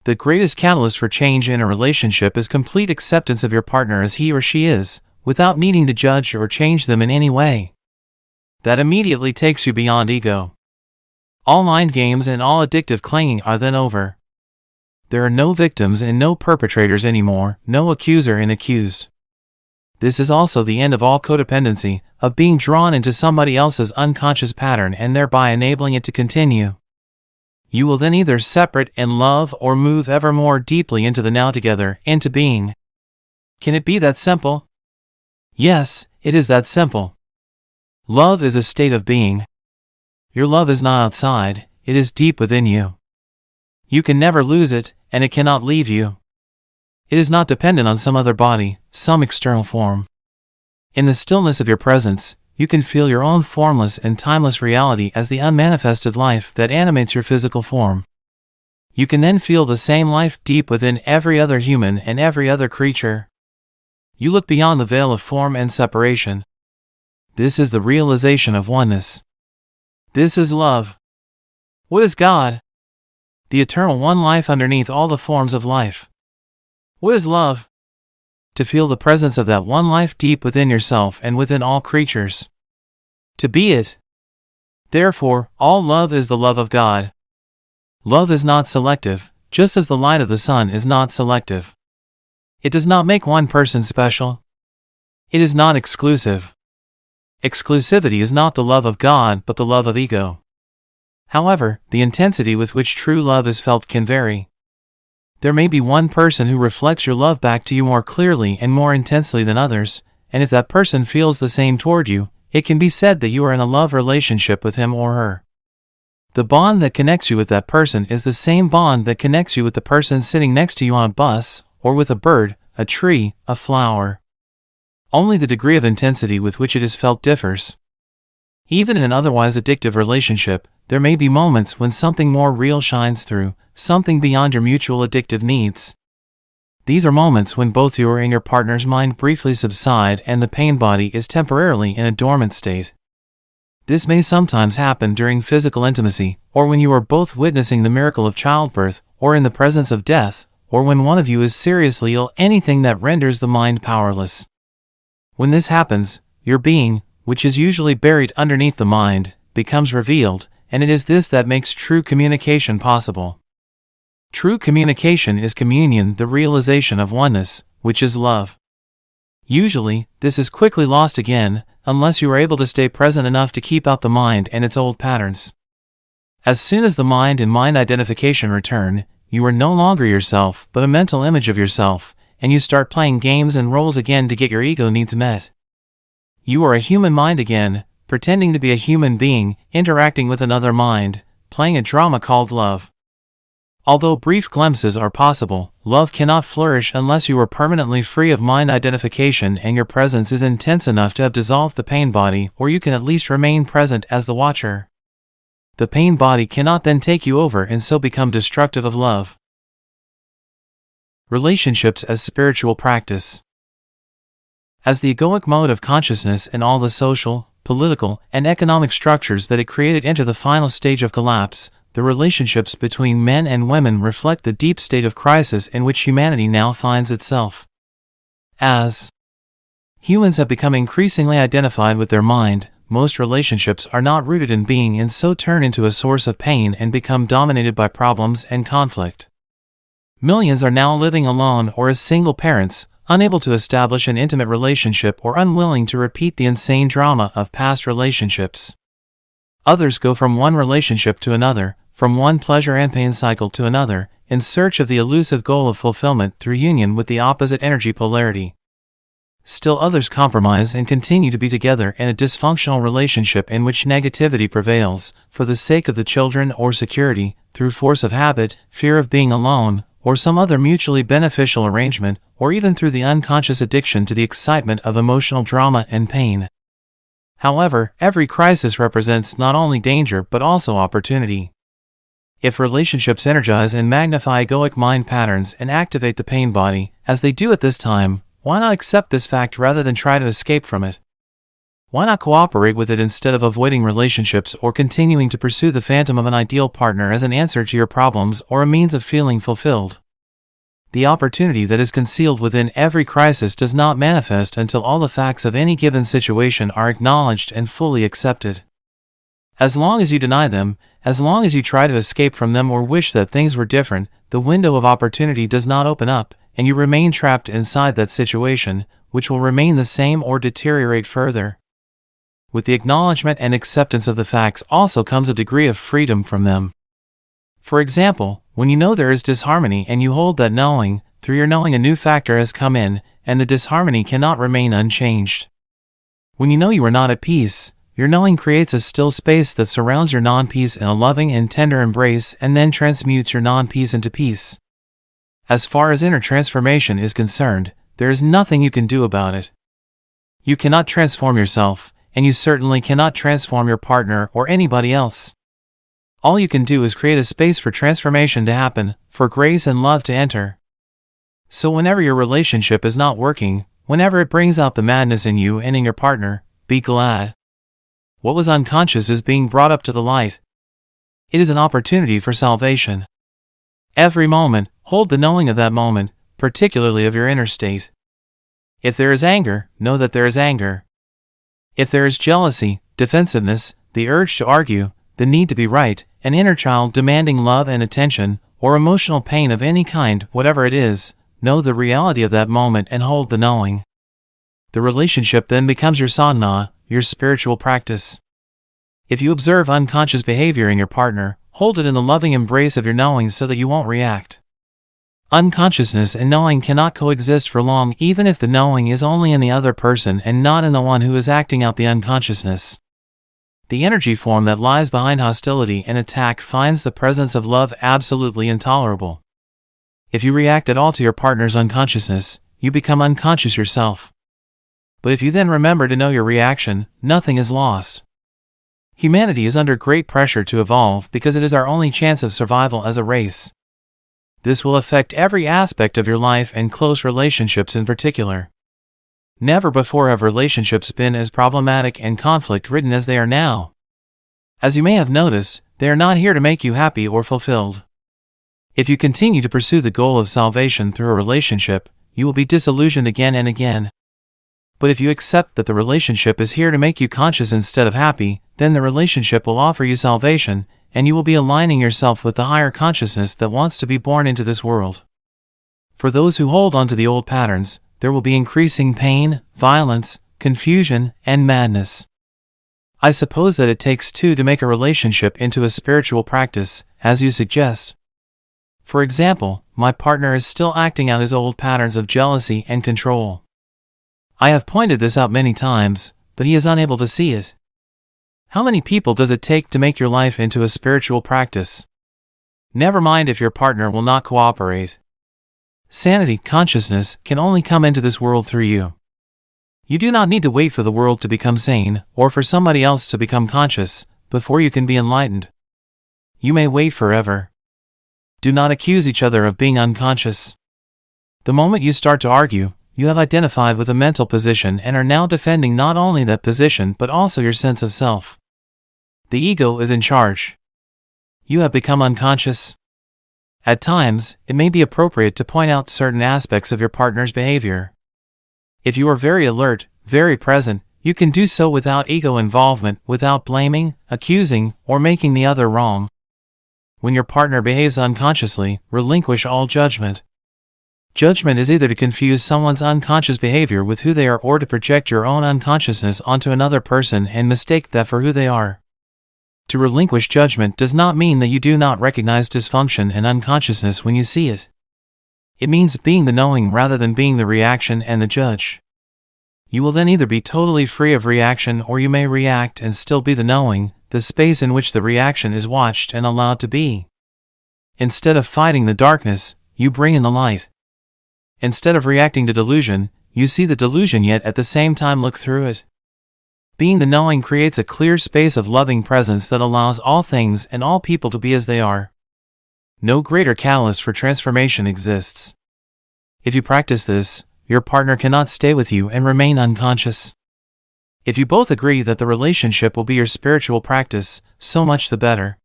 The greatest catalyst for change in a relationship is complete acceptance of your partner as he or she is, without needing to judge or change them in any way. That immediately takes you beyond ego. All mind games and all addictive clinging are then over. There are no victims and no perpetrators anymore, no accuser and accused. This is also the end of all codependency, of being drawn into somebody else's unconscious pattern and thereby enabling it to continue. You will then either separate and love or move ever more deeply into the now together, into being. Can it be that simple? Yes, it is that simple. Love is a state of being. Your love is not outside, it is deep within you. You can never lose it, and it cannot leave you. It is not dependent on some other body, some external form. In the stillness of your presence, you can feel your own formless and timeless reality as the unmanifested life that animates your physical form. You can then feel the same life deep within every other human and every other creature. You look beyond the veil of form and separation. This is the realization of oneness. This is love. What is God? The eternal one life underneath all the forms of life. What is love? To feel the presence of that one life deep within yourself and within all creatures. To be it. Therefore, all love is the love of God. Love is not selective, just as the light of the sun is not selective. It does not make one person special. It is not exclusive. Exclusivity is not the love of God but the love of ego. However, the intensity with which true love is felt can vary. There may be one person who reflects your love back to you more clearly and more intensely than others, and if that person feels the same toward you, it can be said that you are in a love relationship with him or her. The bond that connects you with that person is the same bond that connects you with the person sitting next to you on a bus, or with a bird, a tree, a flower. Only the degree of intensity with which it is felt differs. Even in an otherwise addictive relationship, there may be moments when something more real shines through, something beyond your mutual addictive needs. These are moments when both you and your partner's mind briefly subside and the pain body is temporarily in a dormant state. This may sometimes happen during physical intimacy, or when you are both witnessing the miracle of childbirth, or in the presence of death, or when one of you is seriously ill, anything that renders the mind powerless. When this happens, your being, which is usually buried underneath the mind, becomes revealed, and it is this that makes true communication possible. True communication is communion, the realization of oneness, which is love. Usually, this is quickly lost again, unless you are able to stay present enough to keep out the mind and its old patterns. As soon as the mind and mind identification return, you are no longer yourself, but a mental image of yourself, and you start playing games and roles again to get your ego needs met. You are a human mind again, pretending to be a human being, interacting with another mind, playing a drama called love. Although brief glimpses are possible, love cannot flourish unless you are permanently free of mind identification and your presence is intense enough to have dissolved the pain body, or you can at least remain present as the watcher. The pain body cannot then take you over and so become destructive of love. Relationships as spiritual practice. As the egoic mode of consciousness and all the social, political, and economic structures that it created enter the final stage of collapse, the relationships between men and women reflect the deep state of crisis in which humanity now finds itself. As humans have become increasingly identified with their mind, most relationships are not rooted in being and so turn into a source of pain and become dominated by problems and conflict. Millions are now living alone or as single parents, unable to establish an intimate relationship or unwilling to repeat the insane drama of past relationships. Others go from one relationship to another, from one pleasure and pain cycle to another, in search of the elusive goal of fulfillment through union with the opposite energy polarity. Still others compromise and continue to be together in a dysfunctional relationship in which negativity prevails, for the sake of the children or security, through force of habit, fear of being alone, or some other mutually beneficial arrangement, or even through the unconscious addiction to the excitement of emotional drama and pain. However, every crisis represents not only danger but also opportunity. If relationships energize and magnify egoic mind patterns and activate the pain body, as they do at this time, why not accept this fact rather than try to escape from it? Why not cooperate with it instead of avoiding relationships or continuing to pursue the phantom of an ideal partner as an answer to your problems or a means of feeling fulfilled? The opportunity that is concealed within every crisis does not manifest until all the facts of any given situation are acknowledged and fully accepted. As long as you deny them, as long as you try to escape from them or wish that things were different, the window of opportunity does not open up, and you remain trapped inside that situation, which will remain the same or deteriorate further. With the acknowledgement and acceptance of the facts also comes a degree of freedom from them. For example, when you know there is disharmony and you hold that knowing, through your knowing a new factor has come in, and the disharmony cannot remain unchanged. When you know you are not at peace, your knowing creates a still space that surrounds your non-peace in a loving and tender embrace and then transmutes your non-peace into peace. As far as inner transformation is concerned, there is nothing you can do about it. You cannot transform yourself, and you certainly cannot transform your partner or anybody else. All you can do is create a space for transformation to happen, for grace and love to enter. So whenever your relationship is not working, whenever it brings out the madness in you and in your partner, be glad. What was unconscious is being brought up to the light. It is an opportunity for salvation. Every moment, hold the knowing of that moment, particularly of your inner state. If there is anger, know that there is anger. If there is jealousy, defensiveness, the urge to argue, the need to be right, an inner child demanding love and attention, or emotional pain of any kind, whatever it is, know the reality of that moment and hold the knowing. The relationship then becomes your sadhana, your spiritual practice. If you observe unconscious behavior in your partner, hold it in the loving embrace of your knowing so that you won't react. Unconsciousness and knowing cannot coexist for long, even if the knowing is only in the other person and not in the one who is acting out the unconsciousness. The energy form that lies behind hostility and attack finds the presence of love absolutely intolerable. If you react at all to your partner's unconsciousness, you become unconscious yourself. But if you then remember to know your reaction, nothing is lost. Humanity is under great pressure to evolve because it is our only chance of survival as a race. This will affect every aspect of your life and close relationships in particular. Never before have relationships been as problematic and conflict-ridden as they are now. As you may have noticed, they are not here to make you happy or fulfilled. If you continue to pursue the goal of salvation through a relationship, you will be disillusioned again and again. But if you accept that the relationship is here to make you conscious instead of happy, then the relationship will offer you salvation, and you will be aligning yourself with the higher consciousness that wants to be born into this world. For those who hold on to the old patterns, there will be increasing pain, violence, confusion, and madness. I suppose that it takes two to make a relationship into a spiritual practice, as you suggest. For example, my partner is still acting out his old patterns of jealousy and control. I have pointed this out many times, but he is unable to see it. How many people does it take to make your life into a spiritual practice? Never mind if your partner will not cooperate. Sanity, consciousness, can only come into this world through you. You do not need to wait for the world to become sane, or for somebody else to become conscious, before you can be enlightened. You may wait forever. Do not accuse each other of being unconscious. The moment you start to argue, you have identified with a mental position and are now defending not only that position but also your sense of self. The ego is in charge. You have become unconscious. At times, it may be appropriate to point out certain aspects of your partner's behavior. If you are very alert, very present, you can do so without ego involvement, without blaming, accusing, or making the other wrong. When your partner behaves unconsciously, relinquish all judgment. Judgment is either to confuse someone's unconscious behavior with who they are or to project your own unconsciousness onto another person and mistake that for who they are. To relinquish judgment does not mean that you do not recognize dysfunction and unconsciousness when you see it. It means being the knowing rather than being the reaction and the judge. You will then either be totally free of reaction or you may react and still be the knowing, the space in which the reaction is watched and allowed to be. Instead of fighting the darkness, you bring in the light. Instead of reacting to delusion, you see the delusion yet at the same time look through it. Being the knowing creates a clear space of loving presence that allows all things and all people to be as they are. No greater catalyst for transformation exists. If you practice this, your partner cannot stay with you and remain unconscious. If you both agree that the relationship will be your spiritual practice, so much the better.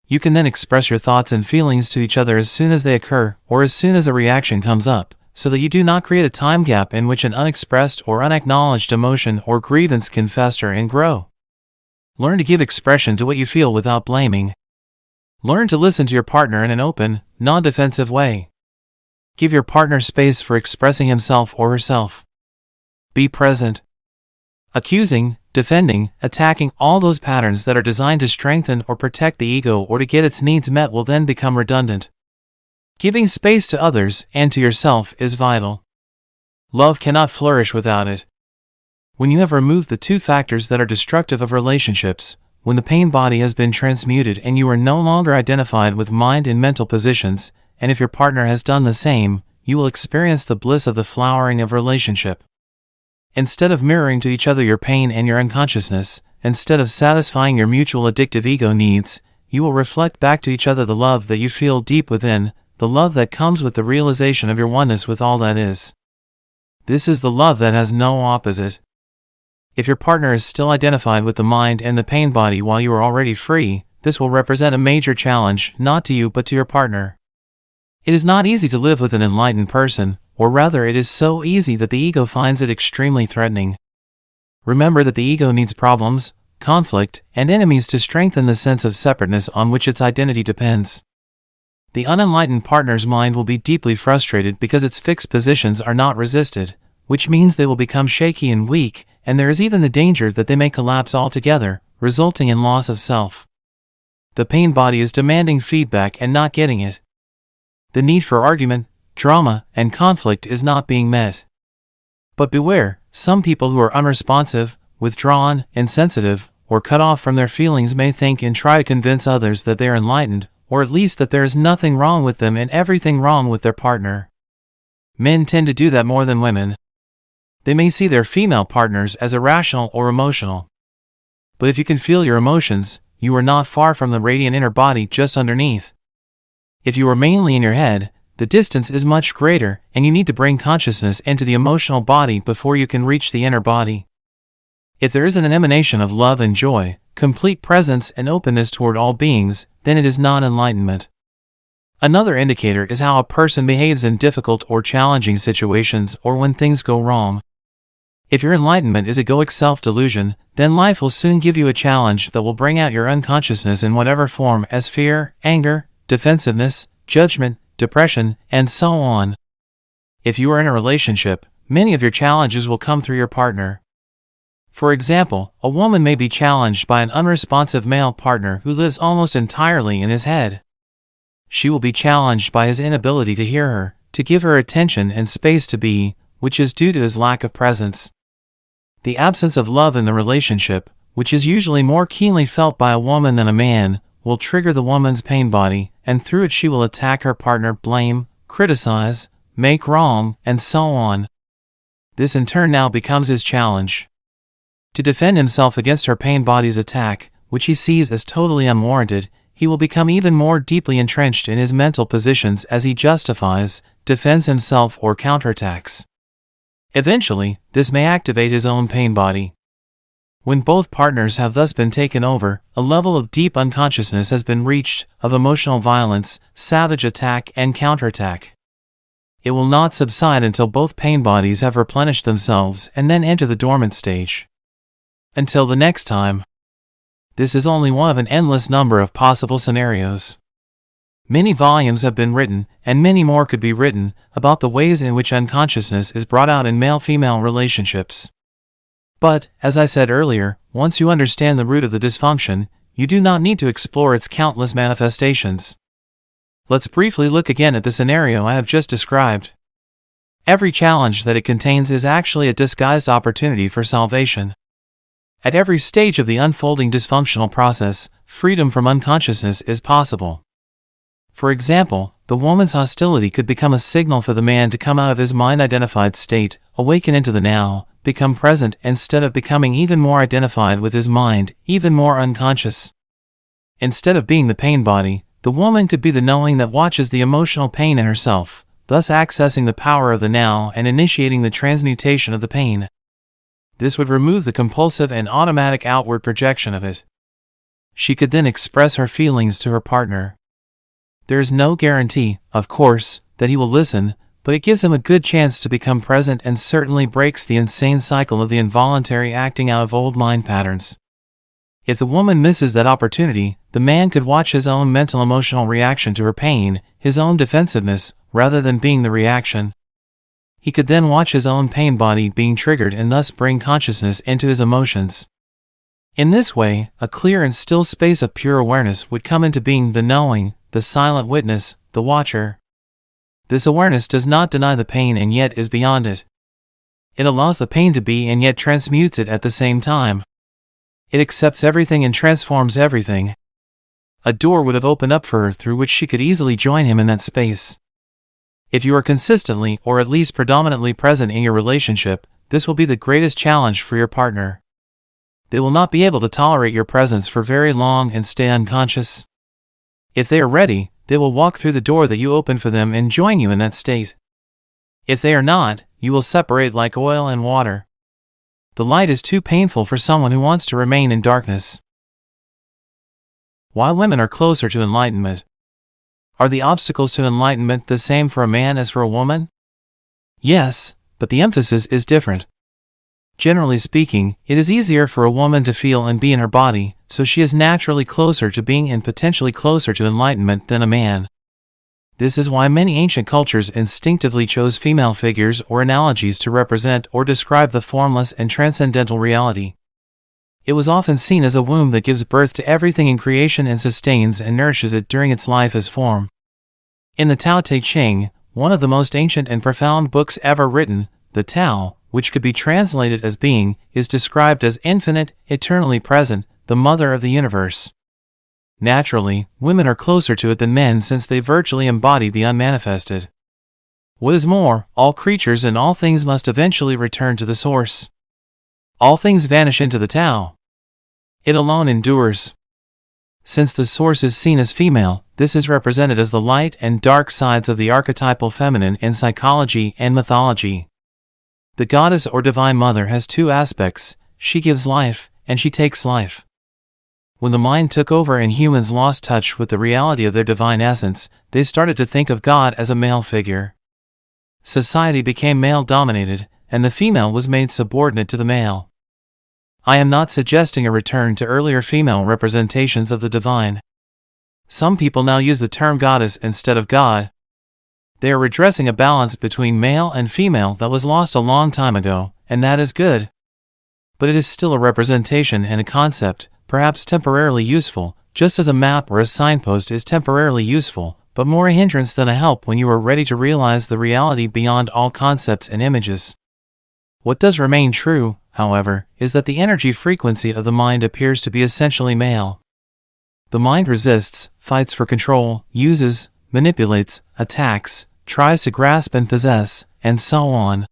You can then express your thoughts and feelings to each other as soon as they occur, or as soon as a reaction comes up, so that you do not create a time gap in which an unexpressed or unacknowledged emotion or grievance can fester and grow. Learn to give expression to what you feel without blaming. Learn to listen to your partner in an open, non-defensive way. Give your partner space for expressing himself or herself. Be present. Accusing, defending, attacking, all those patterns that are designed to strengthen or protect the ego or to get its needs met will then become redundant. Giving space to others and to yourself is vital. Love cannot flourish without it. When you have removed the two factors that are destructive of relationships, when the pain body has been transmuted and you are no longer identified with mind and mental positions, and if your partner has done the same, you will experience the bliss of the flowering of relationship. Instead of mirroring to each other your pain and your unconsciousness, instead of satisfying your mutual addictive ego needs, you will reflect back to each other the love that you feel deep within, the love that comes with the realization of your oneness with all that is. This is the love that has no opposite. If your partner is still identified with the mind and the pain body while you are already free, this will represent a major challenge, not to you but to your partner. It is not easy to live with an enlightened person, or rather it is so easy that the ego finds it extremely threatening. Remember that the ego needs problems, conflict, and enemies to strengthen the sense of separateness on which its identity depends. The unenlightened partner's mind will be deeply frustrated because its fixed positions are not resisted, which means they will become shaky and weak, and there is even the danger that they may collapse altogether, resulting in loss of self. The pain body is demanding feedback and not getting it. The need for argument, drama, and conflict is not being met. But beware, some people who are unresponsive, withdrawn, insensitive, or cut off from their feelings may think and try to convince others that they are enlightened, or at least that there is nothing wrong with them and everything wrong with their partner. Men tend to do that more than women. They may see their female partners as irrational or emotional. But if you can feel your emotions, you are not far from the radiant inner body just underneath. If you are mainly in your head, the distance is much greater, and you need to bring consciousness into the emotional body before you can reach the inner body. If there isn't an emanation of love and joy, complete presence and openness toward all beings, then it is not enlightenment. Another indicator is how a person behaves in difficult or challenging situations or when things go wrong. If your enlightenment is egoic self-delusion, then life will soon give you a challenge that will bring out your unconsciousness in whatever form as fear, anger, defensiveness, judgment, depression, and so on. If you are in a relationship, many of your challenges will come through your partner. For example, a woman may be challenged by an unresponsive male partner who lives almost entirely in his head. She will be challenged by his inability to hear her, to give her attention and space to be, which is due to his lack of presence. The absence of love in the relationship, which is usually more keenly felt by a woman than a man, will trigger the woman's pain body, and through it she will attack her partner, blame, criticize, make wrong, and so on. This in turn now becomes his challenge. To defend himself against her pain body's attack, which he sees as totally unwarranted, he will become even more deeply entrenched in his mental positions as he justifies, defends himself or counterattacks. Eventually, this may activate his own pain body. When both partners have thus been taken over, a level of deep unconsciousness has been reached, of emotional violence, savage attack and counterattack. It will not subside until both pain bodies have replenished themselves and then enter the dormant stage. Until the next time. This is only one of an endless number of possible scenarios. Many volumes have been written, and many more could be written, about the ways in which unconsciousness is brought out in male-female relationships. But, as I said earlier, once you understand the root of the dysfunction, you do not need to explore its countless manifestations. Let's briefly look again at the scenario I have just described. Every challenge that it contains is actually a disguised opportunity for salvation. At every stage of the unfolding dysfunctional process, freedom from unconsciousness is possible. For example, the woman's hostility could become a signal for the man to come out of his mind-identified state, awaken into the now, become present instead of becoming even more identified with his mind, even more unconscious. Instead of being the pain body, the woman could be the knowing that watches the emotional pain in herself, thus accessing the power of the now and initiating the transmutation of the pain. This would remove the compulsive and automatic outward projection of it. She could then express her feelings to her partner. There is no guarantee, of course, that he will listen, but it gives him a good chance to become present and certainly breaks the insane cycle of the involuntary acting out of old mind patterns. If the woman misses that opportunity, the man could watch his own mental emotional reaction to her pain, his own defensiveness, rather than being the reaction. He could then watch his own pain body being triggered and thus bring consciousness into his emotions. In this way, a clear and still space of pure awareness would come into being, the knowing, the silent witness, the watcher. This awareness does not deny the pain and yet is beyond it. It allows the pain to be and yet transmutes it at the same time. It accepts everything and transforms everything. A door would have opened up for her through which she could easily join him in that space. If you are consistently or at least predominantly present in your relationship, this will be the greatest challenge for your partner. They will not be able to tolerate your presence for very long and stay unconscious. If they are ready, they will walk through the door that you open for them and join you in that state. If they are not, you will separate like oil and water. The light is too painful for someone who wants to remain in darkness. Why women are closer to enlightenment. Are the obstacles to enlightenment the same for a man as for a woman? Yes, but the emphasis is different. Generally speaking, it is easier for a woman to feel and be in her body, so she is naturally closer to being and potentially closer to enlightenment than a man. This is why many ancient cultures instinctively chose female figures or analogies to represent or describe the formless and transcendental reality. It was often seen as a womb that gives birth to everything in creation and sustains and nourishes it during its life as form. In the Tao Te Ching, one of the most ancient and profound books ever written, the Tao, which could be translated as being, is described as infinite, eternally present, the mother of the universe. Naturally, women are closer to it than men since they virtually embody the unmanifested. What is more, all creatures and all things must eventually return to the source. All things vanish into the Tao. It alone endures. Since the source is seen as female, this is represented as the light and dark sides of the archetypal feminine in psychology and mythology. The goddess or divine mother has two aspects: she gives life, and she takes life. When the mind took over and humans lost touch with the reality of their divine essence, they started to think of God as a male figure. Society became male-dominated, and the female was made subordinate to the male. I am not suggesting a return to earlier female representations of the divine. Some people now use the term goddess instead of God. They are redressing a balance between male and female that was lost a long time ago, and that is good. But it is still a representation and a concept, perhaps temporarily useful, just as a map or a signpost is temporarily useful, but more a hindrance than a help when you are ready to realize the reality beyond all concepts and images. What does remain true, however, is that the energy frequency of the mind appears to be essentially male. The mind resists, fights for control, uses, manipulates, attacks, tries to grasp and possess, and so on.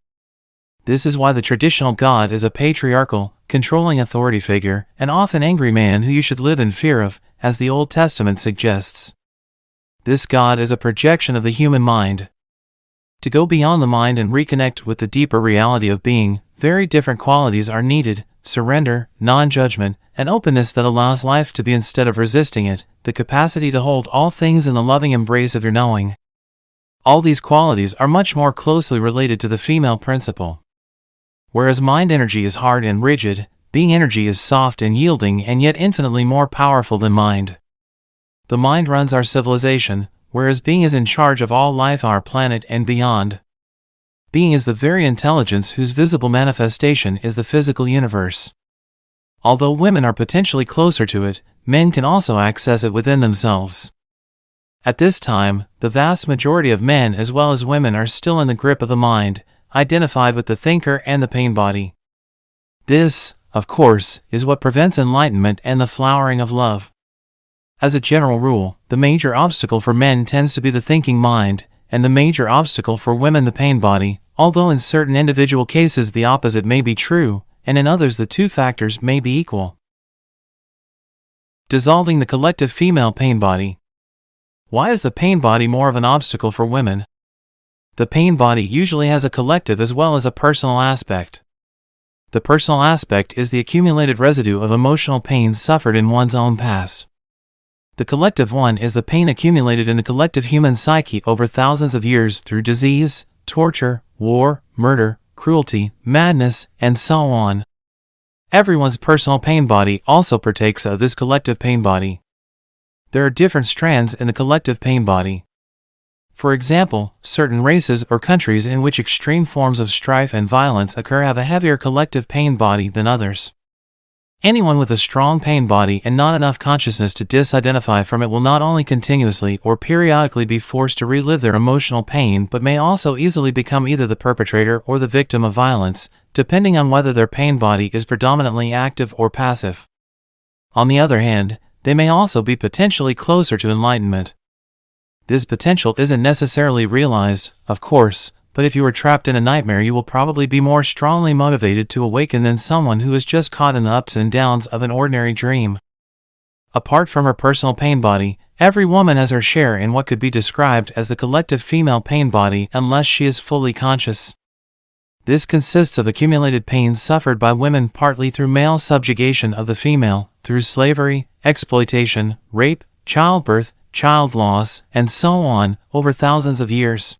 This is why the traditional God is a patriarchal, controlling authority figure, an often angry man who you should live in fear of, as the Old Testament suggests. This God is a projection of the human mind. To go beyond the mind and reconnect with the deeper reality of being, very different qualities are needed: surrender, non-judgment, an openness that allows life to be instead of resisting it, the capacity to hold all things in the loving embrace of your knowing. All these qualities are much more closely related to the female principle. Whereas mind energy is hard and rigid, being energy is soft and yielding and yet infinitely more powerful than mind. The mind runs our civilization, whereas being is in charge of all life on our planet and beyond. Being is the very intelligence whose visible manifestation is the physical universe. Although women are potentially closer to it, men can also access it within themselves. At this time, the vast majority of men as well as women are still in the grip of the mind, identified with the thinker and the pain body. This, of course, is what prevents enlightenment and the flowering of love. As a general rule, the major obstacle for men tends to be the thinking mind, and the major obstacle for women the pain body, although in certain individual cases the opposite may be true, and in others the two factors may be equal. Dissolving the collective female pain body. Why is the pain body more of an obstacle for women? The pain body usually has a collective as well as a personal aspect. The personal aspect is the accumulated residue of emotional pain suffered in one's own past. The collective one is the pain accumulated in the collective human psyche over thousands of years through disease, torture, war, murder, cruelty, madness, and so on. Everyone's personal pain body also partakes of this collective pain body. There are different strands in the collective pain body. For example, certain races or countries in which extreme forms of strife and violence occur have a heavier collective pain body than others. Anyone with a strong pain body and not enough consciousness to disidentify from it will not only continuously or periodically be forced to relive their emotional pain but may also easily become either the perpetrator or the victim of violence, depending on whether their pain body is predominantly active or passive. On the other hand, they may also be potentially closer to enlightenment. This potential isn't necessarily realized, of course, but if you are trapped in a nightmare you will probably be more strongly motivated to awaken than someone who is just caught in the ups and downs of an ordinary dream. Apart from her personal pain body, every woman has her share in what could be described as the collective female pain body unless she is fully conscious. This consists of accumulated pains suffered by women partly through male subjugation of the female, through slavery, exploitation, rape, childbirth, child loss, and so on, over thousands of years.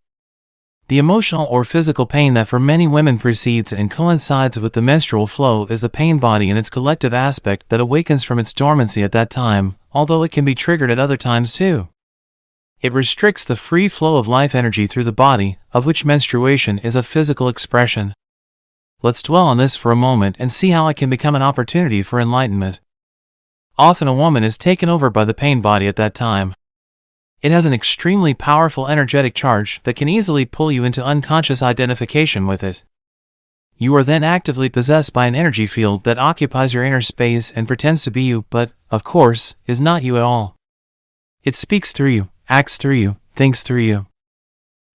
The emotional or physical pain that for many women precedes and coincides with the menstrual flow is the pain body in its collective aspect that awakens from its dormancy at that time, although it can be triggered at other times too. It restricts the free flow of life energy through the body, of which menstruation is a physical expression. Let's dwell on this for a moment and see how it can become an opportunity for enlightenment. Often a woman is taken over by the pain body at that time. It has an extremely powerful energetic charge that can easily pull you into unconscious identification with it. You are then actively possessed by an energy field that occupies your inner space and pretends to be you, but, of course, is not you at all. It speaks through you, acts through you, thinks through you.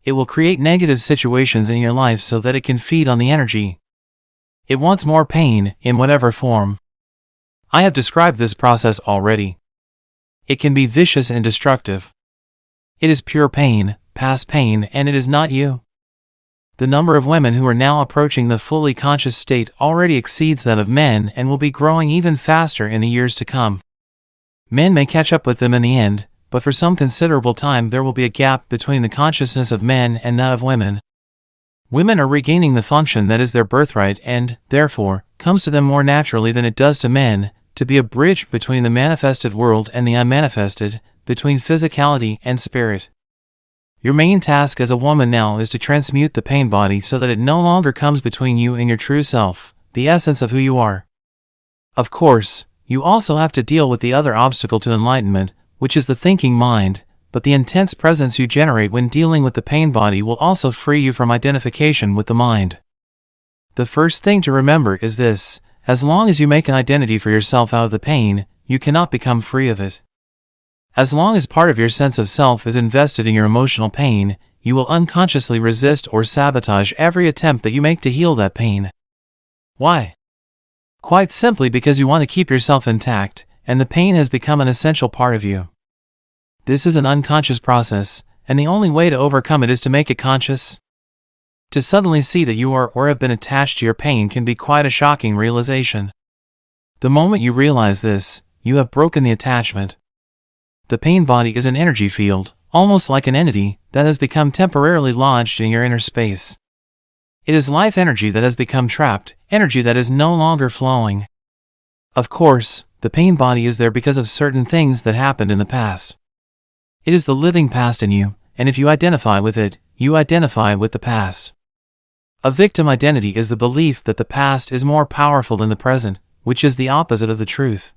It will create negative situations in your life so that it can feed on the energy. It wants more pain, in whatever form. I have described this process already. It can be vicious and destructive. It is pure pain, past pain, and it is not you. The number of women who are now approaching the fully conscious state already exceeds that of men and will be growing even faster in the years to come. Men may catch up with them in the end, but for some considerable time there will be a gap between the consciousness of men and that of women. Women are regaining the function that is their birthright and, therefore, comes to them more naturally than it does to men, to be a bridge between the manifested world and the unmanifested, between physicality and spirit. Your main task as a woman now is to transmute the pain body so that it no longer comes between you and your true self, the essence of who you are. Of course, you also have to deal with the other obstacle to enlightenment, which is the thinking mind, but the intense presence you generate when dealing with the pain body will also free you from identification with the mind. The first thing to remember is this: as long as you make an identity for yourself out of the pain, you cannot become free of it. As long as part of your sense of self is invested in your emotional pain, you will unconsciously resist or sabotage every attempt that you make to heal that pain. Why? Quite simply because you want to keep yourself intact, and the pain has become an essential part of you. This is an unconscious process, and the only way to overcome it is to make it conscious. To suddenly see that you are or have been attached to your pain can be quite a shocking realization. The moment you realize this, you have broken the attachment. The pain body is an energy field, almost like an entity, that has become temporarily lodged in your inner space. It is life energy that has become trapped, energy that is no longer flowing. Of course, the pain body is there because of certain things that happened in the past. It is the living past in you, and if you identify with it, you identify with the past. A victim identity is the belief that the past is more powerful than the present, which is the opposite of the truth.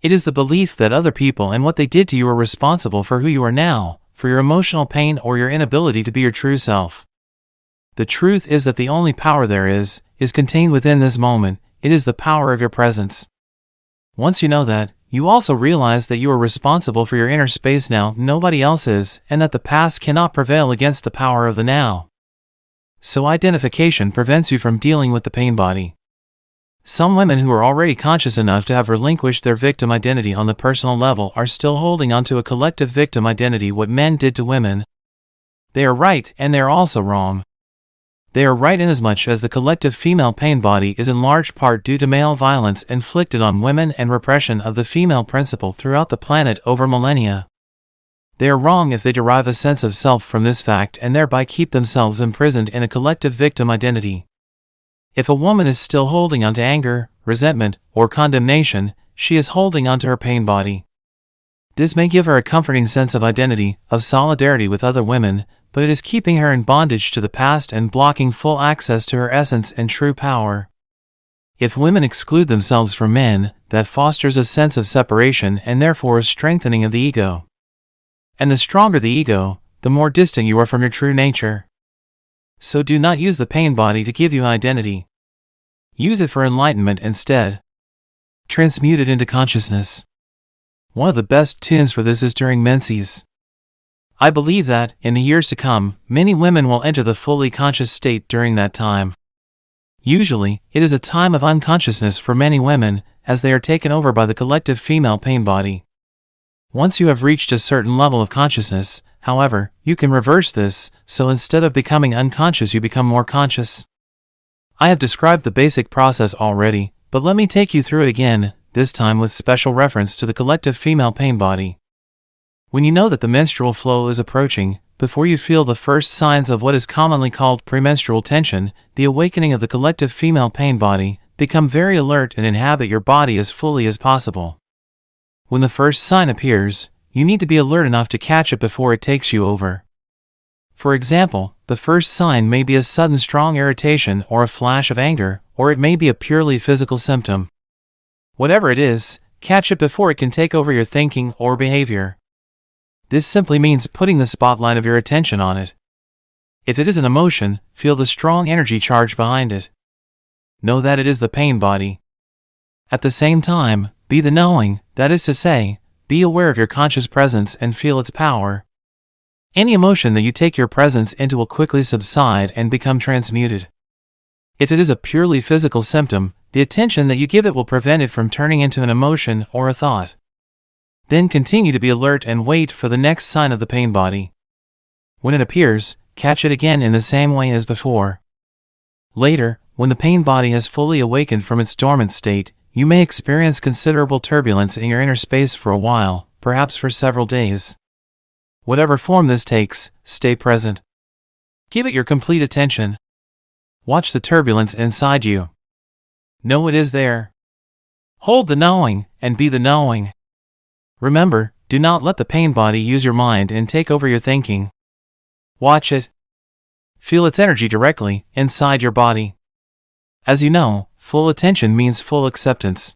It is the belief that other people and what they did to you are responsible for who you are now, for your emotional pain or your inability to be your true self. The truth is that the only power there is contained within this moment. It is the power of your presence. Once you know that, you also realize that you are responsible for your inner space now, nobody else is, and that the past cannot prevail against the power of the now. So identification prevents you from dealing with the pain body. Some women who are already conscious enough to have relinquished their victim identity on the personal level are still holding onto a collective victim identity, what men did to women. They are right, and they are also wrong. They are right inasmuch as the collective female pain body is in large part due to male violence inflicted on women and repression of the female principle throughout the planet over millennia. They are wrong if they derive a sense of self from this fact and thereby keep themselves imprisoned in a collective victim identity. If a woman is still holding on to anger, resentment, or condemnation, she is holding on to her pain body. This may give her a comforting sense of identity, of solidarity with other women, but it is keeping her in bondage to the past and blocking full access to her essence and true power. If women exclude themselves from men, that fosters a sense of separation and therefore a strengthening of the ego. And the stronger the ego, the more distant you are from your true nature. So do not use the pain body to give you identity. Use it for enlightenment instead. Transmute it into consciousness. One of the best tunes for this is during menses. I believe that, in the years to come, many women will enter the fully conscious state during that time. Usually, it is a time of unconsciousness for many women, as they are taken over by the collective female pain body. Once you have reached a certain level of consciousness, however, you can reverse this, so instead of becoming unconscious you become more conscious. I have described the basic process already, but let me take you through it again, this time with special reference to the collective female pain body. When you know that the menstrual flow is approaching, before you feel the first signs of what is commonly called premenstrual tension, the awakening of the collective female pain body, become very alert and inhabit your body as fully as possible. When the first sign appears, you need to be alert enough to catch it before it takes you over. For example, the first sign may be a sudden strong irritation or a flash of anger, or it may be a purely physical symptom. Whatever it is, catch it before it can take over your thinking or behavior. This simply means putting the spotlight of your attention on it. If it is an emotion, feel the strong energy charge behind it. Know that it is the pain body. At the same time, be the knowing, that is to say, be aware of your conscious presence and feel its power. Any emotion that you take your presence into will quickly subside and become transmuted. If it is a purely physical symptom, the attention that you give it will prevent it from turning into an emotion or a thought. Then continue to be alert and wait for the next sign of the pain body. When it appears, catch it again in the same way as before. Later, when the pain body has fully awakened from its dormant state, you may experience considerable turbulence in your inner space for a while, perhaps for several days. Whatever form this takes, stay present. Give it your complete attention. Watch the turbulence inside you. Know it is there. Hold the knowing, and be the knowing. Remember, do not let the pain body use your mind and take over your thinking. Watch it. Feel its energy directly, inside your body. As you know, full attention means full acceptance.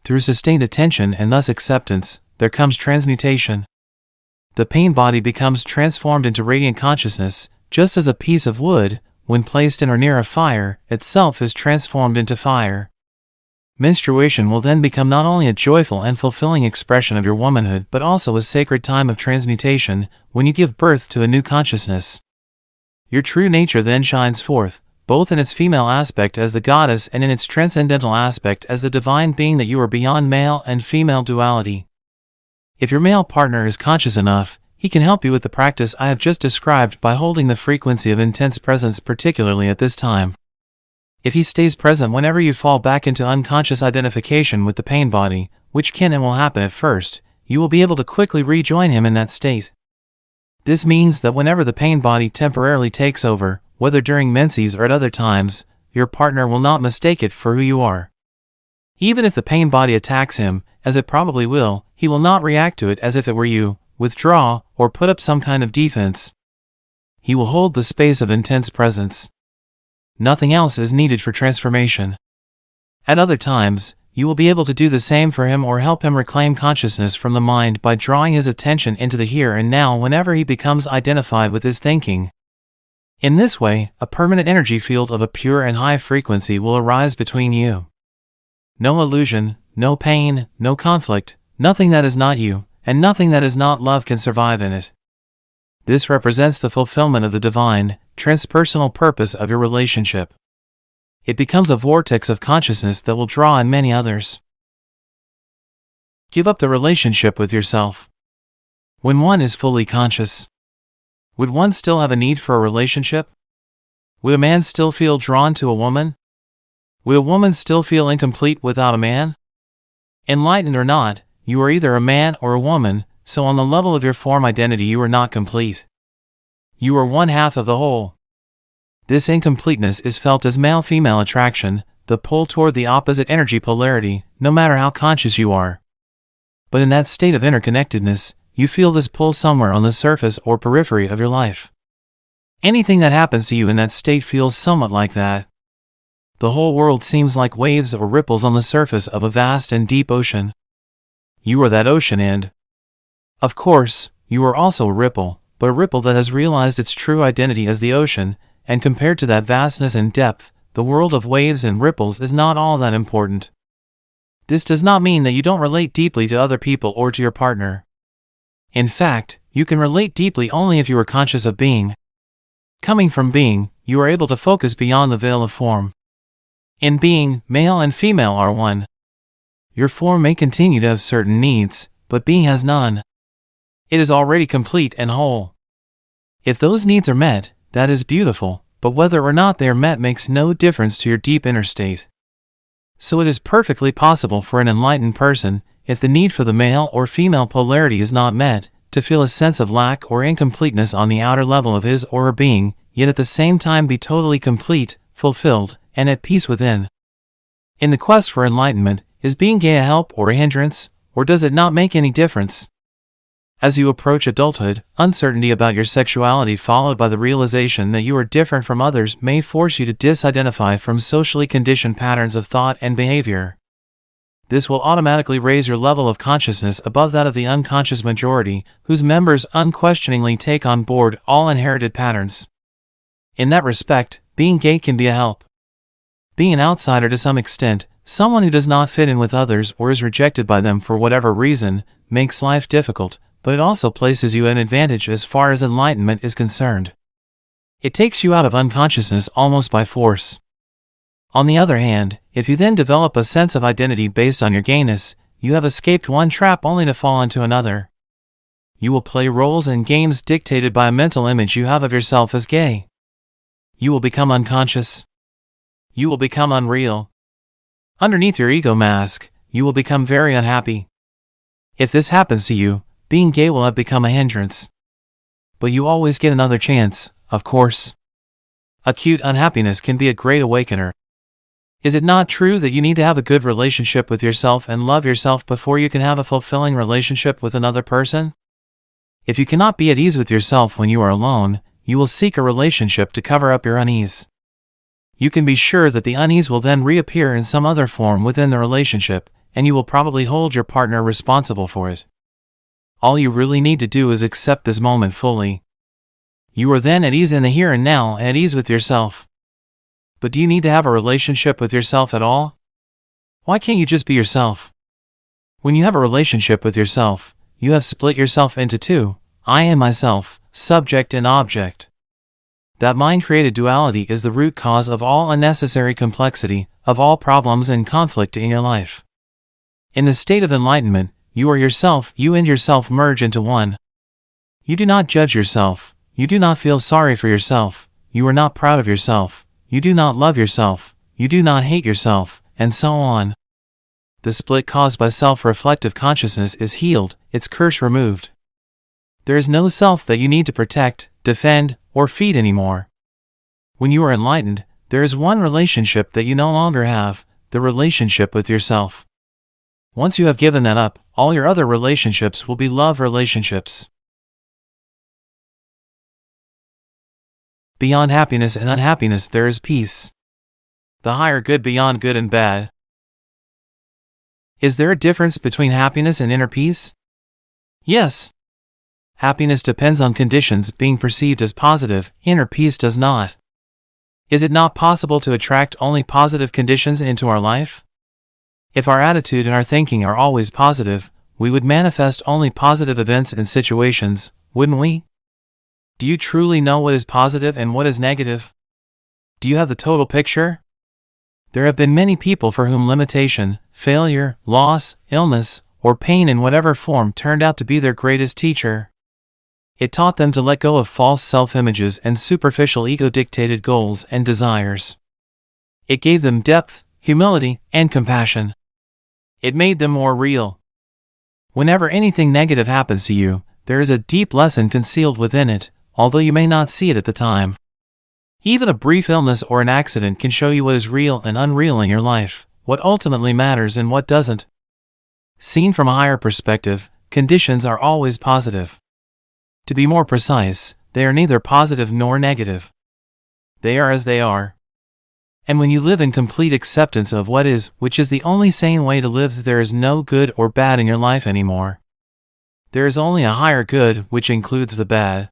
Through sustained attention and thus acceptance, there comes transmutation. The pain body becomes transformed into radiant consciousness, just as a piece of wood, when placed in or near a fire, itself is transformed into fire. Menstruation will then become not only a joyful and fulfilling expression of your womanhood but also a sacred time of transmutation, when you give birth to a new consciousness. Your true nature then shines forth, both in its female aspect as the goddess and in its transcendental aspect as the divine being that you are beyond male and female duality. If your male partner is conscious enough, he can help you with the practice I have just described by holding the frequency of intense presence particularly at this time. If he stays present whenever you fall back into unconscious identification with the pain body, which can and will happen at first, you will be able to quickly rejoin him in that state. This means that whenever the pain body temporarily takes over, whether during menses or at other times, your partner will not mistake it for who you are. Even if the pain body attacks him, as it probably will, he will not react to it as if it were you, withdraw, or put up some kind of defense. He will hold the space of intense presence. Nothing else is needed for transformation. At other times, you will be able to do the same for him or help him reclaim consciousness from the mind by drawing his attention into the here and now whenever he becomes identified with his thinking. In this way, a permanent energy field of a pure and high frequency will arise between you. No illusion, no pain, no conflict, nothing that is not you, and nothing that is not love can survive in it. This represents the fulfillment of the divine, transpersonal purpose of your relationship. It becomes a vortex of consciousness that will draw in many others. Give up the relationship with yourself. When one is fully conscious, would one still have a need for a relationship? Would a man still feel drawn to a woman? Would a woman still feel incomplete without a man? Enlightened or not, you are either a man or a woman, so on the level of your form identity you are not complete. You are one half of the whole. This incompleteness is felt as male-female attraction, the pull toward the opposite energy polarity, no matter how conscious you are. But in that state of interconnectedness, you feel this pull somewhere on the surface or periphery of your life. Anything that happens to you in that state feels somewhat like that. The whole world seems like waves or ripples on the surface of a vast and deep ocean. You are that ocean and, of course, you are also a ripple, but a ripple that has realized its true identity as the ocean, and compared to that vastness and depth, the world of waves and ripples is not all that important. This does not mean that you don't relate deeply to other people or to your partner. In fact, you can relate deeply only if you are conscious of being. Coming from being, you are able to focus beyond the veil of form. In being, male and female are one. Your form may continue to have certain needs, but being has none. It is already complete and whole. If those needs are met, that is beautiful, but whether or not they are met makes no difference to your deep inner state. So it is perfectly possible for an enlightened person, if the need for the male or female polarity is not met, to feel a sense of lack or incompleteness on the outer level of his or her being, yet at the same time be totally complete, fulfilled, and at peace within. In the quest for enlightenment, is being gay a help or a hindrance, or does it not make any difference? As you approach adulthood, uncertainty about your sexuality followed by the realization that you are different from others may force you to disidentify from socially conditioned patterns of thought and behavior. This will automatically raise your level of consciousness above that of the unconscious majority, whose members unquestioningly take on board all inherited patterns. In that respect, being gay can be a help. Being an outsider to some extent, someone who does not fit in with others or is rejected by them for whatever reason, makes life difficult, but it also places you at an advantage as far as enlightenment is concerned. It takes you out of unconsciousness almost by force. On the other hand, if you then develop a sense of identity based on your gayness, you have escaped one trap only to fall into another. You will play roles in games dictated by a mental image you have of yourself as gay. You will become unconscious. You will become unreal. Underneath your ego mask, you will become very unhappy. If this happens to you, being gay will have become a hindrance. But you always get another chance, of course. Acute unhappiness can be a great awakener. Is it not true that you need to have a good relationship with yourself and love yourself before you can have a fulfilling relationship with another person? If you cannot be at ease with yourself when you are alone, you will seek a relationship to cover up your unease. You can be sure that the unease will then reappear in some other form within the relationship, and you will probably hold your partner responsible for it. All you really need to do is accept this moment fully. You are then at ease in the here and now and at ease with yourself. But do you need to have a relationship with yourself at all? Why can't you just be yourself? When you have a relationship with yourself, you have split yourself into two, I and myself, subject and object. That mind-created duality is the root cause of all unnecessary complexity, of all problems and conflict in your life. In the state of enlightenment, you are yourself, you and yourself merge into one. You do not judge yourself, you do not feel sorry for yourself, you are not proud of yourself, you do not love yourself, you do not hate yourself, and so on. The split caused by self-reflective consciousness is healed, its curse removed. There is no self that you need to protect, defend, or feed anymore. When you are enlightened, there is one relationship that you no longer have, the relationship with yourself. Once you have given that up, all your other relationships will be love relationships. Beyond happiness and unhappiness there is peace. The higher good beyond good and bad. Is there a difference between happiness and inner peace? Yes. Happiness depends on conditions being perceived as positive, inner peace does not. Is it not possible to attract only positive conditions into our life? If our attitude and our thinking are always positive, we would manifest only positive events and situations, wouldn't we? Do you truly know what is positive and what is negative? Do you have the total picture? There have been many people for whom limitation, failure, loss, illness, or pain in whatever form turned out to be their greatest teacher. It taught them to let go of false self-images and superficial ego-dictated goals and desires. It gave them depth, humility, and compassion. It made them more real. Whenever anything negative happens to you, there is a deep lesson concealed within it, although you may not see it at the time. Even a brief illness or an accident can show you what is real and unreal in your life, what ultimately matters and what doesn't. Seen from a higher perspective, conditions are always positive. To be more precise, they are neither positive nor negative. They are as they are. And when you live in complete acceptance of what is, which is the only sane way to live, there is no good or bad in your life anymore. There is only a higher good, which includes the bad.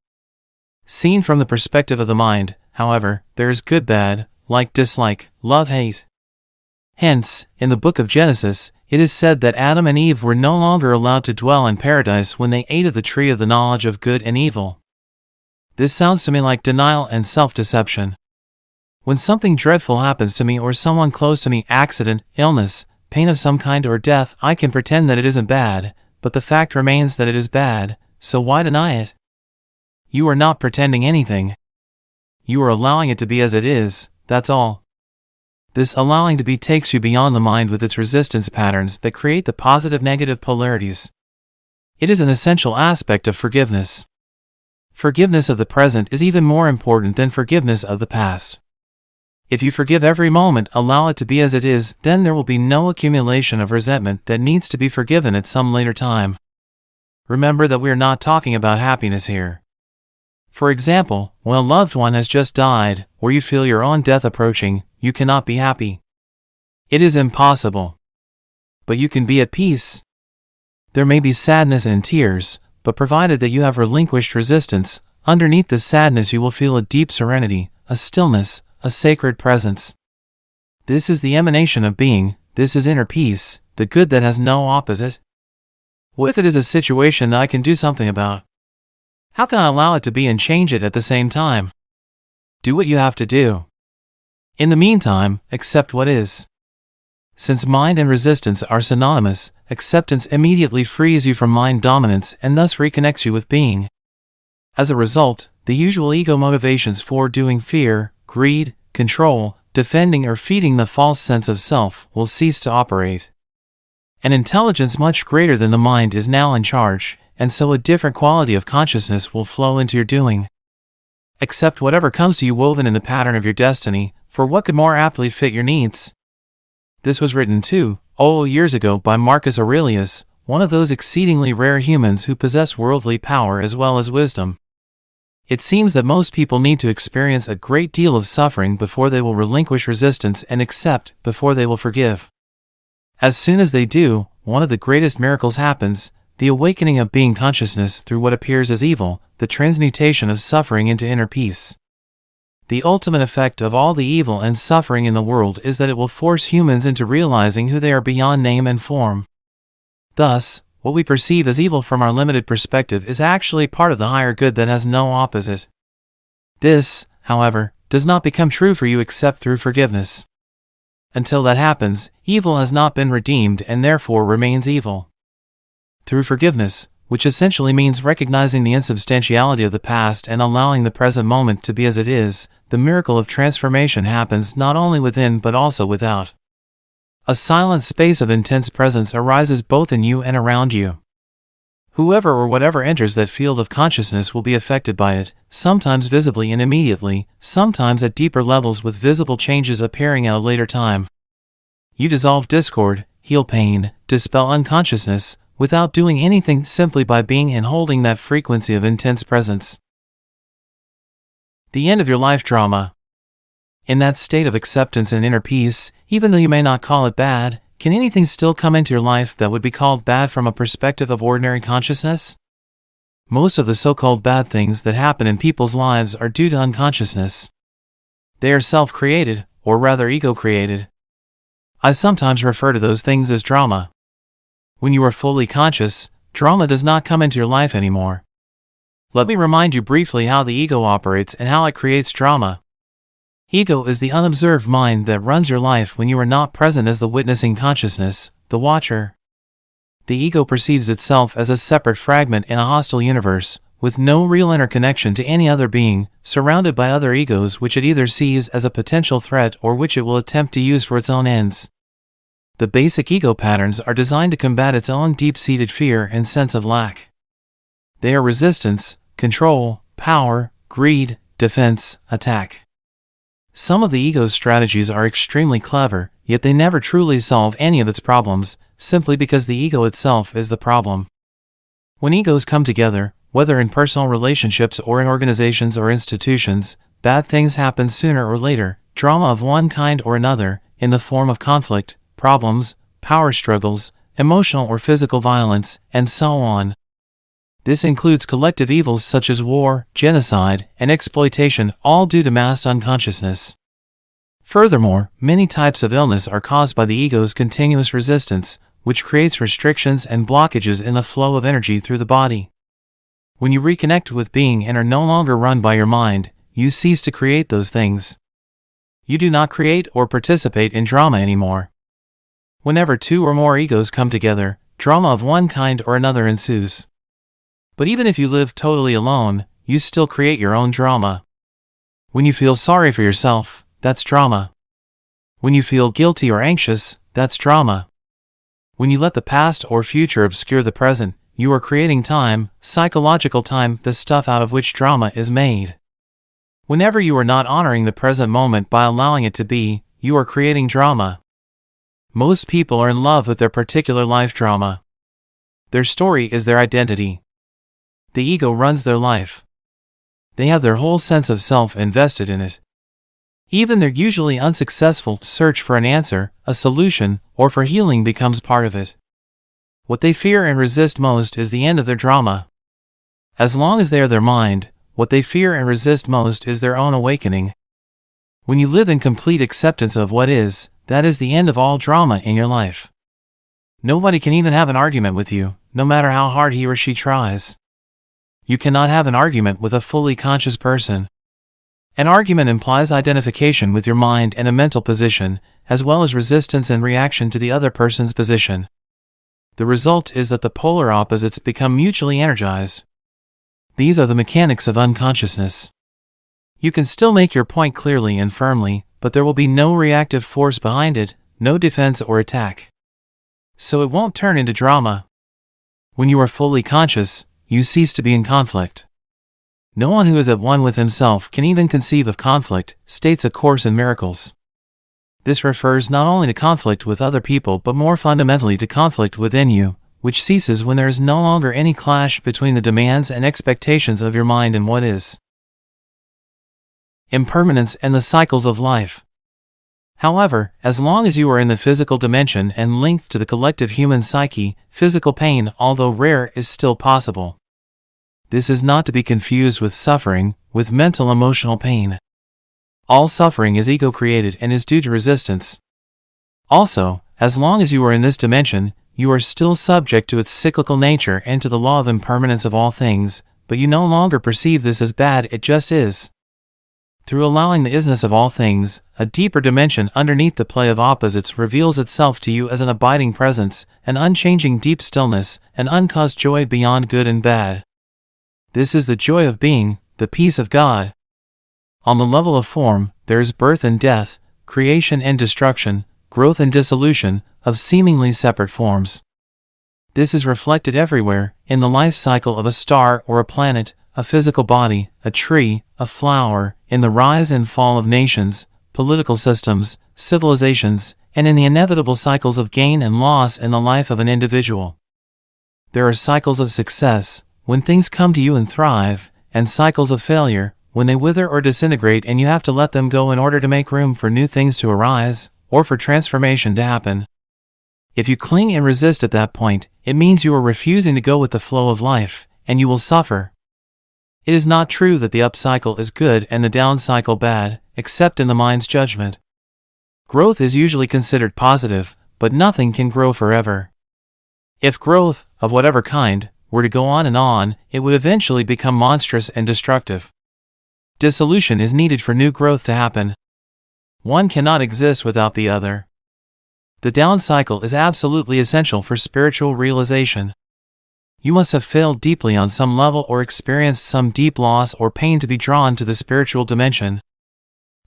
Seen from the perspective of the mind, however, there is good-bad, like-dislike, love-hate. Hence, in the book of Genesis, it is said that Adam and Eve were no longer allowed to dwell in paradise when they ate of the tree of the knowledge of good and evil. This sounds to me like denial and self-deception. When something dreadful happens to me or someone close to me, accident, illness, pain of some kind or death, I can pretend that it isn't bad, but the fact remains that it is bad, so why deny it? You are not pretending anything. You are allowing it to be as it is, that's all. This allowing to be takes you beyond the mind with its resistance patterns that create the positive-negative polarities. It is an essential aspect of forgiveness. Forgiveness of the present is even more important than forgiveness of the past. If you forgive every moment, allow it to be as it is, then there will be no accumulation of resentment that needs to be forgiven at some later time. Remember that we are not talking about happiness here. For example, when a loved one has just died, or you feel your own death approaching, you cannot be happy. It is impossible. But you can be at peace. There may be sadness and tears, but provided that you have relinquished resistance, underneath the sadness you will feel a deep serenity, a stillness, a sacred presence. This is the emanation of being, this is inner peace, the good that has no opposite. What if it is a situation that I can do something about? How can I allow it to be and change it at the same time? Do what you have to do. In the meantime, accept what is. Since mind and resistance are synonymous, acceptance immediately frees you from mind dominance and thus reconnects you with being. As a result, the usual ego motivations for doing, fear, greed, control, defending or feeding the false sense of self will cease to operate. An intelligence much greater than the mind is now in charge, and so a different quality of consciousness will flow into your doing. Accept whatever comes to you woven in the pattern of your destiny, for what could more aptly fit your needs? This was written years ago by Marcus Aurelius, one of those exceedingly rare humans who possess worldly power as well as wisdom. It seems that most people need to experience a great deal of suffering before they will relinquish resistance and accept before they will forgive. As soon as they do, one of the greatest miracles happens, the awakening of being consciousness through what appears as evil, the transmutation of suffering into inner peace. The ultimate effect of all the evil and suffering in the world is that it will force humans into realizing who they are beyond name and form. Thus, what we perceive as evil from our limited perspective is actually part of the higher good that has no opposite. This, however, does not become true for you except through forgiveness. Until that happens, evil has not been redeemed and therefore remains evil. Through forgiveness, which essentially means recognizing the insubstantiality of the past and allowing the present moment to be as it is, the miracle of transformation happens not only within but also without. A silent space of intense presence arises both in you and around you. Whoever or whatever enters that field of consciousness will be affected by it, sometimes visibly and immediately, sometimes at deeper levels with visible changes appearing at a later time. You dissolve discord, heal pain, dispel unconsciousness, without doing anything, simply by being and holding that frequency of intense presence. The end of your life drama. In that state of acceptance and inner peace, even though you may not call it bad, can anything still come into your life that would be called bad from a perspective of ordinary consciousness? Most of the so-called bad things that happen in people's lives are due to unconsciousness. They are self-created, or rather ego-created. I sometimes refer to those things as drama. When you are fully conscious, drama does not come into your life anymore. Let me remind you briefly how the ego operates and how it creates drama. Ego is the unobserved mind that runs your life when you are not present as the witnessing consciousness, the watcher. The ego perceives itself as a separate fragment in a hostile universe, with no real interconnection to any other being, surrounded by other egos which it either sees as a potential threat or which it will attempt to use for its own ends. The basic ego patterns are designed to combat its own deep-seated fear and sense of lack. They are resistance, control, power, greed, defense, attack. Some of the ego's strategies are extremely clever, yet they never truly solve any of its problems, simply because the ego itself is the problem. When egos come together, whether in personal relationships or in organizations or institutions, bad things happen sooner or later, drama of one kind or another, in the form of conflict, problems, power struggles, emotional or physical violence, and so on. This includes collective evils such as war, genocide, and exploitation, all due to mass unconsciousness. Furthermore, many types of illness are caused by the ego's continuous resistance, which creates restrictions and blockages in the flow of energy through the body. When you reconnect with being and are no longer run by your mind, you cease to create those things. You do not create or participate in drama anymore. Whenever two or more egos come together, drama of one kind or another ensues. But even if you live totally alone, you still create your own drama. When you feel sorry for yourself, that's drama. When you feel guilty or anxious, that's drama. When you let the past or future obscure the present, you are creating time, psychological time, the stuff out of which drama is made. Whenever you are not honoring the present moment by allowing it to be, you are creating drama. Most people are in love with their particular life drama. Their story is their identity. The ego runs their life. They have their whole sense of self invested in it. Even their usually unsuccessful search for an answer, a solution, or for healing becomes part of it. What they fear and resist most is the end of their drama. As long as they are their mind, what they fear and resist most is their own awakening. When you live in complete acceptance of what is, that is the end of all drama in your life. Nobody can even have an argument with you, no matter how hard he or she tries. You cannot have an argument with a fully conscious person. An argument implies identification with your mind and a mental position, as well as resistance and reaction to the other person's position. The result is that the polar opposites become mutually energized. These are the mechanics of unconsciousness. You can still make your point clearly and firmly, but there will be no reactive force behind it, no defense or attack. So it won't turn into drama. When you are fully conscious, you cease to be in conflict. No one who is at one with himself can even conceive of conflict, states A Course in Miracles. This refers not only to conflict with other people but more fundamentally to conflict within you, which ceases when there is no longer any clash between the demands and expectations of your mind and what is. Impermanence and the cycles of life. However, as long as you are in the physical dimension and linked to the collective human psyche, physical pain, although rare, is still possible. This is not to be confused with suffering, with mental emotional pain. All suffering is ego-created and is due to resistance. Also, as long as you are in this dimension, you are still subject to its cyclical nature and to the law of impermanence of all things, but you no longer perceive this as bad, it just is. Through allowing the isness of all things, a deeper dimension underneath the play of opposites reveals itself to you as an abiding presence, an unchanging deep stillness, an uncaused joy beyond good and bad. This is the joy of being, the peace of God. On the level of form, there is birth and death, creation and destruction, growth and dissolution, of seemingly separate forms. This is reflected everywhere, in the life cycle of a star or a planet, a physical body, a tree, a flower, in the rise and fall of nations, political systems, civilizations, and in the inevitable cycles of gain and loss in the life of an individual. There are cycles of success, when things come to you and thrive, and cycles of failure, when they wither or disintegrate and you have to let them go in order to make room for new things to arise, or for transformation to happen. If you cling and resist at that point, it means you are refusing to go with the flow of life, and you will suffer. It is not true that the up cycle is good and the down cycle bad, except in the mind's judgment. Growth is usually considered positive, but nothing can grow forever. If growth, of whatever kind, were to go on, it would eventually become monstrous and destructive. Dissolution is needed for new growth to happen. One cannot exist without the other. The down cycle is absolutely essential for spiritual realization. You must have failed deeply on some level or experienced some deep loss or pain to be drawn to the spiritual dimension.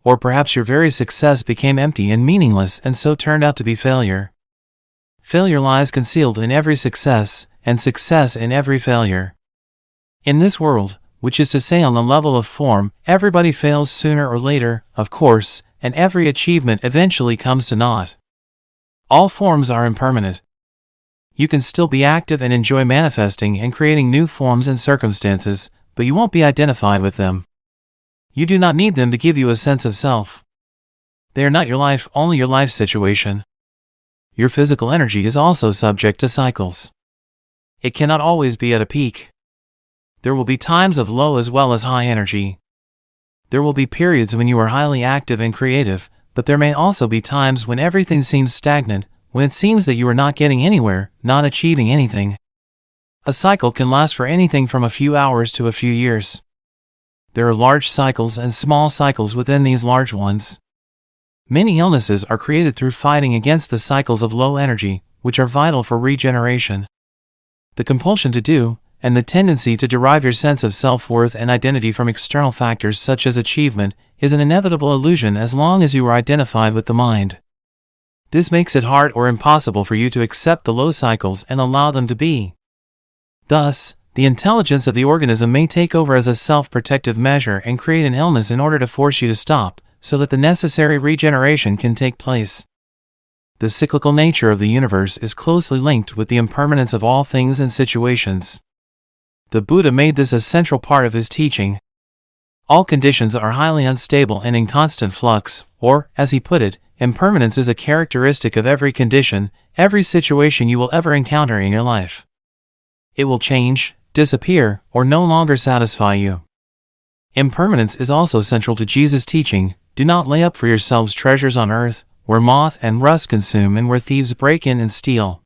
Or perhaps your very success became empty and meaningless and so turned out to be failure. Failure lies concealed in every success, and success in every failure. In this world, which is to say on the level of form, everybody fails sooner or later, of course, and every achievement eventually comes to naught. All forms are impermanent. You can still be active and enjoy manifesting and creating new forms and circumstances, but you won't be identified with them. You do not need them to give you a sense of self. They are not your life, only your life situation. Your physical energy is also subject to cycles. It cannot always be at a peak. There will be times of low as well as high energy. There will be periods when you are highly active and creative, but there may also be times when everything seems stagnant, when it seems that you are not getting anywhere, not achieving anything. A cycle can last for anything from a few hours to a few years. There are large cycles and small cycles within these large ones. Many illnesses are created through fighting against the cycles of low energy, which are vital for regeneration. The compulsion to do, and the tendency to derive your sense of self-worth and identity from external factors such as achievement, is an inevitable illusion as long as you are identified with the mind. This makes it hard or impossible for you to accept the low cycles and allow them to be. Thus, the intelligence of the organism may take over as a self-protective measure and create an illness in order to force you to stop, so that the necessary regeneration can take place. The cyclical nature of the universe is closely linked with the impermanence of all things and situations. The Buddha made this a central part of his teaching. All conditions are highly unstable and in constant flux, or, as he put it, impermanence is a characteristic of every condition, every situation you will ever encounter in your life. It will change, disappear, or no longer satisfy you. Impermanence is also central to Jesus' teaching. Do not lay up for yourselves treasures on earth, where moth and rust consume and where thieves break in and steal.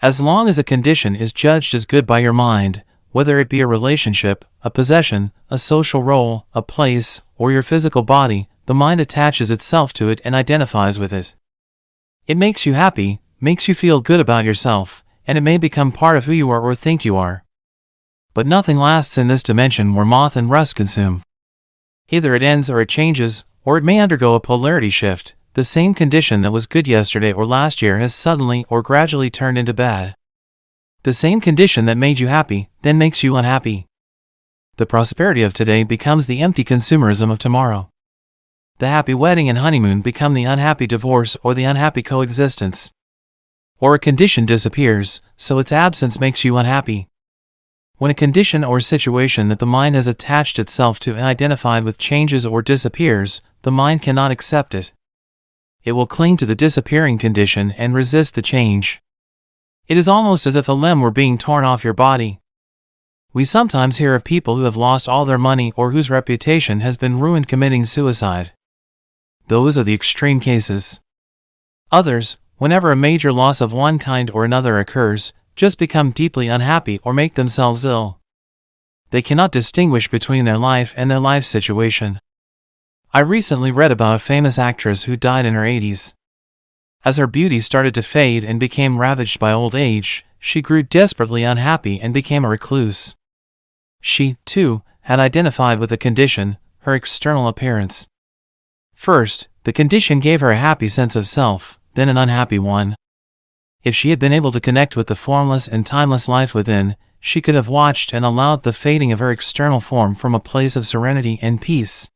As long as a condition is judged as good by your mind, whether it be a relationship, a possession, a social role, a place, or your physical body, the mind attaches itself to it and identifies with it. It makes you happy, makes you feel good about yourself, and it may become part of who you are or think you are. But nothing lasts in this dimension where moth and rust consume. Either it ends or it changes, or it may undergo a polarity shift. The same condition that was good yesterday or last year has suddenly or gradually turned into bad. The same condition that made you happy, then makes you unhappy. The prosperity of today becomes the empty consumerism of tomorrow. The happy wedding and honeymoon become the unhappy divorce or the unhappy coexistence. Or a condition disappears, so its absence makes you unhappy. When a condition or situation that the mind has attached itself to and identified with changes or disappears, the mind cannot accept it. It will cling to the disappearing condition and resist the change. It is almost as if a limb were being torn off your body. We sometimes hear of people who have lost all their money or whose reputation has been ruined committing suicide. Those are the extreme cases. Others, whenever a major loss of one kind or another occurs, just become deeply unhappy or make themselves ill. They cannot distinguish between their life and their life situation. I recently read about a famous actress who died in her 80s. As her beauty started to fade and became ravaged by old age, she grew desperately unhappy and became a recluse. She, too, had identified with a condition, her external appearance. First, the condition gave her a happy sense of self, then an unhappy one. If she had been able to connect with the formless and timeless life within, she could have watched and allowed the fading of her external form from a place of serenity and peace.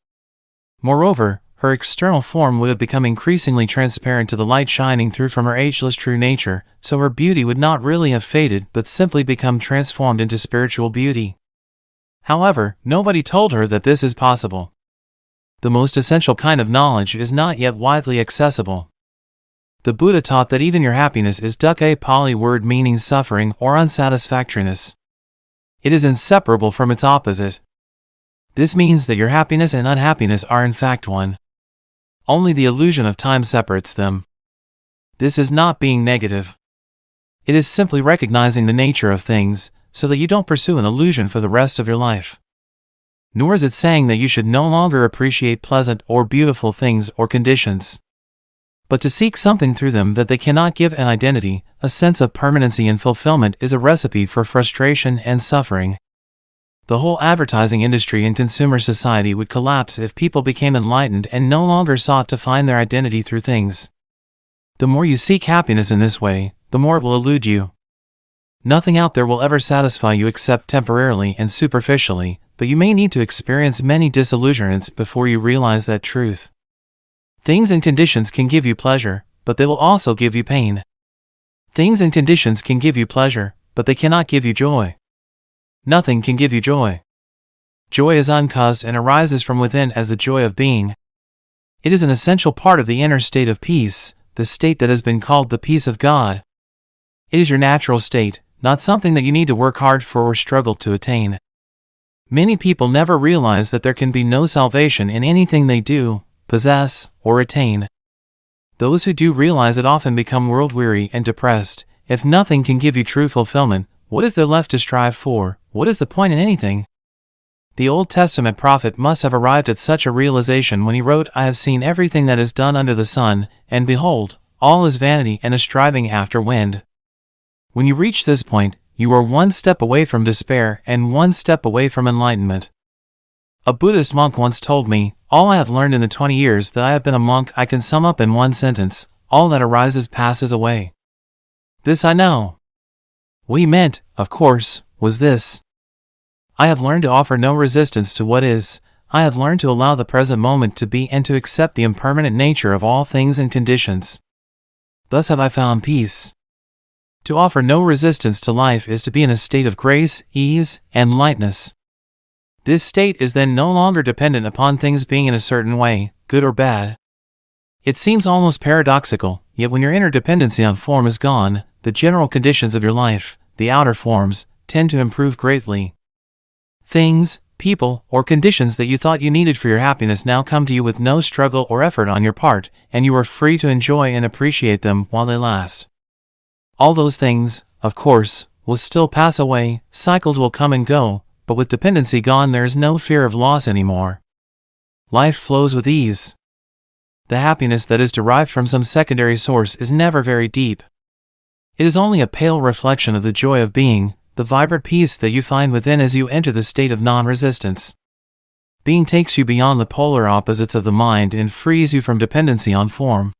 Moreover, her external form would have become increasingly transparent to the light shining through from her ageless true nature, so her beauty would not really have faded but simply become transformed into spiritual beauty. However, nobody told her that this is possible. The most essential kind of knowledge is not yet widely accessible. The Buddha taught that even your happiness is dukkha, a Pali word meaning suffering or unsatisfactoriness. It is inseparable from its opposite. This means that your happiness and unhappiness are in fact one. Only the illusion of time separates them. This is not being negative. It is simply recognizing the nature of things, so that you don't pursue an illusion for the rest of your life. Nor is it saying that you should no longer appreciate pleasant or beautiful things or conditions, but to seek something through them that they cannot give an identity. A sense of permanency and fulfillment is a recipe for frustration and suffering. The whole advertising industry and consumer society would collapse if people became enlightened and no longer sought to find their identity through things. The more you seek happiness in this way, the more it will elude you. Nothing out there will ever satisfy you except temporarily and superficially. but you may need to experience many disillusionments before you realize that truth. Things and conditions can give you pleasure, but they will also give you pain. Things and conditions can give you pleasure, but they cannot give you joy. Nothing can give you joy. Joy is uncaused and arises from within as the joy of being. It is an essential part of the inner state of peace, the state that has been called the peace of God. It is your natural state, not something that you need to work hard for or struggle to attain. Many people never realize that there can be no salvation in anything they do, possess, or attain. Those who do realize it often become world-weary and depressed. If nothing can give you true fulfillment, what is there left to strive for? What is the point in anything? The Old Testament prophet must have arrived at such a realization when he wrote, "I have seen everything that is done under the sun, and behold, all is vanity and a striving after wind." When you reach this point, you are one step away from despair and one step away from enlightenment. A Buddhist monk once told me, "All I have learned in the 20 years that I have been a monk I can sum up in one sentence: all that arises passes away." This I know. What he meant, of course, was this: I have learned to offer no resistance to what is. I have learned to allow the present moment to be and to accept the impermanent nature of all things and conditions. Thus have I found peace. To offer no resistance to life is to be in a state of grace, ease, and lightness. This state is then no longer dependent upon things being in a certain way, good or bad. It seems almost paradoxical, yet when your inner dependency on form is gone, the general conditions of your life, the outer forms, tend to improve greatly. Things, people, or conditions that you thought you needed for your happiness now come to you with no struggle or effort on your part, and you are free to enjoy and appreciate them while they last. All those things, of course, will still pass away, cycles will come and go, but with dependency gone there is no fear of loss anymore. Life flows with ease. The happiness that is derived from some secondary source is never very deep. It is only a pale reflection of the joy of being, the vibrant peace that you find within as you enter the state of non-resistance. Being takes you beyond the polar opposites of the mind and frees you from dependency on form.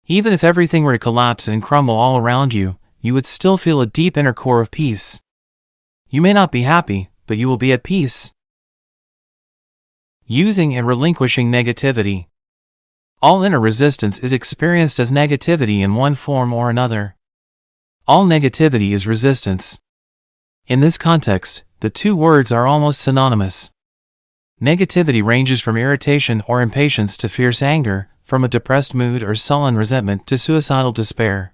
Even if everything were to collapse and crumble all around you, you would still feel a deep inner core of peace. You may not be happy, but you will be at peace. Using and relinquishing negativity. All inner resistance is experienced as negativity in one form or another. All negativity is resistance. In this context, the two words are almost synonymous. Negativity ranges from irritation or impatience to fierce anger, from a depressed mood or sullen resentment to suicidal despair.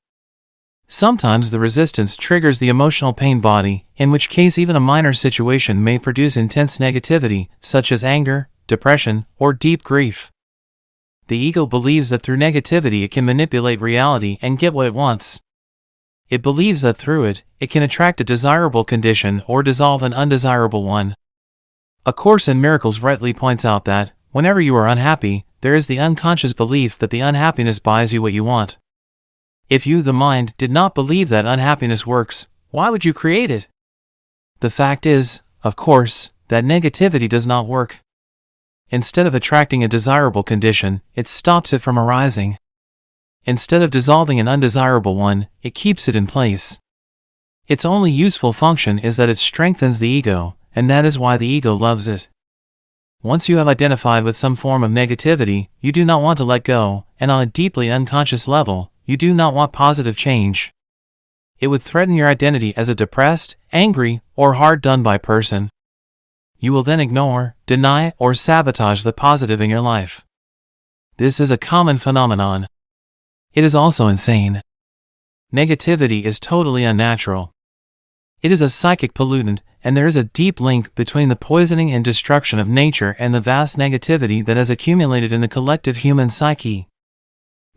Sometimes the resistance triggers the emotional pain body, in which case even a minor situation may produce intense negativity, such as anger, depression, or deep grief. The ego believes that through negativity it can manipulate reality and get what it wants. It believes that through it, it can attract a desirable condition or dissolve an undesirable one. A Course in Miracles rightly points out that, whenever you are unhappy, there is the unconscious belief that the unhappiness buys you what you want. If you, the mind, did not believe that unhappiness works, why would you create it? The fact is, of course, that negativity does not work. Instead of attracting a desirable condition, it stops it from arising. Instead of dissolving an undesirable one, it keeps it in place. Its only useful function is that it strengthens the ego, and that is why the ego loves it. Once you have identified with some form of negativity, you do not want to let go, and on a deeply unconscious level, you do not want positive change. It would threaten your identity as a depressed, angry, or hard-done-by person. You will then ignore, deny, or sabotage the positive in your life. This is a common phenomenon. It is also insane. Negativity is totally unnatural. It is a psychic pollutant, and there is a deep link between the poisoning and destruction of nature and the vast negativity that has accumulated in the collective human psyche.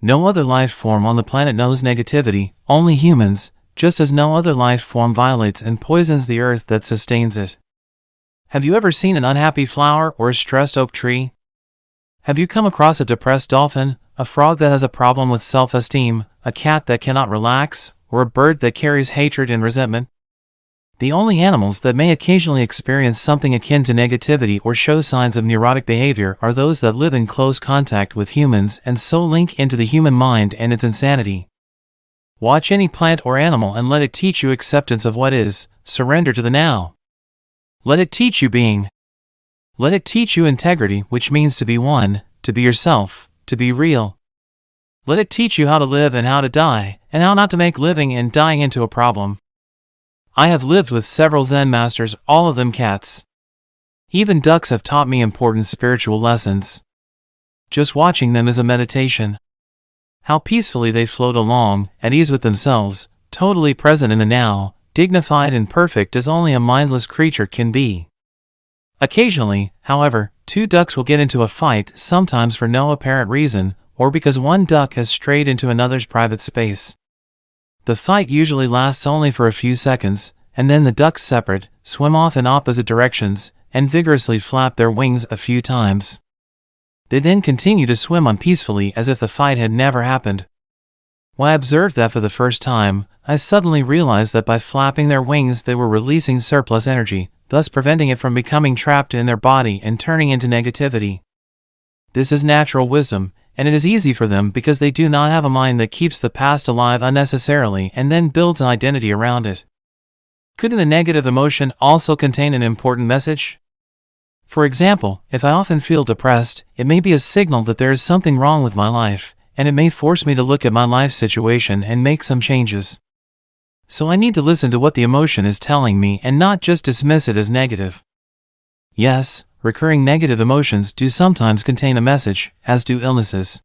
No other life form on the planet knows negativity, only humans, just as no other life form violates and poisons the earth that sustains it. Have you ever seen an unhappy flower or a stressed oak tree? Have you come across a depressed dolphin, a frog that has a problem with self-esteem, a cat that cannot relax, or a bird that carries hatred and resentment? The only animals that may occasionally experience something akin to negativity or show signs of neurotic behavior are those that live in close contact with humans and so link into the human mind and its insanity. Watch any plant or animal and let it teach you acceptance of what is, surrender to the now. Let it teach you being. Let it teach you integrity, which means to be one, to be yourself, to be real. Let it teach you how to live and how to die, and how not to make living and dying into a problem. I have lived with several Zen masters, all of them cats. Even ducks have taught me important spiritual lessons. Just watching them is a meditation. How peacefully they float along, at ease with themselves, totally present in the now, dignified and perfect as only a mindless creature can be. Occasionally, however, two ducks will get into a fight, sometimes for no apparent reason, or because one duck has strayed into another's private space. The fight usually lasts only for a few seconds, and then the ducks separate, swim off in opposite directions, and vigorously flap their wings a few times. They then continue to swim on peacefully as if the fight had never happened. When I observed that for the first time, I suddenly realized that by flapping their wings they were releasing surplus energy, thus preventing it from becoming trapped in their body and turning into negativity. This is natural wisdom, and it is easy for them because they do not have a mind that keeps the past alive unnecessarily and then builds an identity around it. Couldn't a negative emotion also contain an important message? For example, if I often feel depressed, it may be a signal that there is something wrong with my life, and it may force me to look at my life situation and make some changes. So I need to listen to what the emotion is telling me and not just dismiss it as negative. Yes, recurring negative emotions do sometimes contain a message, as do illnesses.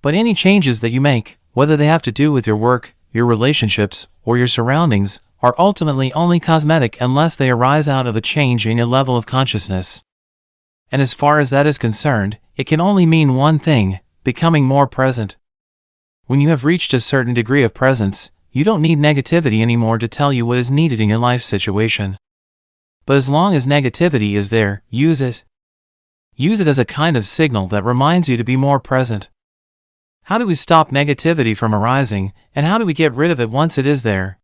But any changes that you make, whether they have to do with your work, your relationships, or your surroundings, are ultimately only cosmetic unless they arise out of a change in your level of consciousness. And as far as that is concerned, it can only mean one thing: becoming more present. When you have reached a certain degree of presence, you don't need negativity anymore to tell you what is needed in your life situation. But as long as negativity is there, use it. Use it as a kind of signal that reminds you to be more present. How do we stop negativity from arising, and how do we get rid of it once it is there?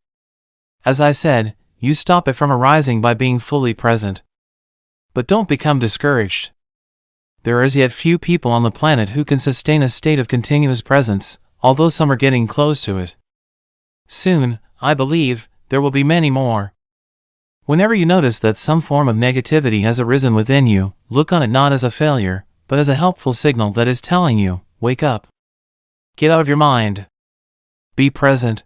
As I said, you stop it from arising by being fully present. But don't become discouraged. There are as yet few people on the planet who can sustain a state of continuous presence, although some are getting close to it. Soon, I believe, there will be many more. Whenever you notice that some form of negativity has arisen within you, look on it not as a failure, but as a helpful signal that is telling you, wake up. Get out of your mind. Be present.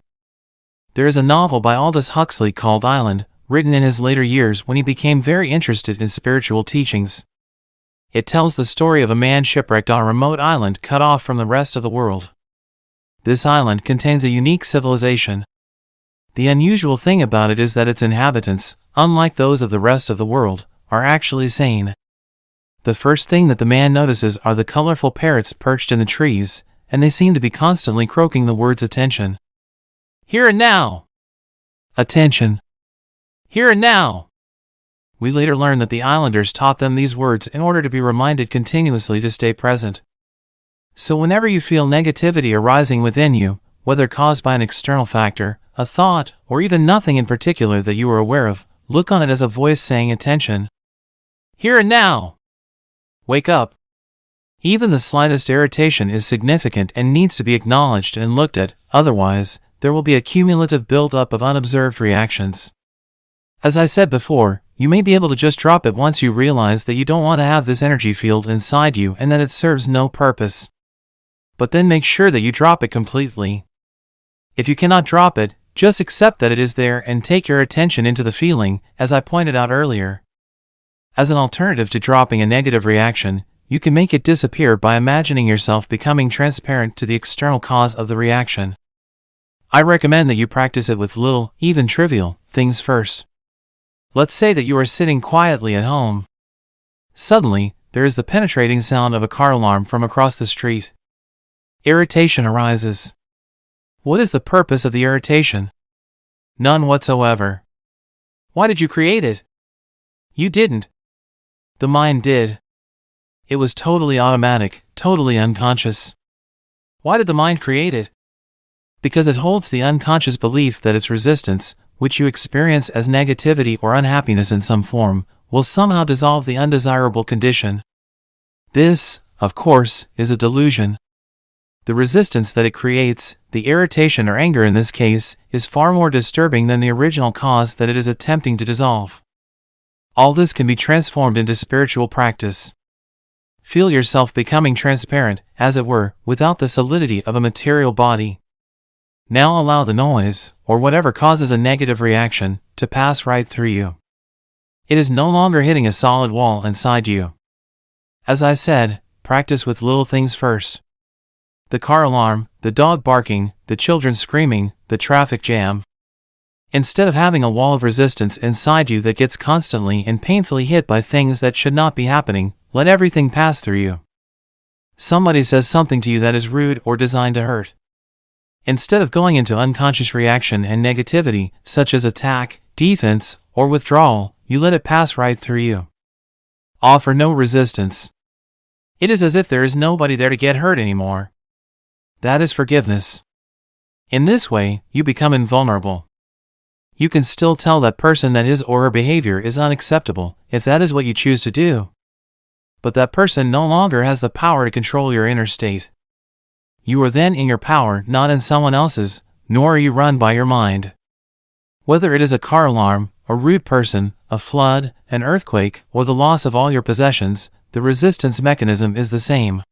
There is a novel by Aldous Huxley called Island, written in his later years when he became very interested in spiritual teachings. It tells the story of a man shipwrecked on a remote island cut off from the rest of the world. This island contains a unique civilization. The unusual thing about it is that its inhabitants, unlike those of the rest of the world, are actually sane. The first thing that the man notices are the colorful parrots perched in the trees, and they seem to be constantly croaking the words attention. Here and now! Attention! Here and now! We later learn that the islanders taught them these words in order to be reminded continuously to stay present. So whenever you feel negativity arising within you, whether caused by an external factor, a thought, or even nothing in particular that you are aware of, look on it as a voice saying attention. Here and now! Wake up! Even the slightest irritation is significant and needs to be acknowledged and looked at, otherwise, there will be a cumulative build-up of unobserved reactions. As I said before, you may be able to just drop it once you realize that you don't want to have this energy field inside you and that it serves no purpose. But then make sure that you drop it completely. If you cannot drop it, just accept that it is there and take your attention into the feeling, as I pointed out earlier. As an alternative to dropping a negative reaction, you can make it disappear by imagining yourself becoming transparent to the external cause of the reaction. I recommend that you practice it with little, even trivial, things first. Let's say that you are sitting quietly at home. Suddenly, there is the penetrating sound of a car alarm from across the street. Irritation arises. What is the purpose of the irritation? None whatsoever. Why did you create it? You didn't. The mind did. It was totally automatic, totally unconscious. Why did the mind create it? Because it holds the unconscious belief that its resistance, which you experience as negativity or unhappiness in some form, will somehow dissolve the undesirable condition. This, of course, is a delusion. The resistance that it creates, the irritation or anger in this case, is far more disturbing than the original cause that it is attempting to dissolve. All this can be transformed into spiritual practice. Feel yourself becoming transparent, as it were, without the solidity of a material body. Now allow the noise, or whatever causes a negative reaction, to pass right through you. It is no longer hitting a solid wall inside you. As I said, practice with little things first. The car alarm, the dog barking, the children screaming, the traffic jam. Instead of having a wall of resistance inside you that gets constantly and painfully hit by things that should not be happening, let everything pass through you. Somebody says something to you that is rude or designed to hurt. Instead of going into unconscious reaction and negativity, such as attack, defense, or withdrawal, you let it pass right through you. Offer no resistance. It is as if there is nobody there to get hurt anymore. That is forgiveness. In this way, you become invulnerable. You can still tell that person that his or her behavior is unacceptable, if that is what you choose to do. But that person no longer has the power to control your inner state. You are then in your power, not in someone else's, nor are you run by your mind. Whether it is a car alarm, a rude person, a flood, an earthquake, or the loss of all your possessions, the resistance mechanism is the same.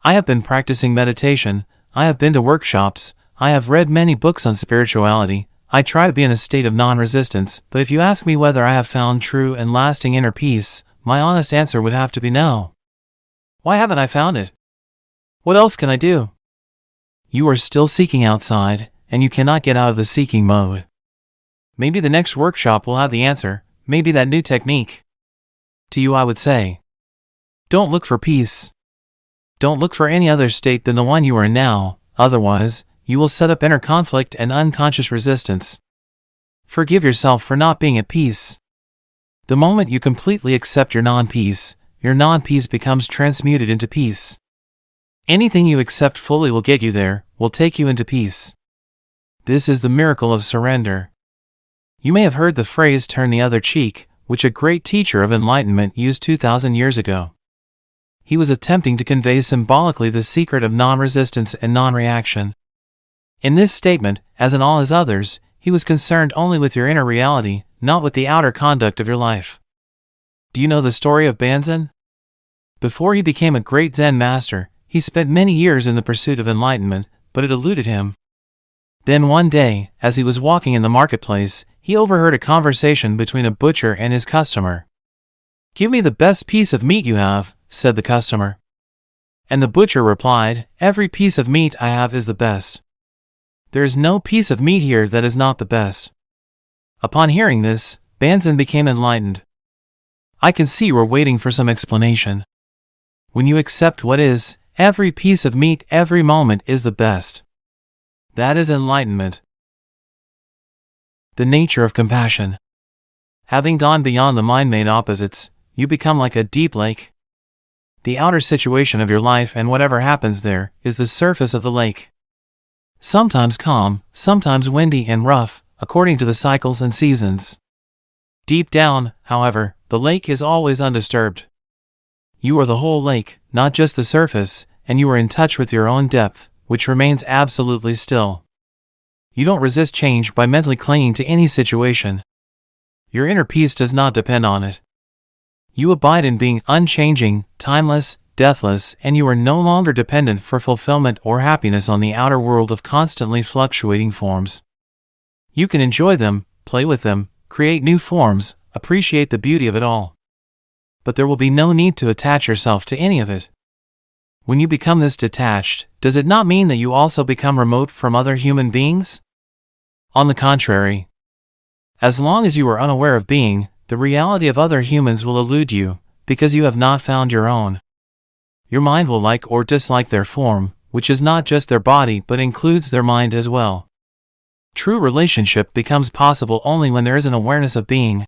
I have been practicing meditation, I have been to workshops, I have read many books on spirituality, I try to be in a state of non-resistance, but if you ask me whether I have found true and lasting inner peace, my honest answer would have to be no. Why haven't I found it? What else can I do? You are still seeking outside, and you cannot get out of the seeking mode. Maybe the next workshop will have the answer, maybe that new technique. To you I would say, don't look for peace. Don't look for any other state than the one you are in now, otherwise, you will set up inner conflict and unconscious resistance. Forgive yourself for not being at peace. The moment you completely accept your non-peace becomes transmuted into peace. Anything you accept fully will get you there, will take you into peace. This is the miracle of surrender. You may have heard the phrase turn the other cheek, which a great teacher of enlightenment used 2,000 years ago. He was attempting to convey symbolically the secret of non-resistance and non-reaction. In this statement, as in all his others, he was concerned only with your inner reality, not with the outer conduct of your life. Do you know the story of Banzan? Before he became a great Zen master, he spent many years in the pursuit of enlightenment, but it eluded him. Then one day, as he was walking in the marketplace, he overheard a conversation between a butcher and his customer. "Give me the best piece of meat you have," said the customer. And the butcher replied, "Every piece of meat I have is the best. There is no piece of meat here that is not the best." Upon hearing this, Banzan became enlightened. I can see you are waiting for some explanation. When you accept what is, every piece of meat every moment is the best. That is enlightenment. The nature of compassion. Having gone beyond the mind-made opposites, you become like a deep lake. The outer situation of your life and whatever happens there is the surface of the lake. Sometimes calm, sometimes windy and rough, according to the cycles and seasons. Deep down, however, the lake is always undisturbed. You are the whole lake, not just the surface, and you are in touch with your own depth, which remains absolutely still. You don't resist change by mentally clinging to any situation. Your inner peace does not depend on it. You abide in being unchanging, timeless, deathless, and you are no longer dependent for fulfillment or happiness on the outer world of constantly fluctuating forms. You can enjoy them, play with them, create new forms, appreciate the beauty of it all. But there will be no need to attach yourself to any of it. When you become this detached, does it not mean that you also become remote from other human beings? On the contrary. As long as you are unaware of being, the reality of other humans will elude you, because you have not found your own. Your mind will like or dislike their form, which is not just their body but includes their mind as well. True relationship becomes possible only when there is an awareness of being.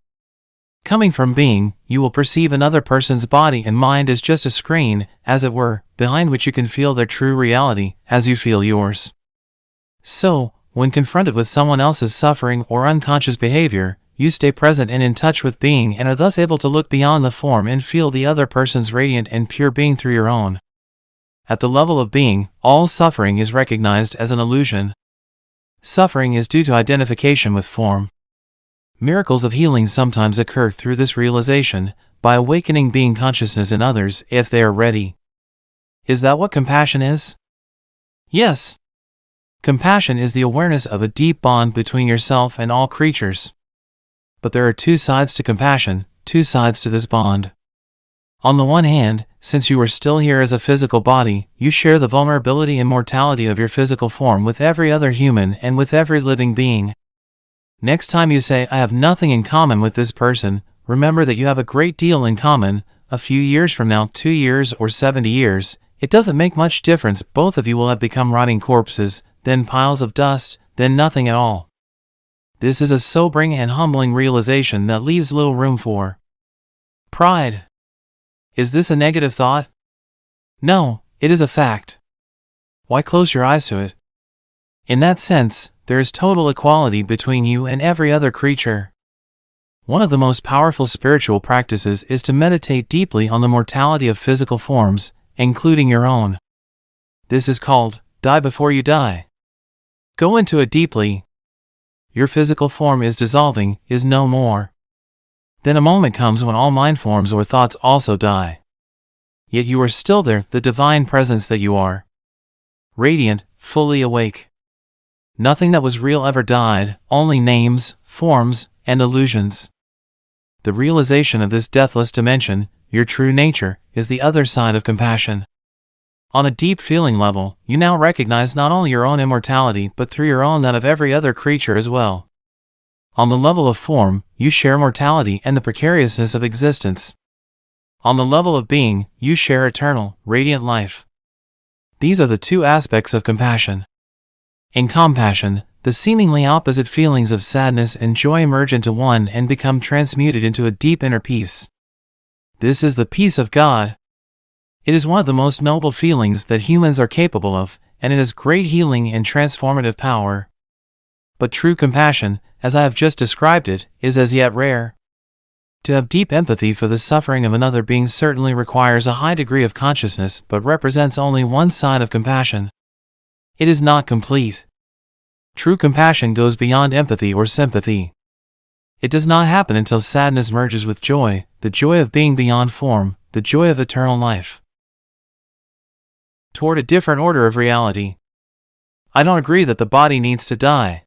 Coming from being, you will perceive another person's body and mind as just a screen, as it were, behind which you can feel their true reality, as you feel yours. So, when confronted with someone else's suffering or unconscious behavior, you stay present and in touch with being and are thus able to look beyond the form and feel the other person's radiant and pure being through your own. At the level of being, all suffering is recognized as an illusion. Suffering is due to identification with form. Miracles of healing sometimes occur through this realization, by awakening being consciousness in others if they are ready. Is that what compassion is? Yes. Compassion is the awareness of a deep bond between yourself and all creatures. But there are two sides to compassion, two sides to this bond. On the one hand, since you are still here as a physical body, you share the vulnerability and mortality of your physical form with every other human and with every living being. Next time you say, "I have nothing in common with this person," remember that you have a great deal in common. A few years from now, 2 years or 70 years, it doesn't make much difference. Both of you will have become rotting corpses, then piles of dust, then nothing at all. This is a sobering and humbling realization that leaves little room for pride. Is this a negative thought? No, it is a fact. Why close your eyes to it? In that sense, there is total equality between you and every other creature. One of the most powerful spiritual practices is to meditate deeply on the mortality of physical forms, including your own. This is called, die before you die. Go into it deeply. Your physical form is dissolving, is no more. Then a moment comes when all mind forms or thoughts also die. Yet you are still there, the divine presence that you are. Radiant, fully awake. Nothing that was real ever died, only names, forms, and illusions. The realization of this deathless dimension, your true nature, is the other side of compassion. On a deep feeling level, you now recognize not only your own immortality but through your own that of every other creature as well. On the level of form, you share mortality and the precariousness of existence. On the level of being, you share eternal, radiant life. These are the two aspects of compassion. In compassion, the seemingly opposite feelings of sadness and joy merge into one and become transmuted into a deep inner peace. This is the peace of God. It is one of the most noble feelings that humans are capable of, and it has great healing and transformative power. But true compassion, as I have just described it, is as yet rare. To have deep empathy for the suffering of another being certainly requires a high degree of consciousness but represents only one side of compassion. It is not complete. True compassion goes beyond empathy or sympathy. It does not happen until sadness merges with joy, the joy of being beyond form, the joy of eternal life. Toward a different order of reality. I don't agree that the body needs to die.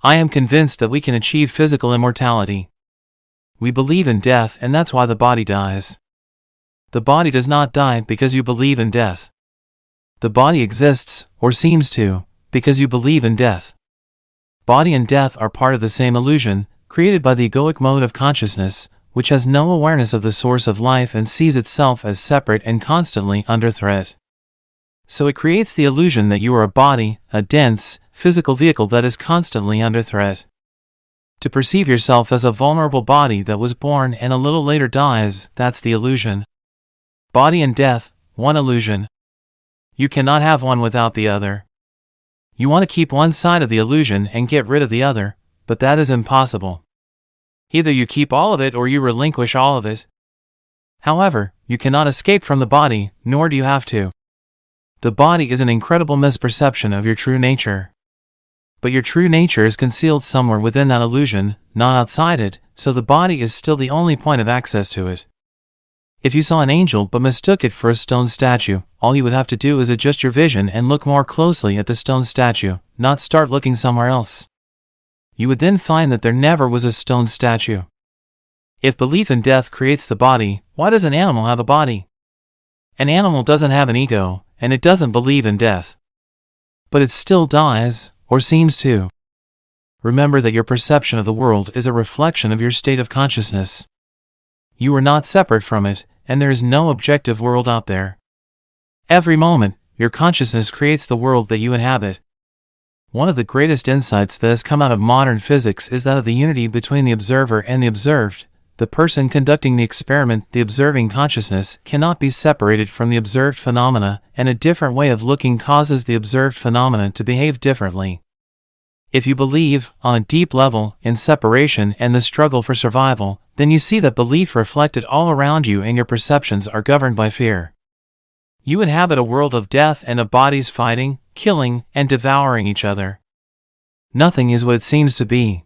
I am convinced that we can achieve physical immortality. We believe in death, and that's why the body dies. The body does not die because you believe in death. The body exists, or seems to, because you believe in death. Body and death are part of the same illusion, created by the egoic mode of consciousness, which has no awareness of the source of life and sees itself as separate and constantly under threat. So it creates the illusion that you are a body, a dense, physical vehicle that is constantly under threat. To perceive yourself as a vulnerable body that was born and a little later dies, that's the illusion. Body and death, one illusion. You cannot have one without the other. You want to keep one side of the illusion and get rid of the other, but that is impossible. Either you keep all of it or you relinquish all of it. However, you cannot escape from the body, nor do you have to. The body is an incredible misperception of your true nature. But your true nature is concealed somewhere within that illusion, not outside it, so the body is still the only point of access to it. If you saw an angel but mistook it for a stone statue, all you would have to do is adjust your vision and look more closely at the stone statue, not start looking somewhere else. You would then find that there never was a stone statue. If belief in death creates the body, why does an animal have a body? An animal doesn't have an ego, and it doesn't believe in death. But it still dies, or seems to. Remember that your perception of the world is a reflection of your state of consciousness. You are not separate from it, and there is no objective world out there. Every moment, your consciousness creates the world that you inhabit. One of the greatest insights that has come out of modern physics is that of the unity between the observer and the observed. The person conducting the experiment, the observing consciousness, cannot be separated from the observed phenomena, and a different way of looking causes the observed phenomena to behave differently. If you believe, on a deep level, in separation and the struggle for survival, then you see that belief reflected all around you and your perceptions are governed by fear. You inhabit a world of death and of bodies fighting, killing, and devouring each other. Nothing is what it seems to be.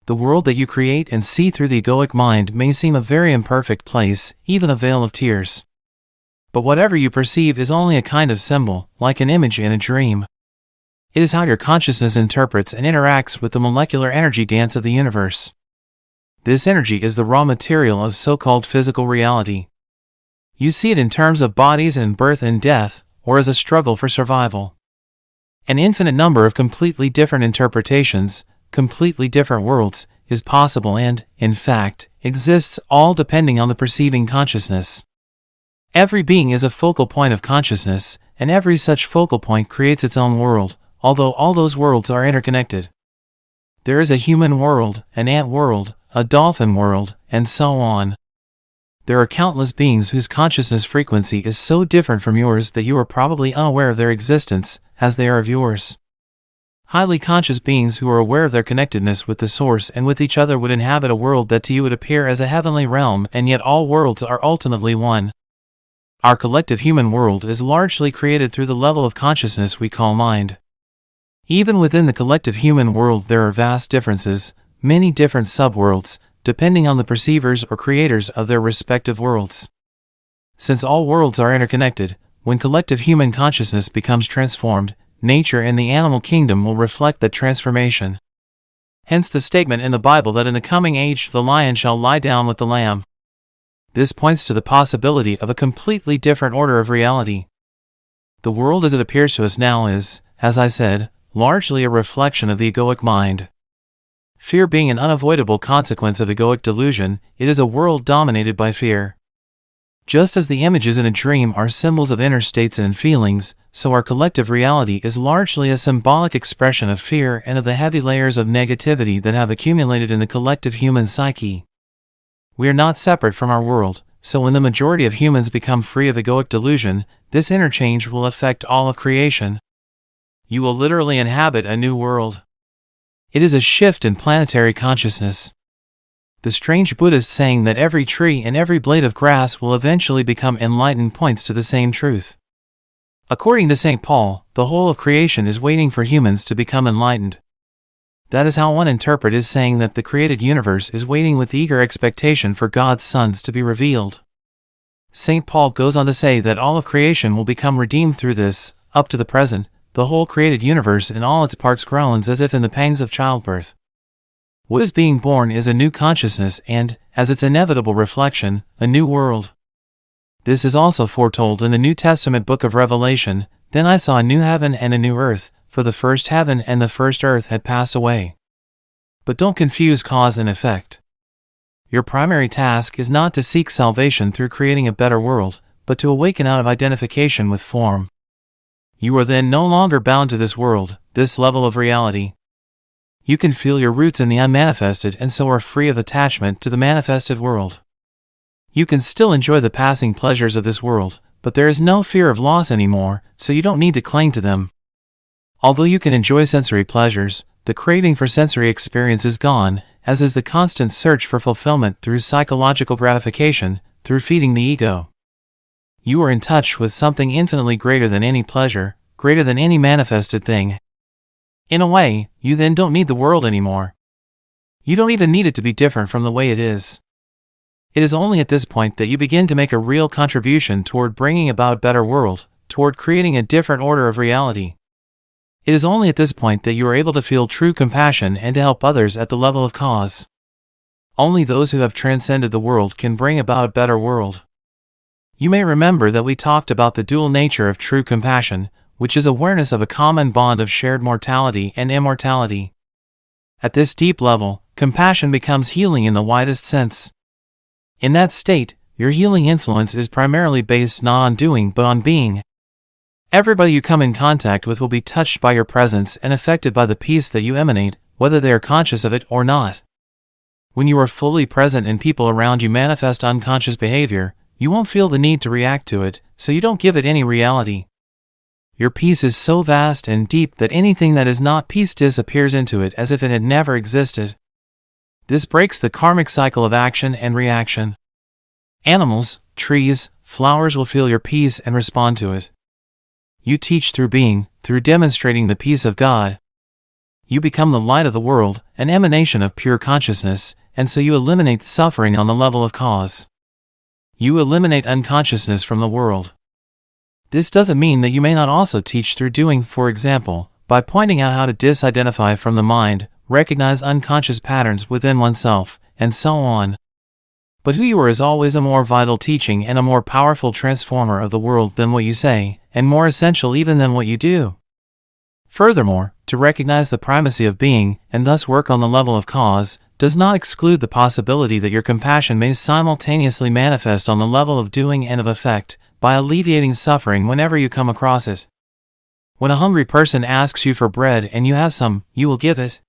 The world that you create and see through the egoic mind may seem a very imperfect place, even a vale of tears. But whatever you perceive is only a kind of symbol, like an image in a dream. It is how your consciousness interprets and interacts with the molecular energy dance of the universe. This energy is the raw material of so-called physical reality. You see it in terms of bodies and birth and death, or as a struggle for survival. An infinite number of completely different interpretations, completely different worlds, is possible and, in fact, exists, all depending on the perceiving consciousness. Every being is a focal point of consciousness, and every such focal point creates its own world, although all those worlds are interconnected. There is a human world, an ant world, a dolphin world, and so on. There are countless beings whose consciousness frequency is so different from yours that you are probably unaware of their existence, as they are of yours. Highly conscious beings who are aware of their connectedness with the Source and with each other would inhabit a world that to you would appear as a heavenly realm, and yet all worlds are ultimately one. Our collective human world is largely created through the level of consciousness we call mind. Even within the collective human world there are vast differences, many different subworlds, depending on the perceivers or creators of their respective worlds. Since all worlds are interconnected, when collective human consciousness becomes transformed, nature and the animal kingdom will reflect that transformation. Hence the statement in the Bible that in the coming age the lion shall lie down with the lamb. This points to the possibility of a completely different order of reality. The world as it appears to us now is, as I said, largely a reflection of the egoic mind. Fear being an unavoidable consequence of egoic delusion, it is a world dominated by fear. Just as the images in a dream are symbols of inner states and feelings, so our collective reality is largely a symbolic expression of fear and of the heavy layers of negativity that have accumulated in the collective human psyche. We are not separate from our world, so when the majority of humans become free of egoic delusion, this interchange will affect all of creation. You will literally inhabit a new world. It is a shift in planetary consciousness. The strange Buddhist saying that every tree and every blade of grass will eventually become enlightened points to the same truth. According to St. Paul, the whole of creation is waiting for humans to become enlightened. That is how one interprets his saying that the created universe is waiting with eager expectation for God's sons to be revealed. St. Paul goes on to say that all of creation will become redeemed through this. Up to the present, the whole created universe in all its parts groans as if in the pangs of childbirth. What is being born is a new consciousness and, as its inevitable reflection, a new world. This is also foretold in the New Testament book of Revelation. Then I saw a new heaven and a new earth, for the first heaven and the first earth had passed away. But don't confuse cause and effect. Your primary task is not to seek salvation through creating a better world, but to awaken out of identification with form. You are then no longer bound to this world, this level of reality. You can feel your roots in the unmanifested and so are free of attachment to the manifested world. You can still enjoy the passing pleasures of this world, but there is no fear of loss anymore, so you don't need to cling to them. Although you can enjoy sensory pleasures, the craving for sensory experience is gone, as is the constant search for fulfillment through psychological gratification, through feeding the ego. You are in touch with something infinitely greater than any pleasure, greater than any manifested thing. In a way, you then don't need the world anymore. You don't even need it to be different from the way it is. It is only at this point that you begin to make a real contribution toward bringing about a better world, toward creating a different order of reality. It is only at this point that you are able to feel true compassion and to help others at the level of cause. Only those who have transcended the world can bring about a better world. You may remember that we talked about the dual nature of true compassion, which is awareness of a common bond of shared mortality and immortality. At this deep level, compassion becomes healing in the widest sense. In that state, your healing influence is primarily based not on doing but on being. Everybody you come in contact with will be touched by your presence and affected by the peace that you emanate, whether they are conscious of it or not. When you are fully present and people around you manifest unconscious behavior, you won't feel the need to react to it, so you don't give it any reality. Your peace is so vast and deep that anything that is not peace disappears into it as if it had never existed. This breaks the karmic cycle of action and reaction. Animals, trees, flowers will feel your peace and respond to it. You teach through being, through demonstrating the peace of God. You become the light of the world, an emanation of pure consciousness, and so you eliminate suffering on the level of cause. You eliminate unconsciousness from the world. This doesn't mean that you may not also teach through doing, for example, by pointing out how to disidentify from the mind, recognize unconscious patterns within oneself, and so on. But who you are is always a more vital teaching and a more powerful transformer of the world than what you say, and more essential even than what you do. Furthermore, to recognize the primacy of being, and thus work on the level of cause, does not exclude the possibility that your compassion may simultaneously manifest on the level of doing and of effect, by alleviating suffering whenever you come across it. When a hungry person asks you for bread and you have some, you will give it.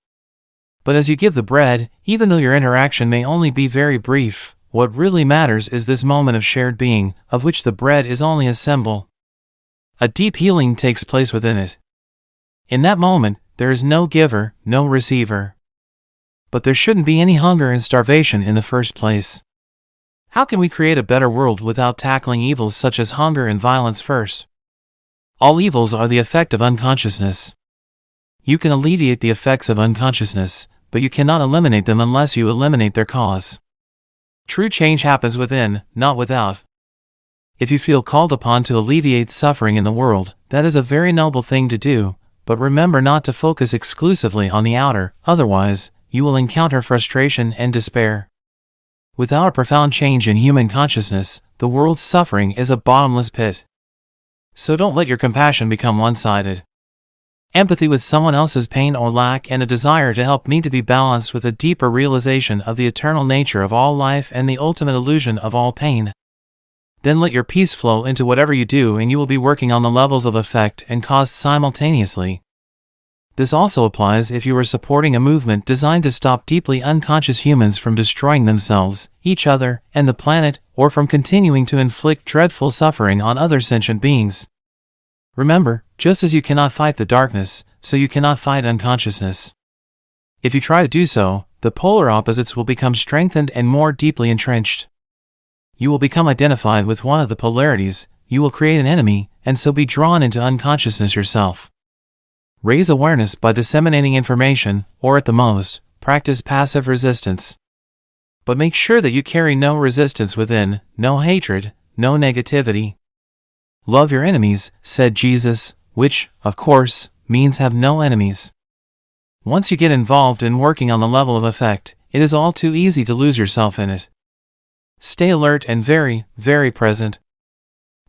But as you give the bread, even though your interaction may only be very brief, what really matters is this moment of shared being, of which the bread is only a symbol. A deep healing takes place within it. In that moment, there is no giver, no receiver. But there shouldn't be any hunger and starvation in the first place. How can we create a better world without tackling evils such as hunger and violence first? All evils are the effect of unconsciousness. You can alleviate the effects of unconsciousness, but you cannot eliminate them unless you eliminate their cause. True change happens within, not without. If you feel called upon to alleviate suffering in the world, that is a very noble thing to do, but remember not to focus exclusively on the outer, otherwise, you will encounter frustration and despair. Without a profound change in human consciousness, the world's suffering is a bottomless pit. So don't let your compassion become one-sided. Empathy with someone else's pain or lack and a desire to help need to be balanced with a deeper realization of the eternal nature of all life and the ultimate illusion of all pain. Then let your peace flow into whatever you do and you will be working on the levels of effect and cause simultaneously. This also applies if you are supporting a movement designed to stop deeply unconscious humans from destroying themselves, each other, and the planet, or from continuing to inflict dreadful suffering on other sentient beings. Remember, just as you cannot fight the darkness, so you cannot fight unconsciousness. If you try to do so, the polar opposites will become strengthened and more deeply entrenched. You will become identified with one of the polarities, you will create an enemy, and so be drawn into unconsciousness yourself. Raise awareness by disseminating information, or at the most, practice passive resistance. But make sure that you carry no resistance within, no hatred, no negativity. Love your enemies, said Jesus, which, of course, means have no enemies. Once you get involved in working on the level of effect, it is all too easy to lose yourself in it. Stay alert and very, very present.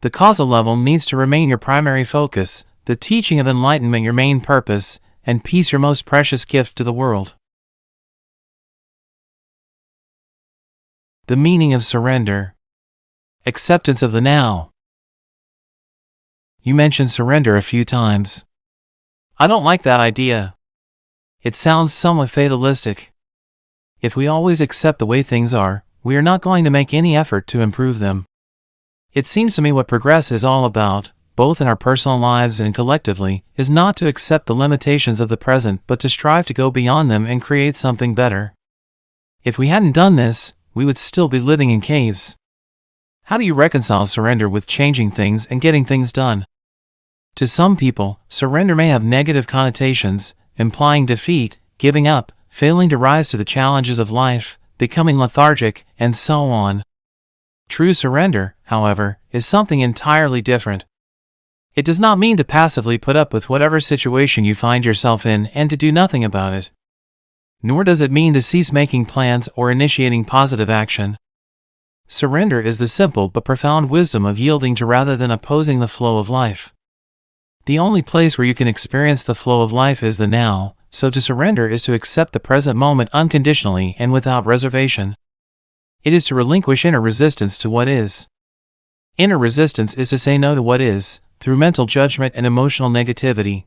The causal level needs to remain your primary focus, the teaching of enlightenment your main purpose, and peace your most precious gift to the world. The meaning of surrender. Acceptance of the now. You mentioned surrender a few times. I don't like that idea. It sounds somewhat fatalistic. If we always accept the way things are, we are not going to make any effort to improve them. It seems to me what progress is all about, both in our personal lives and collectively, is not to accept the limitations of the present but to strive to go beyond them and create something better. If we hadn't done this, we would still be living in caves. How do you reconcile surrender with changing things and getting things done? To some people, surrender may have negative connotations, implying defeat, giving up, failing to rise to the challenges of life, becoming lethargic, and so on. True surrender, however, is something entirely different. It does not mean to passively put up with whatever situation you find yourself in and to do nothing about it. Nor does it mean to cease making plans or initiating positive action. Surrender is the simple but profound wisdom of yielding to rather than opposing the flow of life. The only place where you can experience the flow of life is the now, so to surrender is to accept the present moment unconditionally and without reservation. It is to relinquish inner resistance to what is. Inner resistance is to say no to what is, through mental judgment and emotional negativity.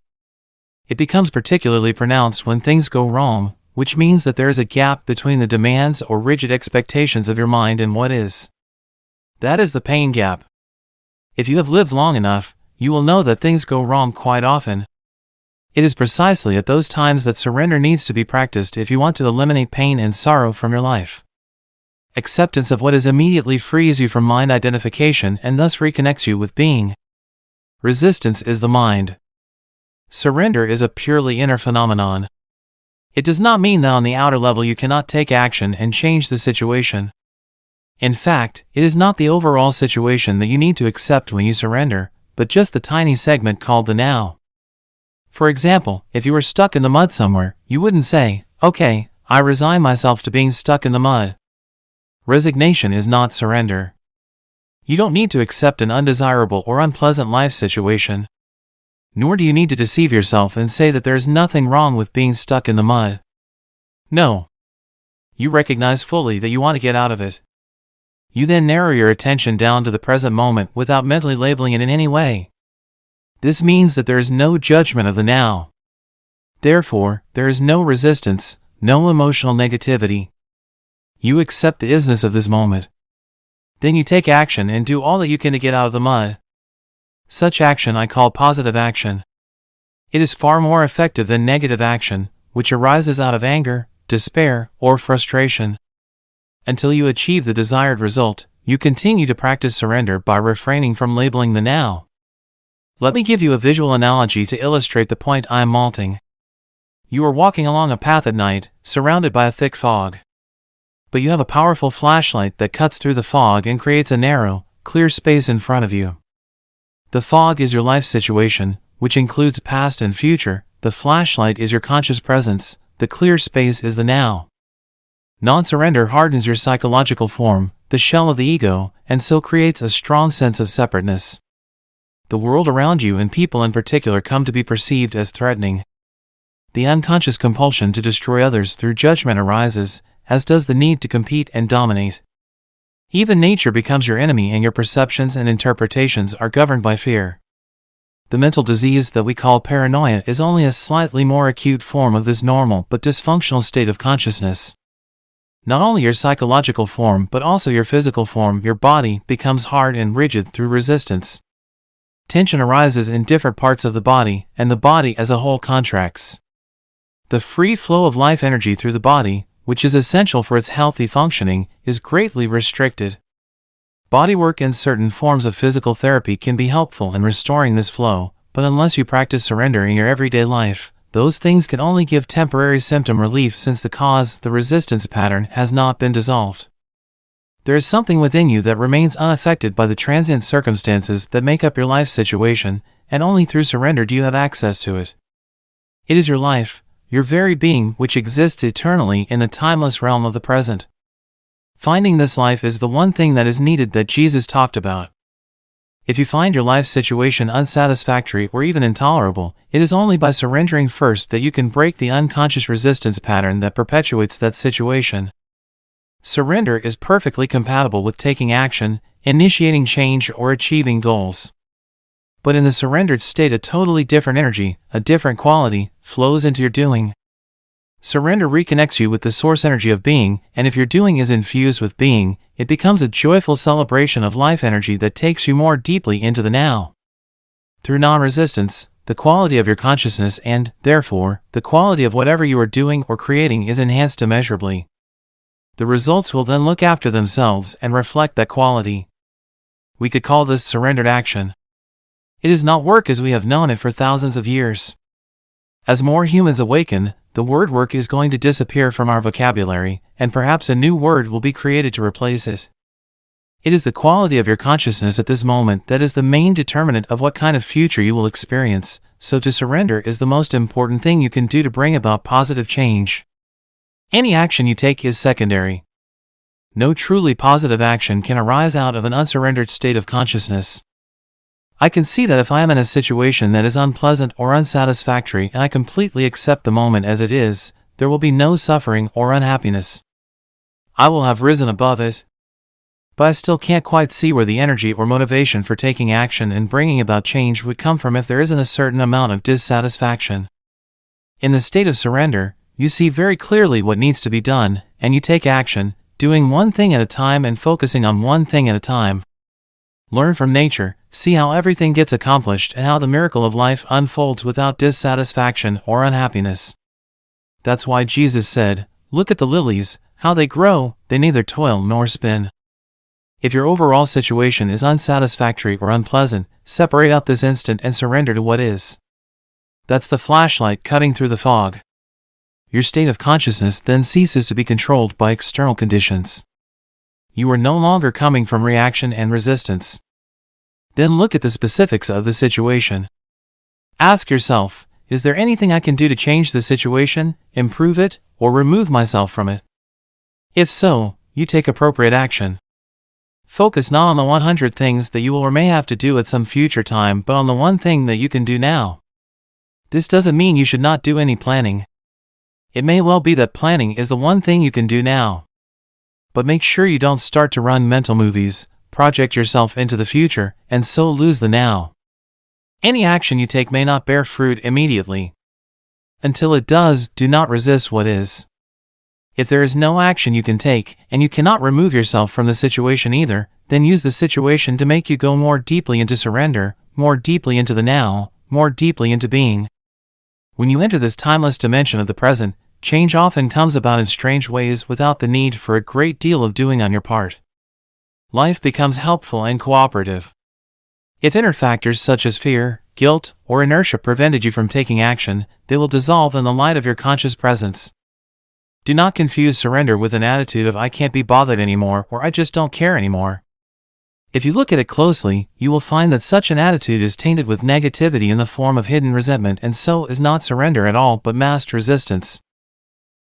It becomes particularly pronounced when things go wrong, which means that there is a gap between the demands or rigid expectations of your mind and what is. That is the pain gap. If you have lived long enough, you will know that things go wrong quite often. It is precisely at those times that surrender needs to be practiced if you want to eliminate pain and sorrow from your life. Acceptance of what is immediately frees you from mind identification and thus reconnects you with being. Resistance is the mind. Surrender is a purely inner phenomenon. It does not mean that on the outer level you cannot take action and change the situation. In fact, it is not the overall situation that you need to accept when you surrender, but just the tiny segment called the now. For example, if you were stuck in the mud somewhere, you wouldn't say, "Okay, I resign myself to being stuck in the mud." Resignation is not surrender. You don't need to accept an undesirable or unpleasant life situation. Nor do you need to deceive yourself and say that there is nothing wrong with being stuck in the mud. No. You recognize fully that you want to get out of it. You then narrow your attention down to the present moment without mentally labeling it in any way. This means that there is no judgment of the now. Therefore, there is no resistance, no emotional negativity. You accept the isness of this moment. Then you take action and do all that you can to get out of the mud. Such action I call positive action. It is far more effective than negative action, which arises out of anger, despair, or frustration. Until you achieve the desired result, you continue to practice surrender by refraining from labeling the now. Let me give you a visual analogy to illustrate the point I am making. You are walking along a path at night, surrounded by a thick fog. But you have a powerful flashlight that cuts through the fog and creates a narrow, clear space in front of you. The fog is your life situation, which includes past and future. The flashlight is your conscious presence. The clear space is the now. Non-surrender hardens your psychological form, the shell of the ego, and so creates a strong sense of separateness. The world around you and people in particular come to be perceived as threatening. The unconscious compulsion to destroy others through judgment arises, as does the need to compete and dominate. Even nature becomes your enemy and your perceptions and interpretations are governed by fear. The mental disease that we call paranoia is only a slightly more acute form of this normal but dysfunctional state of consciousness. Not only your psychological form but also your physical form, your body, becomes hard and rigid through resistance. Tension arises in different parts of the body, and the body as a whole contracts. The free flow of life energy through the body, which is essential for its healthy functioning, is greatly restricted. Bodywork and certain forms of physical therapy can be helpful in restoring this flow, but unless you practice surrender in your everyday life, those things can only give temporary symptom relief since the cause, the resistance pattern, has not been dissolved. There is something within you that remains unaffected by the transient circumstances that make up your life situation, and only through surrender do you have access to it. It is your life, your very being, which exists eternally in the timeless realm of the present. Finding this life is the one thing that is needed that Jesus talked about. If you find your life situation unsatisfactory or even intolerable, it is only by surrendering first that you can break the unconscious resistance pattern that perpetuates that situation. Surrender is perfectly compatible with taking action, initiating change, or achieving goals. But in the surrendered state, a totally different energy, a different quality, flows into your doing. Surrender reconnects you with the source energy of being, and if your doing is infused with being, it becomes a joyful celebration of life energy that takes you more deeply into the now. Through non-resistance, the quality of your consciousness and, therefore, the quality of whatever you are doing or creating is enhanced immeasurably. The results will then look after themselves and reflect that quality. We could call this surrendered action. It is not work as we have known it for thousands of years. As more humans awaken, the word work is going to disappear from our vocabulary, and perhaps a new word will be created to replace it. It is the quality of your consciousness at this moment that is the main determinant of what kind of future you will experience, so to surrender is the most important thing you can do to bring about positive change. Any action you take is secondary. No truly positive action can arise out of an unsurrendered state of consciousness. I can see that if I am in a situation that is unpleasant or unsatisfactory and I completely accept the moment as it is, there will be no suffering or unhappiness. I will have risen above it. But I still can't quite see where the energy or motivation for taking action and bringing about change would come from if there isn't a certain amount of dissatisfaction. In the state of surrender, you see very clearly what needs to be done, and you take action, doing one thing at a time and focusing on one thing at a time. Learn from nature, see how everything gets accomplished and how the miracle of life unfolds without dissatisfaction or unhappiness. That's why Jesus said, "Look at the lilies, how they grow, they neither toil nor spin." If your overall situation is unsatisfactory or unpleasant, separate out this instant and surrender to what is. That's the flashlight cutting through the fog. Your state of consciousness then ceases to be controlled by external conditions. You are no longer coming from reaction and resistance. Then look at the specifics of the situation. Ask yourself, is there anything I can do to change the situation, improve it, or remove myself from it? If so, you take appropriate action. Focus not on the 100 things that you will or may have to do at some future time, but on the one thing that you can do now. This doesn't mean you should not do any planning. It may well be that planning is the one thing you can do now. But make sure you don't start to run mental movies, project yourself into the future, and so lose the now. Any action you take may not bear fruit immediately. Until it does, do not resist what is. If there is no action you can take, and you cannot remove yourself from the situation either, then use the situation to make you go more deeply into surrender, more deeply into the now, more deeply into being. When you enter this timeless dimension of the present, change often comes about in strange ways without the need for a great deal of doing on your part. Life becomes helpful and cooperative. If inner factors such as fear, guilt, or inertia prevented you from taking action, they will dissolve in the light of your conscious presence. Do not confuse surrender with an attitude of I can't be bothered anymore or I just don't care anymore. If you look at it closely, you will find that such an attitude is tainted with negativity in the form of hidden resentment and so is not surrender at all but masked resistance.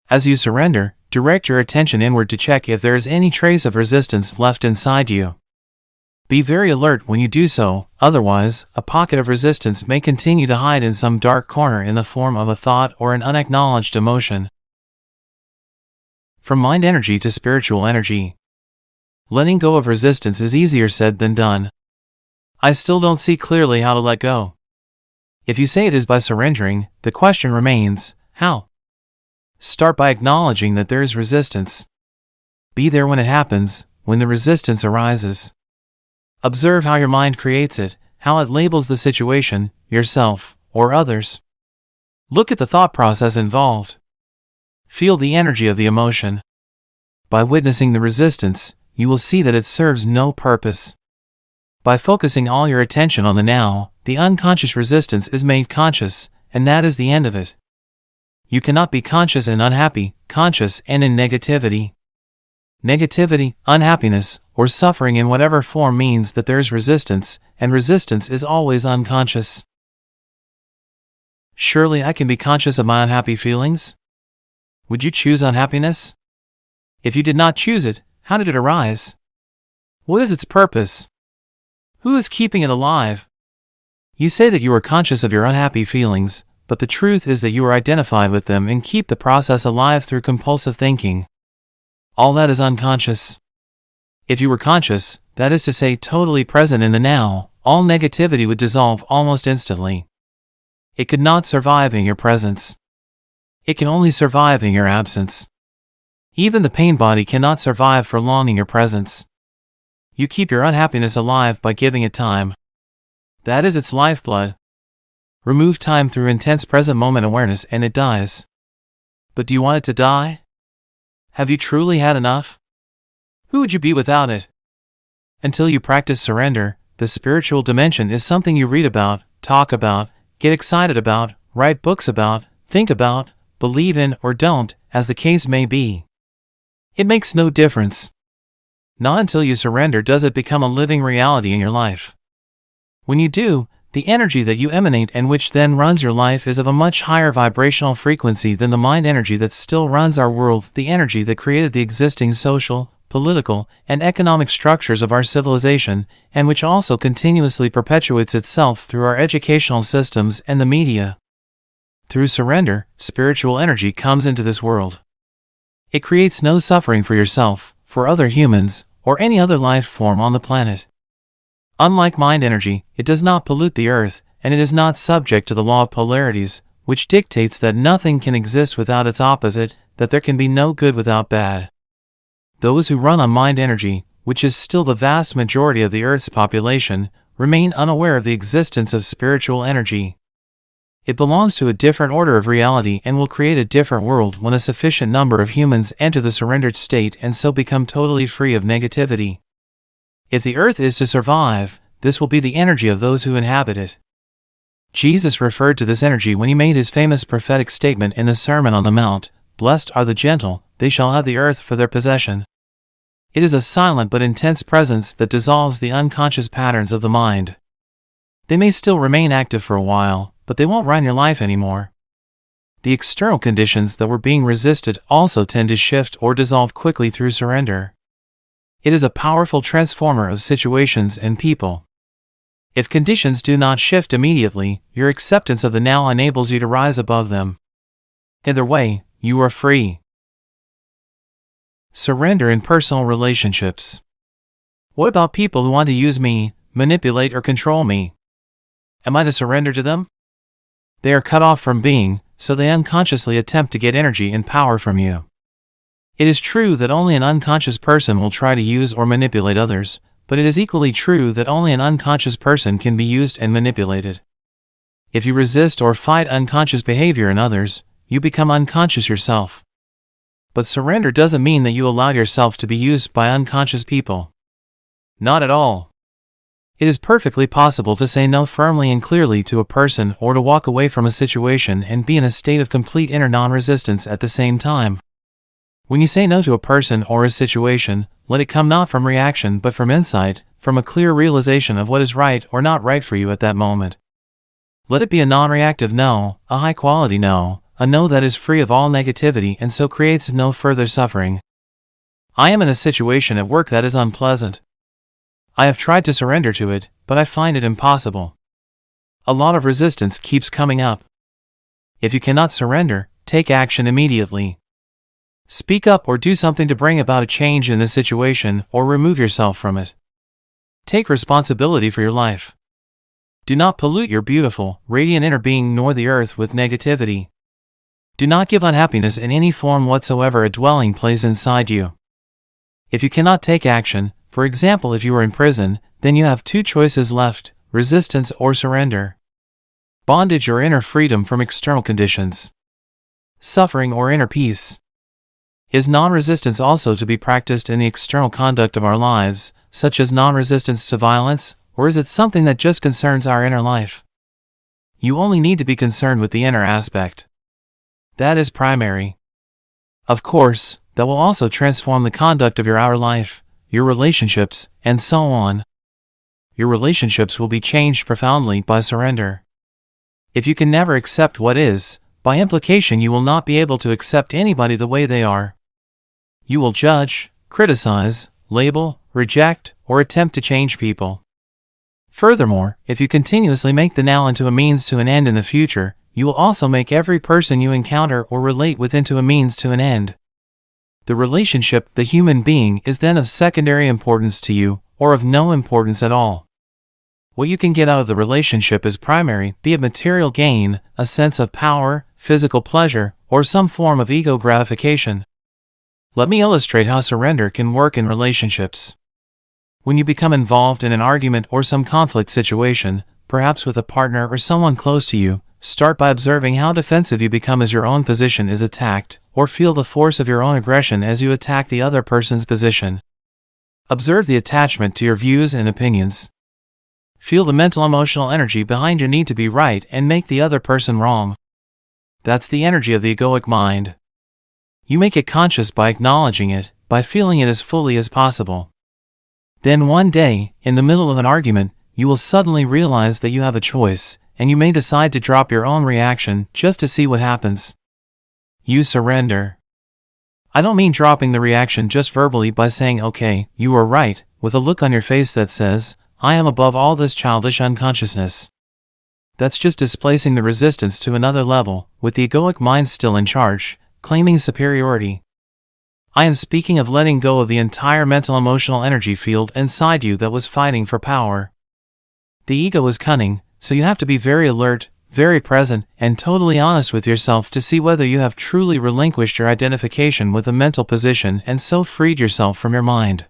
As you surrender, direct your attention inward to check if there is any trace of resistance left inside you. Be very alert when you do so, otherwise, a pocket of resistance may continue to hide in some dark corner in the form of a thought or an unacknowledged emotion. From mind energy to spiritual energy. Letting go of resistance is easier said than done. I still don't see clearly how to let go. If you say it is by surrendering, the question remains, how? Start by acknowledging that there is resistance. Be there when it happens, when the resistance arises. Observe how your mind creates it, how it labels the situation, yourself, or others. Look at the thought process involved. Feel the energy of the emotion. By witnessing the resistance, you will see that it serves no purpose. By focusing all your attention on the now, the unconscious resistance is made conscious, and that is the end of it. You cannot be conscious and unhappy, conscious and in negativity. Negativity, unhappiness, or suffering in whatever form means that there is resistance, and resistance is always unconscious. Surely I can be conscious of my unhappy feelings? Would you choose unhappiness? If you did not choose it, how did it arise? What is its purpose? Who is keeping it alive? You say that you are conscious of your unhappy feelings, but the truth is that you are identified with them and keep the process alive through compulsive thinking. All that is unconscious. If you were conscious, that is to say totally present in the now, all negativity would dissolve almost instantly. It could not survive in your presence. It can only survive in your absence. Even the pain body cannot survive for long in your presence. You keep your unhappiness alive by giving it time. That is its lifeblood. Remove time through intense present moment awareness and it dies. But do you want it to die? Have you truly had enough? Who would you be without it? Until you practice surrender, the spiritual dimension is something you read about, talk about, get excited about, write books about, think about, believe in or don't, as the case may be. It makes no difference. Not until you surrender does it become a living reality in your life. When you do, the energy that you emanate and which then runs your life is of a much higher vibrational frequency than the mind energy that still runs our world, the energy that created the existing social, political, and economic structures of our civilization, and which also continuously perpetuates itself through our educational systems and the media. Through surrender, spiritual energy comes into this world. It creates no suffering for yourself, for other humans, or any other life form on the planet. Unlike mind energy, it does not pollute the earth, and it is not subject to the law of polarities, which dictates that nothing can exist without its opposite, that there can be no good without bad. Those who run on mind energy, which is still the vast majority of the earth's population, remain unaware of the existence of spiritual energy. It belongs to a different order of reality and will create a different world when a sufficient number of humans enter the surrendered state and so become totally free of negativity. If the earth is to survive, this will be the energy of those who inhabit it. Jesus referred to this energy when he made his famous prophetic statement in the Sermon on the Mount, "Blessed are the gentle, they shall have the earth for their possession." It is a silent but intense presence that dissolves the unconscious patterns of the mind. They may still remain active for a while, but they won't run your life anymore. The external conditions that were being resisted also tend to shift or dissolve quickly through surrender. It is a powerful transformer of situations and people. If conditions do not shift immediately, your acceptance of the now enables you to rise above them. Either way, you are free. Surrender in personal relationships. What about people who want to use me, manipulate, or control me? Am I to surrender to them? They are cut off from being, so they unconsciously attempt to get energy and power from you. It is true that only an unconscious person will try to use or manipulate others, but it is equally true that only an unconscious person can be used and manipulated. If you resist or fight unconscious behavior in others, you become unconscious yourself. But surrender doesn't mean that you allow yourself to be used by unconscious people. Not at all. It is perfectly possible to say no firmly and clearly to a person or to walk away from a situation and be in a state of complete inner non-resistance at the same time. When you say no to a person or a situation, let it come not from reaction but from insight, from a clear realization of what is right or not right for you at that moment. Let it be a non-reactive no, a high-quality no, a no that is free of all negativity and so creates no further suffering. I am in a situation at work that is unpleasant. I have tried to surrender to it, but I find it impossible. A lot of resistance keeps coming up. If you cannot surrender, take action immediately. Speak up or do something to bring about a change in the situation or remove yourself from it. Take responsibility for your life. Do not pollute your beautiful, radiant inner being nor the earth with negativity. Do not give unhappiness in any form whatsoever a dwelling place inside you. If you cannot take action, for example if you are in prison, then you have two choices left, resistance or surrender. Bondage or inner freedom from external conditions. Suffering or inner peace. Is non-resistance also to be practiced in the external conduct of our lives, such as non-resistance to violence, or is it something that just concerns our inner life? You only need to be concerned with the inner aspect. That is primary. Of course, that will also transform the conduct of your outer life, your relationships, and so on. Your relationships will be changed profoundly by surrender. If you can never accept what is, by implication you will not be able to accept anybody the way they are. You will judge, criticize, label, reject, or attempt to change people. Furthermore, if you continuously make the now into a means to an end in the future, you will also make every person you encounter or relate with into a means to an end. The relationship, the human being, is then of secondary importance to you, or of no importance at all. What you can get out of the relationship is primary, be it material gain, a sense of power, physical pleasure, or some form of ego gratification. Let me illustrate how surrender can work in relationships. When you become involved in an argument or some conflict situation, perhaps with a partner or someone close to you, start by observing how defensive you become as your own position is attacked, or feel the force of your own aggression as you attack the other person's position. Observe the attachment to your views and opinions. Feel the mental emotional energy behind your need to be right and make the other person wrong. That's the energy of the egoic mind. You make it conscious by acknowledging it, by feeling it as fully as possible. Then one day, in the middle of an argument, you will suddenly realize that you have a choice, and you may decide to drop your own reaction just to see what happens. You surrender. I don't mean dropping the reaction just verbally by saying, "Okay, you are right," with a look on your face that says, "I am above all this childish unconsciousness." That's just displacing the resistance to another level, with the egoic mind still in charge, claiming superiority. I am speaking of letting go of the entire mental emotional energy field inside you that was fighting for power. The ego is cunning, so you have to be very alert, very present, and totally honest with yourself to see whether you have truly relinquished your identification with a mental position and so freed yourself from your mind.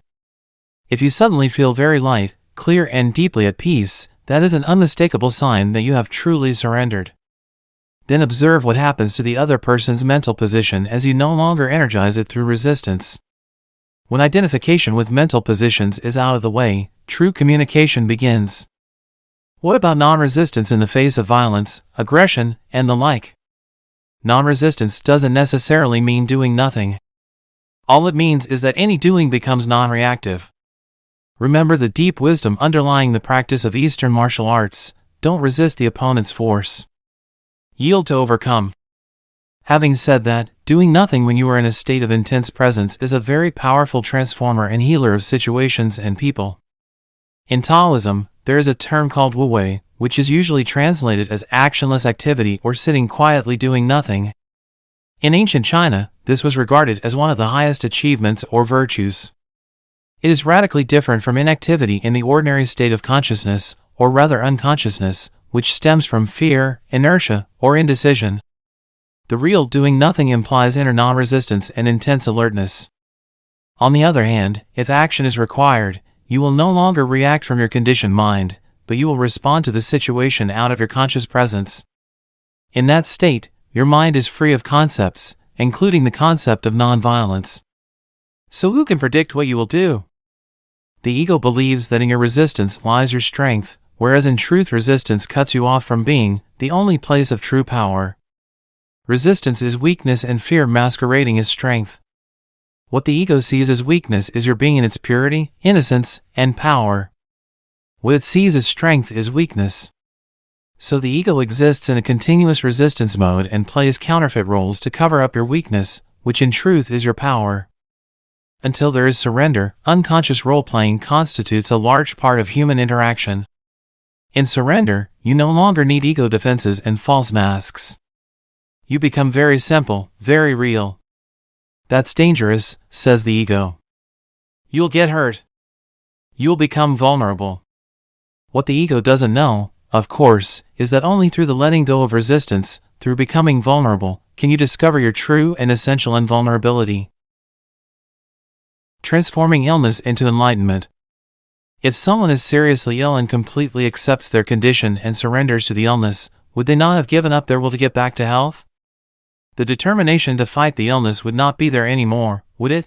If you suddenly feel very light, clear, and deeply at peace, that is an unmistakable sign that you have truly surrendered. Then observe what happens to the other person's mental position as you no longer energize it through resistance. When identification with mental positions is out of the way, true communication begins. What about non-resistance in the face of violence, aggression, and the like? Non-resistance doesn't necessarily mean doing nothing. All it means is that any doing becomes non-reactive. Remember the deep wisdom underlying the practice of Eastern martial arts: don't resist the opponent's force. Yield to overcome. Having said that, doing nothing when you are in a state of intense presence is a very powerful transformer and healer of situations and people. In Taoism, there is a term called wu wei, which is usually translated as actionless activity or sitting quietly doing nothing. In ancient China, this was regarded as one of the highest achievements or virtues. It is radically different from inactivity in the ordinary state of consciousness, or rather unconsciousness, which stems from fear, inertia, or indecision. The real doing nothing implies inner non-resistance and intense alertness. On the other hand, if action is required, you will no longer react from your conditioned mind, but you will respond to the situation out of your conscious presence. In that state, your mind is free of concepts, including the concept of non-violence. So who can predict what you will do? The ego believes that in your resistance lies your strength, whereas in truth resistance cuts you off from being the only place of true power. Resistance is weakness and fear masquerading as strength. What the ego sees as weakness is your being in its purity, innocence, and power. What it sees as strength is weakness. So the ego exists in a continuous resistance mode and plays counterfeit roles to cover up your weakness, which in truth is your power. Until there is surrender, unconscious role-playing constitutes a large part of human interaction. In surrender, you no longer need ego defenses and false masks. You become very simple, very real. That's dangerous, says the ego. You'll get hurt. You'll become vulnerable. What the ego doesn't know, of course, is that only through the letting go of resistance, through becoming vulnerable, can you discover your true and essential invulnerability. Transforming illness into enlightenment. If someone is seriously ill and completely accepts their condition and surrenders to the illness, would they not have given up their will to get back to health? The determination to fight the illness would not be there anymore, would it?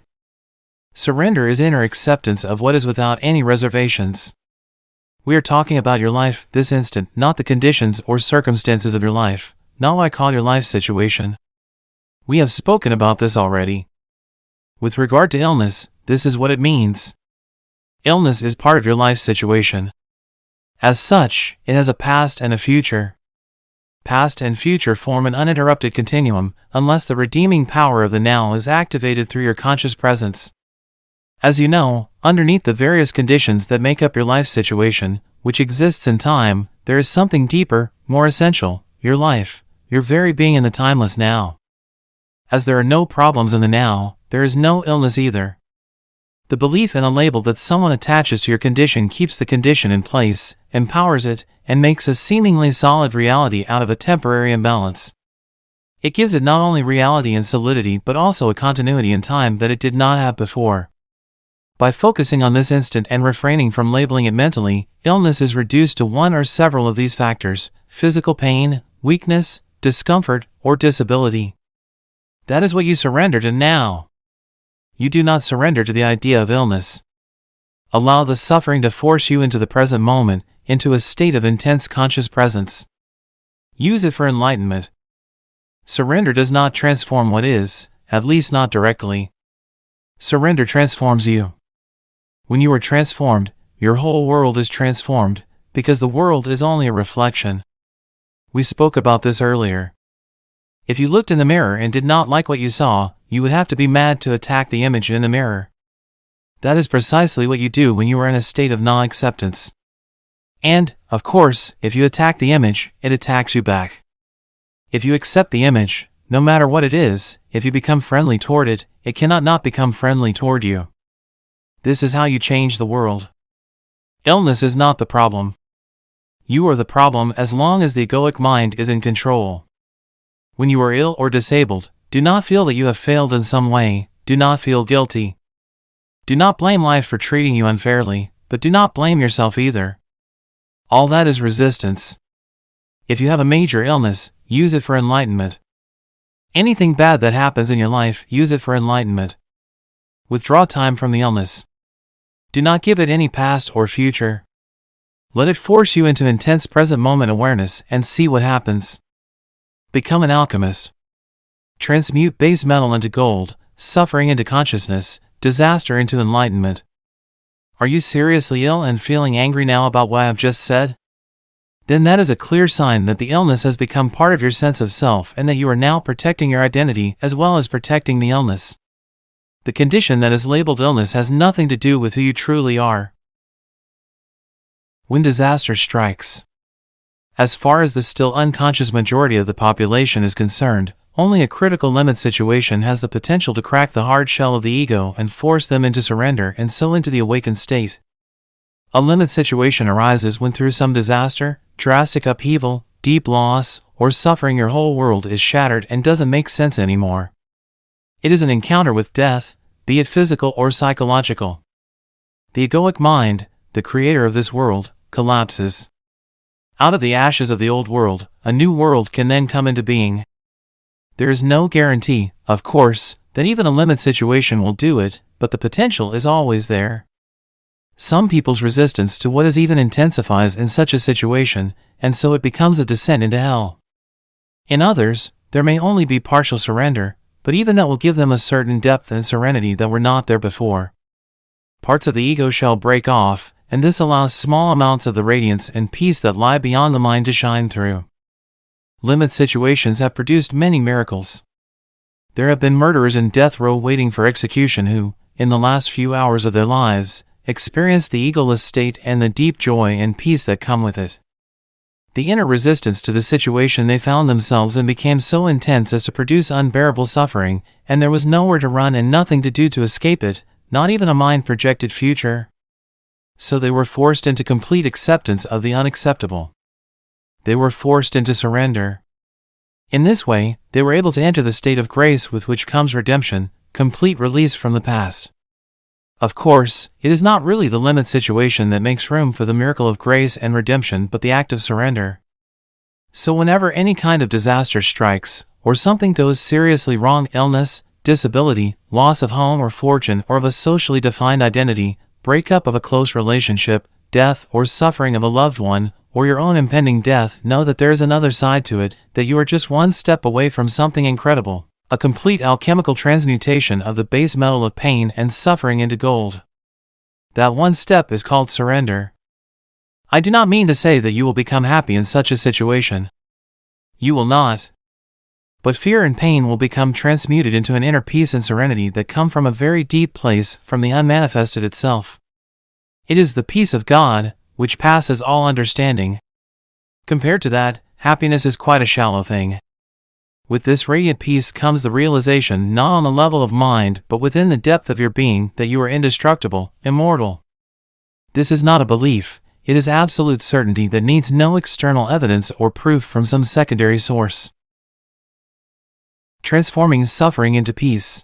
Surrender is inner acceptance of what is without any reservations. We are talking about your life, this instant, not the conditions or circumstances of your life, not what I call your life situation. We have spoken about this already. With regard to illness, this is what it means. Illness is part of your life situation. As such, it has a past and a future. Past and future form an uninterrupted continuum, unless the redeeming power of the now is activated through your conscious presence. As you know, underneath the various conditions that make up your life situation, which exists in time, there is something deeper, more essential, your life, your very being in the timeless now. As there are no problems in the now, there is no illness either. The belief in a label that someone attaches to your condition keeps the condition in place, empowers it, and makes a seemingly solid reality out of a temporary imbalance. It gives it not only reality and solidity but also a continuity in time that it did not have before. By focusing on this instant and refraining from labeling it mentally, illness is reduced to one or several of these factors: physical pain, weakness, discomfort, or disability. That is what you surrender to now. You do not surrender to the idea of illness. Allow the suffering to force you into the present moment, into a state of intense conscious presence. Use it for enlightenment. Surrender does not transform what is, at least not directly. Surrender transforms you. When you are transformed, your whole world is transformed, because the world is only a reflection. We spoke about this earlier. If you looked in the mirror and did not like what you saw, you would have to be mad to attack the image in the mirror. That is precisely what you do when you are in a state of non-acceptance. And, of course, if you attack the image, it attacks you back. If you accept the image, no matter what it is, if you become friendly toward it, it cannot not become friendly toward you. This is how you change the world. Illness is not the problem. You are the problem as long as the egoic mind is in control. When you are ill or disabled, do not feel that you have failed in some way, do not feel guilty. Do not blame life for treating you unfairly, but do not blame yourself either. All that is resistance. If you have a major illness, use it for enlightenment. Anything bad that happens in your life, use it for enlightenment. Withdraw time from the illness. Do not give it any past or future. Let it force you into intense present moment awareness and see what happens. Become an alchemist. transmute base metal into gold, suffering into consciousness, disaster into enlightenment. Are you seriously ill and feeling angry now about what I have just said? Then that is a clear sign that the illness has become part of your sense of self and that you are now protecting your identity as well as protecting the illness. The condition that is labeled illness has nothing to do with who you truly are. When disaster strikes. As far as the still unconscious majority of the population is concerned, only a critical limit situation has the potential to crack the hard shell of the ego and force them into surrender and so into the awakened state. A limit situation arises when through some disaster, drastic upheaval, deep loss, or suffering your whole world is shattered and doesn't make sense anymore. It is an encounter with death, be it physical or psychological. The egoic mind, the creator of this world, collapses. Out of the ashes of the old world, a new world can then come into being. There is no guarantee, of course, that even a limit situation will do it, but the potential is always there. Some people's resistance to what is even intensifies in such a situation, and so it becomes a descent into hell. In others, there may only be partial surrender, but even that will give them a certain depth and serenity that were not there before. Parts of the ego shall break off, and this allows small amounts of the radiance and peace that lie beyond the mind to shine through. Limit situations have produced many miracles. There have been murderers in death row waiting for execution who, in the last few hours of their lives, experienced the egoless state and the deep joy and peace that come with it. The inner resistance to the situation they found themselves in became so intense as to produce unbearable suffering, and there was nowhere to run and nothing to do to escape it, not even a mind-projected future. So they were forced into complete acceptance of the unacceptable. They were forced into surrender. In this way, they were able to enter the state of grace with which comes redemption, complete release from the past. Of course, it is not really the limit situation that makes room for the miracle of grace and redemption but the act of surrender. So whenever any kind of disaster strikes, or something goes seriously wrong, illness, disability, loss of home or fortune or of a socially defined identity, breakup of a close relationship, death or suffering of a loved one, or your own impending death, know that there is another side to it, that you are just one step away from something incredible. A complete alchemical transmutation of the base metal of pain and suffering into gold. That one step is called surrender. I do not mean to say that you will become happy in such a situation. You will not. But fear and pain will become transmuted into an inner peace and serenity that come from a very deep place, from the unmanifested itself. It is the peace of God, which passes all understanding. Compared to that, happiness is quite a shallow thing. With this radiant peace comes the realization not on the level of mind but within the depth of your being that you are indestructible, immortal. This is not a belief, it is absolute certainty that needs no external evidence or proof from some secondary source. Transforming suffering into peace.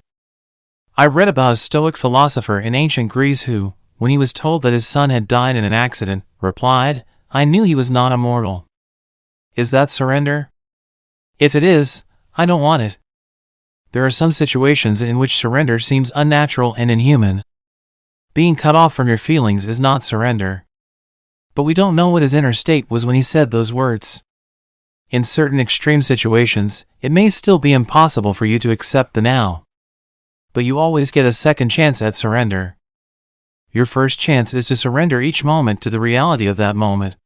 I read about a Stoic philosopher in ancient Greece who, when he was told that his son had died in an accident, replied, "I knew he was not immortal." Is that surrender? If it is, I don't want it. There are some situations in which surrender seems unnatural and inhuman. Being cut off from your feelings is not surrender. But we don't know what his inner state was when he said those words. In certain extreme situations, it may still be impossible for you to accept the now. But you always get a second chance at surrender. Your first chance is to surrender each moment to the reality of that moment.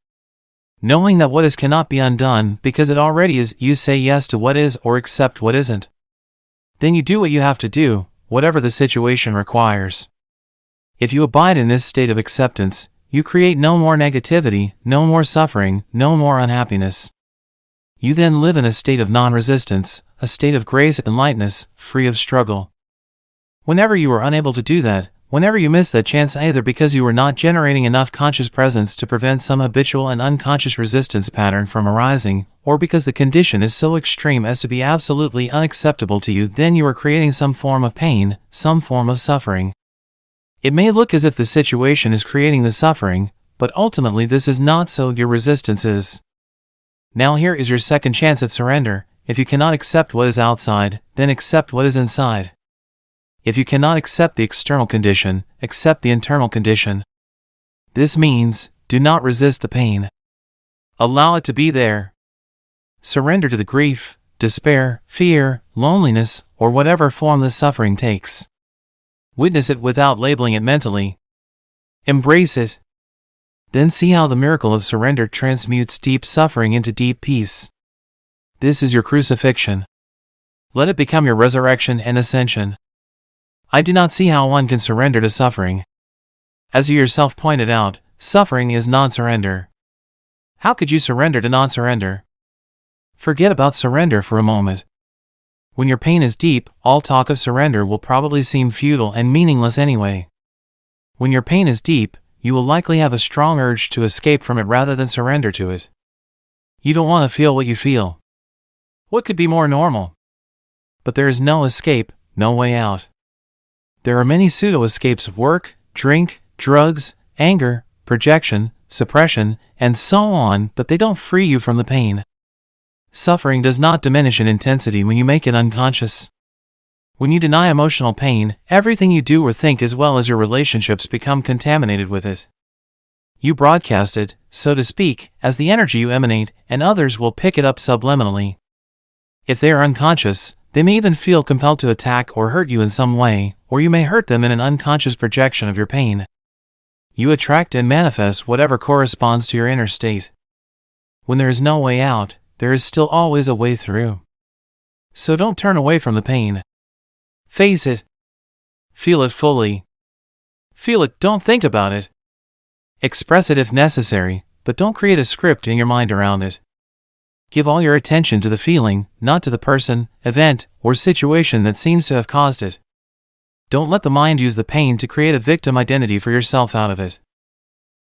Knowing that what is cannot be undone because it already is, you say yes to what is or accept what isn't. Then you do what you have to do, whatever the situation requires. If you abide in this state of acceptance, you create no more negativity, no more suffering, no more unhappiness. You then live in a state of non-resistance, a state of grace and lightness, free of struggle. Whenever you are unable to do that, whenever you miss that chance either because you are not generating enough conscious presence to prevent some habitual and unconscious resistance pattern from arising, or because the condition is so extreme as to be absolutely unacceptable to you, then you are creating some form of pain, some form of suffering. It may look as if the situation is creating the suffering, but ultimately this is not so, your resistance is. Now here is your second chance at surrender. If you cannot accept what is outside, then accept what is inside. If you cannot accept the external condition, accept the internal condition. This means, do not resist the pain. Allow it to be there. Surrender to the grief, despair, fear, loneliness, or whatever form the suffering takes. Witness it without labeling it mentally. Embrace it. Then see how the miracle of surrender transmutes deep suffering into deep peace. This is your crucifixion. Let it become your resurrection and ascension. I do not see how one can surrender to suffering. As you yourself pointed out, suffering is non-surrender. How could you surrender to non-surrender? Forget about surrender for a moment. When your pain is deep, all talk of surrender will probably seem futile and meaningless anyway. When your pain is deep, you will likely have a strong urge to escape from it rather than surrender to it. You don't want to feel what you feel. What could be more normal? But there is no escape, no way out. There are many pseudo-escapes of work, drink, drugs, anger, projection, suppression, and so on, but they don't free you from the pain. Suffering does not diminish in intensity when you make it unconscious. When you deny emotional pain, everything you do or think as well as your relationships become contaminated with it. You broadcast it, so to speak, as the energy you emanate, and others will pick it up subliminally. If they are unconscious, they may even feel compelled to attack or hurt you in some way, or you may hurt them in an unconscious projection of your pain. You attract and manifest whatever corresponds to your inner state. When there is no way out, there is still always a way through. So don't turn away from the pain. Face it. Feel it fully. Feel it, don't think about it. Express it if necessary, but don't create a script in your mind around it. Give all your attention to the feeling, not to the person, event, or situation that seems to have caused it. Don't let the mind use the pain to create a victim identity for yourself out of it.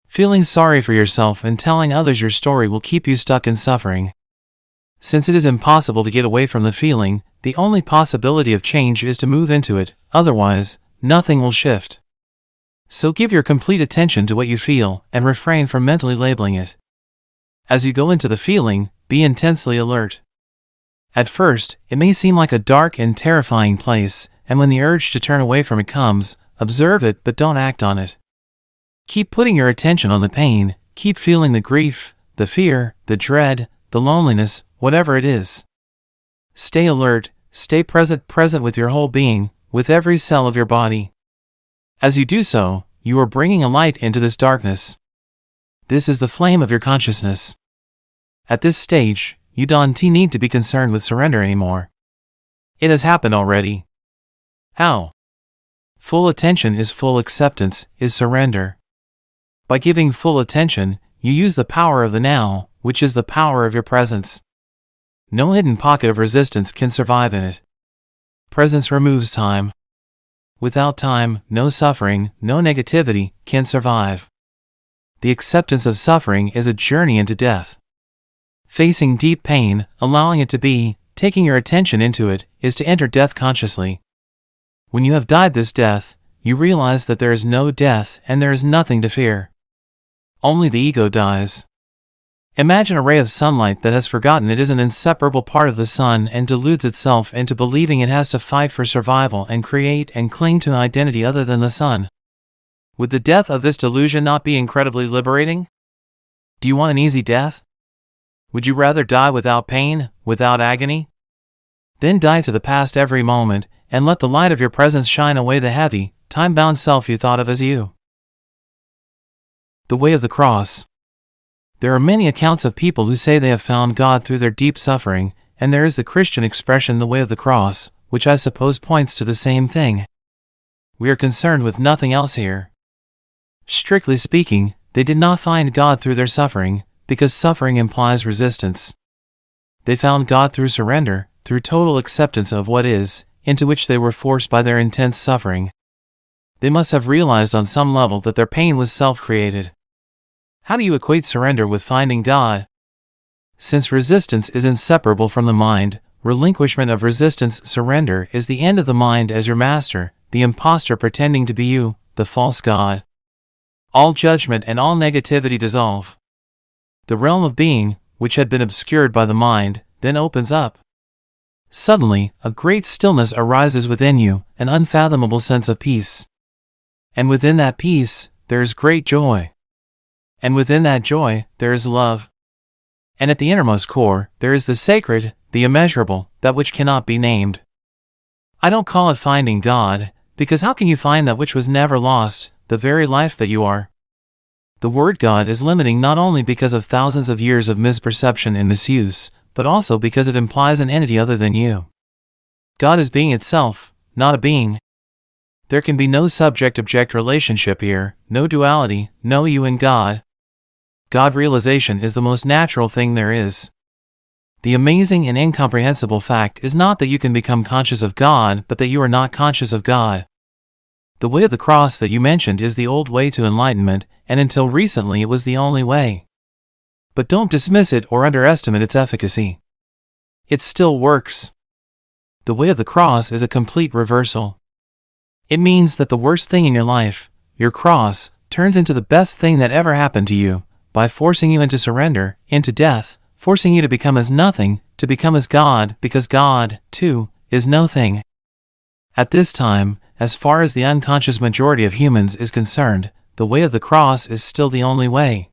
Feeling sorry for yourself and telling others your story will keep you stuck in suffering. Since it is impossible to get away from the feeling, the only possibility of change is to move into it, otherwise, nothing will shift. So give your complete attention to what you feel, and refrain from mentally labeling it. As you go into the feeling, be intensely alert. At first, it may seem like a dark and terrifying place, and when the urge to turn away from it comes, observe it but don't act on it. Keep putting your attention on the pain, keep feeling the grief, the fear, the dread, the loneliness, whatever it is. Stay alert, stay present with your whole being, with every cell of your body. As you do so, you are bringing a light into this darkness. This is the flame of your consciousness. At this stage, you don't need to be concerned with surrender anymore. It has happened already. How? Full attention is full acceptance, is surrender. By giving full attention, you use the power of the now, which is the power of your presence. No hidden pocket of resistance can survive in it. Presence removes time. Without time, no suffering, no negativity, can survive. The acceptance of suffering is a journey into death. Facing deep pain, allowing it to be, taking your attention into it, is to enter death consciously. When you have died this death, you realize that there is no death and there is nothing to fear. Only the ego dies. Imagine a ray of sunlight that has forgotten it is an inseparable part of the sun and deludes itself into believing it has to fight for survival and create and cling to an identity other than the sun. Would the death of this delusion not be incredibly liberating? Do you want an easy death? Would you rather die without pain, without agony? Then die to the past every moment, and let the light of your presence shine away the heavy, time-bound self you thought of as you. The way of the cross. There are many accounts of people who say they have found God through their deep suffering, and there is the Christian expression the way of the cross, which I suppose points to the same thing. We are concerned with nothing else here. Strictly speaking, they did not find God through their suffering, because suffering implies resistance. They found God through surrender, through total acceptance of what is, into which they were forced by their intense suffering. They must have realized on some level that their pain was self-created. How do you equate surrender with finding God? Since resistance is inseparable from the mind, relinquishment of resistance, surrender, is the end of the mind as your master, the impostor pretending to be you, the false God. All judgment and all negativity dissolve. The realm of being, which had been obscured by the mind, then opens up. Suddenly, a great stillness arises within you, an unfathomable sense of peace. And within that peace, there is great joy. And within that joy, there is love. And at the innermost core, there is the sacred, the immeasurable, that which cannot be named. I don't call it finding God, because how can you find that which was never lost, the very life that you are? The word God is limiting not only because of thousands of years of misperception and misuse, but also because it implies an entity other than you. God is being itself, not a being. There can be no subject-object relationship here, no duality, no you and God. God realization is the most natural thing there is. The amazing and incomprehensible fact is not that you can become conscious of God, but that you are not conscious of God. The way of the cross that you mentioned is the old way to enlightenment, and until recently it was the only way. But don't dismiss it or underestimate its efficacy. It still works. The way of the cross is a complete reversal. It means that the worst thing in your life, your cross, turns into the best thing that ever happened to you, by forcing you into surrender, into death, forcing you to become as nothing, to become as God, because God, too, is no thing. At this time, as far as the unconscious majority of humans is concerned, the way of the cross is still the only way.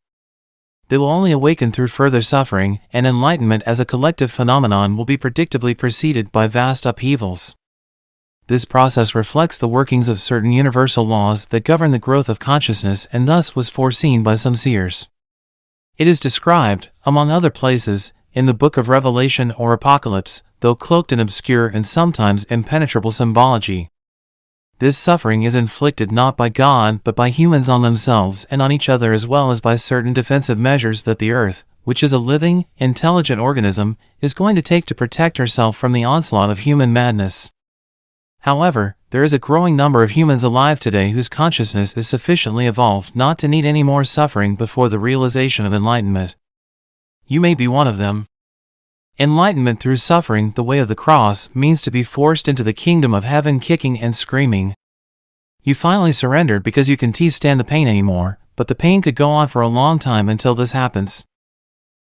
They will only awaken through further suffering, and enlightenment as a collective phenomenon will be predictably preceded by vast upheavals. This process reflects the workings of certain universal laws that govern the growth of consciousness and thus was foreseen by some seers. It is described, among other places, in the Book of Revelation or Apocalypse, though cloaked in obscure and sometimes impenetrable symbology. This suffering is inflicted not by God but by humans on themselves and on each other, as well as by certain defensive measures that the earth, which is a living, intelligent organism, is going to take to protect herself from the onslaught of human madness. However, there is a growing number of humans alive today whose consciousness is sufficiently evolved not to need any more suffering before the realization of enlightenment. You may be one of them. Enlightenment through suffering, the way of the cross, means to be forced into the kingdom of heaven kicking and screaming. You finally surrendered because you can't stand the pain anymore, but the pain could go on for a long time until this happens.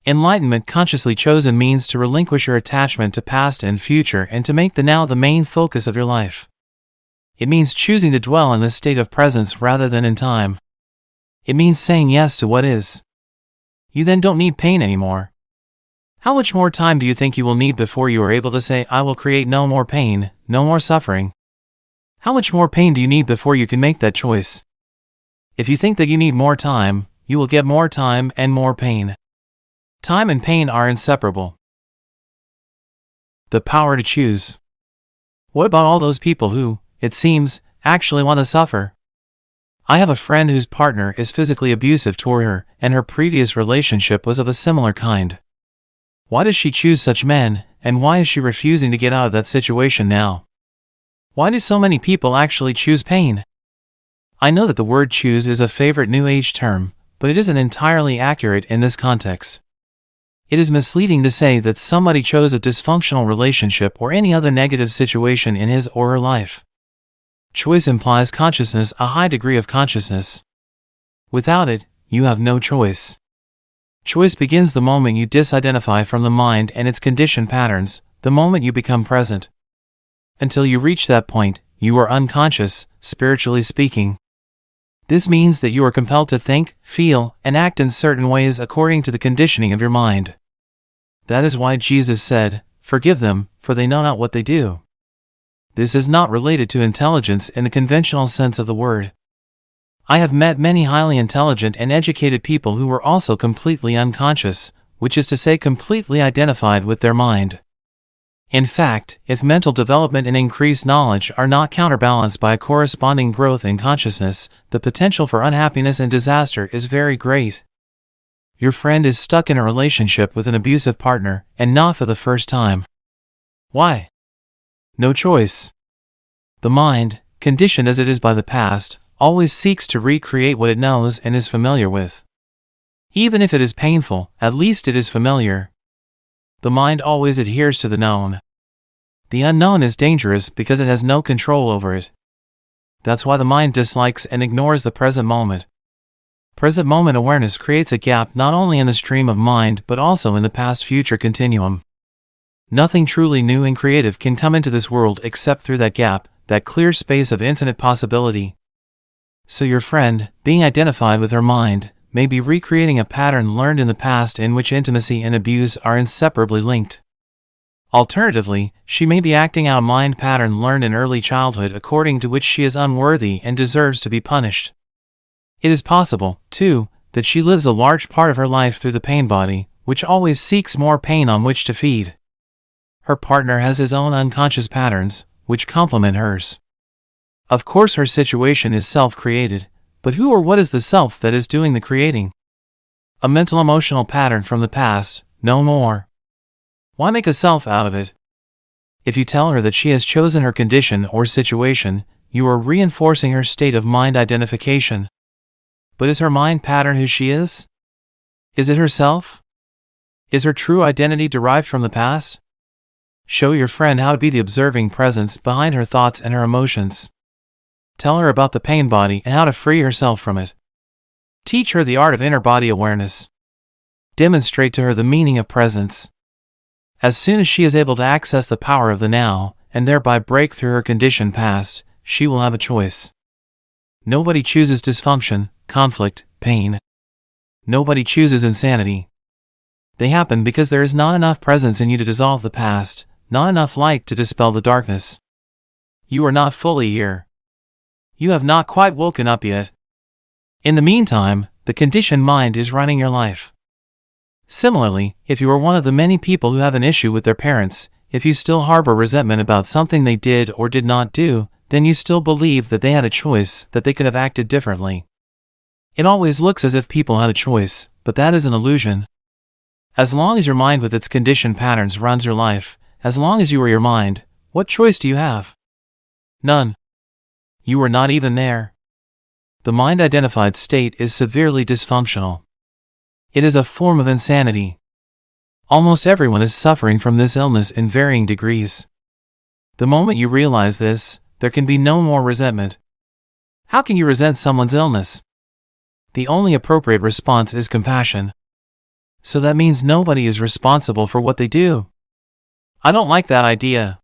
Enlightenment consciously chosen means to relinquish your attachment to past and future and to make the now the main focus of your life. It means choosing to dwell in this state of presence rather than in time. It means saying yes to what is. You then don't need pain anymore. How much more time do you think you will need before you are able to say, I will create no more pain, no more suffering? How much more pain do you need before you can make that choice? If you think that you need more time, you will get more time and more pain. Time and pain are inseparable. The power to choose. What about all those people who, it seems, actually want to suffer? I have a friend whose partner is physically abusive toward her, and her previous relationship was of a similar kind. Why does she choose such men, and why is she refusing to get out of that situation now? Why do so many people actually choose pain? I know that the word choose is a favorite New Age term, but it isn't entirely accurate in this context. It is misleading to say that somebody chose a dysfunctional relationship or any other negative situation in his or her life. Choice implies consciousness, a high degree of consciousness. Without it, you have no choice. Choice begins the moment you disidentify from the mind and its conditioned patterns, the moment you become present. Until you reach that point, you are unconscious, spiritually speaking. This means that you are compelled to think, feel, and act in certain ways according to the conditioning of your mind. That is why Jesus said, "Forgive them, for they know not what they do." This is not related to intelligence in the conventional sense of the word. I have met many highly intelligent and educated people who were also completely unconscious, which is to say completely identified with their mind. In fact, if mental development and increased knowledge are not counterbalanced by a corresponding growth in consciousness, the potential for unhappiness and disaster is very great. Your friend is stuck in a relationship with an abusive partner, and not for the first time. Why? No choice. The mind, conditioned as it is by the past, always seeks to recreate what it knows and is familiar with. Even if it is painful, at least it is familiar. The mind always adheres to the known. The unknown is dangerous because it has no control over it. That's why the mind dislikes and ignores the present moment. Present moment awareness creates a gap not only in the stream of mind but also in the past-future continuum. Nothing truly new and creative can come into this world except through that gap, that clear space of infinite possibility. So your friend, being identified with her mind, may be recreating a pattern learned in the past in which intimacy and abuse are inseparably linked. Alternatively, she may be acting out a mind pattern learned in early childhood according to which she is unworthy and deserves to be punished. It is possible, too, that she lives a large part of her life through the pain body, which always seeks more pain on which to feed. Her partner has his own unconscious patterns, which complement hers. Of course her situation is self-created, but who or what is the self that is doing the creating? A mental emotional pattern from the past, no more. Why make a self out of it? If you tell her that she has chosen her condition or situation, you are reinforcing her state of mind identification. But is her mind pattern who she is? Is it herself? Is her true identity derived from the past? Show your friend how to be the observing presence behind her thoughts and her emotions. Tell her about the pain body and how to free herself from it. Teach her the art of inner body awareness. Demonstrate to her the meaning of presence. As soon as she is able to access the power of the now, and thereby break through her conditioned past, she will have a choice. Nobody chooses dysfunction, conflict, pain. Nobody chooses insanity. They happen because there is not enough presence in you to dissolve the past, not enough light to dispel the darkness. You are not fully here. You have not quite woken up yet. In the meantime, the conditioned mind is running your life. Similarly, if you are one of the many people who have an issue with their parents, if you still harbor resentment about something they did or did not do, then you still believe that they had a choice, that they could have acted differently. It always looks as if people had a choice, but that is an illusion. As long as your mind with its conditioned patterns runs your life, as long as you are your mind, what choice do you have? None. You are not even there. The mind-identified state is severely dysfunctional. It is a form of insanity. Almost everyone is suffering from this illness in varying degrees. The moment you realize this, there can be no more resentment. How can you resent someone's illness? The only appropriate response is compassion. So that means nobody is responsible for what they do. I don't like that idea.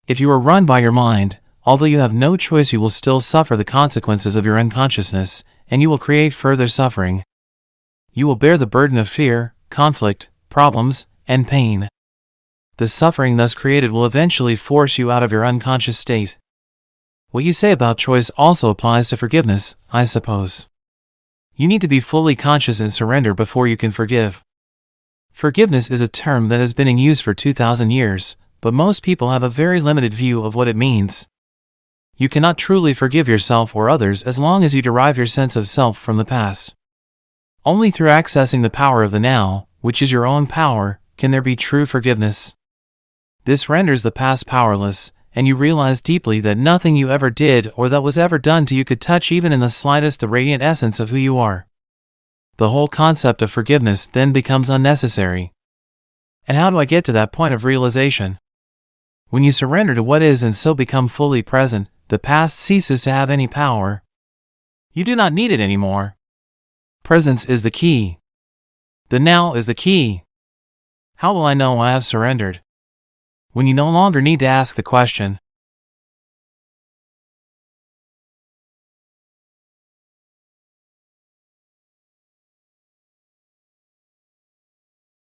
If you are run by your mind, although you have no choice, you will still suffer the consequences of your unconsciousness, and you will create further suffering. You will bear the burden of fear, conflict, problems, and pain. The suffering thus created will eventually force you out of your unconscious state. What you say about choice also applies to forgiveness, I suppose. You need to be fully conscious and surrender before you can forgive. Forgiveness is a term that has been in use for 2,000 years, but most people have a very limited view of what it means. You cannot truly forgive yourself or others as long as you derive your sense of self from the past. Only through accessing the power of the now, which is your own power, can there be true forgiveness. This renders the past powerless, and you realize deeply that nothing you ever did or that was ever done to you could touch even in the slightest the radiant essence of who you are. The whole concept of forgiveness then becomes unnecessary. And how do I get to that point of realization? When you surrender to what is and so become fully present, the past ceases to have any power. You do not need it anymore. Presence is the key. The now is the key. How will I know I have surrendered? When you no longer need to ask the question,